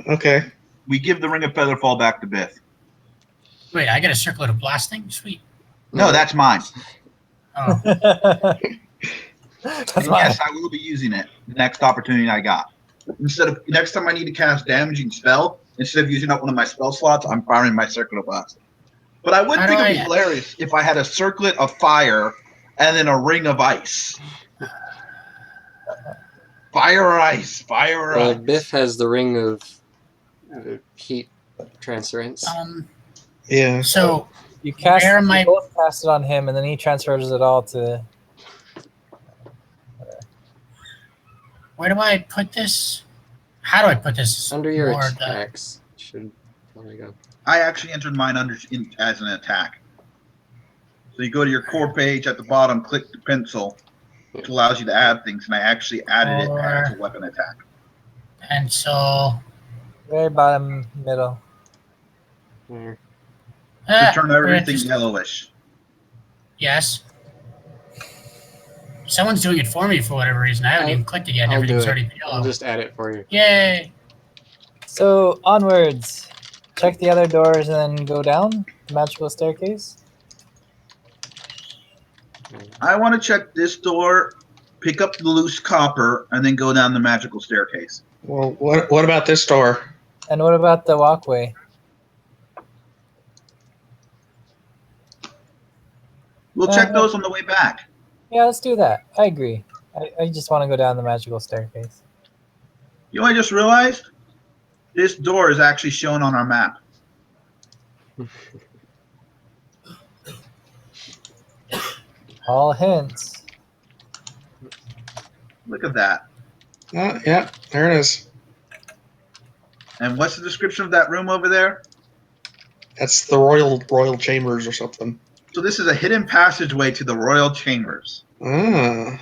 [SPEAKER 8] Okay.
[SPEAKER 3] we give the Ring of Featherfall back to Biff.
[SPEAKER 4] Wait, I got a circlet of blasting? Sweet.
[SPEAKER 3] No, that's mine.
[SPEAKER 4] Oh,
[SPEAKER 6] That's
[SPEAKER 3] And
[SPEAKER 6] mine.
[SPEAKER 3] yes, I will be using it the next opportunity I got. Next time I need to cast damaging spell, instead of using up one of my spell slots, I'm firing my circlet of blast. But I would
[SPEAKER 4] How
[SPEAKER 3] think
[SPEAKER 4] do
[SPEAKER 3] it'd be
[SPEAKER 4] I-
[SPEAKER 3] hilarious if I had a circlet of fire and then a ring of ice. Fire or ice, fire or
[SPEAKER 1] Well,
[SPEAKER 3] ice.
[SPEAKER 1] Biff has the ring of heat transference.
[SPEAKER 8] Yeah.
[SPEAKER 4] so
[SPEAKER 6] You cast.
[SPEAKER 4] Where am I-
[SPEAKER 6] You both cast it on him, and then he transfers it all to.
[SPEAKER 4] where do I put this? How do I put this?
[SPEAKER 1] Under your
[SPEAKER 4] More the-
[SPEAKER 1] attacks should probably go.
[SPEAKER 3] I actually entered mine as an attack. So you go to your core page at the bottom, click the pencil, which allows you to add things, and I actually added it as a weapon attack.
[SPEAKER 4] pencil.
[SPEAKER 6] Very bottom middle.
[SPEAKER 1] There.
[SPEAKER 3] To turn
[SPEAKER 4] we're
[SPEAKER 3] everything
[SPEAKER 4] just-
[SPEAKER 3] yellowish.
[SPEAKER 4] Yes. Someone's doing it for me for whatever reason. I haven't
[SPEAKER 1] I'll-
[SPEAKER 4] even clicked it yet. and
[SPEAKER 1] I'll do
[SPEAKER 4] Everything's
[SPEAKER 1] it.
[SPEAKER 4] already
[SPEAKER 1] I'll
[SPEAKER 4] yellow.
[SPEAKER 1] just add it for you.
[SPEAKER 4] Yay!
[SPEAKER 6] So onwards. Check the other doors and then go down the magical staircase.
[SPEAKER 3] I want to check this door, pick up the loose copper, and then go down the magical staircase.
[SPEAKER 8] Well, what about this door?
[SPEAKER 6] And what about the walkway?
[SPEAKER 3] We'll check those on the way back.
[SPEAKER 6] Yeah, let's do that. I agree. I just want to go down the magical staircase.
[SPEAKER 3] You know what I just realized? This door is actually shown on our map.
[SPEAKER 6] All hints.
[SPEAKER 3] Look at that.
[SPEAKER 8] Yeah, there it is.
[SPEAKER 3] And what's the description of that room over there?
[SPEAKER 8] That's the royal chambers or something.
[SPEAKER 3] So this is a hidden passageway to the royal chambers.
[SPEAKER 8] Ah.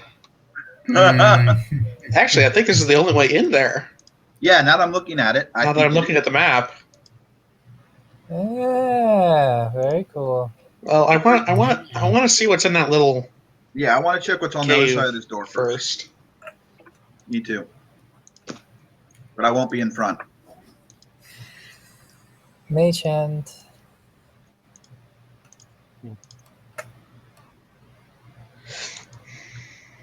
[SPEAKER 4] Mm.
[SPEAKER 8] Actually, I think this is the only way in there.
[SPEAKER 3] Yeah, now that I'm looking at it,
[SPEAKER 8] Now that I'm looking at the map.
[SPEAKER 6] Yeah, very cool.
[SPEAKER 8] Well, I want to see what's in that little
[SPEAKER 3] Yeah, I want to check what's on the other
[SPEAKER 8] cave
[SPEAKER 3] side of this door first. Me too. But I won't be in front.
[SPEAKER 6] Mage hand.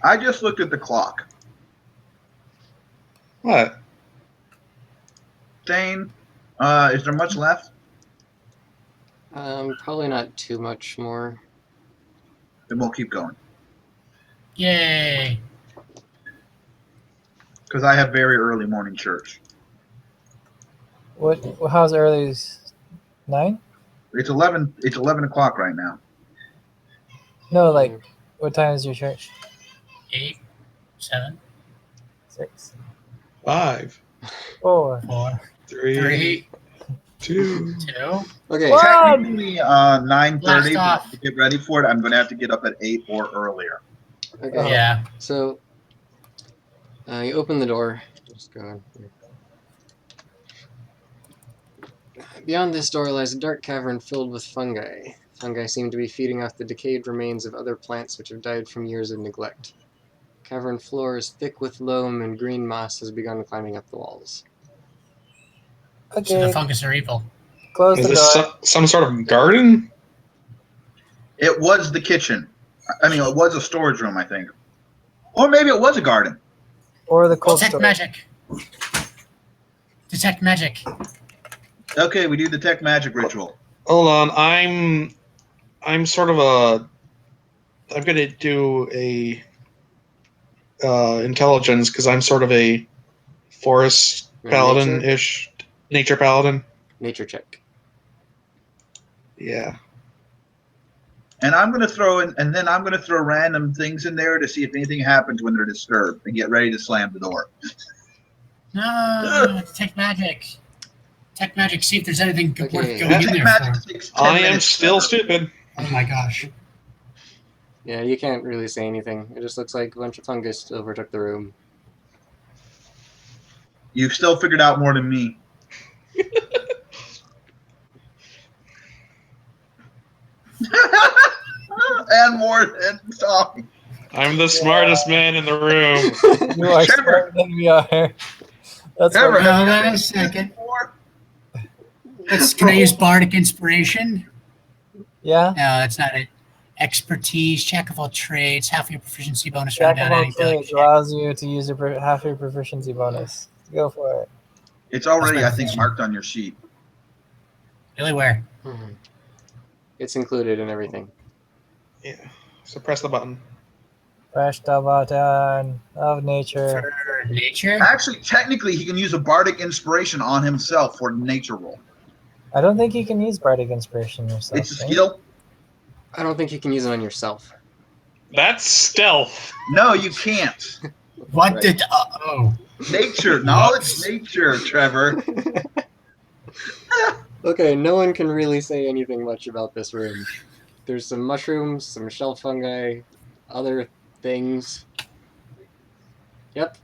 [SPEAKER 3] I just looked at the clock.
[SPEAKER 8] What?
[SPEAKER 3] Dane, is there much left?
[SPEAKER 1] Probably not too much more.
[SPEAKER 3] Then we'll keep going.
[SPEAKER 4] Yay.
[SPEAKER 3] Because I have very early morning church.
[SPEAKER 6] What? How's early? 9?
[SPEAKER 3] It's 11. It's 11 o'clock right now.
[SPEAKER 6] No, like, what time is your church?
[SPEAKER 4] 8, 7,
[SPEAKER 6] 6,
[SPEAKER 8] 5,
[SPEAKER 6] 4.
[SPEAKER 4] 4,
[SPEAKER 8] 3,
[SPEAKER 4] 3,
[SPEAKER 8] 2.
[SPEAKER 4] 2.
[SPEAKER 1] Okay.
[SPEAKER 6] What?
[SPEAKER 3] Technically, 9:30.
[SPEAKER 4] Blast
[SPEAKER 3] But
[SPEAKER 4] off.
[SPEAKER 3] to get ready for it, I'm going to have to get up at 8 or earlier.
[SPEAKER 1] Okay.
[SPEAKER 4] Yeah.
[SPEAKER 1] So, you open the door. Just go in here. Beyond this door lies a dark cavern filled with fungi. Fungi seem to be feeding off the decayed remains of other plants which have died from years of neglect. Cavern floor is thick with loam and green moss has begun climbing up the walls.
[SPEAKER 4] So the
[SPEAKER 6] Okay,
[SPEAKER 4] fungus are evil.
[SPEAKER 6] close
[SPEAKER 8] Is
[SPEAKER 6] the
[SPEAKER 8] this
[SPEAKER 6] door.
[SPEAKER 8] some sort of garden?
[SPEAKER 3] It was the kitchen. I mean, it was a storage room, I think. Or maybe it was a garden.
[SPEAKER 6] Or the cold
[SPEAKER 4] Detect
[SPEAKER 6] store.
[SPEAKER 4] magic. Detect magic.
[SPEAKER 3] Okay, we do the tech magic ritual.
[SPEAKER 8] Hold on, I'm sort of a. I'm gonna do a intelligence because I'm sort of a forest paladin-ish, nature paladin.
[SPEAKER 1] Nature check.
[SPEAKER 8] Yeah.
[SPEAKER 3] And I'm going to throw in, and then I'm going to throw random things in there to see if anything happens when they're disturbed, and get ready to slam the door.
[SPEAKER 4] No, detect magic. Detect magic. See if there's anything
[SPEAKER 1] Okay.
[SPEAKER 4] worth going in
[SPEAKER 3] Tech
[SPEAKER 4] there
[SPEAKER 3] magic
[SPEAKER 4] for.
[SPEAKER 3] takes 10
[SPEAKER 8] I am
[SPEAKER 3] minutes,
[SPEAKER 8] still
[SPEAKER 3] Trevor.
[SPEAKER 8] stupid.
[SPEAKER 4] Oh my gosh.
[SPEAKER 1] Yeah, you can't really say anything. It just looks like a bunch of fungus overtook the room.
[SPEAKER 3] You've still figured out more than me. And more than Tommy.
[SPEAKER 8] I'm the smartest man in the room.
[SPEAKER 6] You are
[SPEAKER 3] Trevor.
[SPEAKER 6] smarter than we are. That's
[SPEAKER 3] Trevor,
[SPEAKER 6] what,
[SPEAKER 3] have you
[SPEAKER 4] Hold
[SPEAKER 3] done
[SPEAKER 4] on a
[SPEAKER 3] this
[SPEAKER 4] second.
[SPEAKER 3] before?
[SPEAKER 4] Can I use bardic inspiration?
[SPEAKER 6] yeah.
[SPEAKER 4] No, that's not it. Expertise, jack of all trades, half your proficiency bonus
[SPEAKER 6] Jack
[SPEAKER 4] round
[SPEAKER 6] of
[SPEAKER 4] down
[SPEAKER 6] all
[SPEAKER 4] any
[SPEAKER 6] trades
[SPEAKER 4] check.
[SPEAKER 6] allows you to use half your proficiency bonus. Go for it.
[SPEAKER 3] It's already,
[SPEAKER 4] That's
[SPEAKER 3] I think,
[SPEAKER 4] my
[SPEAKER 3] marked on your sheet.
[SPEAKER 4] Really where?
[SPEAKER 1] Mhm. It's included in everything.
[SPEAKER 8] Yeah. So press the button.
[SPEAKER 6] Fresh the button of nature.
[SPEAKER 4] For nature?
[SPEAKER 3] Actually, technically, he can use a bardic inspiration on himself for nature roll.
[SPEAKER 6] I don't think you can use bardic inspiration yourself.
[SPEAKER 3] It's a
[SPEAKER 6] right?
[SPEAKER 3] skill.
[SPEAKER 1] I don't think you can use it on yourself.
[SPEAKER 8] That's stealth.
[SPEAKER 3] No, you can't.
[SPEAKER 4] What
[SPEAKER 1] Right.
[SPEAKER 4] did? Oh,
[SPEAKER 3] Nature, knowledge, nature, Trevor.
[SPEAKER 1] Okay, no one can really say anything much about this room. There's some mushrooms, some shell fungi, other things. Yep.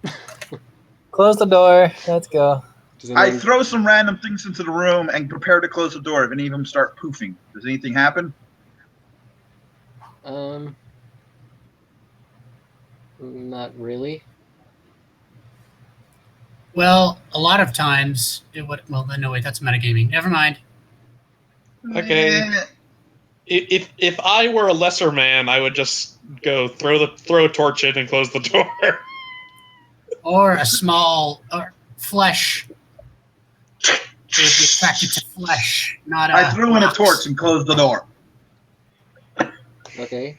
[SPEAKER 6] Close the door. Let's go.
[SPEAKER 1] Does
[SPEAKER 3] I
[SPEAKER 1] anyone-
[SPEAKER 3] throw some random things into the room and prepare to close the door if any of them start poofing. Does anything happen?
[SPEAKER 1] Not really.
[SPEAKER 4] well, a lot of times it would. Well, no wait, that's metagaming. Never mind.
[SPEAKER 8] Okay.
[SPEAKER 3] Eh,
[SPEAKER 8] If I were a lesser man, I would just go throw a torch in and close the door.
[SPEAKER 4] Or a small or flesh. It would be attracted to flesh, not.
[SPEAKER 3] I threw in a
[SPEAKER 4] rocks.
[SPEAKER 3] torch and closed the door.
[SPEAKER 1] Okay.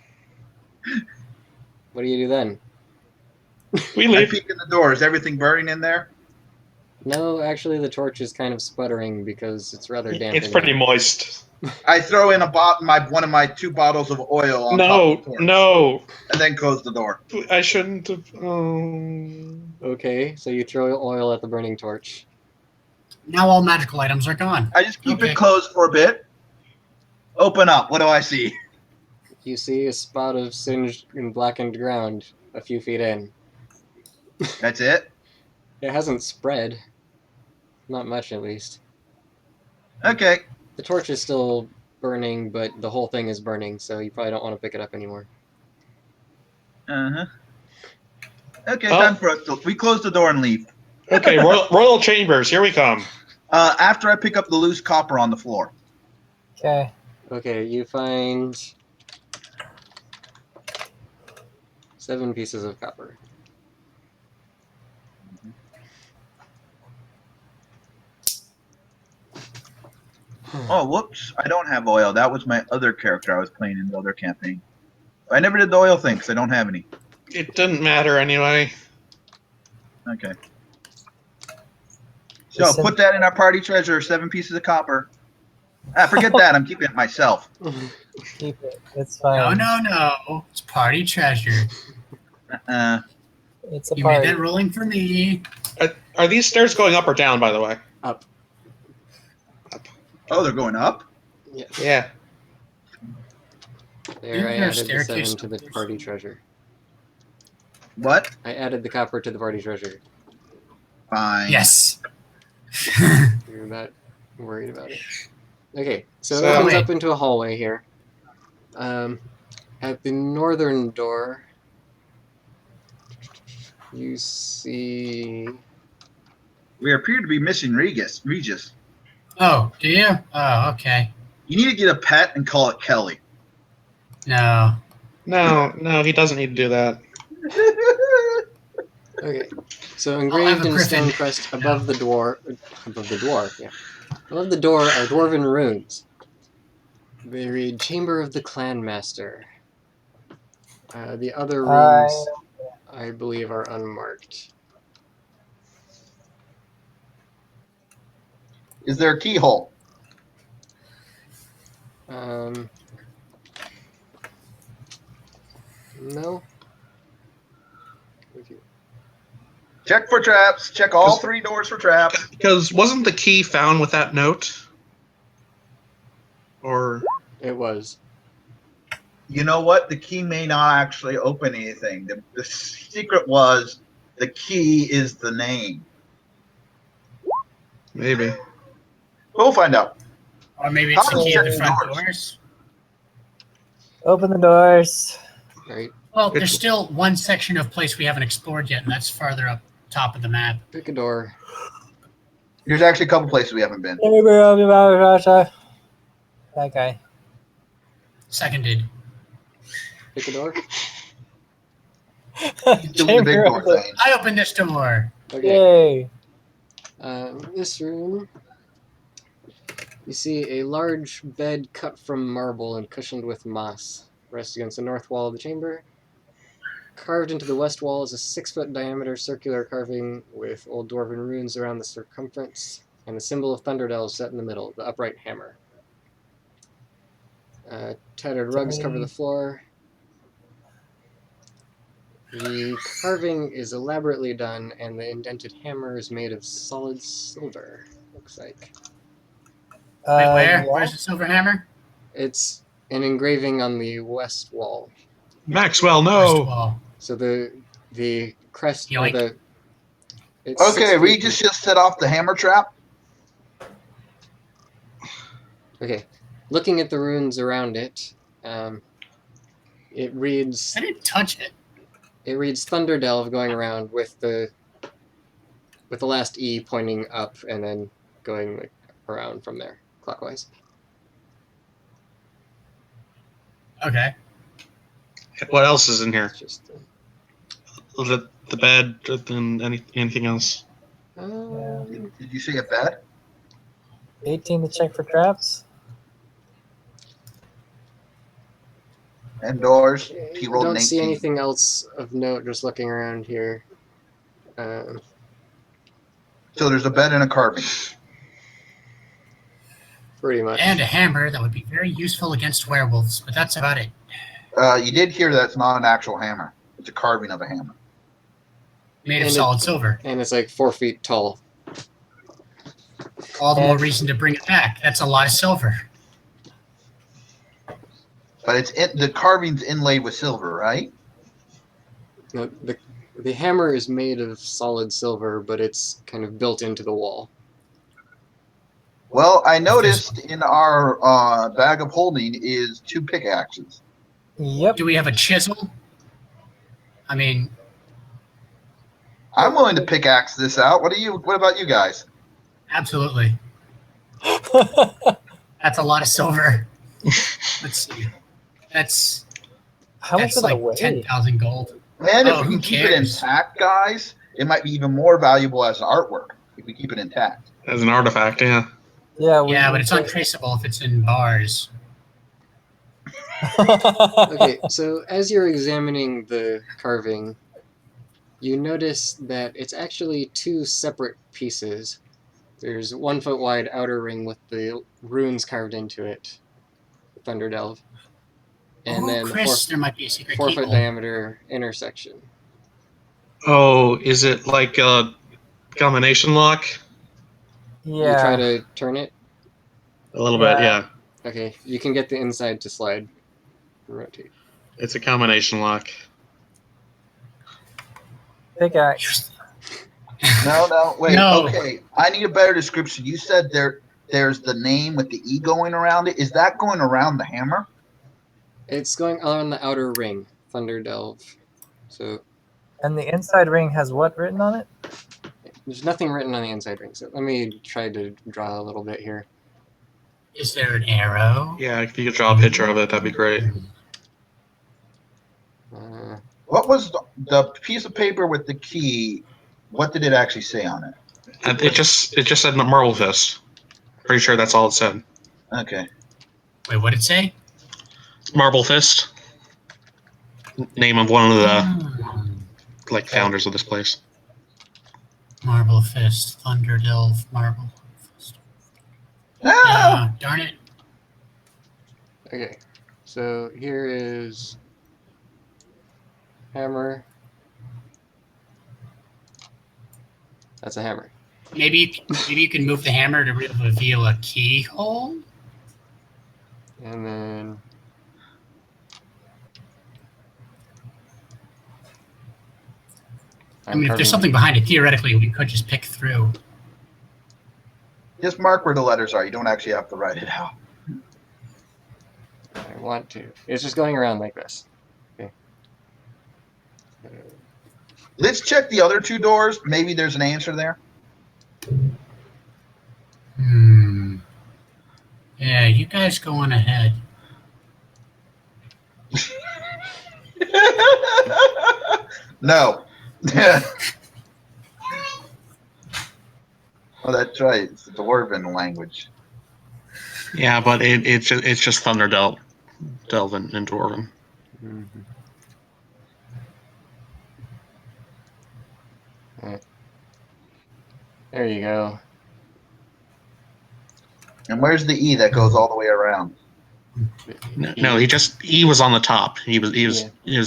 [SPEAKER 1] What do you do then?
[SPEAKER 8] We
[SPEAKER 3] I
[SPEAKER 8] leave.
[SPEAKER 3] peek in the door. Is everything burning in there?
[SPEAKER 1] No, actually, the torch is kind of sputtering because it's rather damp.
[SPEAKER 8] It's
[SPEAKER 1] in
[SPEAKER 8] pretty
[SPEAKER 1] here.
[SPEAKER 8] moist.
[SPEAKER 3] I throw in one of my 2 bottles of oil on top
[SPEAKER 8] No,
[SPEAKER 3] of the torch,
[SPEAKER 8] no.
[SPEAKER 3] and then close the door.
[SPEAKER 8] I shouldn't have.
[SPEAKER 1] Okay, so you throw oil at the burning torch.
[SPEAKER 4] Now all magical items are gone.
[SPEAKER 3] I just keep
[SPEAKER 4] Okay.
[SPEAKER 3] it closed for a bit. Open up. What do I see?
[SPEAKER 1] You see a spot of singed and blackened ground a few feet in.
[SPEAKER 3] That's it?
[SPEAKER 1] It hasn't spread. Not much, at least.
[SPEAKER 3] Okay.
[SPEAKER 1] The torch is still burning, but the whole thing is burning, so you probably don't want to pick it up anymore.
[SPEAKER 3] Uh-huh. Okay,
[SPEAKER 8] Oh.
[SPEAKER 3] time for us to... We close the door and leave.
[SPEAKER 8] Okay, royal chambers. Here we come.
[SPEAKER 3] After I pick up the loose copper on the floor.
[SPEAKER 6] Okay.
[SPEAKER 1] Okay, you find 7 pieces of copper.
[SPEAKER 3] Oh, whoops. I don't have oil. That was my other character I was playing in the other campaign. I never did the oil thing because I don't have any.
[SPEAKER 8] It didn't matter anyway.
[SPEAKER 3] Okay. So put that in our party treasure, 7 pieces of copper. Forget that. I'm keeping it myself.
[SPEAKER 6] Keep it. It's
[SPEAKER 4] No,
[SPEAKER 6] fine.
[SPEAKER 4] no. It's party treasure.
[SPEAKER 6] It's a
[SPEAKER 4] You made
[SPEAKER 6] party.
[SPEAKER 4] that rolling for me.
[SPEAKER 8] Are these stairs going up or down, by the way?
[SPEAKER 1] Up.
[SPEAKER 3] Oh, they're going up?
[SPEAKER 1] Yes.
[SPEAKER 8] Yeah.
[SPEAKER 1] There,
[SPEAKER 4] Isn't
[SPEAKER 1] I
[SPEAKER 4] there a
[SPEAKER 1] added the
[SPEAKER 4] staircase
[SPEAKER 1] 7 to the
[SPEAKER 4] upstairs?
[SPEAKER 1] party treasure.
[SPEAKER 3] What?
[SPEAKER 1] I added the copper to the party treasure.
[SPEAKER 3] Fine.
[SPEAKER 4] Yes.
[SPEAKER 1] You're not worried about it. Okay, so
[SPEAKER 8] So-
[SPEAKER 1] it opens
[SPEAKER 4] Wait.
[SPEAKER 1] up into a hallway here. At the northern door, you see...
[SPEAKER 3] We appear to be missing Regis.
[SPEAKER 4] Oh, do you? Oh, okay.
[SPEAKER 3] You need to get a pet and call it Kelly.
[SPEAKER 4] No.
[SPEAKER 8] No, he doesn't need to do that.
[SPEAKER 1] Okay, so
[SPEAKER 4] have
[SPEAKER 1] engraved
[SPEAKER 4] a
[SPEAKER 1] in
[SPEAKER 4] griffin.
[SPEAKER 1] stone crest above the door, above the door are dwarven runes. They read Chamber of the Clan Master. The other runes, I believe, are unmarked.
[SPEAKER 3] Is there a keyhole?
[SPEAKER 1] No.
[SPEAKER 3] Check for traps. Check all 3 doors for traps.
[SPEAKER 8] Because wasn't the key found with that note? Or
[SPEAKER 1] It was.
[SPEAKER 3] You know what? The key may not actually open anything. The secret was the key is the name.
[SPEAKER 8] maybe.
[SPEAKER 3] We'll find out.
[SPEAKER 4] Or maybe it's the
[SPEAKER 3] I'll
[SPEAKER 4] key at the
[SPEAKER 3] check
[SPEAKER 4] front
[SPEAKER 3] doors.
[SPEAKER 4] doors.
[SPEAKER 6] Open the doors.
[SPEAKER 1] Right.
[SPEAKER 4] Well, there's still one section of place we haven't explored yet, and that's farther up top of the map.
[SPEAKER 1] Pick a door.
[SPEAKER 3] There's actually a couple places we haven't been.
[SPEAKER 6] That guy.
[SPEAKER 4] Seconded.
[SPEAKER 1] Pick a door.
[SPEAKER 3] Still the big
[SPEAKER 6] Chamber
[SPEAKER 3] door
[SPEAKER 6] of the-
[SPEAKER 3] thing.
[SPEAKER 4] I opened this door.
[SPEAKER 1] Okay.
[SPEAKER 6] Yay.
[SPEAKER 1] This room, you see a large bed cut from marble and cushioned with moss, rests against the north wall of the chamber. Carved into the west wall is a 6-foot diameter circular carving with old dwarven runes around the circumference, and the symbol of Thunderdell set in the middle, the upright hammer. Tattered rugs cover the floor. The carving is elaborately done, and the indented hammer is made of solid silver, looks like.
[SPEAKER 4] Wait, where?
[SPEAKER 6] Yeah.
[SPEAKER 4] Where's the silver hammer?
[SPEAKER 1] It's an engraving on the west wall.
[SPEAKER 8] Maxwell,
[SPEAKER 4] West
[SPEAKER 8] no.
[SPEAKER 4] wall.
[SPEAKER 1] So the crest or
[SPEAKER 4] Yoink.
[SPEAKER 1] the it's
[SPEAKER 3] Okay,
[SPEAKER 1] 6 feet
[SPEAKER 3] Regis just set off the hammer trap.
[SPEAKER 1] Okay, looking at the runes around it, it reads
[SPEAKER 4] I didn't touch it.
[SPEAKER 1] Thunderdelve going around with the last E pointing up and then going like around from there clockwise.
[SPEAKER 4] Okay.
[SPEAKER 8] What else is in here?
[SPEAKER 1] It's just
[SPEAKER 8] The bed and anything else?
[SPEAKER 1] um,
[SPEAKER 3] Did you see a bed?
[SPEAKER 6] 18 to check for traps.
[SPEAKER 3] And doors.
[SPEAKER 1] Okay,
[SPEAKER 3] He
[SPEAKER 1] I
[SPEAKER 3] rolled an
[SPEAKER 1] don't see
[SPEAKER 3] 18.
[SPEAKER 1] anything else of note just looking around here.
[SPEAKER 3] So there's a bed and a carving.
[SPEAKER 1] Pretty much.
[SPEAKER 4] And a hammer that would be very useful against werewolves, but that's about it.
[SPEAKER 3] You did hear that's not an actual hammer. It's a carving of a hammer.
[SPEAKER 4] Made of
[SPEAKER 1] And
[SPEAKER 4] solid silver.
[SPEAKER 1] And it's like 4 feet tall.
[SPEAKER 4] All the more reason to bring it back. That's a lot of silver.
[SPEAKER 3] But the carving's inlaid with silver, right?
[SPEAKER 1] No, the hammer is made of solid silver, but it's kind of built into the wall.
[SPEAKER 3] Well, I noticed in our bag of holding is 2 pickaxes.
[SPEAKER 6] Yep.
[SPEAKER 4] Do we have a chisel? I mean,
[SPEAKER 3] I'm willing to pickaxe this out. What about you guys?
[SPEAKER 4] absolutely. That's a lot of silver. Let's see. That's
[SPEAKER 6] How much would that
[SPEAKER 4] like
[SPEAKER 6] weigh?
[SPEAKER 4] 10,000 gold.
[SPEAKER 3] Man, if
[SPEAKER 4] Oh,
[SPEAKER 3] we
[SPEAKER 4] who
[SPEAKER 3] can keep it
[SPEAKER 4] cares?
[SPEAKER 3] intact, guys, it might be even more valuable as artwork if we keep it intact.
[SPEAKER 8] As an artifact, yeah.
[SPEAKER 6] Yeah,
[SPEAKER 4] Yeah, but it's untraceable if it's in bars.
[SPEAKER 1] Okay, so as you're examining the carving, you notice that it's actually 2 separate pieces. There's 1 foot wide outer ring with the runes carved into it, Thunder Delve, and then
[SPEAKER 4] Chris, there might be a secret
[SPEAKER 1] 4 foot
[SPEAKER 4] keyhole.
[SPEAKER 1] diameter intersection.
[SPEAKER 8] Oh, is it like a combination lock?
[SPEAKER 1] You try
[SPEAKER 6] Yeah.
[SPEAKER 1] to turn it.
[SPEAKER 8] A little bit,
[SPEAKER 6] Yeah.
[SPEAKER 8] yeah.
[SPEAKER 1] Okay, you can get the inside to slide. Rotate.
[SPEAKER 8] It's a combination lock.
[SPEAKER 6] Pickaxe.
[SPEAKER 3] No, wait.
[SPEAKER 4] No.
[SPEAKER 3] Okay, I need a better description. You said there's the name with the E going around it. Is that going around the hammer?
[SPEAKER 1] It's going on the outer ring, Thunder Delve. So
[SPEAKER 6] And the inside ring has what written on it?
[SPEAKER 1] there's nothing written on the inside ring. So let me try to draw a little bit here.
[SPEAKER 4] Is there an arrow?
[SPEAKER 8] Yeah, if you could draw a picture of it, that'd be great.
[SPEAKER 3] What was the piece of paper with the key? What did it actually say on it?
[SPEAKER 8] And it just said Marble Fist. Pretty sure that's all it said.
[SPEAKER 3] Okay.
[SPEAKER 4] Wait, what did it say?
[SPEAKER 8] Marble Fist. Name of one of the
[SPEAKER 4] Hmm.
[SPEAKER 8] founders of this place.
[SPEAKER 4] Marble Fist, Thunder Delve, Marble Fist.
[SPEAKER 3] Ah!
[SPEAKER 4] Darn it.
[SPEAKER 1] Okay, so here is hammer. That's a hammer.
[SPEAKER 4] Maybe you can move the hammer to reveal a keyhole?
[SPEAKER 1] And then
[SPEAKER 4] I mean, if there's something behind it, theoretically, we could just pick through.
[SPEAKER 3] Just mark where the letters are. You don't actually have to write it out.
[SPEAKER 1] I want to. It's just going around like this. Okay.
[SPEAKER 3] Let's check the other 2 doors. Maybe there's an answer there.
[SPEAKER 4] Yeah, you guys go on ahead.
[SPEAKER 3] No. Oh, that's right. It's the Dwarven language.
[SPEAKER 8] Yeah, but it's just Thunder Delve in Dwarven.
[SPEAKER 1] Mm-hmm. Right. There you go.
[SPEAKER 3] And where's the E that goes all the way around?
[SPEAKER 8] No, he was on the top. He was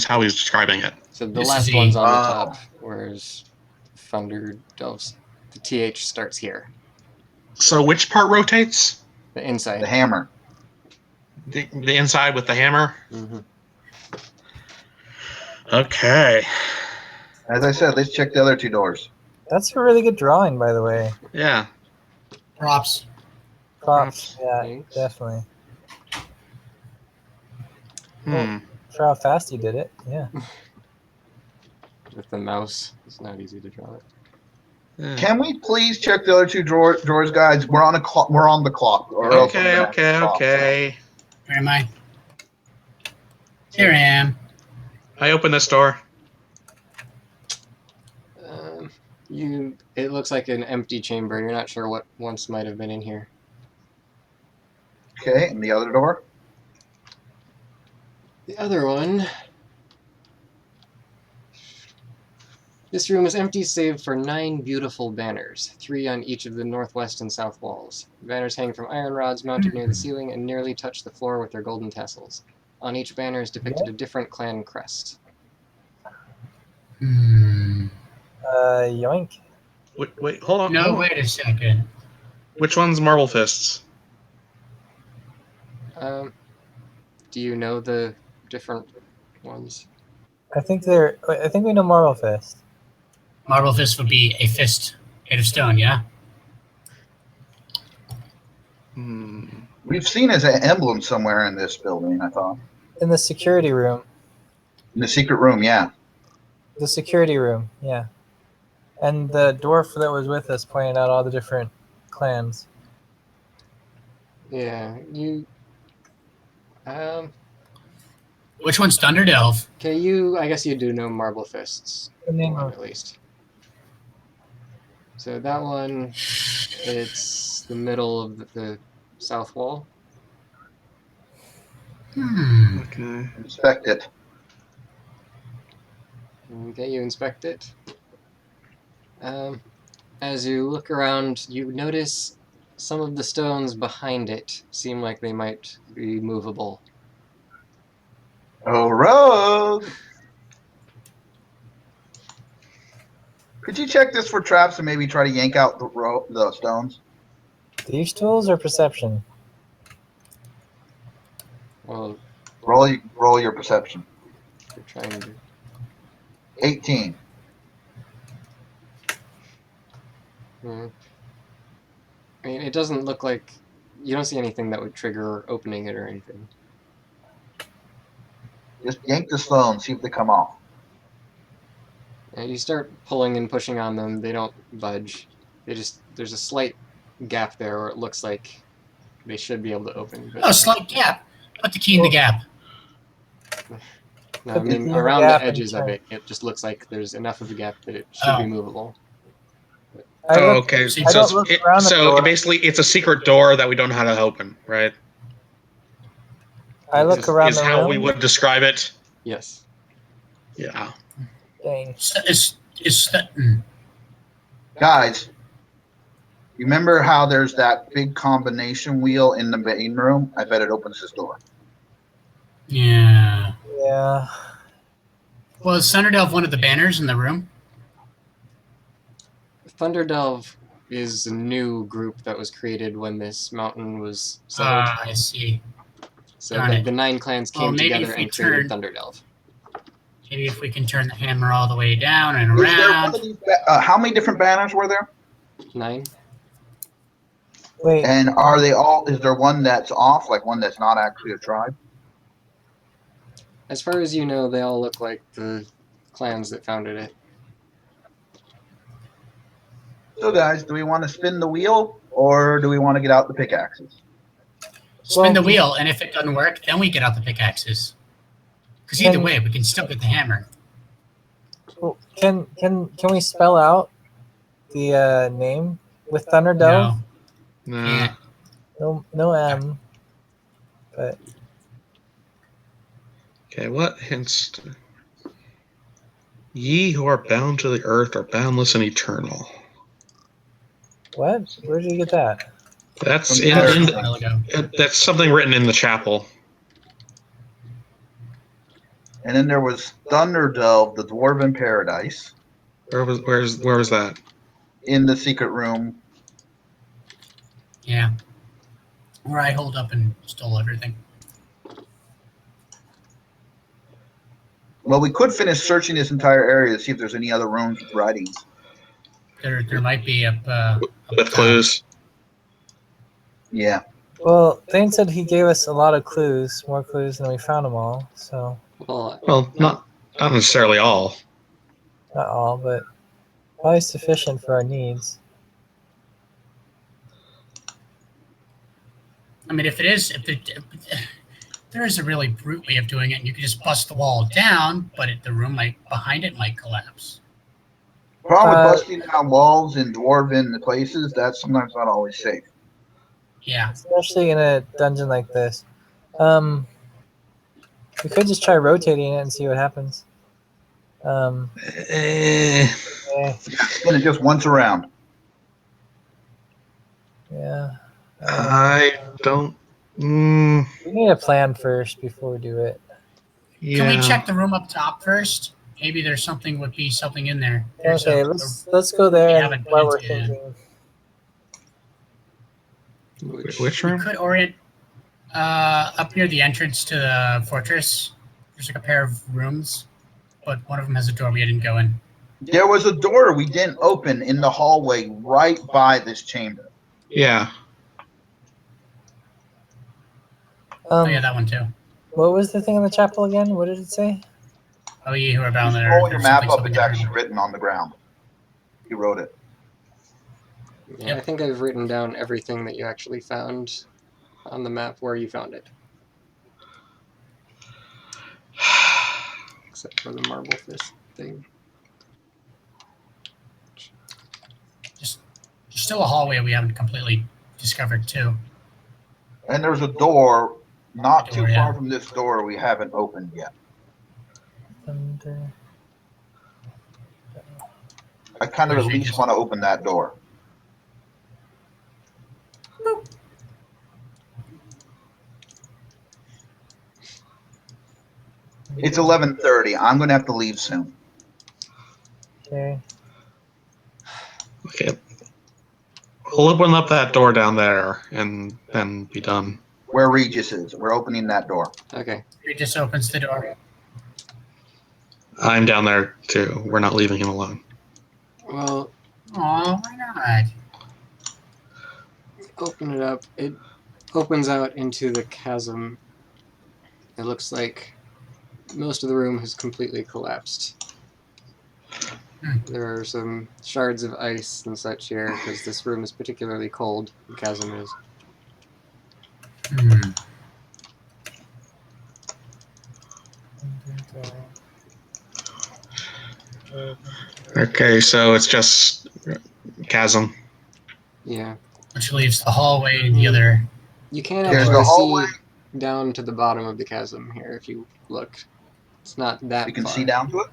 [SPEAKER 8] how he was describing it.
[SPEAKER 1] So the
[SPEAKER 4] This
[SPEAKER 1] last
[SPEAKER 4] is
[SPEAKER 1] one's
[SPEAKER 4] E.
[SPEAKER 1] on the
[SPEAKER 3] Oh.
[SPEAKER 1] top, whereas Thunder Delves. The TH starts here.
[SPEAKER 8] So which part rotates?
[SPEAKER 1] The inside.
[SPEAKER 3] The hammer.
[SPEAKER 8] The inside with the hammer?
[SPEAKER 1] Mm-hmm.
[SPEAKER 8] Okay.
[SPEAKER 3] As I said, let's check the other 2 doors.
[SPEAKER 6] That's a really good drawing, by the way.
[SPEAKER 8] Yeah.
[SPEAKER 4] Props.
[SPEAKER 6] Props. Yeah,
[SPEAKER 1] Thanks.
[SPEAKER 6] definitely.
[SPEAKER 8] Hmm.
[SPEAKER 6] For how fast you did it. Yeah.
[SPEAKER 1] With the mouse, it's not easy to draw it.
[SPEAKER 8] Yeah.
[SPEAKER 3] Can we please check the other 2 drawers, guys? We're on a clock. We're on the clock. Or else I'm gonna have to stop.
[SPEAKER 8] Okay.
[SPEAKER 4] Where am I? Here I am.
[SPEAKER 8] I open this door.
[SPEAKER 1] It looks like an empty chamber. You're not sure what once might have been in here.
[SPEAKER 3] Okay, and the other door?
[SPEAKER 1] The other one. This room is empty save for 9 beautiful banners, 3 on each of the northwest and south walls. The banners hang from iron rods mounted near the ceiling and nearly touch the floor with their golden tassels. On each banner is depicted a different clan crest.
[SPEAKER 6] Yoink.
[SPEAKER 8] Wait, hold on.
[SPEAKER 4] No,
[SPEAKER 8] hold on.
[SPEAKER 4] wait a second.
[SPEAKER 8] Which one's Marble Fists?
[SPEAKER 1] Do you know the different ones?
[SPEAKER 6] I think we know Marble Fist.
[SPEAKER 4] Marble fist would be a fist made of stone, yeah?
[SPEAKER 3] We've seen his emblem somewhere in this building, I thought.
[SPEAKER 6] In the security room.
[SPEAKER 3] In the secret room, yeah.
[SPEAKER 6] The security room, yeah. And the dwarf that was with us pointed out all the different clans.
[SPEAKER 1] Yeah, you...
[SPEAKER 4] Which one's Thunderdelve?
[SPEAKER 1] Okay, I guess you do know Marble Fists.
[SPEAKER 6] The name
[SPEAKER 1] One,
[SPEAKER 6] of
[SPEAKER 1] at least. So that one, it's the middle of the south wall.
[SPEAKER 8] Okay.
[SPEAKER 3] Inspect it.
[SPEAKER 1] Okay, you inspect it. As you look around, you notice some of the stones behind it seem like they might be movable.
[SPEAKER 3] Oh, rogue! Could you check this for traps and maybe try to yank out the stones?
[SPEAKER 6] Thieves' tools or perception?
[SPEAKER 1] Well,
[SPEAKER 3] Roll your perception.
[SPEAKER 1] you're trying to...
[SPEAKER 3] 18.
[SPEAKER 1] I mean, it doesn't look like... You don't see anything that would trigger opening it or anything.
[SPEAKER 3] Just yank the stones, see if they come off.
[SPEAKER 1] And you start pulling and pushing on them, they don't budge. There's a slight gap there where it looks like they should be able to open. But
[SPEAKER 4] Oh, slight gap. Put the key in the gap.
[SPEAKER 1] no, I mean, around the edges of it, it just looks like there's enough of a gap that it should be movable.
[SPEAKER 8] Okay.
[SPEAKER 4] I
[SPEAKER 8] So,
[SPEAKER 6] don't look around the door.
[SPEAKER 8] basically, it's a secret door that we don't know how to open, right?
[SPEAKER 6] I look around
[SPEAKER 8] Is
[SPEAKER 6] the
[SPEAKER 8] how
[SPEAKER 6] room.
[SPEAKER 8] we would describe it.
[SPEAKER 1] Yes.
[SPEAKER 8] Yeah.
[SPEAKER 6] Dang.
[SPEAKER 3] Guys, you remember how there's that big combination wheel in the main room? I bet it opens this door.
[SPEAKER 4] Yeah.
[SPEAKER 6] Yeah.
[SPEAKER 4] Well, is Thunderdelve one of the banners in the room?
[SPEAKER 1] Thunderdelve is a new group that was created when this mountain was settled.
[SPEAKER 4] I see.
[SPEAKER 1] So
[SPEAKER 4] darn it.
[SPEAKER 1] the 9 clans
[SPEAKER 4] Well,
[SPEAKER 1] came
[SPEAKER 4] maybe
[SPEAKER 1] together
[SPEAKER 4] if we
[SPEAKER 1] and created
[SPEAKER 4] turn-
[SPEAKER 1] Thunderdelve.
[SPEAKER 4] Maybe if we can turn the hammer all the way down and
[SPEAKER 3] Is there one
[SPEAKER 4] around.
[SPEAKER 3] of these how many different banners were there?
[SPEAKER 1] 9?
[SPEAKER 6] Wait.
[SPEAKER 3] And are they all? Is there one that's off, like one that's not actually a tribe?
[SPEAKER 1] As far as you know, they all look like the clans that founded it.
[SPEAKER 3] So, guys, do we want to spin the wheel or do we want to get out the pickaxes?
[SPEAKER 4] Spin the wheel, and if it doesn't work, then we get out the pickaxes. Because either
[SPEAKER 6] Can-
[SPEAKER 4] way, we can still get the hammer.
[SPEAKER 6] Well, can we spell out the name with Thunderdome?
[SPEAKER 4] No.
[SPEAKER 8] No.
[SPEAKER 4] Yeah.
[SPEAKER 6] No M. But
[SPEAKER 8] Okay, what hints? Ye who are bound to the earth are boundless and eternal.
[SPEAKER 6] what? Where did you get that?
[SPEAKER 8] That's
[SPEAKER 3] From
[SPEAKER 8] in,
[SPEAKER 3] there.
[SPEAKER 8] in
[SPEAKER 4] A while ago.
[SPEAKER 8] that's something written in the chapel.
[SPEAKER 3] And then there was Thunderdelve, the Dwarven Paradise,
[SPEAKER 8] Where was that?
[SPEAKER 3] in the secret room.
[SPEAKER 4] Yeah. Where I hold up and stole everything.
[SPEAKER 3] Well, we could finish searching this entire area to see if there's any other rooms with writings.
[SPEAKER 4] There might be up
[SPEAKER 8] With clues.
[SPEAKER 3] Yeah.
[SPEAKER 6] Well, Thane said he gave us a lot of clues, more clues than we found them all. So
[SPEAKER 8] Well, not necessarily all.
[SPEAKER 6] not all, but probably sufficient for our needs.
[SPEAKER 4] I mean, if there is a really brute way of doing it, and you can just bust the wall down, but the room behind it might collapse.
[SPEAKER 3] Problem with busting down walls in dwarven places, that's sometimes not always safe.
[SPEAKER 4] Yeah.
[SPEAKER 6] Especially in a dungeon like this. We could just try rotating it and see what happens.
[SPEAKER 8] Eh,
[SPEAKER 3] Spin it just once around.
[SPEAKER 6] Yeah.
[SPEAKER 8] I don't.
[SPEAKER 6] We need a plan first before we do it.
[SPEAKER 8] Yeah.
[SPEAKER 4] Can we check the room up top first? Maybe there's something in there. There's
[SPEAKER 6] Okay, let's go there
[SPEAKER 4] we
[SPEAKER 6] and
[SPEAKER 4] haven't
[SPEAKER 6] while we're
[SPEAKER 4] been to.
[SPEAKER 6] thinking.
[SPEAKER 8] Which
[SPEAKER 4] We
[SPEAKER 8] room?
[SPEAKER 4] could orient up near the entrance to the fortress. There's like a pair of rooms, but one of them has a door we didn't go in.
[SPEAKER 3] There was a door we didn't open in the hallway right by this chamber.
[SPEAKER 8] Yeah.
[SPEAKER 4] Oh yeah, that one too.
[SPEAKER 6] What was the thing in the chapel again? What did it say?
[SPEAKER 4] Oh, ye who are bound there.
[SPEAKER 3] Roll your
[SPEAKER 4] there's
[SPEAKER 3] map up.
[SPEAKER 4] something
[SPEAKER 3] It's
[SPEAKER 4] eternal.
[SPEAKER 3] actually written on the ground. You wrote it.
[SPEAKER 1] Yeah, I think I've written down everything that you actually found on the map where you found it. Except for the marble fist thing.
[SPEAKER 4] There's still a hallway we haven't completely discovered too.
[SPEAKER 3] And there's a door not too
[SPEAKER 4] Door, yeah.
[SPEAKER 3] far from this door we haven't opened yet. I kind of at least want to open that door. It's 11:30. I'm going to have to leave soon.
[SPEAKER 6] Okay.
[SPEAKER 8] Okay. We'll open up that door down there and then be done.
[SPEAKER 3] Where Regis is. We're opening that door.
[SPEAKER 1] Okay.
[SPEAKER 4] It just opens the door.
[SPEAKER 8] I'm down there too. We're not leaving him alone.
[SPEAKER 1] Well,
[SPEAKER 4] Aw, why not?
[SPEAKER 1] open it up. It opens out into the chasm. It looks like most of the room has completely collapsed. There are some shards of ice and such here because this room is particularly cold. The chasm is.
[SPEAKER 8] Okay, so it's just chasm.
[SPEAKER 1] Yeah.
[SPEAKER 4] Which leaves the hallway and the other.
[SPEAKER 1] You can
[SPEAKER 3] There's
[SPEAKER 1] actually
[SPEAKER 3] the hallway.
[SPEAKER 1] see down to the bottom of the chasm here if you look. It's not that
[SPEAKER 3] You can
[SPEAKER 1] far.
[SPEAKER 3] see down to it.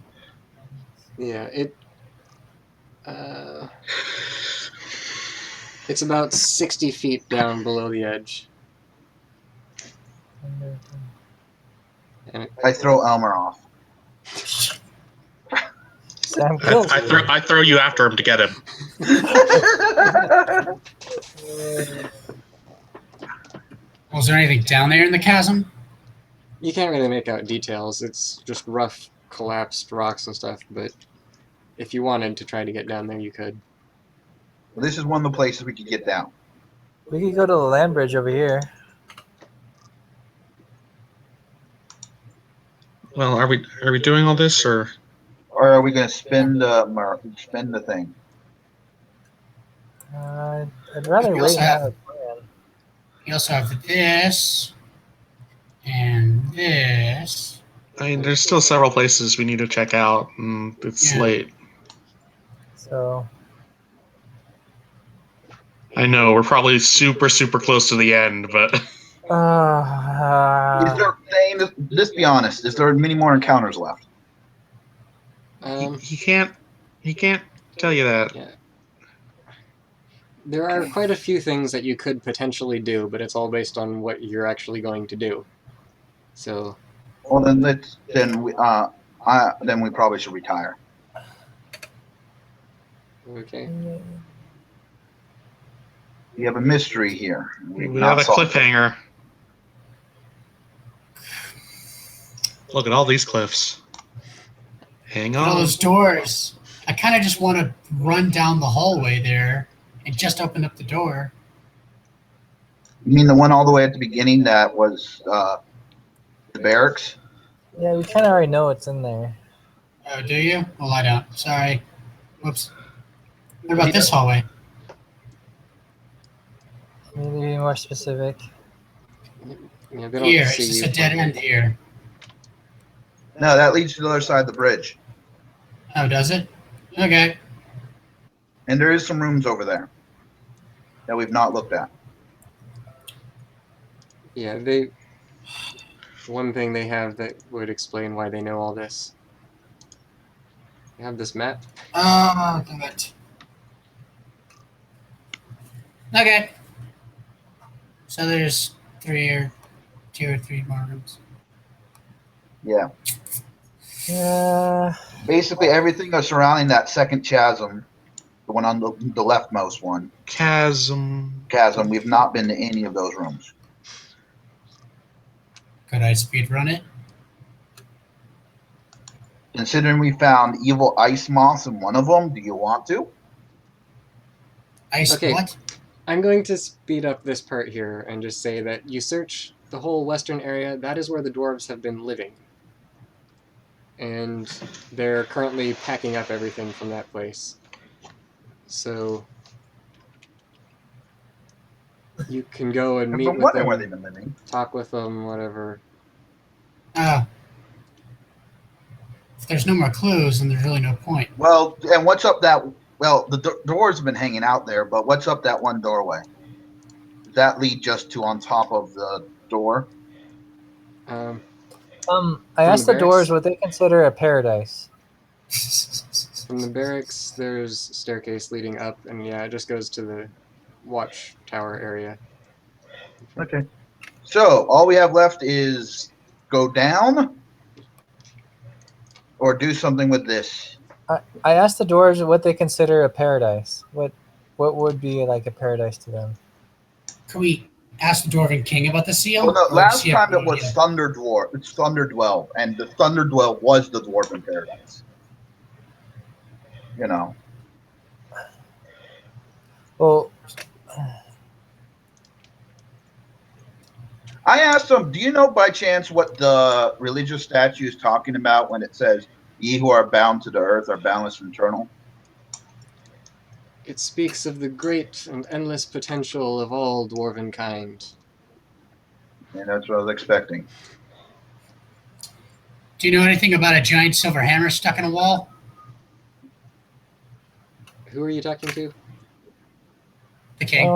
[SPEAKER 1] Yeah, it's about 60 feet down below the edge. And
[SPEAKER 3] I throw Elmer off.
[SPEAKER 6] Sam kills you.
[SPEAKER 8] I throw you after him to get him.
[SPEAKER 4] Was there anything down there in the chasm?
[SPEAKER 1] you can't really make out details. It's just rough, collapsed rocks and stuff, but if you wanted to try to get down there, you could.
[SPEAKER 3] Well, this is one of the places we could get down.
[SPEAKER 6] We could go to the land bridge over here.
[SPEAKER 8] Well, are we doing all this or?
[SPEAKER 3] Or are we going to spin the thing?
[SPEAKER 6] I'd rather
[SPEAKER 4] We
[SPEAKER 6] wait
[SPEAKER 4] also
[SPEAKER 6] and
[SPEAKER 4] have-
[SPEAKER 6] have a plan.
[SPEAKER 4] You also have this and this.
[SPEAKER 8] I mean, there's still several places we need to check out, and it's
[SPEAKER 4] Yeah.
[SPEAKER 8] late.
[SPEAKER 6] So
[SPEAKER 8] I know we're probably super close to the end, but
[SPEAKER 3] Is there let's be honest, is there many more encounters left?
[SPEAKER 8] he can't tell you that.
[SPEAKER 1] Yeah. There are quite a few things that you could potentially do, but it's all based on what you're actually going to do. So.
[SPEAKER 3] Well, then then we probably should retire.
[SPEAKER 1] Okay.
[SPEAKER 3] We have a mystery here.
[SPEAKER 8] We
[SPEAKER 3] not
[SPEAKER 8] have a
[SPEAKER 3] solved it.
[SPEAKER 8] cliffhanger. Look at all these cliffs. Hang
[SPEAKER 4] All
[SPEAKER 8] on.
[SPEAKER 4] those doors. I kind of just want to run down the hallway there and just open up the door.
[SPEAKER 3] You mean the one all the way at the beginning that was the barracks?
[SPEAKER 6] yeah, we kind of already know what's in there.
[SPEAKER 4] Oh, do you? Well, I don't. Sorry. Whoops. What about this hallway?
[SPEAKER 6] Maybe be more specific.
[SPEAKER 1] Yeah, they don't
[SPEAKER 4] Here, it's
[SPEAKER 1] see
[SPEAKER 4] just
[SPEAKER 1] you.
[SPEAKER 4] a dead end here.
[SPEAKER 3] No, that leads to the other side of the bridge.
[SPEAKER 4] Oh, does it? Okay.
[SPEAKER 3] And there is some rooms over there that we've not looked at.
[SPEAKER 1] Yeah, they. one thing they have that would explain why they know all this. They have this map.
[SPEAKER 4] Oh, damn it. Okay. So there's 2 or 3 more rooms.
[SPEAKER 3] Yeah.
[SPEAKER 6] Yeah.
[SPEAKER 3] Basically, everything is surrounding that second chasm, the one on the leftmost one.
[SPEAKER 8] Chasm.
[SPEAKER 3] Chasm. We've not been to any of those rooms.
[SPEAKER 4] Could I speed run it?
[SPEAKER 3] Considering we found evil ice moths in one of them, do you want to?
[SPEAKER 4] Ice
[SPEAKER 1] Okay.
[SPEAKER 4] what?
[SPEAKER 1] I'm going to speed up this part here and just say that you search the whole western area. That is where the dwarves have been living. And they're currently packing up everything from that place. So you can go and
[SPEAKER 3] I've
[SPEAKER 1] meet
[SPEAKER 3] been
[SPEAKER 1] with
[SPEAKER 3] wondering where they've
[SPEAKER 1] them,
[SPEAKER 3] been living.
[SPEAKER 1] talk with them, whatever.
[SPEAKER 4] If there's no more clues, then there's really no point.
[SPEAKER 3] Well, and what's up that? Well, the doors have been hanging out there, but what's up that one doorway? Does that lead just to on top of the door?
[SPEAKER 6] I
[SPEAKER 1] From
[SPEAKER 6] asked
[SPEAKER 1] the
[SPEAKER 6] the doors
[SPEAKER 1] barracks?
[SPEAKER 6] what they consider a paradise.
[SPEAKER 1] From the barracks, there's a staircase leading up, and yeah, it just goes to the watchtower area.
[SPEAKER 3] Okay. So all we have left is go down or do something with this.
[SPEAKER 6] I asked the doors what they consider a paradise. What would be like a paradise to them?
[SPEAKER 4] Can we ask the Dwarven King about the seal?
[SPEAKER 3] Well, no,
[SPEAKER 4] Or
[SPEAKER 3] last
[SPEAKER 4] does he have
[SPEAKER 3] time
[SPEAKER 4] no
[SPEAKER 3] it was
[SPEAKER 4] idea?
[SPEAKER 3] Thunder Dwarf. It's Thunder Dwell, and the Thunder Dwell was the Dwarven Paradise. You know.
[SPEAKER 6] Well,
[SPEAKER 3] I asked him, do you know by chance what the religious statue is talking about when it says, "Ye who are bound to the earth are boundless and eternal"?
[SPEAKER 1] It speaks of the great and endless potential of all dwarven kind.
[SPEAKER 3] And that's what I was expecting.
[SPEAKER 4] Do you know anything about a giant silver hammer stuck in a wall?
[SPEAKER 1] Who are you talking to?
[SPEAKER 4] The king.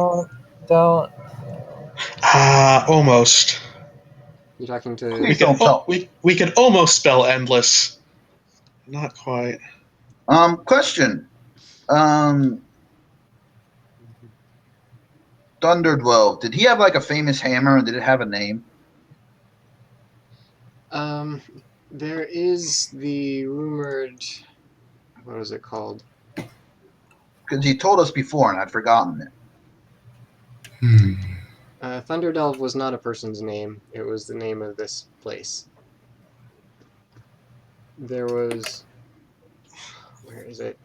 [SPEAKER 6] don't.
[SPEAKER 8] Almost.
[SPEAKER 1] You're talking to.
[SPEAKER 3] Please don't tell.
[SPEAKER 8] We could almost spell endless. Not quite.
[SPEAKER 3] Question. Thunderdwell, did he have like a famous hammer and did it have a name?
[SPEAKER 1] There is the rumored. What was it called?
[SPEAKER 3] Because he told us before and I'd forgotten it.
[SPEAKER 1] Thunderdelve was not a person's name. It was the name of this place. There was. Where is it?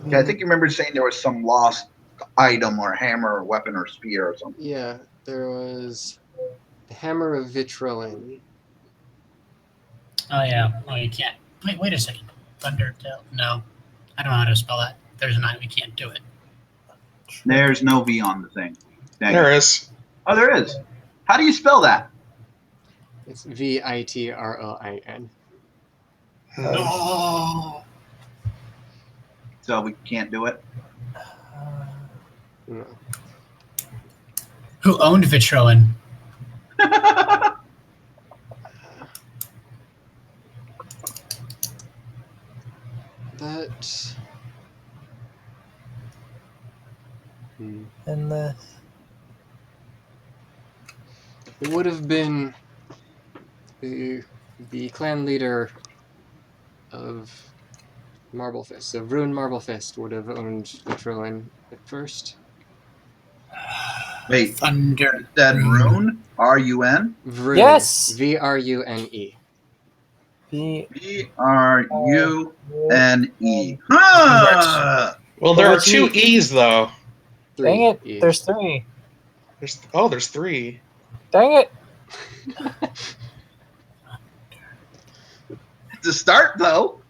[SPEAKER 3] Yeah, I think you remember saying there was some lost item or hammer or weapon or spear or something.
[SPEAKER 1] Yeah, there was the Hammer of Vitroin.
[SPEAKER 4] Oh, yeah. Oh, you can't. Wait a second. Thunderdell. No. I don't know how to spell that. There's an I. We can't do it.
[SPEAKER 3] There's no V on the thing. Dang
[SPEAKER 8] There
[SPEAKER 3] it.
[SPEAKER 8] is.
[SPEAKER 3] Oh, there is. How do you spell that?
[SPEAKER 1] It's Vitroin.
[SPEAKER 4] Oh.
[SPEAKER 3] So we can't do it?
[SPEAKER 1] No.
[SPEAKER 4] Who owned Vitroin?
[SPEAKER 1] That.
[SPEAKER 6] And the
[SPEAKER 1] It would have been the clan leader of Marblefist. So Rune Marblefist would have owned Vitroin at first.
[SPEAKER 3] Wait,
[SPEAKER 4] Thunder.
[SPEAKER 3] that Rune? R-U-N?
[SPEAKER 1] Vrune.
[SPEAKER 6] Yes!
[SPEAKER 1] Vrune.
[SPEAKER 6] the
[SPEAKER 3] B-R-U-N-E. Huh!
[SPEAKER 8] Well, there are
[SPEAKER 6] What's
[SPEAKER 8] two
[SPEAKER 6] he-
[SPEAKER 8] E's though.
[SPEAKER 6] dang it,
[SPEAKER 1] E's.
[SPEAKER 6] there's 3.
[SPEAKER 8] There's 3.
[SPEAKER 6] Dang it.
[SPEAKER 3] To start, though.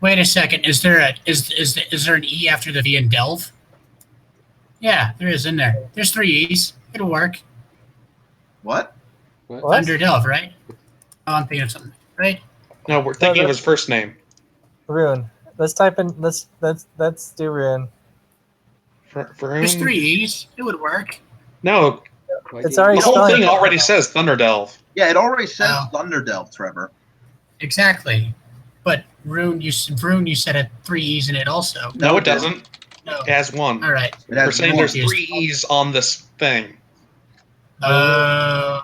[SPEAKER 4] Wait a second. Is there an E after the V in Delve? Yeah, there is in there. There's 3 E's. It'll work.
[SPEAKER 3] What?
[SPEAKER 6] What?
[SPEAKER 4] Thunder Delve, right? Oh, I'm thinking of something, right?
[SPEAKER 8] No, we're thinking of his first name.
[SPEAKER 6] Rune. Let's type in let's do Rune.
[SPEAKER 4] There's 3 E's. It would work.
[SPEAKER 8] No,
[SPEAKER 6] It's already
[SPEAKER 8] the whole
[SPEAKER 6] spelling
[SPEAKER 8] thing
[SPEAKER 6] it.
[SPEAKER 8] already says Thunderdelve.
[SPEAKER 3] Yeah, it already says
[SPEAKER 4] Oh.
[SPEAKER 3] Thunderdelve, Trevor.
[SPEAKER 4] Exactly. But Rune, you said had 3 E's in it also.
[SPEAKER 8] No, it doesn't.
[SPEAKER 4] No.
[SPEAKER 8] It has one.
[SPEAKER 4] All right.
[SPEAKER 3] It has
[SPEAKER 8] We're saying
[SPEAKER 3] one.
[SPEAKER 8] there's 3 E's on this thing.
[SPEAKER 4] Good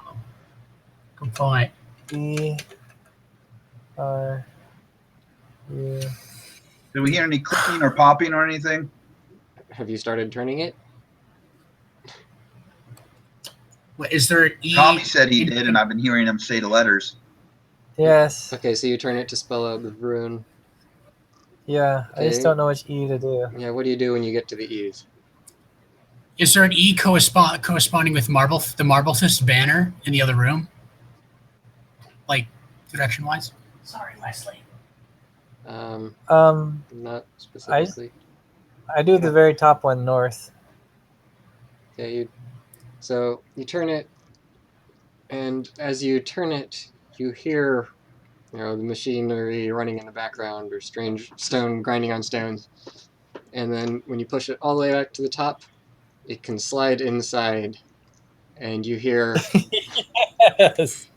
[SPEAKER 4] point.
[SPEAKER 6] E R U.
[SPEAKER 3] Did we hear any clicking or popping or anything?
[SPEAKER 1] Have you started turning it?
[SPEAKER 4] What, is there an E?
[SPEAKER 3] Tommy said he did, and I've been hearing him say the letters.
[SPEAKER 6] Yes.
[SPEAKER 1] Okay, so you turn it to spell out the rune.
[SPEAKER 6] Yeah. I just
[SPEAKER 1] Okay.
[SPEAKER 6] don't know which E to do.
[SPEAKER 1] Yeah, what do you do when you get to the E's?
[SPEAKER 4] Is there an E corresponding with the Marble Fist banner in the other room? Like, direction-wise? Sorry, Leslie.
[SPEAKER 1] Not specifically.
[SPEAKER 6] I do the very top one north.
[SPEAKER 1] Okay, so you turn it, and as you turn it, you hear, the machinery running in the background or strange stone grinding on stones. And then when you push it all the way back to the top, it can slide inside, and you hear
[SPEAKER 6] Yes.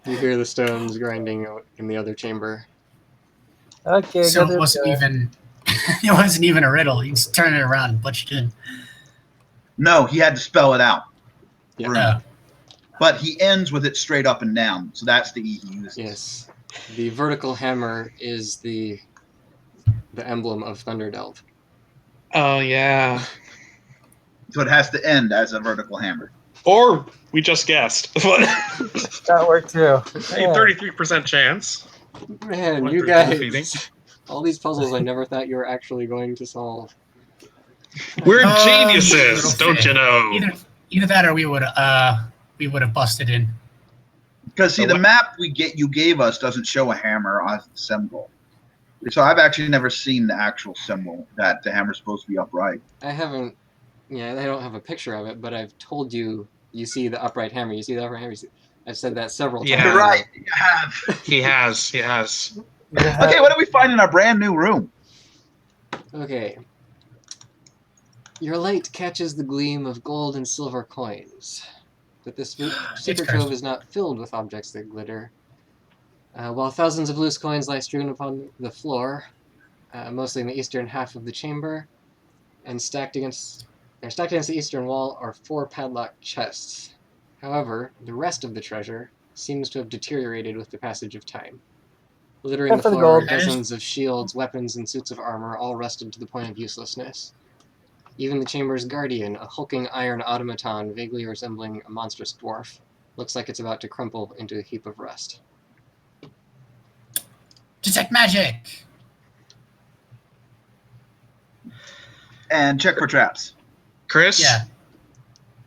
[SPEAKER 1] the stones grinding out in the other chamber.
[SPEAKER 6] Okay.
[SPEAKER 4] So
[SPEAKER 6] good
[SPEAKER 4] it
[SPEAKER 6] to
[SPEAKER 4] wasn't
[SPEAKER 6] go.
[SPEAKER 4] even it wasn't even a riddle. You just turn it around and push it in.
[SPEAKER 3] No, he had to spell it out.
[SPEAKER 1] Yeah.
[SPEAKER 3] Rune. But he ends with it straight up and down, so that's the E he uses.
[SPEAKER 1] Yes. The vertical hammer is the emblem of Thunderdelve.
[SPEAKER 8] Oh, yeah.
[SPEAKER 3] So it has to end as a vertical hammer.
[SPEAKER 8] Or we just guessed.
[SPEAKER 6] That worked too.
[SPEAKER 8] Hey,
[SPEAKER 6] Yeah.
[SPEAKER 8] 33% chance.
[SPEAKER 1] Man,
[SPEAKER 8] Went
[SPEAKER 1] you
[SPEAKER 8] through
[SPEAKER 1] guys.
[SPEAKER 8] defeating.
[SPEAKER 1] All these puzzles I never thought you were actually going to solve.
[SPEAKER 8] We're
[SPEAKER 4] Oh,
[SPEAKER 8] geniuses,
[SPEAKER 4] little
[SPEAKER 8] don't you know?
[SPEAKER 4] Either that or we would have busted in.
[SPEAKER 3] Because see,
[SPEAKER 8] So
[SPEAKER 3] the
[SPEAKER 8] what-
[SPEAKER 3] map you gave us doesn't show a hammer as the symbol. So I've actually never seen the actual symbol that the hammer's supposed to be upright.
[SPEAKER 1] I haven't. Yeah, I don't have a picture of it, but I've told you. You see the upright hammer. You see the upright hammer. I've said that several
[SPEAKER 8] Yeah.
[SPEAKER 1] times.
[SPEAKER 3] You're right. You have.
[SPEAKER 8] He has.
[SPEAKER 3] Okay, what do we find in our brand new room?
[SPEAKER 1] Okay. Your light catches the gleam of gold and silver coins, but this secret
[SPEAKER 4] cursed.
[SPEAKER 1] trove is not filled with objects that glitter. While thousands of loose coins lie strewn upon the floor, mostly in the eastern half of the chamber, and stacked against the eastern wall are 4 padlocked chests. However, the rest of the treasure seems to have deteriorated with the passage of time. Littering the
[SPEAKER 6] Except for the
[SPEAKER 1] floor are
[SPEAKER 6] gold.
[SPEAKER 1] dozens of shields, weapons, and suits of armor, all rusted to the point of uselessness. Even the chamber's guardian, a hulking iron automaton vaguely resembling a monstrous dwarf, looks like it's about to crumple into a heap of rust.
[SPEAKER 4] Detect magic.
[SPEAKER 3] And check for traps.
[SPEAKER 8] Chris,
[SPEAKER 4] Yeah.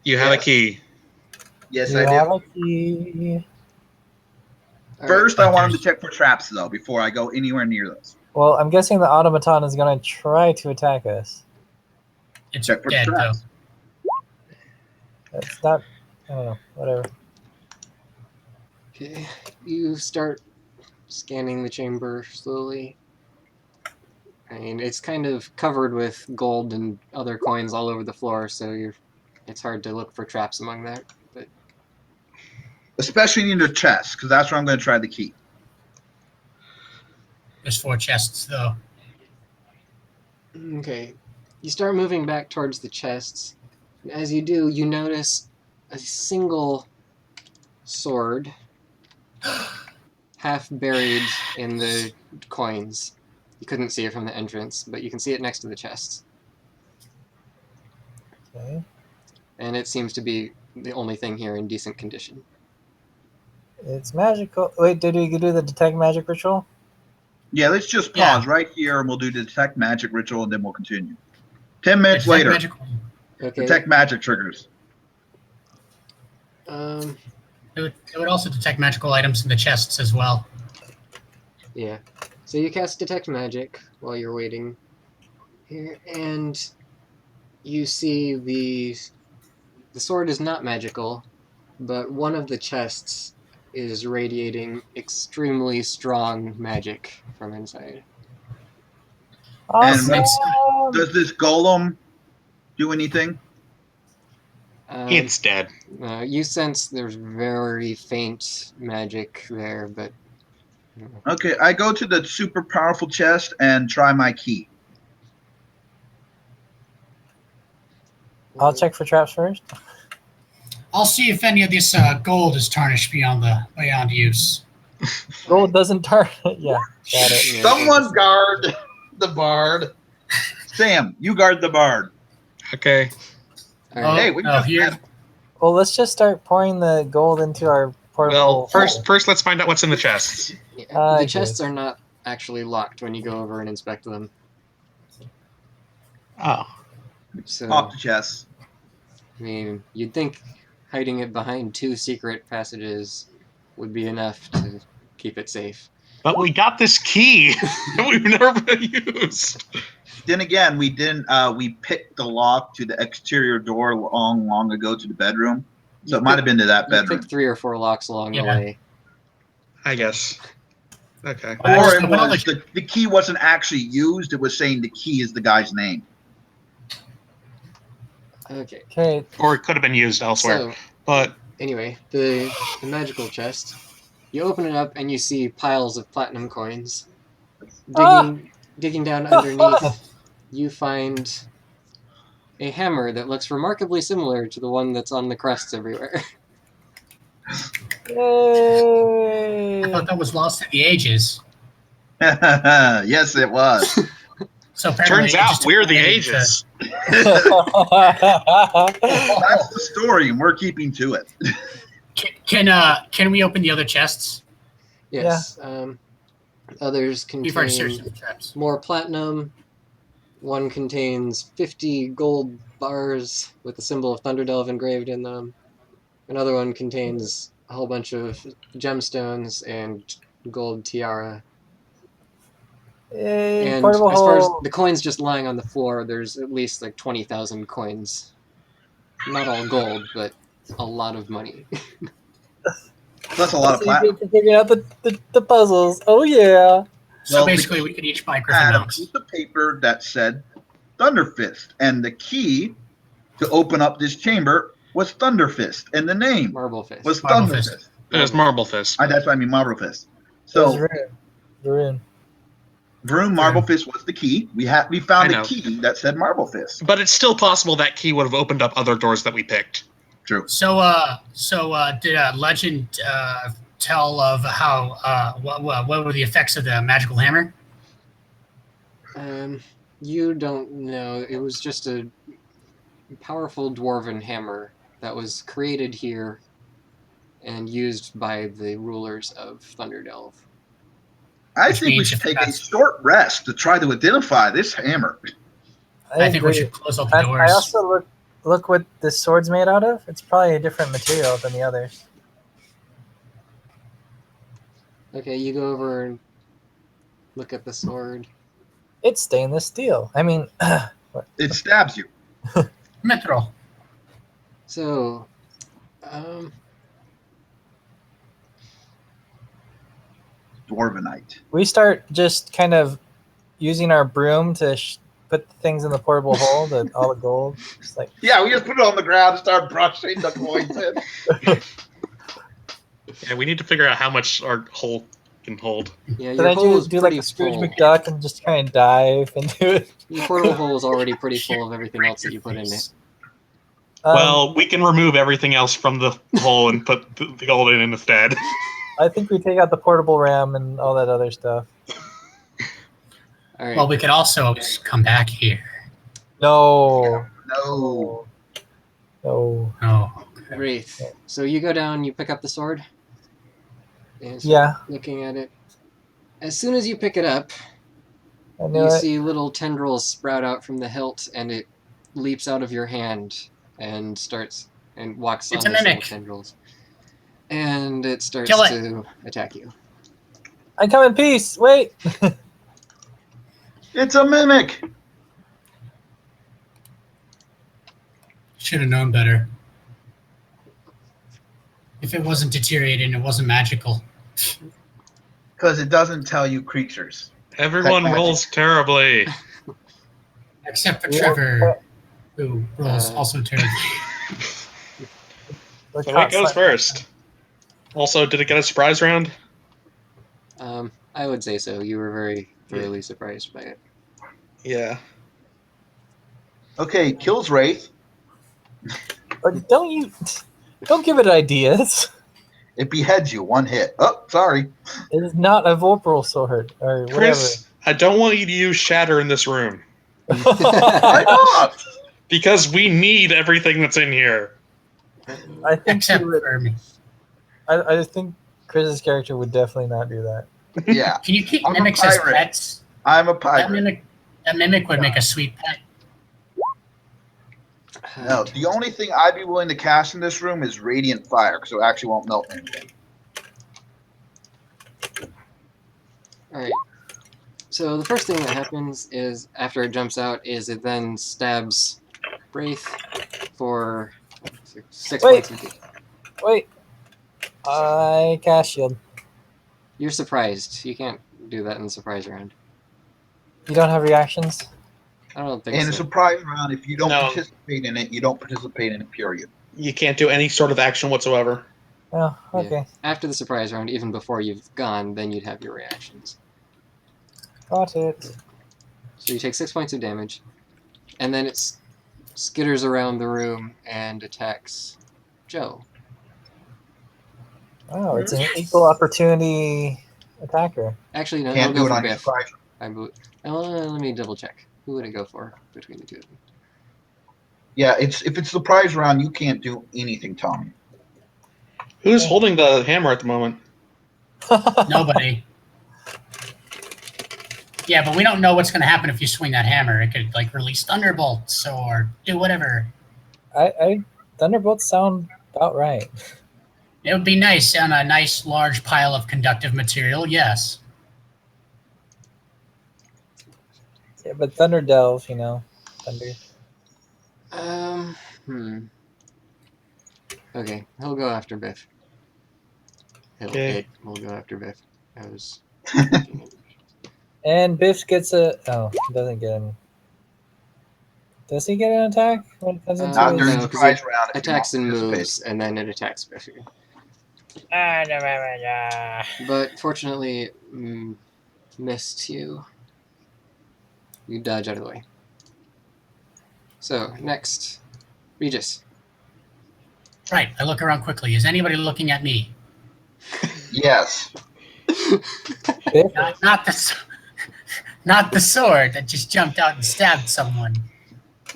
[SPEAKER 8] you have a
[SPEAKER 3] Yes.
[SPEAKER 8] key.
[SPEAKER 3] Yes,
[SPEAKER 6] You
[SPEAKER 3] I
[SPEAKER 6] have
[SPEAKER 3] do.
[SPEAKER 6] a key.
[SPEAKER 3] First, I want him to check for traps, though, before I go anywhere near those.
[SPEAKER 6] Well, I'm guessing the automaton is going to try to attack us.
[SPEAKER 4] It's
[SPEAKER 3] Check for
[SPEAKER 4] dead though.
[SPEAKER 3] traps.
[SPEAKER 6] That's not. I don't know. Whatever.
[SPEAKER 1] Okay, you start scanning the chamber slowly. I mean, it's kind of covered with gold and other coins all over the floor, so it's hard to look for traps among that. But
[SPEAKER 3] Especially in the chest, because that's where I'm going to try the key.
[SPEAKER 4] There's 4 chests though.
[SPEAKER 1] okay, you start moving back towards the chests. And as you do, you notice a single sword half buried in the coins. You couldn't see it from the entrance, but you can see it next to the chests.
[SPEAKER 6] Okay.
[SPEAKER 1] And it seems to be the only thing here in decent condition.
[SPEAKER 6] It's magical. Wait, did we do the detect magic ritual?
[SPEAKER 3] Yeah, let's just
[SPEAKER 4] Yeah.
[SPEAKER 3] pause right here, and we'll do the detect magic ritual, and then we'll continue. 10 minutes
[SPEAKER 4] Detect
[SPEAKER 3] later,
[SPEAKER 4] magic.
[SPEAKER 1] Okay.
[SPEAKER 3] detect magic triggers.
[SPEAKER 4] It would also detect magical items in the chests as well.
[SPEAKER 1] Yeah. So you cast Detect Magic while you're waiting here, and you see the sword is not magical, but one of the chests is radiating extremely strong magic from inside.
[SPEAKER 6] Awesome.
[SPEAKER 3] Does this golem do anything?
[SPEAKER 8] It's dead.
[SPEAKER 1] You sense there's very faint magic there, but
[SPEAKER 3] Okay, I go to the super powerful chest and try my key.
[SPEAKER 6] I'll check for traps first.
[SPEAKER 4] I'll see if any of this gold is tarnished beyond use.
[SPEAKER 6] Gold doesn't target. Yeah, got it.
[SPEAKER 1] Yeah,
[SPEAKER 3] Someone guard the bard. Sam, you guard the bard.
[SPEAKER 8] Okay.
[SPEAKER 1] All right.
[SPEAKER 3] Hey, we just
[SPEAKER 4] here.
[SPEAKER 3] met.
[SPEAKER 6] Well, let's just start pouring the gold into our portable.
[SPEAKER 8] Well, first let's find out what's in the chests.
[SPEAKER 1] Yeah, the chests are not actually locked when you go over and inspect them.
[SPEAKER 8] Oh.
[SPEAKER 1] So,
[SPEAKER 3] Off the chest.
[SPEAKER 1] I mean, you'd think hiding it behind 2 secret passages would be enough to keep it safe.
[SPEAKER 8] But we got this key that we've never used.
[SPEAKER 3] Then again, we didn't. We picked the lock to the exterior door long ago to the bedroom, so it might have been to that
[SPEAKER 1] You
[SPEAKER 3] bedroom.
[SPEAKER 1] picked 3 or 4 locks along the
[SPEAKER 4] Yeah.
[SPEAKER 1] way.
[SPEAKER 8] I guess. Okay.
[SPEAKER 3] Or it was the key wasn't actually used. It was saying the key is the guy's name.
[SPEAKER 1] Okay.
[SPEAKER 6] Okay.
[SPEAKER 8] Or it could have been used elsewhere.
[SPEAKER 1] So,
[SPEAKER 8] But
[SPEAKER 1] anyway, the magical chest. You open it up and you see piles of platinum coins. Digging down underneath, you find a hammer that looks remarkably similar to the one that's on the crests everywhere.
[SPEAKER 6] Yay!
[SPEAKER 4] I thought that was lost in the ages.
[SPEAKER 3] Yes, it was.
[SPEAKER 4] So apparently
[SPEAKER 8] turns
[SPEAKER 4] it
[SPEAKER 8] out
[SPEAKER 4] just
[SPEAKER 8] we're the
[SPEAKER 4] eliminated
[SPEAKER 8] ages.
[SPEAKER 3] That's the story, and we're keeping to it.
[SPEAKER 4] Can we open the other chests?
[SPEAKER 1] Yes. Others
[SPEAKER 4] We've already searched
[SPEAKER 1] contain
[SPEAKER 4] the traps.
[SPEAKER 1] more platinum. One contains 50 gold bars with the symbol of Thunderdelve engraved in them. Another one contains a whole bunch of gemstones and gold tiara.
[SPEAKER 6] Yay!
[SPEAKER 1] And
[SPEAKER 6] Portable
[SPEAKER 1] as far as
[SPEAKER 6] hole.
[SPEAKER 1] the coins just lying on the floor, there's at least like 20,000 coins. Not all gold, but a lot of money.
[SPEAKER 3] That's a lot of
[SPEAKER 6] So you
[SPEAKER 3] platinum.
[SPEAKER 6] get to figure out the puzzles. Oh yeah.
[SPEAKER 4] So
[SPEAKER 3] Well,
[SPEAKER 4] basically, we could each buy
[SPEAKER 3] Had
[SPEAKER 4] Griffin
[SPEAKER 3] a
[SPEAKER 4] Knox.
[SPEAKER 3] piece of paper that said Thunderfist, and the key to open up this chamber was Thunderfist, and the name
[SPEAKER 1] Marble Fist.
[SPEAKER 3] was
[SPEAKER 4] Marble
[SPEAKER 3] Thunderfist.
[SPEAKER 4] Fist.
[SPEAKER 8] There's Marble Fist.
[SPEAKER 3] That's what I mean, Marble Fist.
[SPEAKER 6] So
[SPEAKER 3] So
[SPEAKER 6] Varun.
[SPEAKER 3] Vroom Marble Fist was the key. We found
[SPEAKER 8] I
[SPEAKER 3] a
[SPEAKER 8] know.
[SPEAKER 3] key that said Marble Fist.
[SPEAKER 8] But it's still possible that key would have opened up other doors that we picked.
[SPEAKER 3] True.
[SPEAKER 4] So did legend tell of how what were the effects of the magical hammer?
[SPEAKER 1] You don't know. It was just a powerful dwarven hammer that was created here and used by the rulers of Thunderdelve.
[SPEAKER 3] I
[SPEAKER 4] Which
[SPEAKER 3] think we
[SPEAKER 4] means
[SPEAKER 3] should
[SPEAKER 4] if
[SPEAKER 3] take a
[SPEAKER 4] that's-
[SPEAKER 3] short rest to try to identify this hammer.
[SPEAKER 4] I think we
[SPEAKER 6] agree.
[SPEAKER 4] should close all the
[SPEAKER 6] I
[SPEAKER 4] doors.
[SPEAKER 6] also look what this sword's made out of. It's probably a different material than the others.
[SPEAKER 1] Okay, you go over and look at the sword.
[SPEAKER 6] It's stainless steel. I mean,
[SPEAKER 3] It stabs you.
[SPEAKER 4] Metro.
[SPEAKER 1] So,
[SPEAKER 3] Dwarvenite.
[SPEAKER 6] we start just kind of using our broom to put the things in the portable hole, all the gold. Just like
[SPEAKER 3] Yeah, we just put it on the ground and start brushing the coins in.
[SPEAKER 8] Yeah, we need to figure out how much our hole can hold.
[SPEAKER 1] yeah,
[SPEAKER 6] then
[SPEAKER 1] your
[SPEAKER 6] I
[SPEAKER 1] hole is
[SPEAKER 6] do like
[SPEAKER 1] pretty
[SPEAKER 6] a Scrooge
[SPEAKER 1] full.
[SPEAKER 6] McDuck and just kind of dive into it.
[SPEAKER 1] Your portable hole is already pretty full of everything else that you put in it.
[SPEAKER 8] Well, we can remove everything else from the hole and put the gold in instead.
[SPEAKER 6] I think we take out the portable RAM and all that other stuff.
[SPEAKER 1] All right.
[SPEAKER 4] Well, we could also come back here.
[SPEAKER 6] No.
[SPEAKER 3] No.
[SPEAKER 6] No.
[SPEAKER 4] Oh,
[SPEAKER 1] Wraith. So you go down, you pick up the sword. And
[SPEAKER 6] Yeah,
[SPEAKER 1] looking at it. As soon as you pick it up,
[SPEAKER 6] I knew
[SPEAKER 1] you
[SPEAKER 6] it.
[SPEAKER 1] see little tendrils sprout out from the hilt, and it leaps out of your hand and starts and walks
[SPEAKER 4] It's
[SPEAKER 1] on
[SPEAKER 4] a
[SPEAKER 1] those little
[SPEAKER 4] mimic.
[SPEAKER 1] tendrils. And it starts
[SPEAKER 4] Kill it.
[SPEAKER 1] to attack you.
[SPEAKER 6] I come in peace. Wait.
[SPEAKER 3] It's a mimic.
[SPEAKER 4] should have known better. If it wasn't deteriorating, it wasn't magical.
[SPEAKER 3] Because it doesn't tell you creatures.
[SPEAKER 8] Everyone rolls terribly.
[SPEAKER 4] Except for
[SPEAKER 6] Yeah.
[SPEAKER 4] Trevor. Who rolls also terribly.
[SPEAKER 6] We're
[SPEAKER 8] So
[SPEAKER 6] caught
[SPEAKER 8] it goes
[SPEAKER 6] slightly-
[SPEAKER 8] first. Also, did it get a surprise round?
[SPEAKER 1] I would say so. You were very thoroughly surprised by it.
[SPEAKER 8] Yeah.
[SPEAKER 3] Okay, kills Wraith.
[SPEAKER 6] But don't give it ideas.
[SPEAKER 3] It beheads you, 1 hit. Oh, sorry.
[SPEAKER 6] It is not a Vorpal sword or whatever.
[SPEAKER 8] Chris, I don't want you to use shatter in this room.
[SPEAKER 3] Why not?
[SPEAKER 8] Because we need everything that's in here.
[SPEAKER 6] I think
[SPEAKER 4] Except
[SPEAKER 6] he would,
[SPEAKER 4] for me.
[SPEAKER 6] I think Chris's character would definitely not do that.
[SPEAKER 3] Yeah,
[SPEAKER 4] Can you keep
[SPEAKER 3] I'm a
[SPEAKER 4] mimics as
[SPEAKER 3] pirate.
[SPEAKER 4] pets?
[SPEAKER 3] I'm a
[SPEAKER 4] That
[SPEAKER 3] pirate.
[SPEAKER 4] mimic would make a sweet pet.
[SPEAKER 3] No, the only thing I'd be willing to cast in this room is Radiant Fire, because it actually won't melt anything.
[SPEAKER 1] Alright. So the first thing that happens is, after it jumps out, is it then stabs Wraith for 6
[SPEAKER 6] Wait.
[SPEAKER 1] points of damage.
[SPEAKER 6] Wait. I cast shield.
[SPEAKER 1] You're surprised. You can't do that in the surprise round.
[SPEAKER 6] You don't have reactions?
[SPEAKER 1] I don't think
[SPEAKER 3] In
[SPEAKER 1] so.
[SPEAKER 3] a surprise round, if you don't
[SPEAKER 8] No.
[SPEAKER 3] participate in it, you don't participate in it, period.
[SPEAKER 8] You can't do any sort of action whatsoever.
[SPEAKER 6] Oh,
[SPEAKER 1] Yeah.
[SPEAKER 6] okay.
[SPEAKER 1] After the surprise round, even before you've gone, then you'd have your reactions.
[SPEAKER 6] Got it.
[SPEAKER 1] So you take 6 points of damage, and then it skitters around the room and attacks Joe.
[SPEAKER 6] Oh, it's an equal opportunity attacker.
[SPEAKER 1] Actually, no,
[SPEAKER 3] Can't
[SPEAKER 1] he'll
[SPEAKER 3] do
[SPEAKER 1] go
[SPEAKER 3] it
[SPEAKER 1] for
[SPEAKER 3] on your
[SPEAKER 1] Biff.
[SPEAKER 3] surprise.
[SPEAKER 1] Let me double check. Who would it go for between the two of them?
[SPEAKER 3] Yeah, if it's surprise round, you can't do anything, Tommy.
[SPEAKER 8] Who's holding the hammer at the moment?
[SPEAKER 4] Nobody. Yeah, but we don't know what's going to happen if you swing that hammer. It could like release thunderbolts or do whatever.
[SPEAKER 6] I Thunderbolts sound about right.
[SPEAKER 4] It would be nice on a nice large pile of conductive material. Yes.
[SPEAKER 6] Yeah, but Thunder Delve, thunder.
[SPEAKER 1] Okay, he'll go after Biff.
[SPEAKER 8] Okay.
[SPEAKER 1] It will go after Biff. I was.
[SPEAKER 6] And Biff gets doesn't get an. Does he get an attack when it comes into
[SPEAKER 3] Not
[SPEAKER 1] No,
[SPEAKER 3] during
[SPEAKER 6] his...
[SPEAKER 3] the
[SPEAKER 1] 'cause
[SPEAKER 3] surprise round. If you
[SPEAKER 1] attacks
[SPEAKER 3] don't
[SPEAKER 1] and
[SPEAKER 3] participate.
[SPEAKER 1] moves, and then it attacks Biff. But fortunately, it missed you. You dodge out of the way. So, next, Regis.
[SPEAKER 4] Right. I look around quickly. Is anybody looking at me?
[SPEAKER 3] Yes.
[SPEAKER 6] Biff?
[SPEAKER 4] Not the sword that just jumped out and stabbed someone.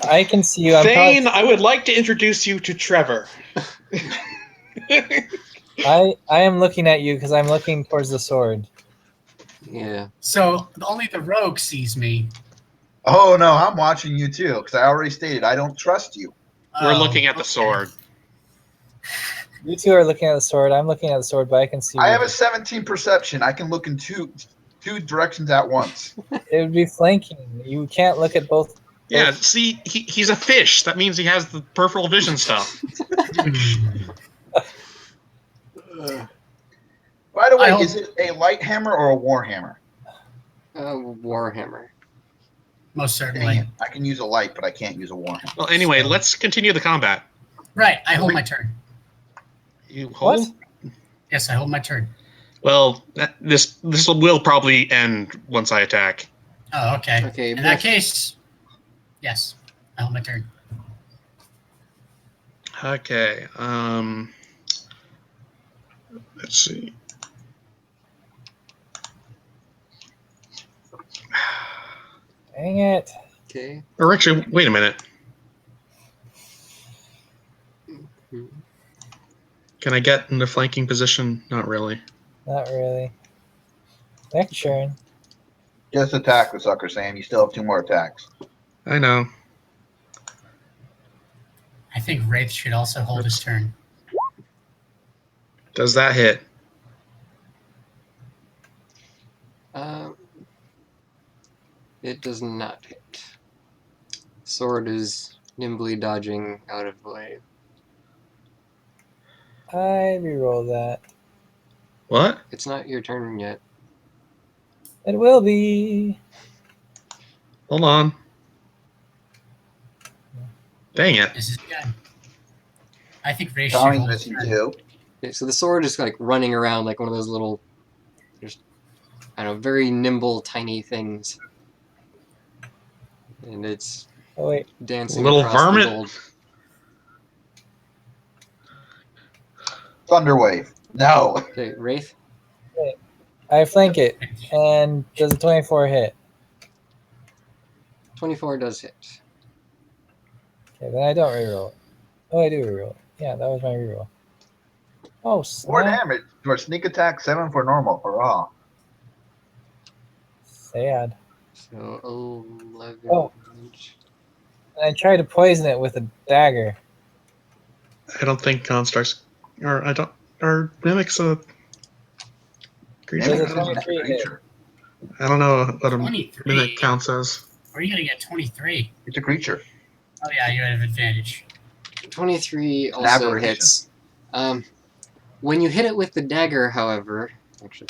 [SPEAKER 6] I can see you. I'm
[SPEAKER 8] Thane, I would like to introduce you to Trevor.
[SPEAKER 6] I am looking at you because I'm looking towards the sword.
[SPEAKER 1] Yeah.
[SPEAKER 4] So only the rogue sees me.
[SPEAKER 3] Oh no, I'm watching you too, because I already stated I don't trust you.
[SPEAKER 8] We're
[SPEAKER 4] Oh,
[SPEAKER 8] looking at the
[SPEAKER 4] okay.
[SPEAKER 8] sword.
[SPEAKER 6] You two are looking at the sword. I'm looking at the sword, but I can see.
[SPEAKER 3] I
[SPEAKER 6] you.
[SPEAKER 3] have a 17 perception. I can look in two directions at once.
[SPEAKER 6] It would be flanking. You can't look at both.
[SPEAKER 8] Yeah, see, he's a fish. That means he has the peripheral vision stuff.
[SPEAKER 3] By the way,
[SPEAKER 4] I
[SPEAKER 3] is it a light hammer or a war hammer?
[SPEAKER 1] Warhammer.
[SPEAKER 4] Most
[SPEAKER 3] Dang
[SPEAKER 4] certainly.
[SPEAKER 3] it. I can use a light, but I can't use a war hammer.
[SPEAKER 8] Well, anyway, let's continue the combat.
[SPEAKER 4] Right. I hold my turn.
[SPEAKER 8] You hold?
[SPEAKER 6] What?
[SPEAKER 4] Yes, I hold my turn.
[SPEAKER 8] Well, this will probably end once I attack.
[SPEAKER 4] Oh, okay.
[SPEAKER 1] Okay,
[SPEAKER 4] In that case, yes, I hold my turn.
[SPEAKER 8] Okay. Let's see.
[SPEAKER 6] Dang it!
[SPEAKER 1] Okay.
[SPEAKER 8] Or actually, wait a minute. Can I get in the flanking position? Not really.
[SPEAKER 6] Not really. Next turn.
[SPEAKER 3] Just attack the sucker, Sam. You still have 2 more attacks.
[SPEAKER 8] I know.
[SPEAKER 4] I think Wraith should also hold his turn.
[SPEAKER 8] Does that hit?
[SPEAKER 1] It does not hit. Sword is nimbly dodging out of the way.
[SPEAKER 6] I reroll that.
[SPEAKER 8] What?
[SPEAKER 1] It's not your turn yet.
[SPEAKER 6] It will be.
[SPEAKER 8] Hold on. Dang it.
[SPEAKER 4] This is good. I think Ray should
[SPEAKER 3] Tommy's
[SPEAKER 4] hold his
[SPEAKER 3] missing
[SPEAKER 4] turn.
[SPEAKER 3] too.
[SPEAKER 1] Okay, so the sword is like running around like one of those little, just, I don't know, very nimble, tiny things. And it's
[SPEAKER 6] Oh wait,
[SPEAKER 1] dancing
[SPEAKER 8] Little
[SPEAKER 1] across
[SPEAKER 8] varmint?
[SPEAKER 1] the gold.
[SPEAKER 3] Thunderwave. No.
[SPEAKER 1] Okay, Wraith.
[SPEAKER 6] I flank it, and does a 24 hit?
[SPEAKER 1] 24 does hit.
[SPEAKER 6] Okay, then I don't reroll it. Oh, I do reroll it. Yeah, that was my reroll. Oh,
[SPEAKER 3] 4
[SPEAKER 6] snap.
[SPEAKER 3] damage for sneak attack, 7 for normal. Hurrah.
[SPEAKER 6] Sad.
[SPEAKER 1] So 11
[SPEAKER 6] Oh.
[SPEAKER 1] damage.
[SPEAKER 6] I tried to poison it with a dagger.
[SPEAKER 8] I don't think constructs or mimics a creature.
[SPEAKER 6] There's a
[SPEAKER 3] Maybe it's a
[SPEAKER 6] 23 hit.
[SPEAKER 3] creature.
[SPEAKER 8] I don't know what a
[SPEAKER 4] 23.
[SPEAKER 8] mimic counts as.
[SPEAKER 4] Where are you gonna get 23?
[SPEAKER 3] It's a creature.
[SPEAKER 4] Oh yeah, you have advantage.
[SPEAKER 1] 23
[SPEAKER 3] an
[SPEAKER 1] also
[SPEAKER 3] aberration.
[SPEAKER 1] hits. When you hit it with the dagger, however, actually,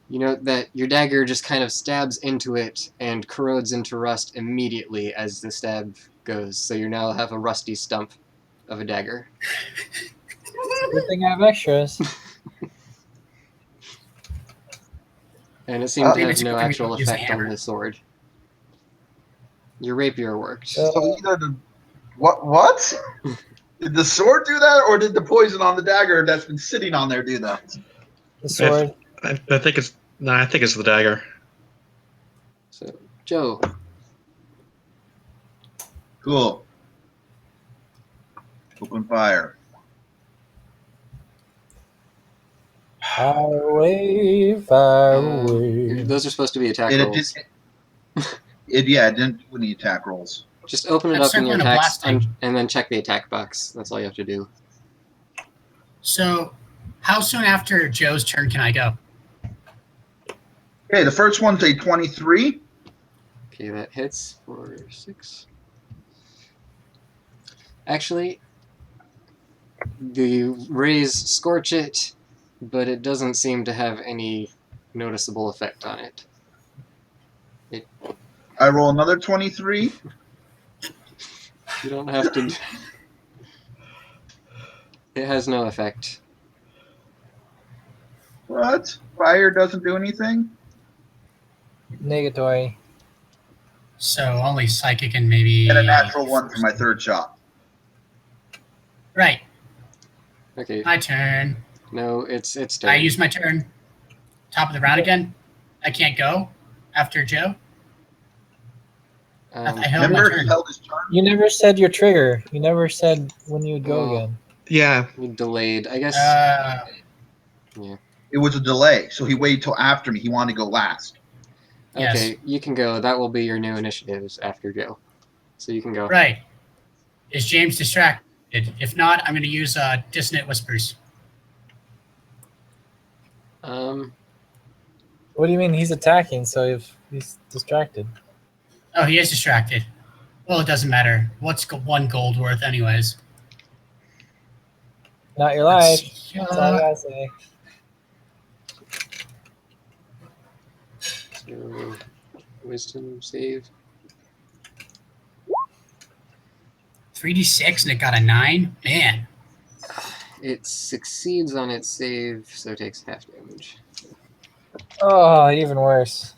[SPEAKER 1] you note that your dagger just kind of stabs into it and corrodes into rust immediately as the stab goes. So you now have a rusty stump of a dagger.
[SPEAKER 6] Good thing I have extras.
[SPEAKER 1] And it seemed to
[SPEAKER 4] Maybe
[SPEAKER 1] have
[SPEAKER 4] it's a
[SPEAKER 1] no
[SPEAKER 4] good thing we
[SPEAKER 1] actual
[SPEAKER 4] don't use the
[SPEAKER 1] effect on
[SPEAKER 4] hammer.
[SPEAKER 1] the sword. Your rapier worked.
[SPEAKER 6] So-
[SPEAKER 3] So either the what? Did the sword do that, or did the poison on the dagger that's been sitting on there do that?
[SPEAKER 6] The sword.
[SPEAKER 8] I think it's I think it's the dagger.
[SPEAKER 1] So, Joe,
[SPEAKER 3] Cool. Open fire.
[SPEAKER 6] Fire away, fire away.
[SPEAKER 1] those are supposed to be attack
[SPEAKER 3] It
[SPEAKER 1] rolls.
[SPEAKER 3] didn't do any attack rolls.
[SPEAKER 1] Just open it
[SPEAKER 4] That's
[SPEAKER 1] up in your
[SPEAKER 4] circling and
[SPEAKER 1] attacks
[SPEAKER 4] blasting.
[SPEAKER 1] and then check the attack box. That's all you have to do.
[SPEAKER 4] So, how soon after Joe's turn can I go?
[SPEAKER 3] Okay, the first one's a 23.
[SPEAKER 1] Okay, that hits for 6. Actually, the rays scorch it, but it doesn't seem to have any noticeable effect on it.
[SPEAKER 3] I roll another 23.
[SPEAKER 1] You don't have to. It has no effect.
[SPEAKER 3] What? Fire doesn't do anything?
[SPEAKER 6] Negatory.
[SPEAKER 4] So only psychic and maybe.
[SPEAKER 3] And a natural 1 for my third shot.
[SPEAKER 4] Right,
[SPEAKER 1] Okay,
[SPEAKER 4] my turn.
[SPEAKER 1] no, it's
[SPEAKER 4] I
[SPEAKER 1] turn.
[SPEAKER 4] use my turn. Top of the round again. I can't go after Joe. I held my
[SPEAKER 3] Remember, he
[SPEAKER 4] turn.
[SPEAKER 3] held his turn.
[SPEAKER 6] You never said your trigger. You never said when you would go
[SPEAKER 1] Oh.
[SPEAKER 6] again.
[SPEAKER 8] Yeah,
[SPEAKER 1] We delayed. I guess.
[SPEAKER 3] It was a delay, so he waited till after me. He wanted to go last.
[SPEAKER 1] Okay,
[SPEAKER 4] Yes.
[SPEAKER 1] you can go. That will be your new initiatives after Joe. So you can go.
[SPEAKER 4] Right. Is James distracted? If not, I'm going to use Dissonant Whispers.
[SPEAKER 6] What do you mean he's attacking? So if he's distracted.
[SPEAKER 4] Oh, he is distracted. Well, it doesn't matter. What's 1 gold worth, anyways?
[SPEAKER 6] Not your life.
[SPEAKER 4] Let's-
[SPEAKER 6] That's all I gotta say.
[SPEAKER 1] So, wisdom save.
[SPEAKER 4] 3d6 and it got a 9? Man.
[SPEAKER 1] It succeeds on its save, so it takes half damage.
[SPEAKER 6] Oh, even worse.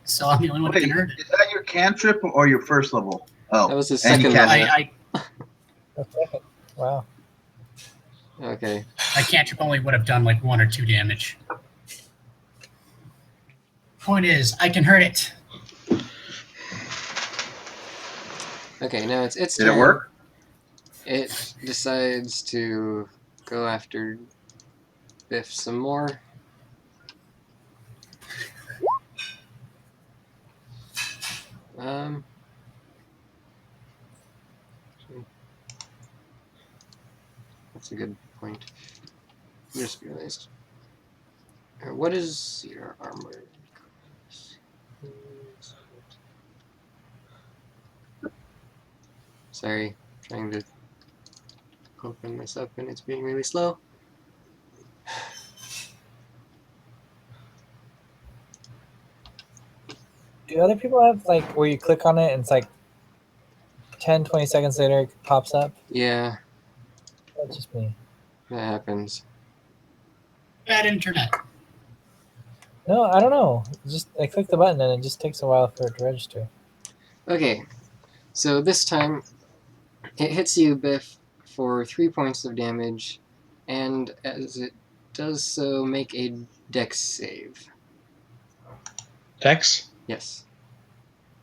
[SPEAKER 4] So I'm the only one who
[SPEAKER 3] Wait,
[SPEAKER 4] can hurt it.
[SPEAKER 3] is that your cantrip or your first level? Oh,
[SPEAKER 1] That was his
[SPEAKER 3] and you
[SPEAKER 1] second
[SPEAKER 3] cast
[SPEAKER 1] level.
[SPEAKER 3] it.
[SPEAKER 4] I
[SPEAKER 6] Wow.
[SPEAKER 1] Okay.
[SPEAKER 4] my cantrip only would have done like 1 or 2 damage. Point is, I can hurt it.
[SPEAKER 1] Okay, now it's its
[SPEAKER 3] Did
[SPEAKER 1] turn.
[SPEAKER 3] it work?
[SPEAKER 1] It decides to go after Biff some more. That's a good point. I just realized. What is your armor? Sorry, trying to open this up and it's being really slow.
[SPEAKER 6] Do other people have like where you click on it and it's like 10, 20 seconds later it pops up?
[SPEAKER 1] Yeah,
[SPEAKER 6] That's just me.
[SPEAKER 1] that happens.
[SPEAKER 4] Bad internet.
[SPEAKER 6] No, I don't know. Just I click the button and it just takes a while for it to register.
[SPEAKER 1] Okay, so this time it hits you, Biff, for 3 points of damage, and as it does so, make a dex save.
[SPEAKER 8] Dex?
[SPEAKER 1] Yes.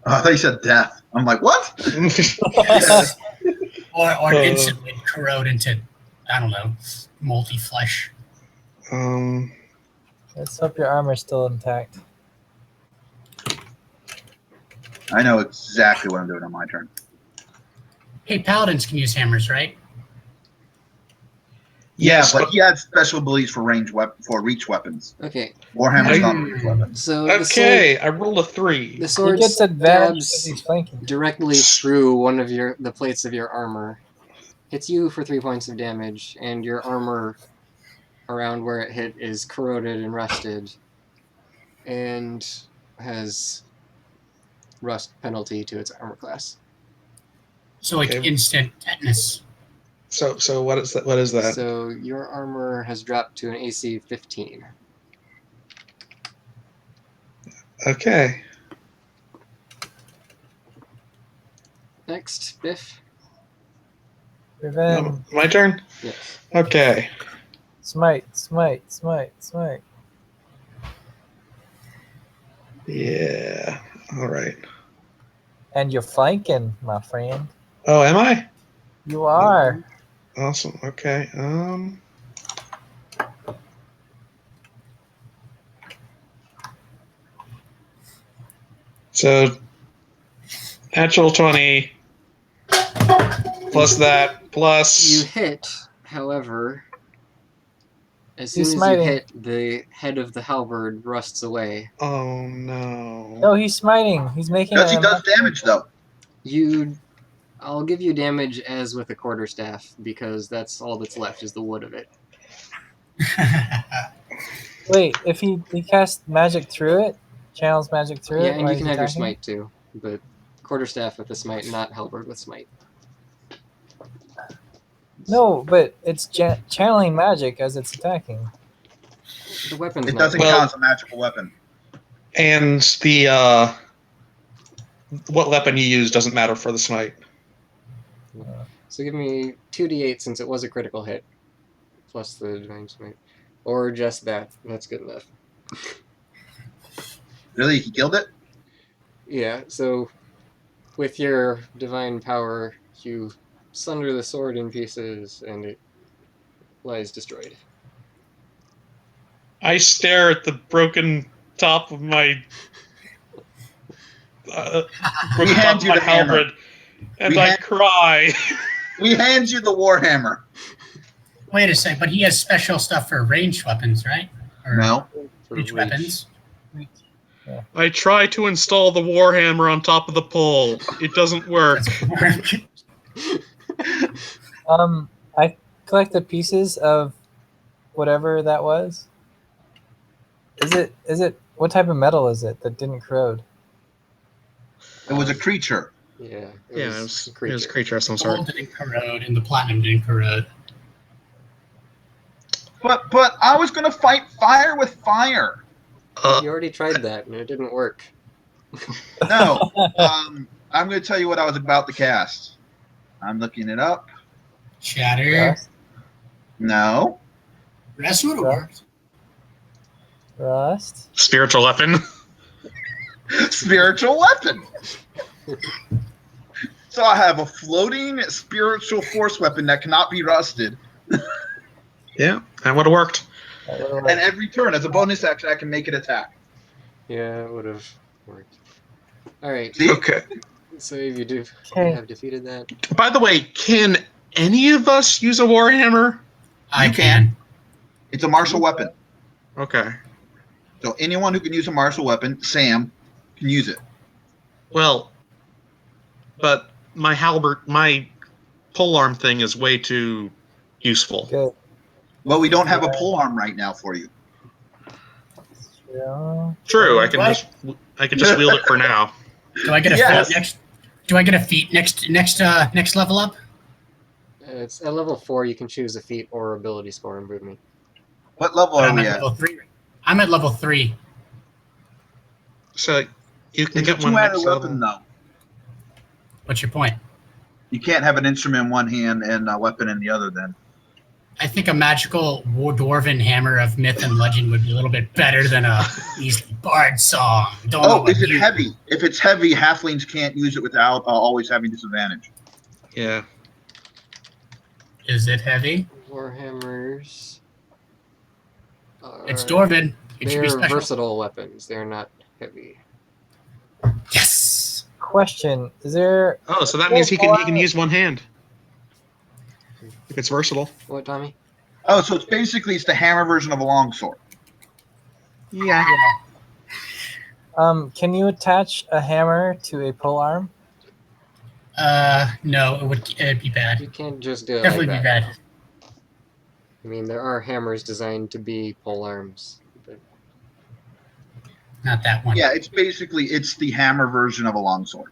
[SPEAKER 3] Oh, I thought you said death. I'm like, what?
[SPEAKER 4] Yes. Or instantly corrode into, I don't know, moldy flesh.
[SPEAKER 6] Let's hope your armor's still intact.
[SPEAKER 3] I know exactly what I'm doing on my turn.
[SPEAKER 4] Hey, paladins can use hammers, right?
[SPEAKER 8] Yes,
[SPEAKER 3] but
[SPEAKER 8] but
[SPEAKER 3] he had special abilities for reach weapons.
[SPEAKER 1] Okay,
[SPEAKER 3] Warhammer's not a reach weapon.
[SPEAKER 1] so
[SPEAKER 8] okay, I rolled a 3.
[SPEAKER 1] the sword
[SPEAKER 6] He gets advantage because
[SPEAKER 1] stabs
[SPEAKER 6] he's flanking.
[SPEAKER 1] directly through one of the plates of your armor. Hits you for 3 points of damage, and your armor around where it hit is corroded and rusted, and has rust penalty to its armor class.
[SPEAKER 4] So like
[SPEAKER 8] Okay.
[SPEAKER 4] instant tetanus.
[SPEAKER 8] So what is that? What is that?
[SPEAKER 1] So your armor has dropped to an AC 15.
[SPEAKER 8] Okay.
[SPEAKER 1] Next, Biff.
[SPEAKER 6] Revenge.
[SPEAKER 8] My turn?
[SPEAKER 1] Yes.
[SPEAKER 8] Okay.
[SPEAKER 6] Smite, smite, smite, smite.
[SPEAKER 8] Yeah. All right.
[SPEAKER 6] And you're flanking, my friend.
[SPEAKER 8] Oh, am I?
[SPEAKER 6] You are.
[SPEAKER 8] Awesome. Okay. So natural 20 plus that
[SPEAKER 1] You
[SPEAKER 8] plus
[SPEAKER 1] hit, however, as soon
[SPEAKER 6] He's
[SPEAKER 1] as you
[SPEAKER 6] smiting.
[SPEAKER 1] hit, the head of the halberd rusts away.
[SPEAKER 8] oh no.
[SPEAKER 6] No, he's smiting. He's making
[SPEAKER 3] Because he
[SPEAKER 6] a
[SPEAKER 3] does damage, though.
[SPEAKER 1] I'll give you damage as with a quarterstaff, because that's all that's left is the wood of it.
[SPEAKER 6] Wait, if he casts magic through it, channels magic through
[SPEAKER 1] Yeah,
[SPEAKER 6] it.
[SPEAKER 1] and
[SPEAKER 6] while
[SPEAKER 1] you
[SPEAKER 6] he's
[SPEAKER 1] can have your
[SPEAKER 6] attacking?
[SPEAKER 1] smite too, but quarterstaff with the smite, not halberd with smite.
[SPEAKER 6] No, but it's channeling magic as it's attacking.
[SPEAKER 1] The weapon's
[SPEAKER 3] It
[SPEAKER 1] not.
[SPEAKER 3] doesn't count as a magical weapon.
[SPEAKER 8] And the what weapon you use doesn't matter for the smite.
[SPEAKER 1] So give me 2d8 since it was a critical hit, plus the divine smite, or just that. That's good enough.
[SPEAKER 3] Really? He killed it?
[SPEAKER 1] Yeah. So with your divine power, you sunder the sword in pieces, and it lies destroyed.
[SPEAKER 8] I stare at the broken top of my broken top
[SPEAKER 3] hand
[SPEAKER 8] of
[SPEAKER 3] you
[SPEAKER 8] my
[SPEAKER 3] the hammer.
[SPEAKER 8] halberd, and
[SPEAKER 3] We
[SPEAKER 8] I
[SPEAKER 3] hand-
[SPEAKER 8] cry.
[SPEAKER 3] We hand you the Warhammer.
[SPEAKER 4] Wait a sec, but he has special stuff for ranged weapons, right? Or
[SPEAKER 3] No.
[SPEAKER 1] For
[SPEAKER 4] reach
[SPEAKER 1] reach.
[SPEAKER 4] weapons.
[SPEAKER 8] I try to install the warhammer on top of the pole. It doesn't work.
[SPEAKER 4] Doesn't work.
[SPEAKER 6] I collect the pieces of whatever that was. Is it what type of metal is it that didn't corrode?
[SPEAKER 3] It was a creature.
[SPEAKER 1] Yeah.
[SPEAKER 8] It was a creature of some sort.
[SPEAKER 4] Gold didn't corrode, and the platinum didn't corrode.
[SPEAKER 3] But I was going to fight fire with fire.
[SPEAKER 1] You already tried that, and it didn't work.
[SPEAKER 3] No. I'm going to tell you what I was about to cast. I'm looking it up.
[SPEAKER 4] Shatter.
[SPEAKER 6] Rust.
[SPEAKER 3] No.
[SPEAKER 4] Rest would have worked.
[SPEAKER 6] Rust.
[SPEAKER 8] Spiritual weapon.
[SPEAKER 3] Spiritual weapon. So I have a floating spiritual force weapon that cannot be rusted.
[SPEAKER 8] Yeah, that would have worked.
[SPEAKER 6] That would've
[SPEAKER 3] And
[SPEAKER 6] worked.
[SPEAKER 3] every turn, as a bonus action, I can make it attack.
[SPEAKER 1] Yeah, it would have worked. All right.
[SPEAKER 3] See?
[SPEAKER 8] Okay.
[SPEAKER 1] So you do
[SPEAKER 6] Okay.
[SPEAKER 1] have defeated that.
[SPEAKER 8] By the way, can any of us use a warhammer?
[SPEAKER 4] I
[SPEAKER 3] You
[SPEAKER 4] can.
[SPEAKER 3] It's a martial weapon.
[SPEAKER 8] Okay.
[SPEAKER 3] So anyone who can use a martial weapon, Sam, can use it.
[SPEAKER 8] Well, but my halberd, my polearm thing is way too useful.
[SPEAKER 6] Good.
[SPEAKER 3] Well, we don't have a pole arm right now for you.
[SPEAKER 6] Yeah.
[SPEAKER 8] True, I can
[SPEAKER 4] What?
[SPEAKER 8] just I could just wield it for now.
[SPEAKER 4] Do I get a
[SPEAKER 3] Yes.
[SPEAKER 4] feat next? Do I get a feat next level up?
[SPEAKER 1] It's at level 4. You can choose a feat or ability score improvement.
[SPEAKER 3] What level
[SPEAKER 4] But
[SPEAKER 3] are
[SPEAKER 4] I'm
[SPEAKER 3] we
[SPEAKER 4] at
[SPEAKER 3] at?
[SPEAKER 4] level 3. I'm at level 3.
[SPEAKER 8] So you can
[SPEAKER 3] It's a
[SPEAKER 8] get one
[SPEAKER 3] two-handed
[SPEAKER 8] next
[SPEAKER 3] weapon,
[SPEAKER 8] level.
[SPEAKER 3] though.
[SPEAKER 4] What's your point?
[SPEAKER 3] You can't have an instrument in one hand and a weapon in the other. Then.
[SPEAKER 4] I think a magical dwarven hammer of myth and legend would be a little bit better than a easy bard song. Don't know
[SPEAKER 3] Oh,
[SPEAKER 4] about
[SPEAKER 3] is it
[SPEAKER 4] you.
[SPEAKER 3] heavy? If it's heavy, halflings can't use it without always having disadvantage.
[SPEAKER 8] Yeah.
[SPEAKER 4] Is it heavy?
[SPEAKER 1] Warhammers.
[SPEAKER 4] It's dwarven. It should be
[SPEAKER 1] They're
[SPEAKER 4] special.
[SPEAKER 1] versatile weapons. They're not heavy.
[SPEAKER 4] Yes.
[SPEAKER 6] Question: Is there?
[SPEAKER 8] Oh, so that means he can use one hand. If it's versatile.
[SPEAKER 1] What, Tommy?
[SPEAKER 3] Oh, so it's the hammer version of a longsword.
[SPEAKER 8] Yeah.
[SPEAKER 6] Can you attach a hammer to a polearm?
[SPEAKER 4] No, it'd be bad.
[SPEAKER 1] You can't just do it
[SPEAKER 4] Definitely
[SPEAKER 1] like
[SPEAKER 4] be
[SPEAKER 1] that.
[SPEAKER 4] bad.
[SPEAKER 1] I mean, there are hammers designed to be polearms. But
[SPEAKER 4] Not that one.
[SPEAKER 3] Yeah, it's the hammer version of a longsword.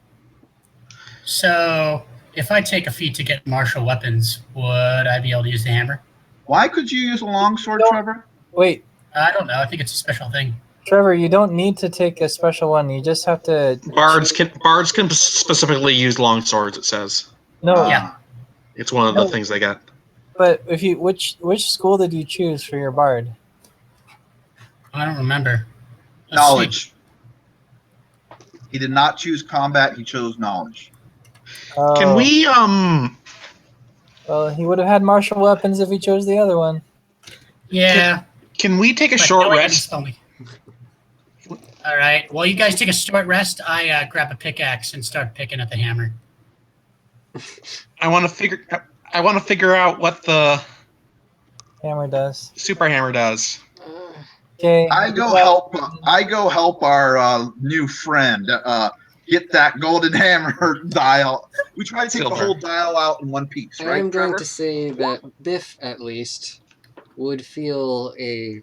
[SPEAKER 4] So, if I take a feat to get martial weapons, would I be able to use the hammer?
[SPEAKER 3] Why could you use a longsword,
[SPEAKER 6] No.
[SPEAKER 3] Trevor?
[SPEAKER 6] Wait,
[SPEAKER 4] I don't know. I think it's a special thing.
[SPEAKER 6] Trevor, you don't need to take a special one. You just have to.
[SPEAKER 8] Bards can specifically use long swords. It says
[SPEAKER 6] No,
[SPEAKER 4] Yeah.
[SPEAKER 8] it's one of the things they got.
[SPEAKER 6] but if you which school did you choose for your bard?
[SPEAKER 4] I don't remember. Let's see.
[SPEAKER 3] Knowledge. He did not choose combat. He chose knowledge.
[SPEAKER 6] Oh,
[SPEAKER 8] Can we
[SPEAKER 6] Well, he would have had martial weapons if he chose the other one.
[SPEAKER 4] Yeah.
[SPEAKER 8] can we take a
[SPEAKER 4] but
[SPEAKER 8] short
[SPEAKER 4] no, I didn't
[SPEAKER 8] rest?
[SPEAKER 4] spell me. All right. While you guys take a short rest, I grab a pickaxe and start picking at the hammer.
[SPEAKER 8] I want to figure out what the
[SPEAKER 6] Hammer does.
[SPEAKER 8] super hammer does.
[SPEAKER 6] Okay.
[SPEAKER 3] I go help our new friend get that golden hammer dial. We try to take
[SPEAKER 8] Silver.
[SPEAKER 3] the whole dial out in one piece,
[SPEAKER 1] I
[SPEAKER 3] right,
[SPEAKER 1] am going
[SPEAKER 3] Trevor?
[SPEAKER 1] to say that Biff, at least, would feel a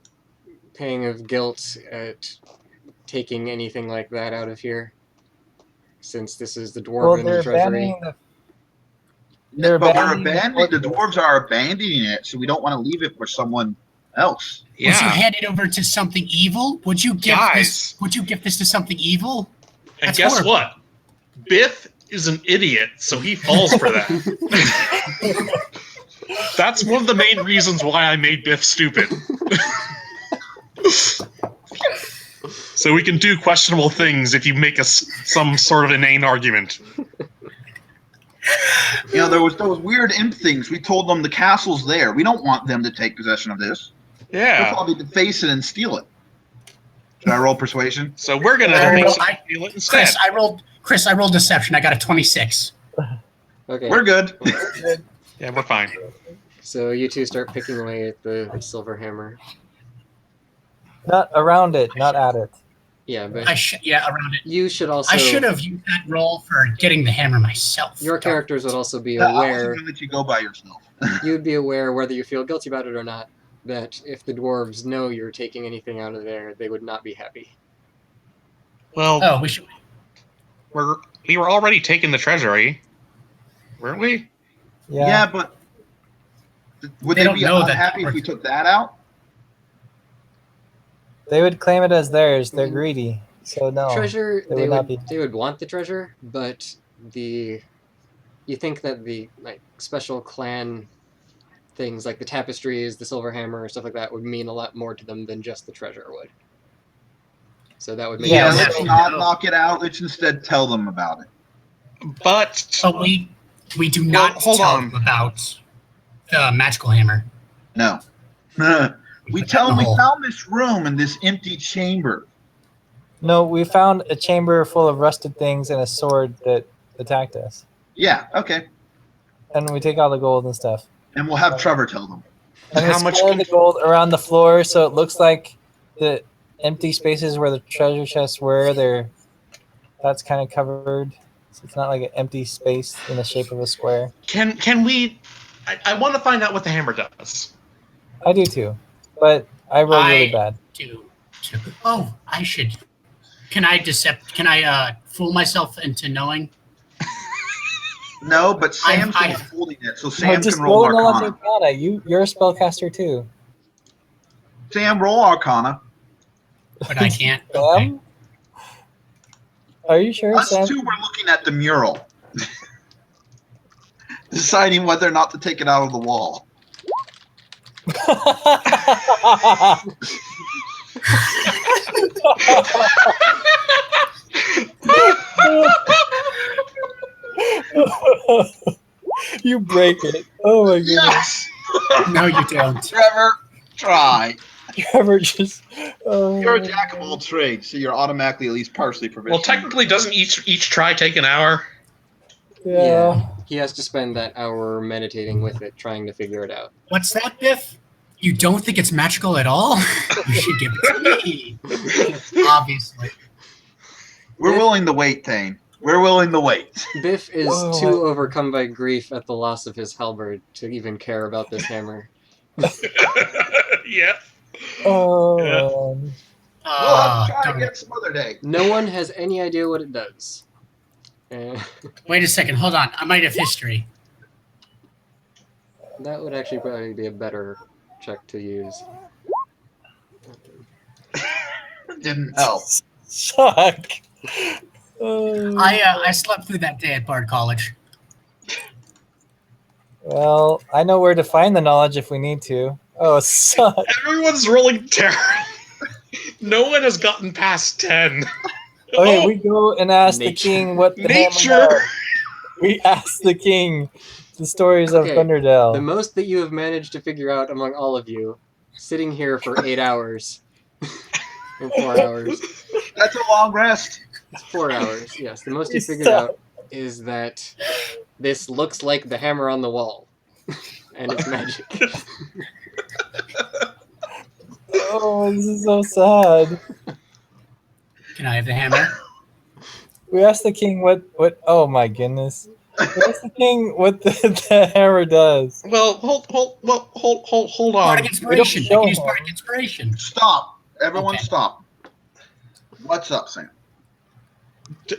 [SPEAKER 1] pang of guilt at taking anything like that out of here, since this is the
[SPEAKER 6] Well,
[SPEAKER 1] dwarven
[SPEAKER 6] they're
[SPEAKER 1] treasury.
[SPEAKER 6] abandoning the. They're
[SPEAKER 3] But we're
[SPEAKER 6] abandoning
[SPEAKER 3] abandoning. The
[SPEAKER 6] fortress.
[SPEAKER 3] dwarves are abandoning it, so we don't want to leave it for someone else.
[SPEAKER 4] Would you
[SPEAKER 8] Yeah.
[SPEAKER 4] hand it over to something evil? Would you give
[SPEAKER 8] Guys.
[SPEAKER 4] this? Would you give this to something evil?
[SPEAKER 8] And
[SPEAKER 4] That's
[SPEAKER 8] guess
[SPEAKER 4] horrible.
[SPEAKER 8] what? Biff is an idiot, so he falls for that. That's one of the main reasons why I made Biff stupid. So we can do questionable things if you make us some sort of inane argument.
[SPEAKER 3] You know, there was those weird imp things. We told them the castle's there. We don't want them to take possession of this. They'll
[SPEAKER 8] Yeah.
[SPEAKER 3] probably deface it and steal it. Should I roll persuasion?
[SPEAKER 8] So we're gonna
[SPEAKER 4] I roll-
[SPEAKER 8] steal it instead.
[SPEAKER 4] Chris, I rolled deception. I got a 26.
[SPEAKER 1] Okay,
[SPEAKER 3] We're good.
[SPEAKER 8] Yeah, we're fine.
[SPEAKER 1] so you two start picking away at the silver hammer.
[SPEAKER 6] Not around it, not at it.
[SPEAKER 1] Yeah, but
[SPEAKER 4] Around it.
[SPEAKER 1] you should also.
[SPEAKER 4] I should have used that roll for getting the hammer myself.
[SPEAKER 1] Your characters would also be
[SPEAKER 3] I wasn't
[SPEAKER 1] aware.
[SPEAKER 3] going to let you go by yourself.
[SPEAKER 1] You'd be aware, whether you feel guilty about it or not, that if the dwarves know you're taking anything out of there, they would not be happy.
[SPEAKER 8] Well,
[SPEAKER 4] Oh, we should.
[SPEAKER 8] we were already taking the treasury, weren't we?
[SPEAKER 3] Yeah, but would
[SPEAKER 4] They
[SPEAKER 3] they
[SPEAKER 4] don't
[SPEAKER 3] be
[SPEAKER 4] know that
[SPEAKER 3] unhappy if we took that out?
[SPEAKER 6] They would claim it as theirs. They're greedy. So no.
[SPEAKER 1] Treasure,
[SPEAKER 6] they
[SPEAKER 1] they
[SPEAKER 6] would not
[SPEAKER 1] would
[SPEAKER 6] be.
[SPEAKER 1] they would want the treasure, but you think that the special clan things like the tapestries, the silver hammer, stuff like that would mean a lot more to them than just the treasure would. So that would make
[SPEAKER 3] Yeah,
[SPEAKER 6] Yeah,
[SPEAKER 3] let's
[SPEAKER 4] yeah.
[SPEAKER 3] not knock it out. Let's instead tell them about it.
[SPEAKER 8] But
[SPEAKER 4] But we do not
[SPEAKER 8] hold
[SPEAKER 4] tell
[SPEAKER 8] on.
[SPEAKER 4] them about the magical hammer.
[SPEAKER 3] No. We tell them
[SPEAKER 4] the
[SPEAKER 3] we
[SPEAKER 4] hole.
[SPEAKER 3] found this room in this empty chamber.
[SPEAKER 6] No, we found a chamber full of rusted things and a sword that attacked us.
[SPEAKER 3] Yeah, okay.
[SPEAKER 6] And we take all the gold and stuff.
[SPEAKER 3] And we'll have Trevor tell them.
[SPEAKER 6] And
[SPEAKER 8] How
[SPEAKER 6] we
[SPEAKER 8] much
[SPEAKER 6] scatter
[SPEAKER 8] can-
[SPEAKER 6] the gold around the floor so it looks like the empty spaces where the treasure chests were, that's kind of covered. So it's not like an empty space in the shape of a square.
[SPEAKER 8] can we? I want to find out what the hammer does.
[SPEAKER 6] I do too. But I rolled really bad.
[SPEAKER 4] Oh, I should. Can I fool myself into knowing?
[SPEAKER 3] No, but Sam's
[SPEAKER 4] I-
[SPEAKER 3] the one holding it, so
[SPEAKER 6] No,
[SPEAKER 3] Sam
[SPEAKER 6] just
[SPEAKER 3] can roll
[SPEAKER 6] roll knowledge
[SPEAKER 3] Arcana.
[SPEAKER 6] Arcana. You're a spellcaster too.
[SPEAKER 3] Sam, roll Arcana.
[SPEAKER 4] But I can't. Okay.
[SPEAKER 6] Sam? Are you sure,
[SPEAKER 3] Us
[SPEAKER 6] Sam?
[SPEAKER 3] two were looking at the mural, deciding whether or not to take it out of the wall.
[SPEAKER 6] You break it. Oh my goodness.
[SPEAKER 3] Yes!
[SPEAKER 4] No, you don't.
[SPEAKER 3] Trevor, try.
[SPEAKER 6] Trevor just.
[SPEAKER 3] You're a jack of all trades, so you're automatically at least partially proficient.
[SPEAKER 2] Well, technically, doesn't each try take an hour?
[SPEAKER 6] Yeah.
[SPEAKER 1] He has to spend that hour meditating with it, trying to figure it out.
[SPEAKER 4] What's that, Biff? You don't think it's magical at all? You should give it to me. Obviously.
[SPEAKER 3] We're willing to wait, Thane. We're willing to wait.
[SPEAKER 1] Biff is
[SPEAKER 6] Oh,
[SPEAKER 1] too overcome by grief at the loss of his halberd to even care about this hammer.
[SPEAKER 2] Yeah.
[SPEAKER 6] Oh.
[SPEAKER 2] Yeah.
[SPEAKER 3] We'll have to try
[SPEAKER 4] darn
[SPEAKER 3] again
[SPEAKER 4] it.
[SPEAKER 3] some other day.
[SPEAKER 1] No one has any idea what it does.
[SPEAKER 4] Wait a second. Hold on. I might have history.
[SPEAKER 1] That would actually probably be a better check to use.
[SPEAKER 3] Didn't help.
[SPEAKER 6] Suck. Oh.
[SPEAKER 4] I slept through that day at Bard College.
[SPEAKER 6] Well, I know where to find the knowledge if we need to. Oh, suck.
[SPEAKER 2] Everyone's rolling terrible. No one has gotten past 10.
[SPEAKER 6] Okay,
[SPEAKER 2] Oh,
[SPEAKER 6] we go and ask the
[SPEAKER 1] Nature.
[SPEAKER 6] king what the hammer
[SPEAKER 2] nature.
[SPEAKER 6] does. We ask the king the stories of
[SPEAKER 1] Okay,
[SPEAKER 6] Thunderdell.
[SPEAKER 1] The most that you have managed to figure out among all of you, sitting here for 8 hours. Or 4 hours.
[SPEAKER 3] That's a long rest.
[SPEAKER 1] It's 4 hours, yes. The most you
[SPEAKER 6] Please
[SPEAKER 1] figured
[SPEAKER 6] stop.
[SPEAKER 1] out is that this looks like the hammer on the wall. And it's magic.
[SPEAKER 6] Oh, this is so sad.
[SPEAKER 4] Can I have the hammer?
[SPEAKER 6] We asked the king what oh my goodness. We asked the king what the hammer does.
[SPEAKER 2] Well, hold on.
[SPEAKER 4] Bardic inspiration. I
[SPEAKER 6] show
[SPEAKER 4] can use
[SPEAKER 6] him.
[SPEAKER 4] bardic inspiration.
[SPEAKER 3] Stop. Everyone
[SPEAKER 4] Okay.
[SPEAKER 3] stop. What's up, Sam?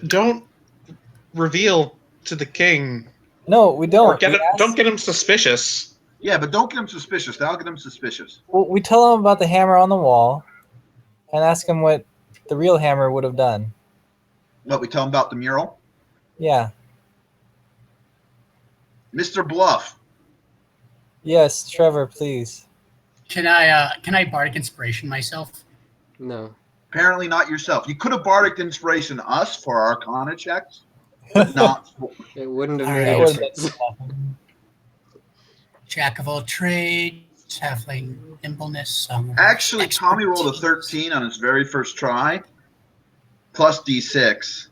[SPEAKER 2] Don't reveal to the king,
[SPEAKER 6] No, we don't.
[SPEAKER 2] or
[SPEAKER 6] We ask-
[SPEAKER 2] don't get him suspicious.
[SPEAKER 3] Yeah, but don't get him suspicious. That'll get him suspicious.
[SPEAKER 6] Well, we tell him about the hammer on the wall and ask him what the real hammer would have done.
[SPEAKER 3] What, we tell him about the mural?
[SPEAKER 6] Yeah.
[SPEAKER 3] Mr. Bluff.
[SPEAKER 6] Yes, Trevor, please.
[SPEAKER 4] Can I bardic inspiration myself?
[SPEAKER 1] No.
[SPEAKER 3] Apparently not yourself. You could have bardic inspiration us for our Arcana checks, but not for...
[SPEAKER 1] It wouldn't have
[SPEAKER 4] All
[SPEAKER 1] made
[SPEAKER 6] That
[SPEAKER 1] a
[SPEAKER 4] right.
[SPEAKER 6] would've
[SPEAKER 1] difference.
[SPEAKER 6] been-
[SPEAKER 4] Jack of all trades, halfling nimbleness, song.
[SPEAKER 3] Actually, Tommy rolled a 13 on his very first try, plus D6.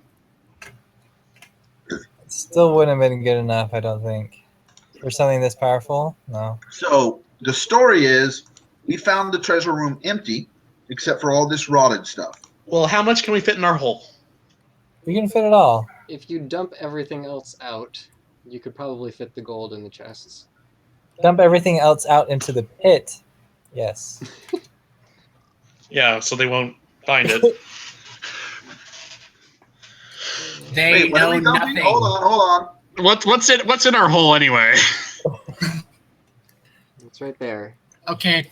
[SPEAKER 6] Still wouldn't have been good enough, I don't think. For something this powerful? No.
[SPEAKER 3] So the story is, we found the treasure room empty, except for all this rotted stuff.
[SPEAKER 2] Well, how much can we fit in our hole?
[SPEAKER 6] We can fit it all.
[SPEAKER 1] If you dump everything else out, you could probably fit the gold in the chests.
[SPEAKER 6] Dump everything else out into the pit. Yes.
[SPEAKER 2] Yeah, so they won't find it.
[SPEAKER 4] They
[SPEAKER 3] Wait, what are
[SPEAKER 4] know
[SPEAKER 3] we dumping?
[SPEAKER 4] nothing.
[SPEAKER 3] Hold on.
[SPEAKER 2] What's in our hole anyway?
[SPEAKER 1] It's right there.
[SPEAKER 4] Okay.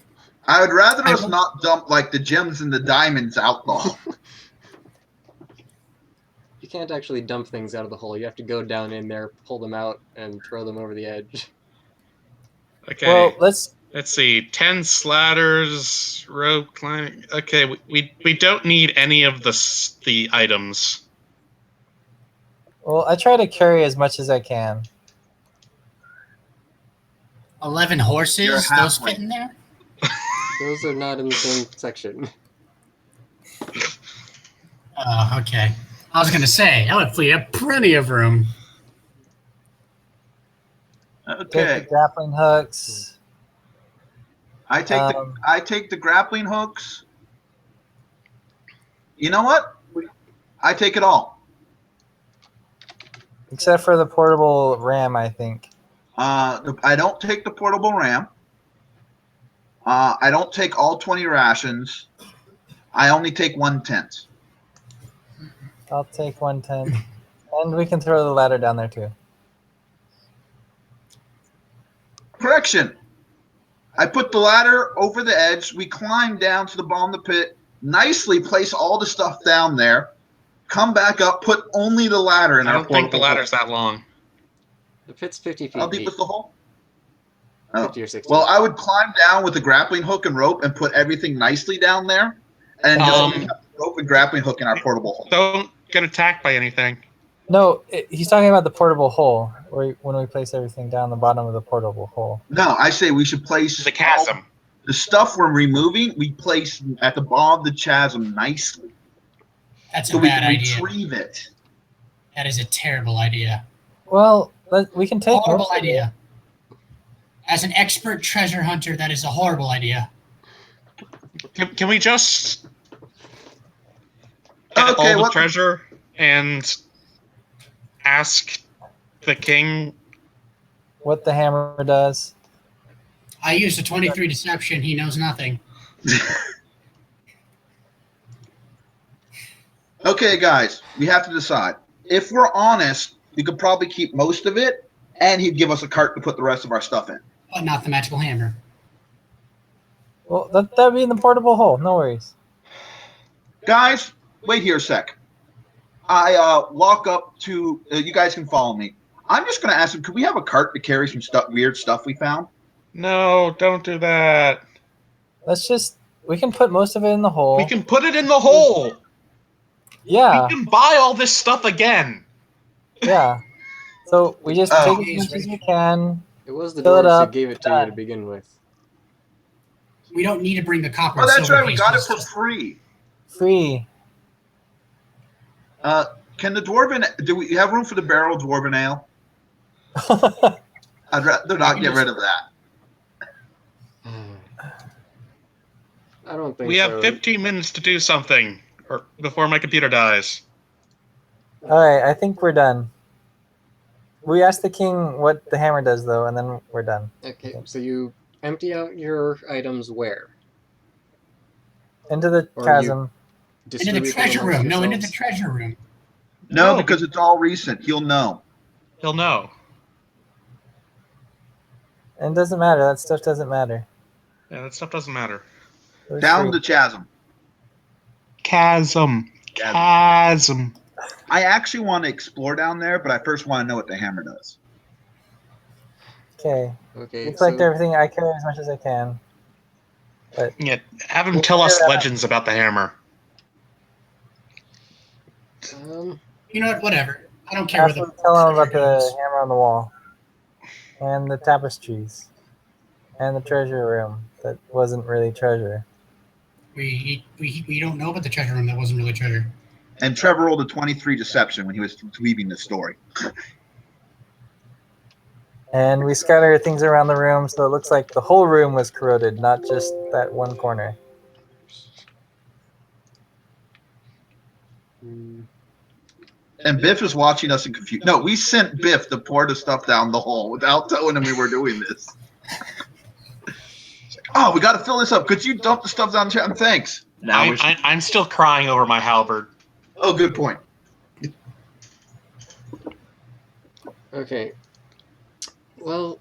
[SPEAKER 3] I would rather
[SPEAKER 4] I
[SPEAKER 3] us
[SPEAKER 4] will-
[SPEAKER 3] not dump like the gems and the diamonds out though.
[SPEAKER 1] You can't actually dump things out of the hole. You have to go down in there, pull them out, and throw them over the edge.
[SPEAKER 2] Okay.
[SPEAKER 6] Well, let's
[SPEAKER 2] Let's see. 10 slatters, rope climbing. Okay, we don't need any of the items.
[SPEAKER 6] well, I try to carry as much as I can.
[SPEAKER 4] 11
[SPEAKER 3] You're
[SPEAKER 4] horses. Those
[SPEAKER 3] halfway.
[SPEAKER 4] fit in there.
[SPEAKER 1] Those are not in the same section.
[SPEAKER 4] Okay. I was gonna say that would free up plenty of room.
[SPEAKER 6] Take
[SPEAKER 3] Okay.
[SPEAKER 6] the grappling hooks.
[SPEAKER 3] I take the grappling hooks. You know what? I take it all.
[SPEAKER 6] Except for the portable ram, I think.
[SPEAKER 3] I don't take the portable ram. I don't take all 20 rations. I only take 1 tent.
[SPEAKER 6] I'll take 110. And we can throw the ladder down there too.
[SPEAKER 3] Correction. I put the ladder over the edge. We climb down to the bottom of the pit, nicely place all the stuff down there, come back up, put only the ladder in
[SPEAKER 8] I
[SPEAKER 3] our
[SPEAKER 8] don't think the
[SPEAKER 3] portable
[SPEAKER 8] ladder's
[SPEAKER 3] hole.
[SPEAKER 8] that long.
[SPEAKER 1] The pit's 50 feet
[SPEAKER 3] How deep
[SPEAKER 1] deep.
[SPEAKER 3] is the hole? Oh.
[SPEAKER 1] 50 or 60.
[SPEAKER 3] Well, I would climb down with a grappling hook and rope and put everything nicely down there, and just have the rope and grappling hook in our portable hole.
[SPEAKER 8] Don't get attacked by anything.
[SPEAKER 6] No, he's talking about the portable hole, where when we place everything down the bottom of the portable hole.
[SPEAKER 3] No, I say we should place
[SPEAKER 8] The chasm.
[SPEAKER 3] the stuff we're removing. We place at the bottom of the chasm nicely,
[SPEAKER 4] That's
[SPEAKER 3] so
[SPEAKER 4] a
[SPEAKER 3] we
[SPEAKER 4] bad
[SPEAKER 3] can
[SPEAKER 4] idea.
[SPEAKER 3] retrieve it.
[SPEAKER 4] That is a terrible idea.
[SPEAKER 6] Well, we can take
[SPEAKER 4] Horrible
[SPEAKER 6] most of it.
[SPEAKER 4] idea. As an expert treasure hunter, that is a horrible idea.
[SPEAKER 8] Can we just
[SPEAKER 3] Okay,
[SPEAKER 8] get all the
[SPEAKER 3] what-
[SPEAKER 8] treasure and ask the king?
[SPEAKER 6] What the hammer does.
[SPEAKER 4] I used a 23 deception. He knows nothing.
[SPEAKER 3] Okay, guys, we have to decide. If we're honest, we could probably keep most of it, and he'd give us a cart to put the rest of our stuff in.
[SPEAKER 4] But not the magical hammer.
[SPEAKER 6] Well, that'd be in the portable hole. No worries.
[SPEAKER 3] Guys, wait here a sec. I walk up to you guys can follow me. I'm just going to ask him, could we have a cart to carry some weird stuff we found?
[SPEAKER 8] No, don't do that.
[SPEAKER 6] We can put most of it in the hole.
[SPEAKER 8] We can put it in the hole.
[SPEAKER 6] Yeah,
[SPEAKER 8] We can buy all this stuff again.
[SPEAKER 6] yeah. So we just
[SPEAKER 3] Oh.
[SPEAKER 6] take as much as we can.
[SPEAKER 1] It was the
[SPEAKER 6] Fill it
[SPEAKER 1] dwarves who
[SPEAKER 6] up,
[SPEAKER 1] gave it to you
[SPEAKER 6] done.
[SPEAKER 1] to begin with.
[SPEAKER 4] We don't need to bring the copper.
[SPEAKER 3] Oh,
[SPEAKER 4] and
[SPEAKER 3] that's
[SPEAKER 4] silver
[SPEAKER 3] right. We got it
[SPEAKER 4] pieces.
[SPEAKER 3] for free.
[SPEAKER 6] Free.
[SPEAKER 3] Can the dwarven? Do we have room for the barrel dwarven ale? I'd rather not get rid of that.
[SPEAKER 1] I don't think
[SPEAKER 8] We have
[SPEAKER 1] so.
[SPEAKER 8] 15 minutes to do something or before my computer dies.
[SPEAKER 6] All right, I think we're done. We asked the king what the hammer does, though, and then we're done.
[SPEAKER 1] Okay, so you empty out your items where?
[SPEAKER 6] Into the
[SPEAKER 1] Or
[SPEAKER 6] chasm.
[SPEAKER 4] Into the
[SPEAKER 1] Distribute them
[SPEAKER 4] treasure
[SPEAKER 1] amongst
[SPEAKER 4] room. No, into the
[SPEAKER 1] yourselves?
[SPEAKER 4] treasure room.
[SPEAKER 3] No,
[SPEAKER 8] No.
[SPEAKER 3] because it's all recent. He'll know.
[SPEAKER 8] He'll know.
[SPEAKER 6] And it doesn't matter. That stuff doesn't matter.
[SPEAKER 8] Yeah, that stuff doesn't matter.
[SPEAKER 6] We're
[SPEAKER 3] Down
[SPEAKER 6] free.
[SPEAKER 3] the chasm.
[SPEAKER 8] Chasm.
[SPEAKER 3] Chasm.
[SPEAKER 8] Chasm.
[SPEAKER 3] I actually want to explore down there, but I first want to know what the hammer does.
[SPEAKER 6] Okay.
[SPEAKER 1] Okay,
[SPEAKER 6] We collect
[SPEAKER 1] so
[SPEAKER 6] everything. I carry as much as I can.
[SPEAKER 8] Yeah, have him tell us legends about the hammer.
[SPEAKER 4] You know what? Whatever. I don't care where
[SPEAKER 6] After
[SPEAKER 4] the
[SPEAKER 6] tell him about
[SPEAKER 4] treasure
[SPEAKER 6] the
[SPEAKER 4] goes.
[SPEAKER 6] hammer on the wall. And the tapestries. And the treasure room that wasn't really treasure.
[SPEAKER 4] We don't know about the treasure room that wasn't really treasure.
[SPEAKER 3] And Trevor rolled a 23 deception when he was weaving the story.
[SPEAKER 6] And we scatter things around the room so it looks like the whole room was corroded, not just that one corner.
[SPEAKER 3] And Biff is watching us in confusion. No, we sent Biff to pour the stuff down the hole without telling him we were doing this. It's like, oh, we got to fill this up. Could you dump the stuff down the chasm? Thanks. Now we're.
[SPEAKER 8] I'm still crying over my halberd.
[SPEAKER 3] Oh, good point.
[SPEAKER 1] okay. Well,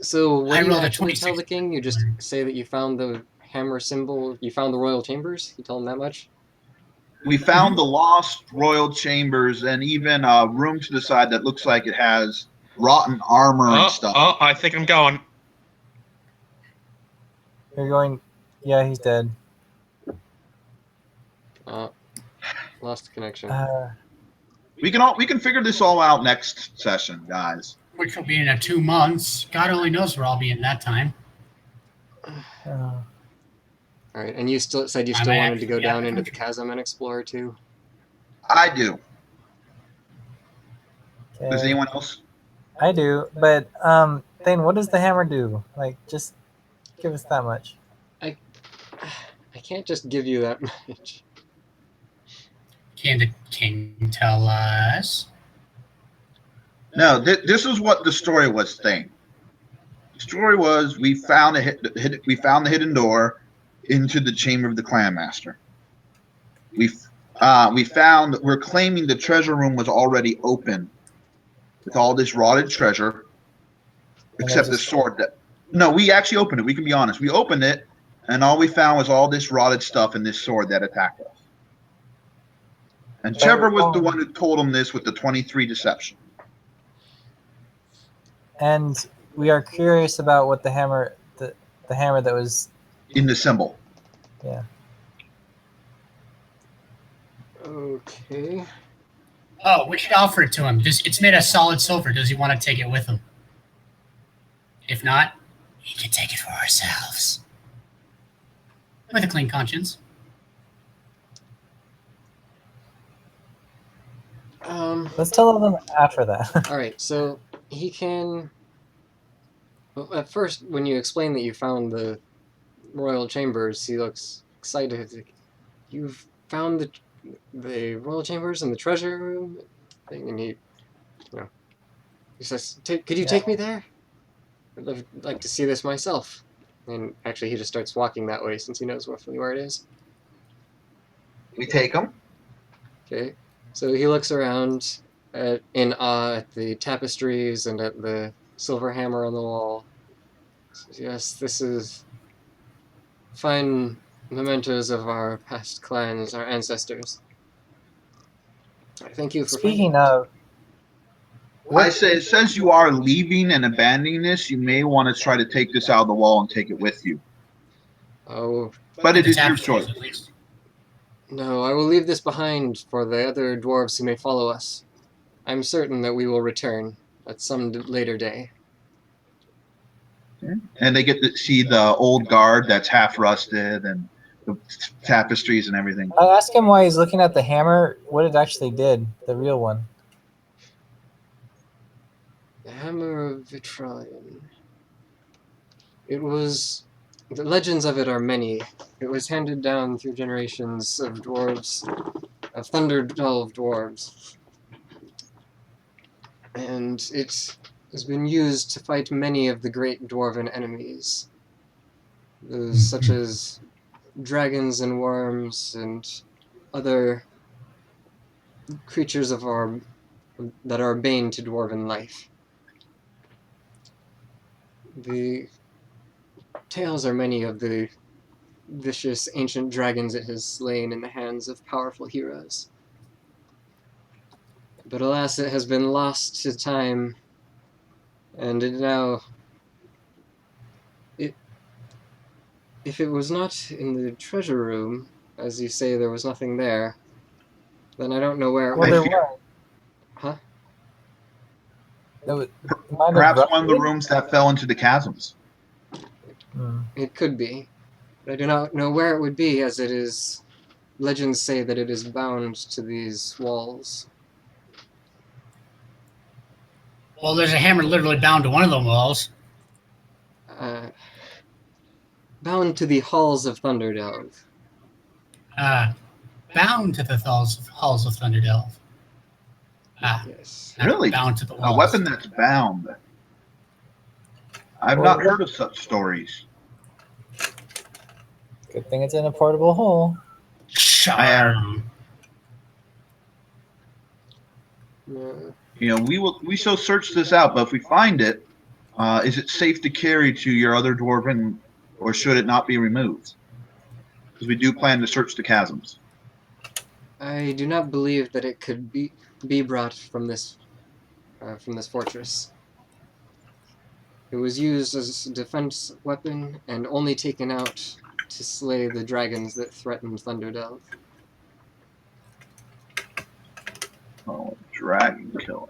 [SPEAKER 1] so what
[SPEAKER 4] I
[SPEAKER 1] do you
[SPEAKER 4] rolled a
[SPEAKER 1] actually tell
[SPEAKER 4] 26.
[SPEAKER 1] the king? You just say that you found the hammer symbol. You found the royal chambers. You tell him that much.
[SPEAKER 3] We found the lost royal chambers and even a room to the side that looks like it has rotten armor and stuff.
[SPEAKER 8] Oh, I think I'm going.
[SPEAKER 6] You're going, yeah, he's dead.
[SPEAKER 1] Lost connection.
[SPEAKER 3] We can figure this all out next session, guys.
[SPEAKER 4] Which will be in 2 months. God only knows where I'll be in that time.
[SPEAKER 1] All right, and you still said you
[SPEAKER 4] I
[SPEAKER 1] still
[SPEAKER 4] might
[SPEAKER 1] wanted to go
[SPEAKER 4] actually be out
[SPEAKER 1] down
[SPEAKER 4] of
[SPEAKER 1] into the
[SPEAKER 4] country.
[SPEAKER 1] chasm and explore too.
[SPEAKER 3] I do. Does
[SPEAKER 6] Okay.
[SPEAKER 3] anyone else?
[SPEAKER 6] I do, but Thane, what does the hammer do? Like, just give us that much.
[SPEAKER 1] I can't just give you that much.
[SPEAKER 4] Can the king tell us?
[SPEAKER 3] No, this is what the story was saying. The story was we found the hidden door into the chamber of the clan master. we're claiming the treasure room was already open with all this rotted treasure, except the sword. No, we actually opened it. We can be honest. We opened it, and all we found was all this rotted stuff and this sword that attacked us. And Trevor was the one who told him this with the 23 deception.
[SPEAKER 6] And we are curious about what the hammer that was
[SPEAKER 3] in the symbol.
[SPEAKER 6] Yeah.
[SPEAKER 1] Okay.
[SPEAKER 4] Oh, we could offer it to him. It's made of solid silver. Does he want to take it with him? If not, we can take it for ourselves. With a clean conscience.
[SPEAKER 6] Let's tell them after that.
[SPEAKER 1] All right, so he can. Well, at first, when you explain that you found the royal chambers, he looks excited. Like, you've found the royal chambers and the treasure room thing, and he says, "Could you take me there? I'd like to see this myself." And actually, he just starts walking that way since he knows roughly where it is.
[SPEAKER 3] We take him.
[SPEAKER 1] Okay, so he looks around in awe at the tapestries and at the silver hammer on the wall. Says, yes, this is fine mementos of our past clans, our ancestors. Thank you for
[SPEAKER 6] Speaking of,
[SPEAKER 3] I say, since you are leaving and abandoning this, you may want to try to take this out of the wall and take it with you.
[SPEAKER 1] Oh,
[SPEAKER 3] but it is your choice.
[SPEAKER 4] At least.
[SPEAKER 1] No, I will leave this behind for the other dwarves who may follow us. I'm certain that we will return at some later day.
[SPEAKER 3] Okay. And they get to see the old guard that's half rusted and the tapestries and everything.
[SPEAKER 6] I asked him why he's looking at the hammer, what it actually did, the real one.
[SPEAKER 1] The Hammer of Vitralion. It was... The legends of it are many. It was handed down through generations of dwarves, of Thunderdelve dwarves. And it has been used to fight many of the great dwarven enemies. Those such as dragons and worms and other creatures that are bane to dwarven life. The tales are many of the vicious ancient dragons it has slain in the hands of powerful heroes. But alas, it has been lost to time, and it now... If it was not in the treasure room, as you say there was nothing there, then I don't know where it
[SPEAKER 6] Well, there
[SPEAKER 1] went.
[SPEAKER 6] was.
[SPEAKER 1] Huh?
[SPEAKER 3] Perhaps one of the rooms that fell into the chasms.
[SPEAKER 1] It could be. But I do not know where it would be, as it is... Legends say that it is bound to these walls.
[SPEAKER 4] Well, there's a hammer literally bound to one of the walls.
[SPEAKER 1] Bound to the halls of Thunderdelve.
[SPEAKER 4] Bound to the halls of Thunderdelve.
[SPEAKER 1] Yes.
[SPEAKER 3] Really?
[SPEAKER 4] Bound to the walls.
[SPEAKER 3] A weapon that's bound. I've not heard of such stories.
[SPEAKER 6] Good thing it's in a portable hole.
[SPEAKER 4] Charm.
[SPEAKER 3] We shall search this out, but if we find it, is it safe to carry to your other dwarven, or should it not be removed? Because we do plan to search the chasms.
[SPEAKER 1] I do not believe that it could be brought from this fortress. It was used as a defense weapon and only taken out to slay the dragons that threatened Thunderdelve.
[SPEAKER 3] Oh, dragon killer.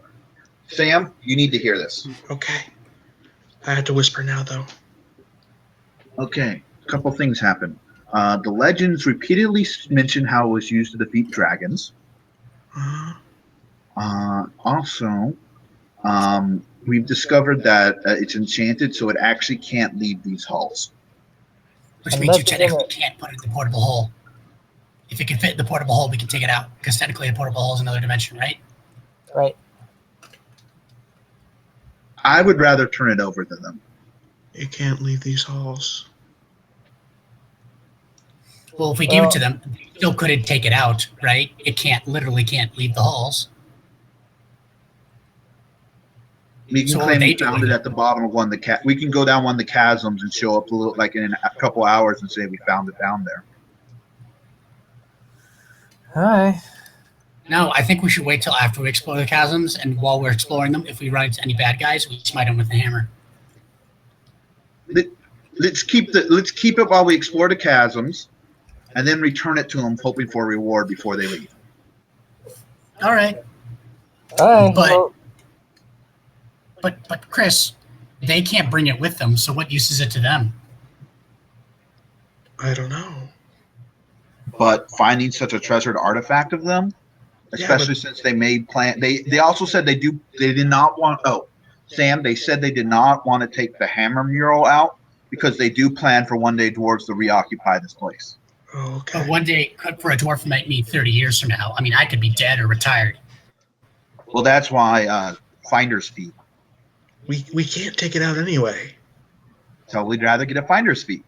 [SPEAKER 3] Sam, you need to hear this.
[SPEAKER 2] Okay. I have to whisper now, though.
[SPEAKER 3] Okay, a couple things happen. The legends repeatedly mention how it was used to defeat dragons. Also, we've discovered that it's enchanted, so it actually can't leave these halls.
[SPEAKER 4] Which means you technically can't put it in the portable hole. If it can fit in the portable hole, we can take it out. Because technically a portable hole is another dimension, right?
[SPEAKER 6] Right.
[SPEAKER 3] I would rather turn it over to them.
[SPEAKER 2] It can't leave these halls.
[SPEAKER 4] Well, if we give it to them, they still couldn't take it out, right? It literally can't leave the halls.
[SPEAKER 3] We can
[SPEAKER 4] So what
[SPEAKER 3] claim
[SPEAKER 4] are
[SPEAKER 3] we
[SPEAKER 4] they
[SPEAKER 3] found it
[SPEAKER 4] doing?
[SPEAKER 3] at the bottom of one of the we can go down one of the chasms and show up a little, like in a couple hours, and say we found it down there.
[SPEAKER 6] All right.
[SPEAKER 4] No, I think we should wait till after we explore the chasms, and while we're exploring them, if we run into any bad guys, we smite them with the hammer.
[SPEAKER 3] Let's keep it while we explore the chasms, and then return it to them, hoping for a reward before they leave.
[SPEAKER 4] All right.
[SPEAKER 6] All right.
[SPEAKER 4] But-
[SPEAKER 6] well,
[SPEAKER 4] But Chris, they can't bring it with them, so what use is it to them?
[SPEAKER 8] I don't know.
[SPEAKER 3] But finding such a treasured artifact of them, especially since they made plan, they also said they did not want. Oh, Sam, they said they did not want to take the hammer mural out because they do plan for one day dwarves to reoccupy this place.
[SPEAKER 8] Okay.
[SPEAKER 4] But one day, for a dwarf might mean 30 years from now. I mean, I could be dead or retired.
[SPEAKER 3] Well, that's why finder's fee.
[SPEAKER 8] We can't take it out anyway.
[SPEAKER 3] So we'd rather get a finder's fee.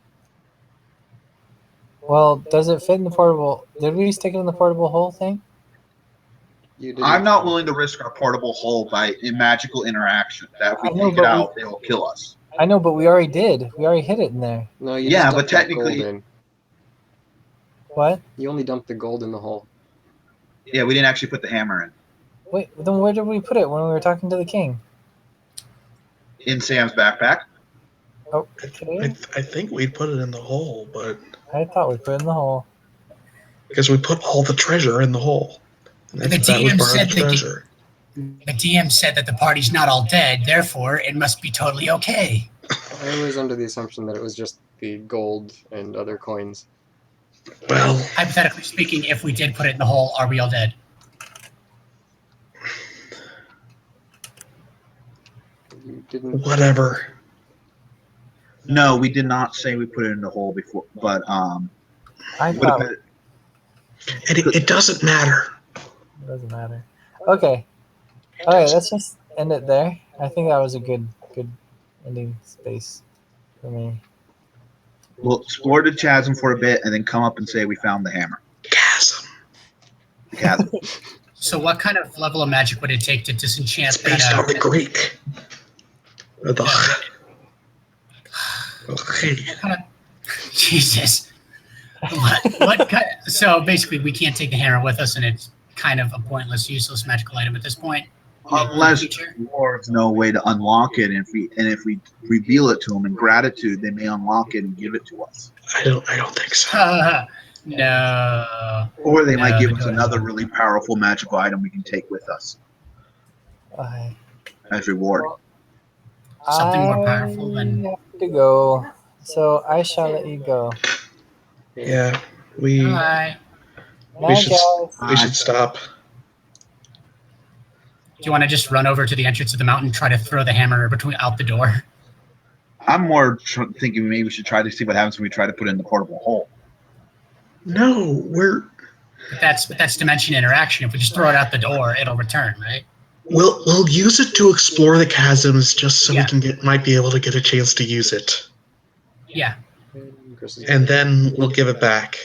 [SPEAKER 6] well, does it fit in the portable? Did we stick it in the portable hole thing?
[SPEAKER 1] You didn't.
[SPEAKER 3] I'm not willing to risk our portable hull by a magical interaction. That if we
[SPEAKER 6] I know,
[SPEAKER 3] take it
[SPEAKER 6] but
[SPEAKER 3] out, it'll kill us.
[SPEAKER 6] I know, but we already did. We already hit it in there.
[SPEAKER 1] No, you
[SPEAKER 3] Yeah,
[SPEAKER 1] just
[SPEAKER 3] but
[SPEAKER 1] dumped that
[SPEAKER 3] technically-
[SPEAKER 1] gold in.
[SPEAKER 6] What?
[SPEAKER 1] You only dumped the gold in the hole.
[SPEAKER 3] Yeah, we didn't actually put the hammer
[SPEAKER 6] Wait, then where did we put it when we were talking to the king?
[SPEAKER 3] in Sam's backpack.
[SPEAKER 6] Oh, okay.
[SPEAKER 8] I think we put it in the hole, but
[SPEAKER 6] I thought we put it in the hole.
[SPEAKER 8] because we put all the treasure in the hole. And
[SPEAKER 4] The
[SPEAKER 8] that was
[SPEAKER 4] DM
[SPEAKER 8] part of
[SPEAKER 4] said
[SPEAKER 8] the
[SPEAKER 4] that
[SPEAKER 8] treasure.
[SPEAKER 4] The DM said that the party's not all dead, therefore it must be totally okay.
[SPEAKER 1] I was under the assumption that it was just the gold and other coins.
[SPEAKER 8] Well,
[SPEAKER 4] Hypothetically speaking, if we did put it in the hole, are we all dead?
[SPEAKER 1] You didn't.
[SPEAKER 8] whatever.
[SPEAKER 3] No, we did not say we put it in the hole before, but
[SPEAKER 6] I
[SPEAKER 3] would have
[SPEAKER 6] thought
[SPEAKER 3] been,
[SPEAKER 8] And it doesn't matter.
[SPEAKER 6] it doesn't matter. Okay. All right, let's just end it there. I think that was a good ending space for me.
[SPEAKER 3] we'll explore the chasm for a bit and then come up and say we found the hammer.
[SPEAKER 8] Chasm.
[SPEAKER 3] The chasm.
[SPEAKER 4] So what kind of level of magic would it take to disenchant
[SPEAKER 8] It's based
[SPEAKER 4] that?
[SPEAKER 8] on the Greek. Okay.
[SPEAKER 4] Jesus. What kind so basically we can't take the hammer with us and it's kind of a pointless, useless magical item at this point.
[SPEAKER 3] Unless
[SPEAKER 4] Feature?
[SPEAKER 3] dwarves know a way to unlock it, and if we reveal it to them in gratitude, they may unlock it and give it to us.
[SPEAKER 8] I don't think so.
[SPEAKER 4] No.
[SPEAKER 3] Or they might
[SPEAKER 4] No,
[SPEAKER 3] give
[SPEAKER 4] they
[SPEAKER 3] us
[SPEAKER 4] don't.
[SPEAKER 3] another really powerful magical item we can take with us
[SPEAKER 6] I
[SPEAKER 3] as reward.
[SPEAKER 4] Something more powerful than-
[SPEAKER 6] I have to go. So I shall let you go.
[SPEAKER 8] Yeah, we
[SPEAKER 4] Bye.
[SPEAKER 6] Night,
[SPEAKER 8] should-
[SPEAKER 6] guys.
[SPEAKER 8] we should stop.
[SPEAKER 4] Do you want to just run over to the entrance of the mountain and try to throw the hammer out the door?
[SPEAKER 3] I'm more thinking maybe we should try to see what happens when we try to put it in the portable hole.
[SPEAKER 8] No, we're
[SPEAKER 4] But that's dimension interaction. If we just throw it out the door, it'll return, right?
[SPEAKER 8] we'll use it to explore the chasms just so
[SPEAKER 4] Yeah.
[SPEAKER 8] we might be able to get a chance to use it,
[SPEAKER 4] Yeah.
[SPEAKER 8] and then we'll give it back.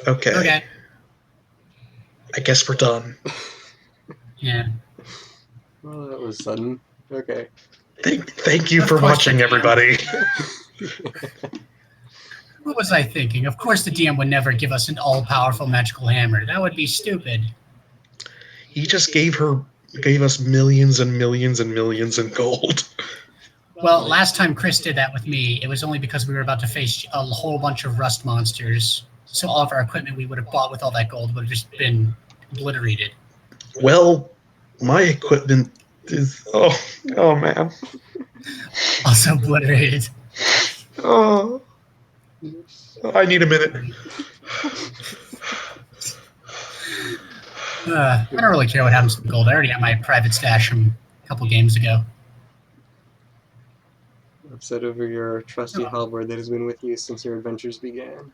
[SPEAKER 8] Okay.
[SPEAKER 4] Okay.
[SPEAKER 8] I guess we're done.
[SPEAKER 4] Yeah.
[SPEAKER 1] Well, that was sudden. Okay.
[SPEAKER 8] Thank you
[SPEAKER 4] Of
[SPEAKER 8] for
[SPEAKER 4] course
[SPEAKER 8] watching,
[SPEAKER 4] I am.
[SPEAKER 8] everybody.
[SPEAKER 4] What was I thinking? Of course the DM would never give us an all-powerful magical hammer. That would be stupid.
[SPEAKER 8] He just gave us millions and millions and millions in gold.
[SPEAKER 4] Well, last time Chris did that with me, it was only because we were about to face a whole bunch of rust monsters. So all of our equipment we would have bought with all that gold would have just been obliterated.
[SPEAKER 8] Well, my equipment is oh man.
[SPEAKER 4] Also obliterated.
[SPEAKER 8] Oh, I need a minute.
[SPEAKER 4] I don't really care what happens to the gold. I already got my private stash from a couple games ago.
[SPEAKER 1] Upset over your trusty halberd that has been with you since your adventures began.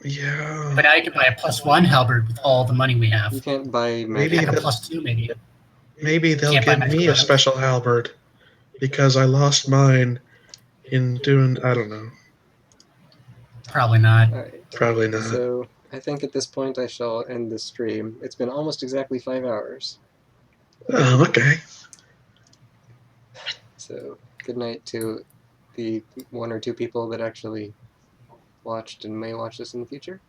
[SPEAKER 8] Yeah.
[SPEAKER 4] But now you can buy a +1 halberd with all the money we have.
[SPEAKER 1] You can't buy
[SPEAKER 8] Maybe
[SPEAKER 1] magic.
[SPEAKER 4] Like a
[SPEAKER 8] the-
[SPEAKER 4] +2 maybe.
[SPEAKER 8] Maybe they'll
[SPEAKER 4] Can't buy
[SPEAKER 8] give
[SPEAKER 4] magical
[SPEAKER 8] me a
[SPEAKER 4] items.
[SPEAKER 8] special halberd because I lost mine in doing I don't know.
[SPEAKER 4] Probably not.
[SPEAKER 1] All right.
[SPEAKER 8] Probably not.
[SPEAKER 1] So I think at this point I shall end the stream. It's been almost exactly 5 hours.
[SPEAKER 8] Okay.
[SPEAKER 1] So good night to the 1 or 2 people that actually watched and may watch this in the future.